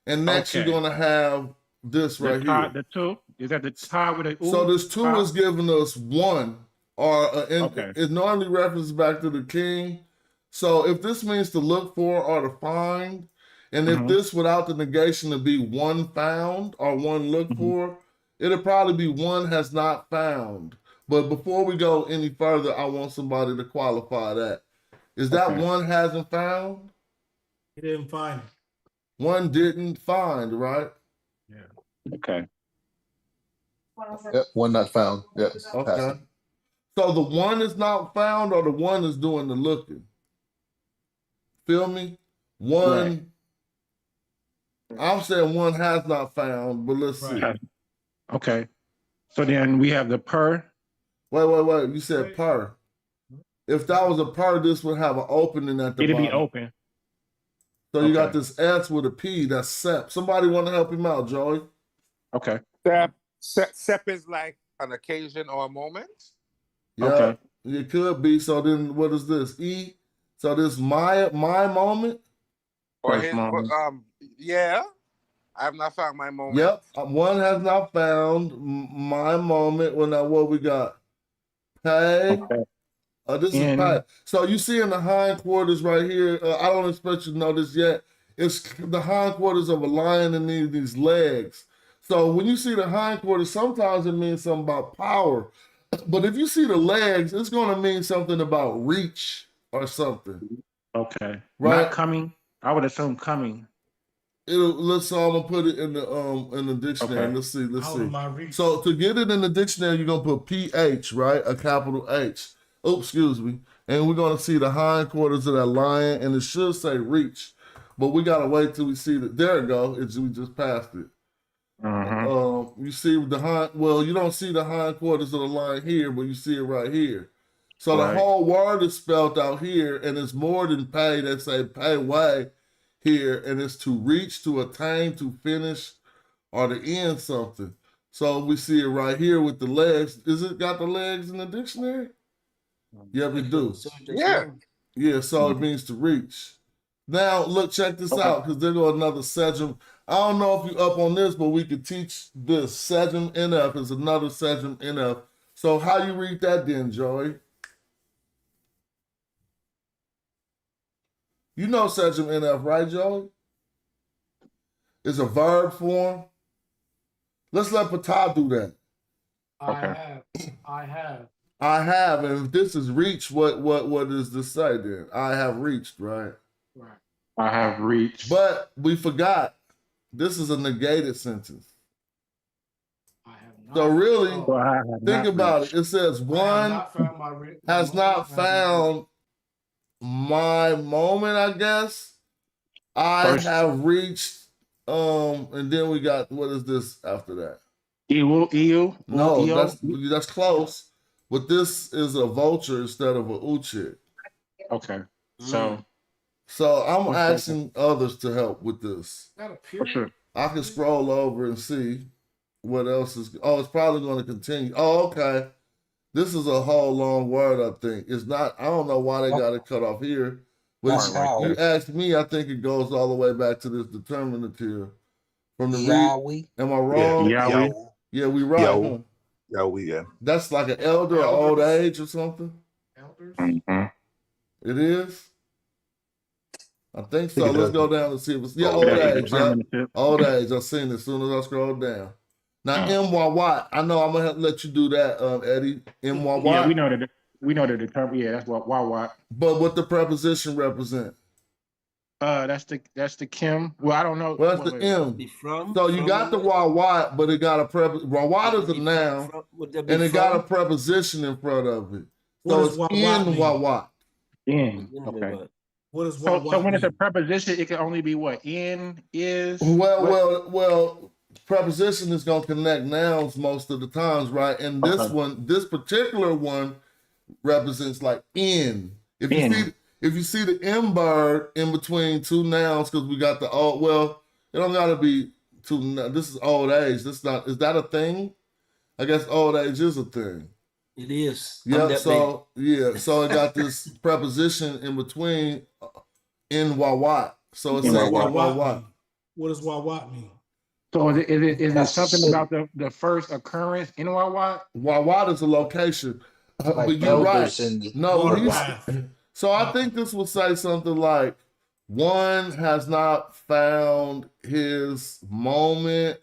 And next you're going to have this right here. The two? Is that the tie with a So this two is giving us one, or it normally references back to the king. So if this means to look for or to find, and if this without the negation to be one found or one looked for, it'll probably be one has not found. But before we go any further, I want somebody to qualify that. Is that one hasn't found? He didn't find it. One didn't find, right? Yeah. Okay. Yep, one not found. Yep. Okay. So the one is not found or the one is doing the looking? Feel me? One, I'm saying one has not found, but let's see. Okay. So then we have the per. Wait. You said per. If that was a per, this would have an opening at the It'd bottom. be open. So you got this S with a P, that's SEP. Somebody want to help him out, Joey? Okay. Sep is like an occasion or a moment. Yeah, it could be. So then what is this? E? So this my moment? Or his, yeah. I have not found my moment. Yep. One has not found my moment. Well, now what we got? Pay. This is pay. So you see in the hindquarters right here, I don't expect you to know this yet. It's the hindquarters of a lion and these legs. So when you see the hindquarters, sometimes it means something about power. But if you see the legs, it's going to mean something about reach or something. Okay. Right? Not coming. I would assume coming. So I'm gonna put it in the dictionary. Okay. Let's see. Out of my reach. So to get it in the dictionary, you're gonna put PH, right? A capital H. Oops, excuse me. And we're gonna see the hindquarters of that lion, and it should say reach. But we gotta wait till we see that. There it go. We just passed it. You see the you don't see the hindquarters of the lion here, but you see it right here. So the whole word is spelled out here, and it's more than pay. They say pay way here, and it's to reach, to attain, to finish, or to end something. So we see it right here with the legs. Is it got the legs in the dictionary? Yeah, we do. Yeah, so it means to reach. Now, look, check this out, because there go another Sejum. I don't know if you up on this, but we could teach this. Sejum NF is another Sejum NF. So how you read that then, Joey? You know Sejum NF, right, Joey? is a verb form. Let's let Patah do that. I have. I have, and if this is reached, what does this say then? I have reached, right? Right. I have reached. But we forgot. This is a negated sentence. So really, think about it. It says one has not found my moment, I guess. I have reached, and then we got, what is this after that? EU? No, that's close. But this is a vulture instead of a uchit. Okay. So I'm asking others to help with this. For sure. I can scroll over and see what else is. Oh, it's probably going to continue. Oh, okay. This is a whole long word, I think. It's not, I don't know why they got it cut off here. But you asked me, I think it goes all the way back to this determinative. From the read. Am I wrong? Yeah, Yeah, we right. Huh? Yeah. That's like an elder or old age or something? Elders? Mm-hmm. It is? I think so. Let's go down and see if it's old age. Yeah. Old age. I seen it as soon as I scroll down. Now MYY. I know I'm gonna have to let you do that, Eddie. MYY. Yeah, we know the term. Yeah, that's what YY. But what the preposition represent? That's the Kim. Well, I don't know. Well, that's the M. So you got the YY, but it got a preposition. YY is a noun, and it got a preposition in front of it. So it's in YY. In. Okay. What is so when it's a preposition, it can only be what? In, is. Well. Preposition is going to connect nouns most of the times, right? And this particular one represents like in. If you see the M bird in between two nouns, because we got the old. Well, it don't got to be two. This is old age. Is that a thing? I guess old age is a thing. It is. Yeah. So it got this preposition in between NYY. So it says YY. What does YY mean? So is it something about the first occurrence in YY? YY is a location. But you're right. So I think this would say something like, one has not found his moment.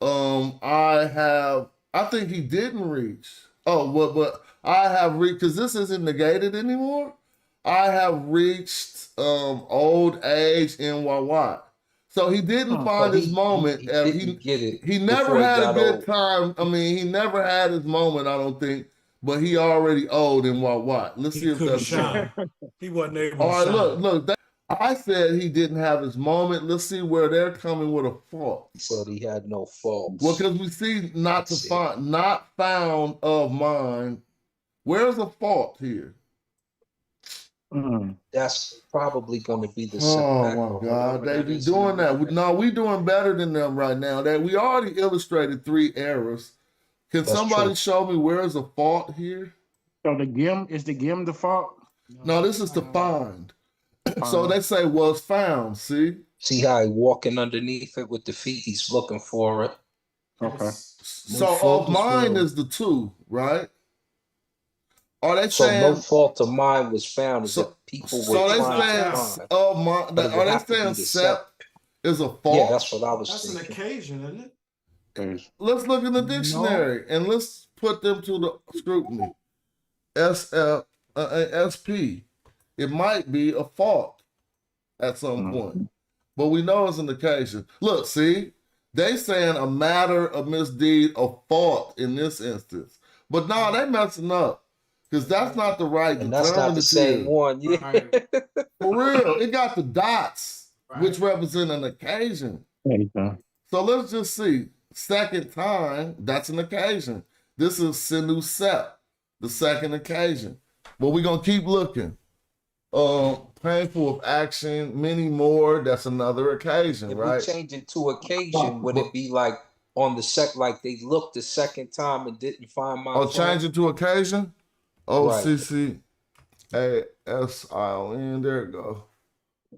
I think he didn't reach. But I have reached, because this isn't negated anymore. I have reached old age in YY. So he didn't find his moment. He never had a good time. I mean, he never had his moment, I don't think, but he already old in YY. Let's see if that's true. He wasn't able All right, to shine. look. I said he didn't have his moment. Let's see where they're coming with a fault. He said he had no faults. Well, because we see not found of mine. Where's the fault here? That's probably going to be the setback. Oh my God, they be doing that. We doing better than them right now. That we already illustrated 3 errors. Can somebody show me where is the fault here? So the gim is the fault? No, this is to find. So they say was found. See how he walking underneath it with the feet. He's looking for it. Okay. So of mine is the 2, right? Are they saying no fault of mine was found? Is that people were trying to find? Are they saying sep is a fault? Yeah, that's what I was thinking. That's an occasion, isn't it? Let's look in the dictionary and let's put them to the scrutiny. SP. It might be a fault at some point, but we know it's an occasion. Look, see, they saying a matter of misdeed, a fault in this instance, but no, they messing up. Because that's not the right and that's not the same one. Yeah. For real. It got the dots, which represent an occasion. So let's just see. Second time, that's an occasion. This is Sinu Sep, the second occasion. But we're going to keep looking. Painful of action, many more, that's another occasion, if right? If we change it to occasion, would it be like on the like they looked the second time and didn't find my change it to occasion? OCCASILN, there it go.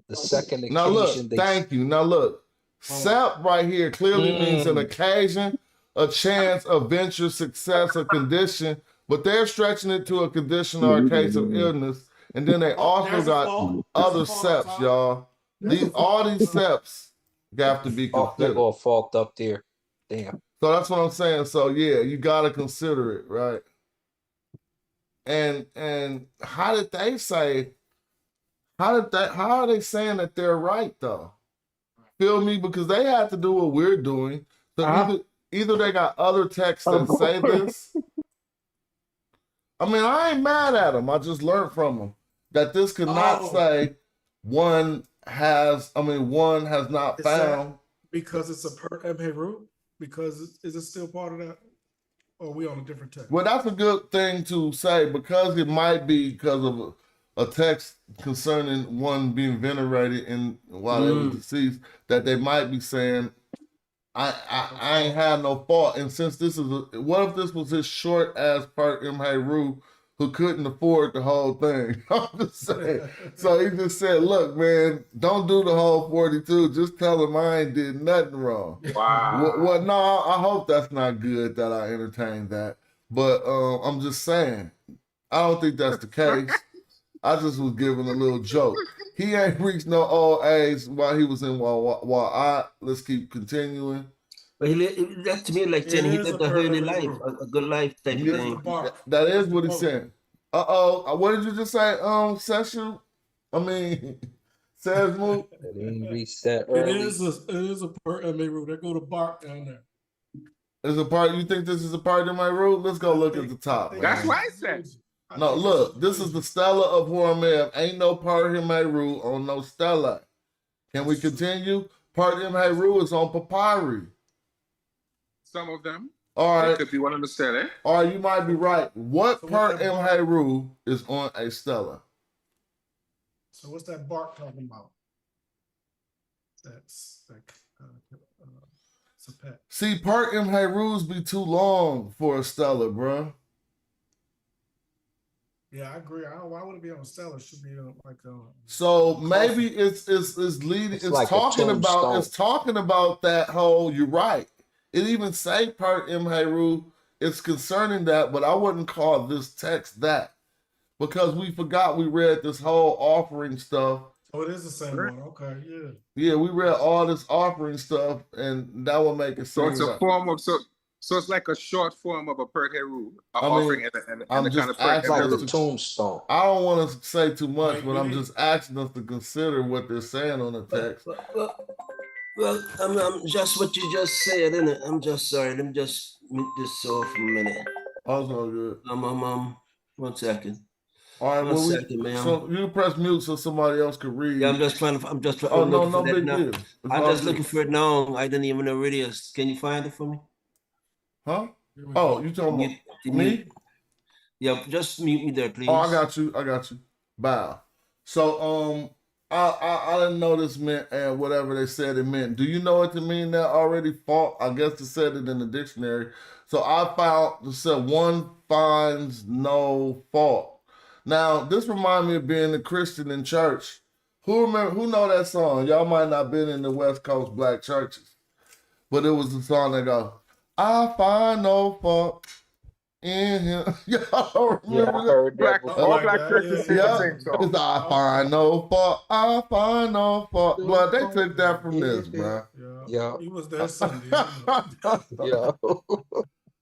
The second occasion. Now look, thank you. Now look, SAP right here clearly means an occasion, a chance, a venture, success, a condition, but they're stretching it to a condition or a case of illness. And then they also got other SEPs, y'all. All these SEPs have to be Oh, there considered. go a fault up there. Damn. So that's what I'm saying. So yeah, you gotta consider it, right? And how did they say? How are they saying that they're right though? Feel me? Because they have to do what we're doing. So either they got other texts that say this. I mean, I ain't mad at them. I just learned from them that this could not say one has not Is found. that because it's a per MH root? Because is it still part of that? Or are we on a different text? Well, that's a good thing to say because it might be because of a text concerning one being venerated and while they were deceased, that they might be saying, I ain't had no fault. And since this is what if this was his short ass part M. Heru who couldn't afford the whole thing? I'm just saying. So he just said, look, man, don't do the whole 42. Just tell him I ain't did nothing wrong. Wow. Well, no, I hope that's not good that I entertained that. But I'm just saying, I don't think that's the case. I just was giving a little joke. He ain't reached no old age while he was in let's keep continuing. But that to me like saying he lived a holy life, a good life type thing. That is what he's saying. What did you just say? Session? I mean, says move. They didn't reach that It early. is a per MH root. They go to Bark down there. Is a part? You think this is a part of my route? Let's go look at the top. That's man. what I said. No, look, this is the Stella of Hormel. Ain't no part of my route on no Stella. Can we continue? Part of my route is on papyri. Some of them. All right. It could be one of the Stella. All right, you might be right. What part of Heru is on a Stella? So what's that Bark talking about? That's like it's a pet. See, part M Herus be too long for a Stella, bruh. Yeah, I agree. Why would it be on Stellar? It should be like So maybe it's leading. It's like a talking about. tombstone. It's talking about that whole. You're right. It even say part M Heru. It's concerning that, but I wouldn't call this text that because we forgot we read this whole offering stuff. Oh, it is the same one. Okay, yeah. Yeah, we read all this offering stuff, and that would make it So seem it's a like. form of so it's like a short form of a per Heru, offering and I'm the just kind of per asking Heru. us to- Tombstone. I don't want to say too much, but I'm just asking us to consider what they're saying on the text. Well, I'm just what you just said, innit? I'm just sorry. Let me just mute this off a minute. Oh, it's all good. 1 second. All right, One well, second, man. so you press mute so somebody else could read. Yeah, I'm just trying to. Oh, no, looking no for that big now. deal. It's I'm all just good. looking for it now. I didn't even know where it is. Can you find it for me? Huh? Oh, you talking about me? Yeah, just mute me there, please. Oh, I got you. Bow. So, I didn't know this meant and whatever they said it meant. Do you know what to mean that already? Fault? I guess it said it in the dictionary. So I found it said one finds no fault. Now this reminds me of being a Christian in church. Who know that song? Y'all might not been in the West Coast black churches, but it was the song that goes, "I find no fault in him." Y'all remember Yeah, I heard that before. All black churches sing the same song. It's I find no fault. I find no fault. Blood, they took that from this, bro. Yeah. He was there Sunday. Yeah.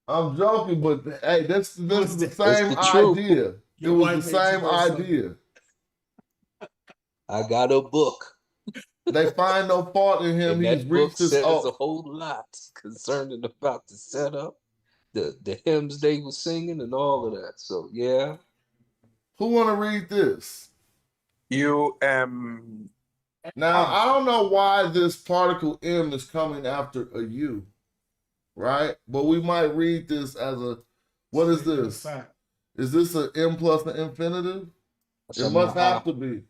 I'm joking, but hey, this is the It's same the truth. idea. It was the same idea. I got a book. They find no fault in him. And He's that book reached his says a whole lot concerning about the setup, the hymns they were singing, and all of that. So yeah. Who want to read this? You Now I don't know why this particle M is coming after a U, right? But we might read this as a. What is this? Is this an M plus an infinitive? It must have to be.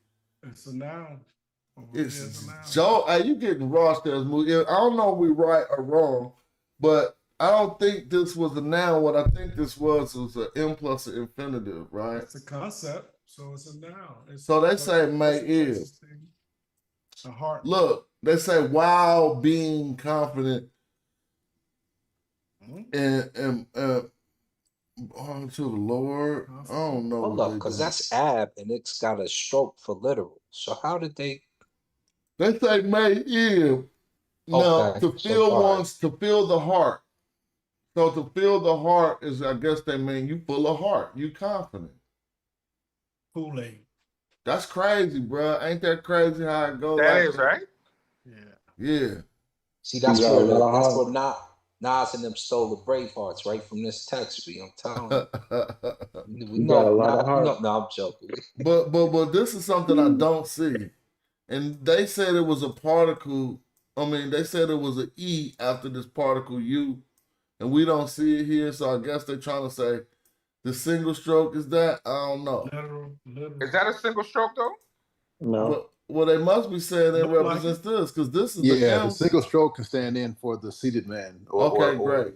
It's a noun. It's Joe. Hey, you getting Rochdale's movie? I don't know if we right or wrong, but I don't think this was a noun. What I think this was an M plus an infinitive, right? It's a concept, so it's a noun. So they say may is. A heart. Look, they say while being confident and to the Lord. I don't know. Hold up, because that's ab and it's got a stroke for literal. So how did they? They say may is. No, Okay, to so feel far. one's to feel the heart. So to feel the heart is, I guess they mean you full of heart, you confident. Kool-Aid. That's crazy, bro. Ain't that crazy how it go That like is that? right. Yeah. See, You that's got a where lot of that's heart. where Nas and them stole the Bravehearts right from this text. I'm telling you. We You got a know, lot of not heart. no, I'm joking. but this is something I don't see. And they said it was a particle. I mean, they said it was an E after this particle U, and we don't see it here. So I guess they're trying to say the single stroke is that. I don't know. Is that a single stroke though? No. Well, they must be saying it Look like represents this because this is the Yeah, the M. single stroke can stand in for the seated man. Okay, great.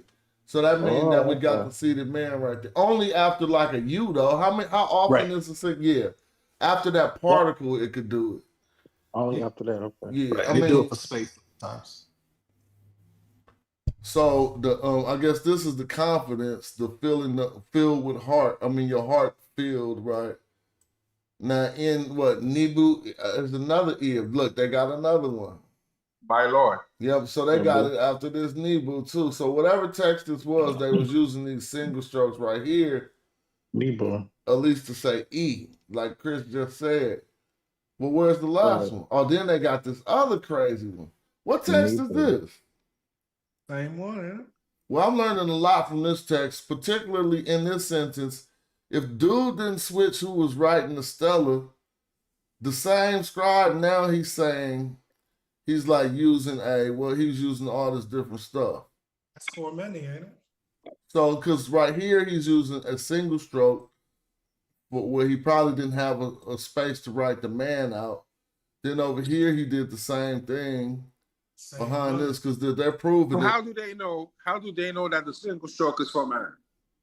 So that means that we Oh, got okay. the seated man right there. Only after like a U though. How often Right. is a single? Yeah, after that particle, it could do it. Only after that. Okay. Yeah, Right. I They do it mean, for space sometimes. so the I guess this is the confidence, the feeling, filled with heart. I mean, your heart filled, right? Now in what Nebu, there's another E. Look, they got another one. My Lord. Yep. So they got Nebu. it after this Nebu too. So whatever text this was, they was using these single strokes right here, Nebu. at least to say E, like Chris just said. Well, where's the last Right. one? Oh, then they got this other crazy one. What text is Nebu. this? Same one, yeah. Well, I'm learning a lot from this text, particularly in this sentence. If dude didn't switch who was writing the Stella, the same scribe, now he's saying he's like using he's using all this different stuff. That's for many, ain't it? So, because right here he's using a single stroke, but where he probably didn't have a space to write the man out. Then over here he did the same thing behind this because they're proving So it. how do they know? How do they know that the single stroke is for man?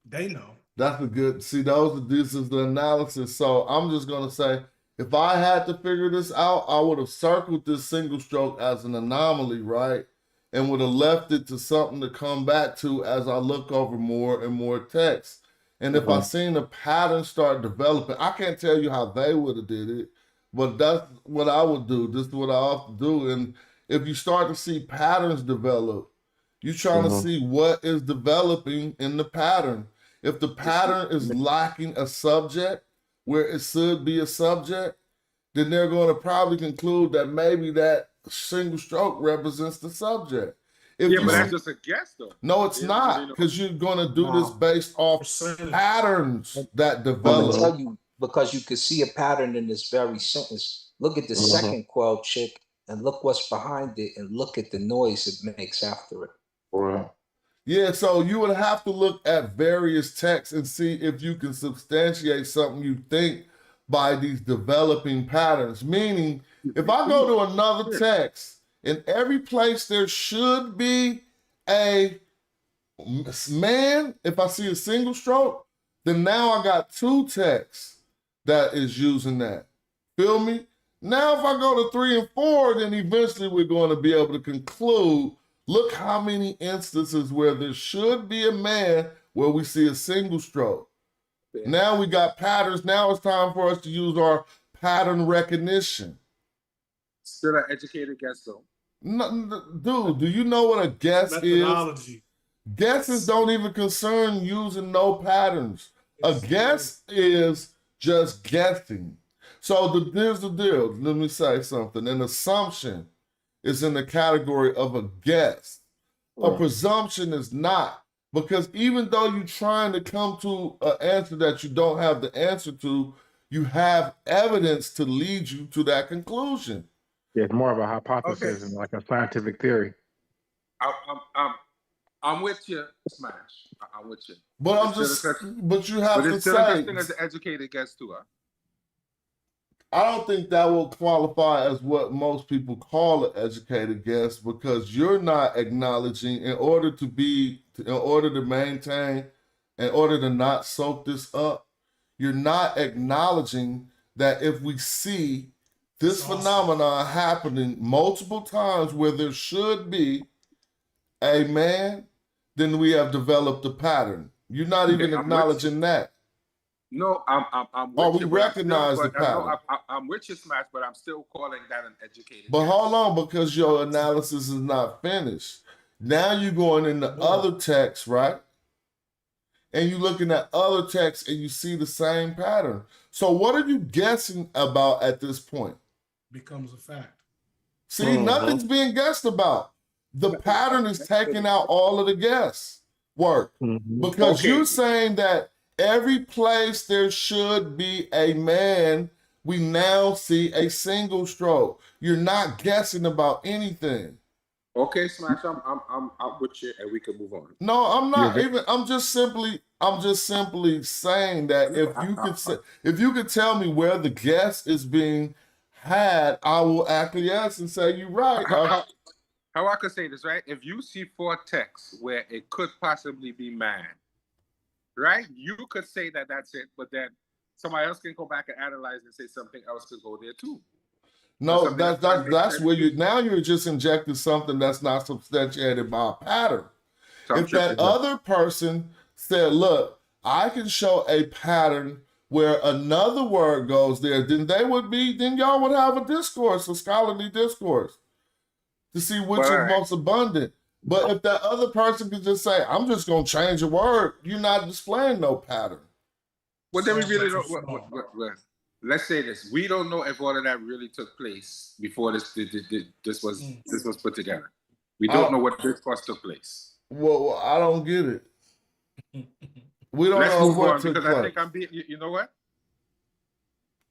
They know. That's a good. See, this is the analysis. So I'm just gonna say, if I had to figure this out, I would have circled this single stroke as an anomaly, right? And would have left it to something to come back to as I look over more and more text. And if I seen a pattern start developing, I can't tell you how they would have did it, but that's what I would do. This is what I often do. And if you start to see patterns develop, you're trying to see what is developing in the pattern. If the pattern is lacking a subject where it should be a subject, then they're going to probably conclude that maybe that single stroke represents the subject. If Yeah, you but see- that's just a guess though. no, it's Yeah, not, you know. because you're going to do this based off patterns that I'm gonna develop. tell you because you could see a pattern in this very sentence. Look at the second quell chick and look what's behind it and look at the noise it makes after it. Right. Yeah, so you would have to look at various texts and see if you can substantiate something you think by these developing patterns. Meaning, if I go to another text, in every place there should be a man, if I see a single stroke, then now I got two texts that is using that. Feel me? Now, if I go to 3 and 4, then eventually we're going to be able to conclude, look how many instances where there should be a man where we see a single stroke. Yeah. Now we got patterns. Now it's time for us to use our pattern recognition. Still an educated guess though. No, dude, do you know what a guess is? Guesses don't even concern using no patterns. A guess is just guessing. So here's the deal. Let me say something. An assumption is in the category of a guess. A presumption is not. Because even though you're trying to come to an answer that you don't have the answer to, you have evidence to lead you to that conclusion. Yeah, it's more of a hypothesis and like a scientific theory. I'm with you, Smash. I'm with you. But I'm It's just, still a such- but you have but to it's still a say, such thing as an educated guess too. Huh? I don't think that will qualify as what most people call an educated guess because you're not acknowledging in order to maintain, in order to not soak this up, you're not acknowledging that if we see this phenomenon happening multiple times where there should be a man, then we have developed a pattern. You're not even acknowledging that. No, I'm Or with we you, but recognize the pattern. I'm with you, Smash, but I'm still calling that an educated. But hold on, because your analysis is not finished. Now you're going into other texts, right? And you're looking at other texts and you see the same pattern. So what are you guessing about at this point? Becomes a fact. See, nothing's being guessed about. The pattern is taking out all of the guess work. Because you're saying that every place there should be a man, we now see a single stroke. You're not guessing about anything. Okay, Smash, I'm with you, and we can move on. No, I'm not even. I'm just simply saying that if you could tell me where the guess is being had, I will acquiesce and say you're right. How I could say this, right? If you see 4 texts where it could possibly be man, right? You could say that that's it, but then somebody else can go back and analyze and say something else could go there too. No, that's where you're just injecting something that's not substantiated by a pattern. If that other person said, look, I can show a pattern where another word goes there, then y'all would have a discourse, a scholarly discourse, to see which is most abundant. But if that other person could just say, I'm just going to change a word, you're not displaying no pattern. Well, then we really don't. Let's say this: we don't know if all of that really took place before this was put together. We don't know what discourse took place. Well, I don't get it. We don't know what took place. I think I'm being. You know what?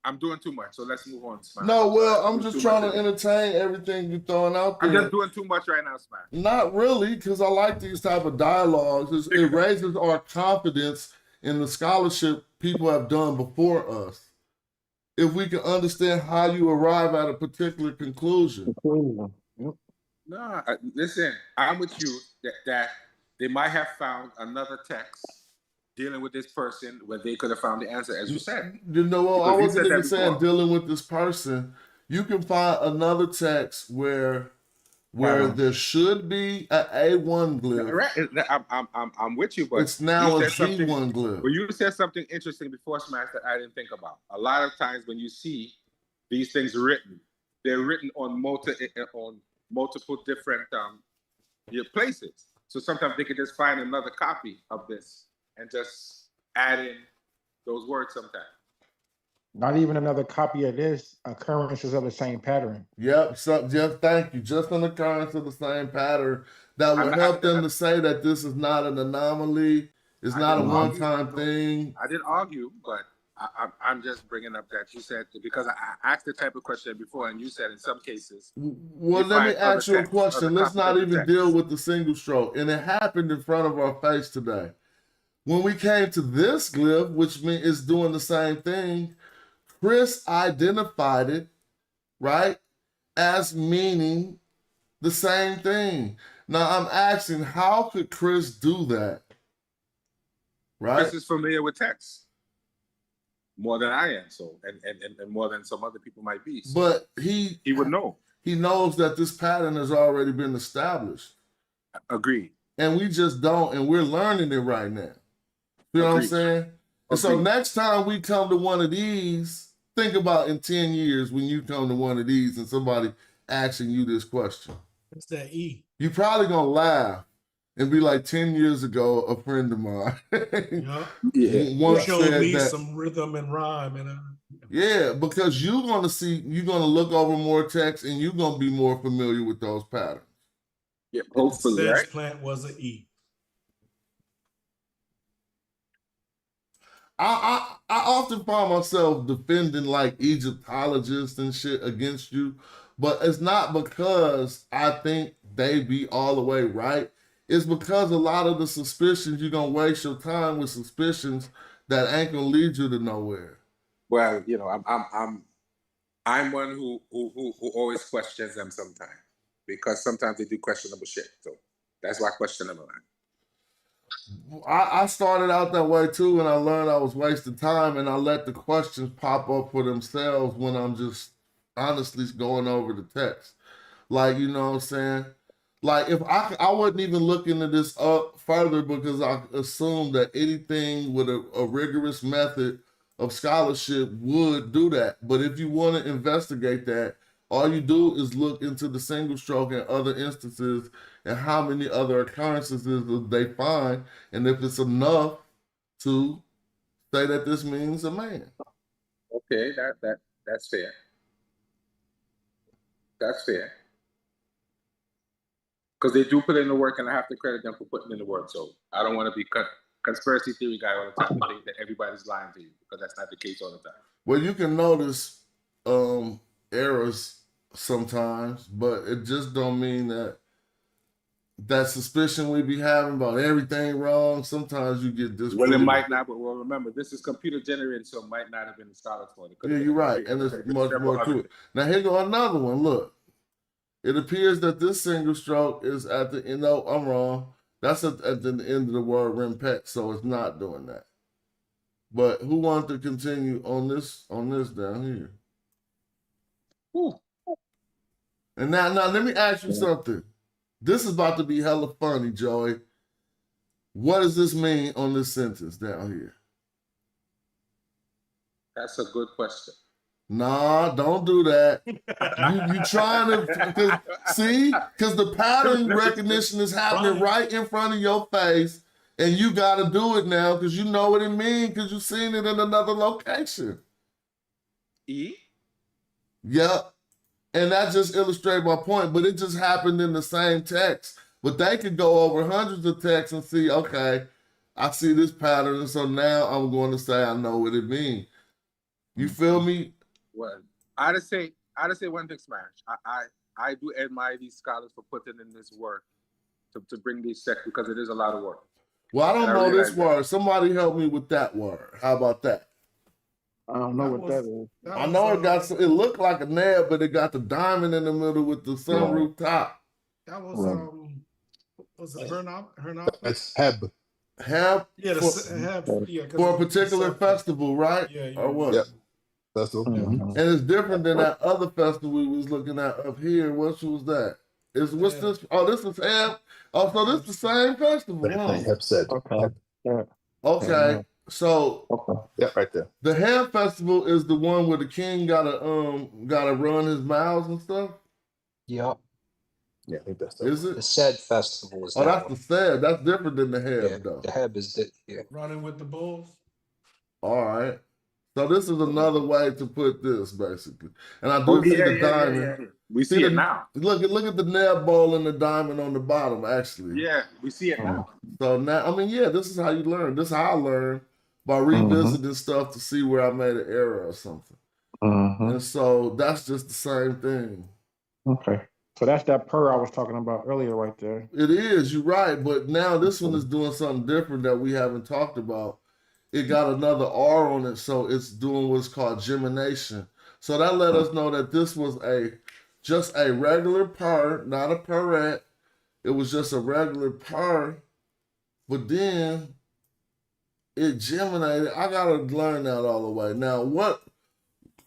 I'm doing too much, so let's move on, Smash. No, well, I'm just trying to entertain everything you're throwing out there. I'm just doing too much right now, Smash. Not really, because I like these type of dialogues. It raises our confidence in the scholarship people have done before us. If we can understand how you arrive at a particular conclusion. No, listen, I'm with you that they might have found another text dealing with this person where they could have found the answer, as you said. You know what? I wasn't even saying dealing with this person. You can find another text where there should be an A1 glyph. Right. I'm with you, but it's now a G1 glyph. But you said something interesting before, Smash, that I didn't think about. A lot of times when you see these things written, they're written on multiple different places. So sometimes they could just find another copy of this and just add in those words sometimes. Not even another copy of this, occurrences of the same pattern. Yep, thank you. Just an occurrence of the same pattern that would help them to say that this is not an anomaly, it's not a one-time thing. I didn't argue, but I'm just bringing up that you said, because I asked the type of question before, and you said in some cases. Well, let me ask you a question. Let's not even deal with the single stroke. And it happened in front of our face today. When we came to this glyph, which means it's doing the same thing, Chris identified it, right, as meaning the same thing. Now I'm asking, how could Chris do that? Right? Chris is familiar with text more than I am, so and more than some other people might be. So but he would know. He knows that this pattern has already been established. Agreed. And we just don't, and we're learning it right now. You know what I'm saying? And so next time we come to one of these, think about in 10 years when you come to one of these and somebody asking you this question. It's that E. You're probably going to laugh and be like, 10 years ago, a friend of mine once showed me that, some rhythm and rhyme. And yeah, because you're going to look over more text and you're going to be more familiar with those patterns. Yeah, hopefully, right? Plant was an E. I often find myself defending like Egyptologists and shit against you, but it's not because I think they be all the way right. It's because a lot of the suspicions, you're gonna waste your time with suspicions that ain't gonna lead you to nowhere. Well, you know, I'm one who always questions them sometimes, because sometimes they do questionable shit. So that's why I question them a lot. I started out that way too, and I learned I was wasting time, and I let the questions pop up for themselves when I'm just honestly going over the text. Like, you know what I'm saying? Like, if I wouldn't even look into this up further, because I assumed that anything with a rigorous method of scholarship would do that. But if you want to investigate that, all you do is look into the single stroke and other instances and how many other occurrences they find, and if it's enough to say that this means a man. Okay, that's fair. That's fair. Because they do put in the work, and I have to credit them for putting in the work. So I don't want to be conspiracy theory guy all the time and think that everybody's lying to you, because that's not the case all the time. Well, you can notice errors sometimes, but it just don't mean that suspicion we be having about everything wrong. Sometimes you get this. Well, it might not, but well, remember, this is computer generated, so it might not have been the scholars for it. Yeah, you're right, and there's much more to it. Now here go another one. Look, it appears that this single stroke is at the end. No, I'm wrong. That's at the end of the word rimpet, so it's not doing that. But who wants to continue on this down here? Ooh. And now let me ask you something. This is about to be hella funny, Joey. What does this mean on this sentence down here? That's a good question. Nah, don't do that. you trying to see? Because the pattern recognition is happening right in front of your face, and you got to do it now because you know what it means because you've seen it in another location. E? Yep. And that just illustrates my point, but it just happened in the same text. But they could go over hundreds of texts and see, okay, I see this pattern, and so now I'm going to say I know what it means. You feel me? Well, I just say one thing, Smash. I do admire these scholars for putting in this work to bring these texts, because it is a lot of work. Well, I don't know this word. Somebody help me with that word. How about that? I don't know what that is. I know it looked like a nab, but it got the diamond in the middle with the sunroof top. That was it Hernop? It's Heb. Heb? Yeah, Heb. Yeah, for a particular festival, right? Yeah. Or what? Yep. Festival. And it's different than that other festival we was looking at up here. What was that? What's this? Oh, this is Heb. Oh, so this is the same festival. Heb said. Okay. So yeah, right there. The Ham Festival is the one where the king gotta run his mouths and stuff. Yep. Yeah, I think that's Is it? The said festival is. That's the said. That's different than the Heb, yeah, though. The Heb is running with the bulls. All right. So this is another way to put this, basically. And I do see the diamond. Yeah. We see it now. Look at the neb bowl and the diamond on the bottom, actually. Yeah, we see it now. So now, I mean, yeah, this is how you learn. This is how I learn, by revisiting stuff to see where I made an error or something. And so that's just the same thing. Okay. So that's that purr I was talking about earlier right there. It is, you're right. But now this one is doing something different that we haven't talked about. It got another R on it, so it's doing what's called gemination. So that let us know that this was just a regular purr, not a purrette. It was just a regular purr, but then it geminated. I gotta learn that all the way. Now, what,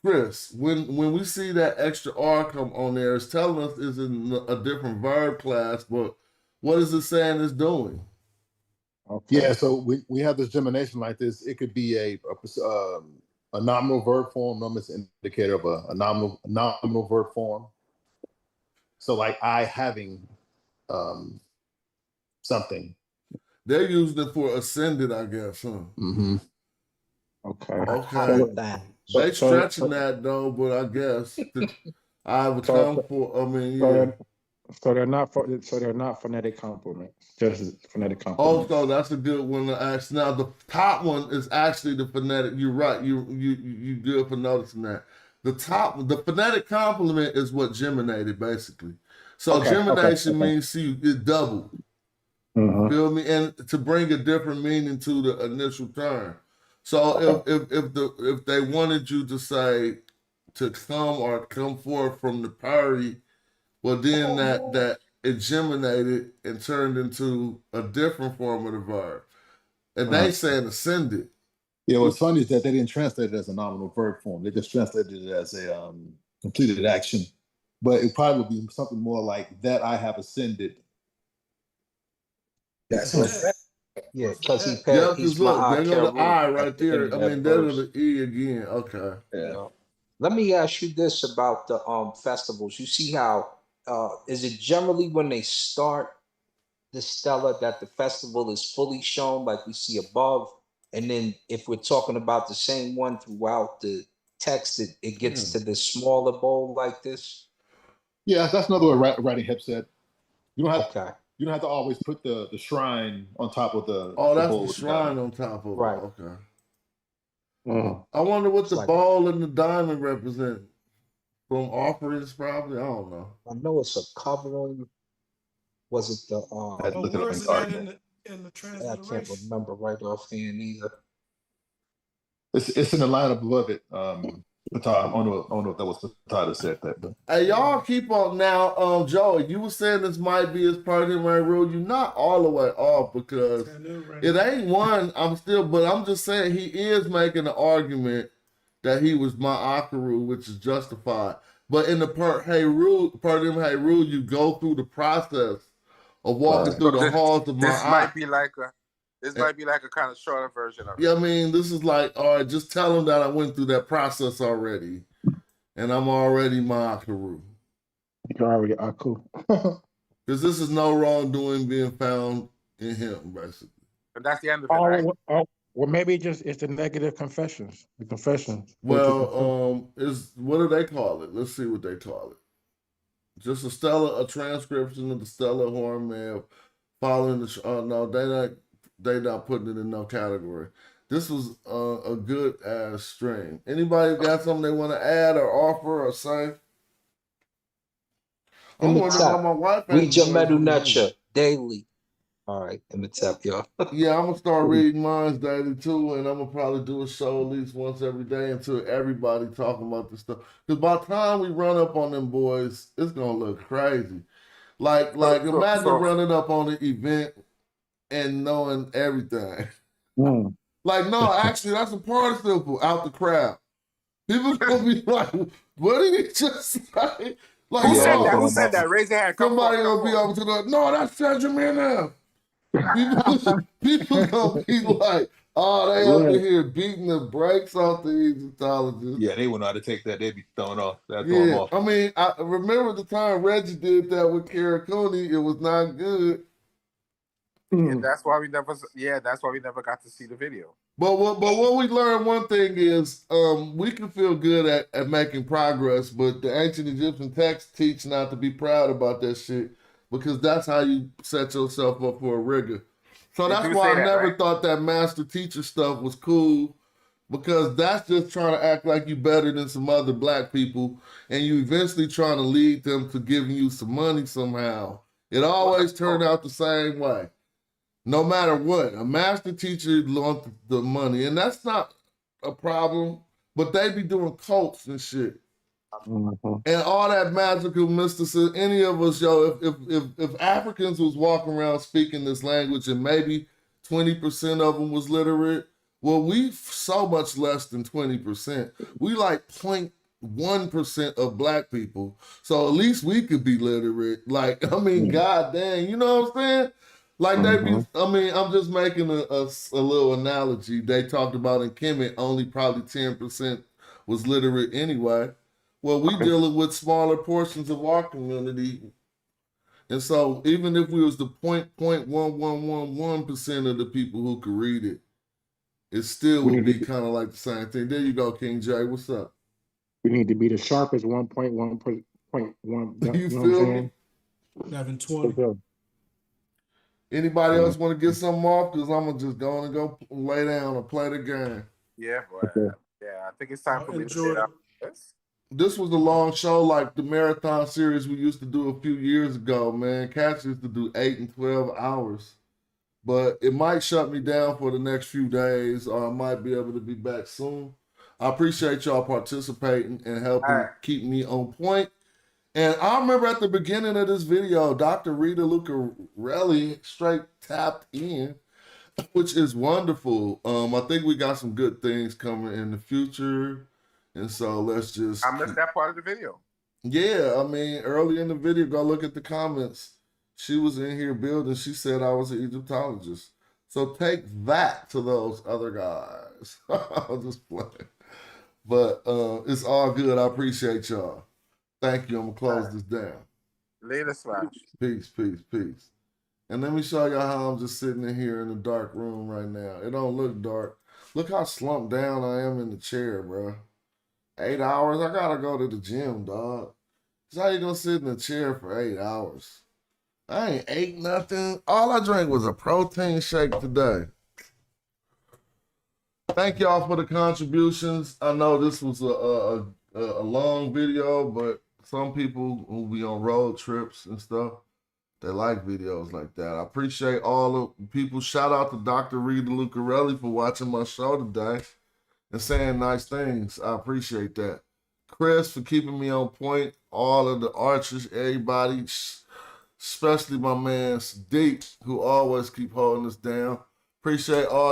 Chris? When we see that extra R come on there, it's telling us it's in a different verb class. But what is it saying it's doing? Okay. Yeah, so we have this gemination like this. It could be a nominal verb form. Nominal is an indicator of a nominal verb form. So like I having something. They're using it for ascended, I guess, huh? Okay. They stretching that though, but I guess I would come for. I mean, yeah. So they're not phonetic complements, just phonetic Oh, complements. so that's a good one to ask. Now the top one is actually the phonetic. You're right. You good for noticing that. The phonetic complement is what geminated basically. So gemination means it doubled. Feel me? And to bring a different meaning to the initial term. So if they wanted you to say to come forth from the party, well then that it geminated and turned into a different form of the verb. And they saying ascended. Yeah, what's funny is that they didn't translate it as a nominal verb form. They just translated it as a completed action. But it probably would be something more like that I have ascended. That's Yeah, because Yeah, he's because look, there go the Ma'akeru I at right the end there. of I that mean, there go verse. the E again. Okay. Yeah. Let me ask you this about the festivals. You see how is it generally when they start the Stella that the festival is fully shown, like we see above, and then if we're talking about the same one throughout the text, it gets to the smaller bowl like this? Yeah, that's another way writing hip said. You don't have Okay. you don't have to always put the shrine on top of Oh, the that's bowl the with the shrine diamond. on top of Right. it. Okay. I wonder what It's the like ball and the diamond represent. From offerings, probably. I don't know. I know it's a covering. Was it the Where is it at in the I can't transliteration? remember right offhand either. It's in the line above it. I don't know if that was Patah that said that, but Hey, y'all keep on now. Joey, you were saying this might be as part of the right rule. You're not all the way off because it ain't one. But I'm just saying he is making an argument that he was Ma'akaru, which is justified. But in the part of them hey rule, you go through the process of walking through the halls of This might Ma'ak. be like a kind of shorter version of it. Yeah, I mean, this is like, all right, just tell them that I went through that process already, and I'm already Ma'akaru. You're already Aku. Because this is no wrongdoing being found in him, basically. And that's the end of it, right? Well, maybe it's the negative confessions. The confessions. Well, what do they call it? Let's see what they call it. Just a transcription of the Stella Hormel following the. No, they not putting it in no category. This was a good ass stream. Anybody got something they want to add or offer or say? In the top, my wife read your Medu Netcher daily. All right, in the top, y'all. Yeah, I'm gonna start reading mine daily too, and I'm gonna probably do a show at least once every day until everybody talking about this stuff. Because by the time we run up on them boys, it's gonna look crazy. Like imagine running up on an event and knowing everything. Like, no, actually, that's a participle out the crowd. People gonna be like, "What did he just say?" Like, Who said that? Who said that? Raise your hand. Come somebody on, gonna be able to know. No, that's Benjamin. People gonna be like, "Oh, they up in here beating the brakes off the Egyptologists." yeah, they wouldn't know how to take that. They'd be thrown off. That'd throw them Yeah, off. I mean, I remember the time Reggie did that with Karakuni. It was not good. Yeah, that's why we never. Yeah, that's why we never got to see the video. But what we learned, one thing is we can feel good at making progress, but the ancient Egyptian texts teach not to be proud about that shit because that's how you set yourself up for a rigor. So They that's do why say I that, never right? thought that master teacher stuff was cool because that's just trying to act like you better than some other black people and you eventually trying to lead them to giving you some money somehow. It always turned out the same way. No matter what, a master teacher wants the money, and that's not a problem. But they be doing cults and shit, and all that magical mysticism. Any of us, yo, if Africans was walking around speaking this language, and maybe 20% of them was literate, well, we so much less than 20%. We like 0.1% of black people, so at least we could be literate. Like, I mean, god dang, you know what I'm saying? Like they be, I mean, I'm just making a little analogy. They talked about in Kemet, only probably 10% was literate anyway. Well, we dealing with smaller portions of our community. And so even if we was the 0.1111% of the people who could read it, it still would be kind of like the same thing. There you go, King J. What's up? We need to be the sharpest 1.1 point one. You feel me? 1120. Anybody else want to get something off? Because I'm going to just go and go lay down and play the game. Yeah, boy. Yeah, I think it's time for me to sit up. This was a long show like the marathon series we used to do a few years ago, man. Cats used to do 8 and 12 hours. But it might shut me down for the next few days, or I might be able to be back soon. I appreciate y'all participating and helping keep me on point. And I remember at the beginning of this video, Dr. Rita Lucarelli straight tapped in, which is wonderful. I think we got some good things coming in the future. And so let's just... I missed that part of the video. Yeah, I mean, early in the video, go look at the comments. She was in here building. She said I was an Egyptologist. So take that to those other guys. I'm just playing. But it's all good. I appreciate y'all. Thank you. I'm gonna close this down. Later, Slash. Peace, peace, peace. And let me show y'all how I'm just sitting in here in the dark room right now. It don't look dark. Look how slumped down I am in the chair, bro. 8 hours? I gotta go to the gym, dog. So how you gonna sit in the chair for 8 hours? I ain't ate nothing. All I drank was a protein shake today. Thank y'all for the contributions. I know this was a long video, but some people who be on road trips and stuff, they like videos like that. I appreciate all the people. Shout out to Dr. Rita Lucarelli for watching my show today and saying nice things. I appreciate that. Chris for keeping me on point. All of the archers, everybody, especially my man Sadiq, who always keep holding us down. Appreciate all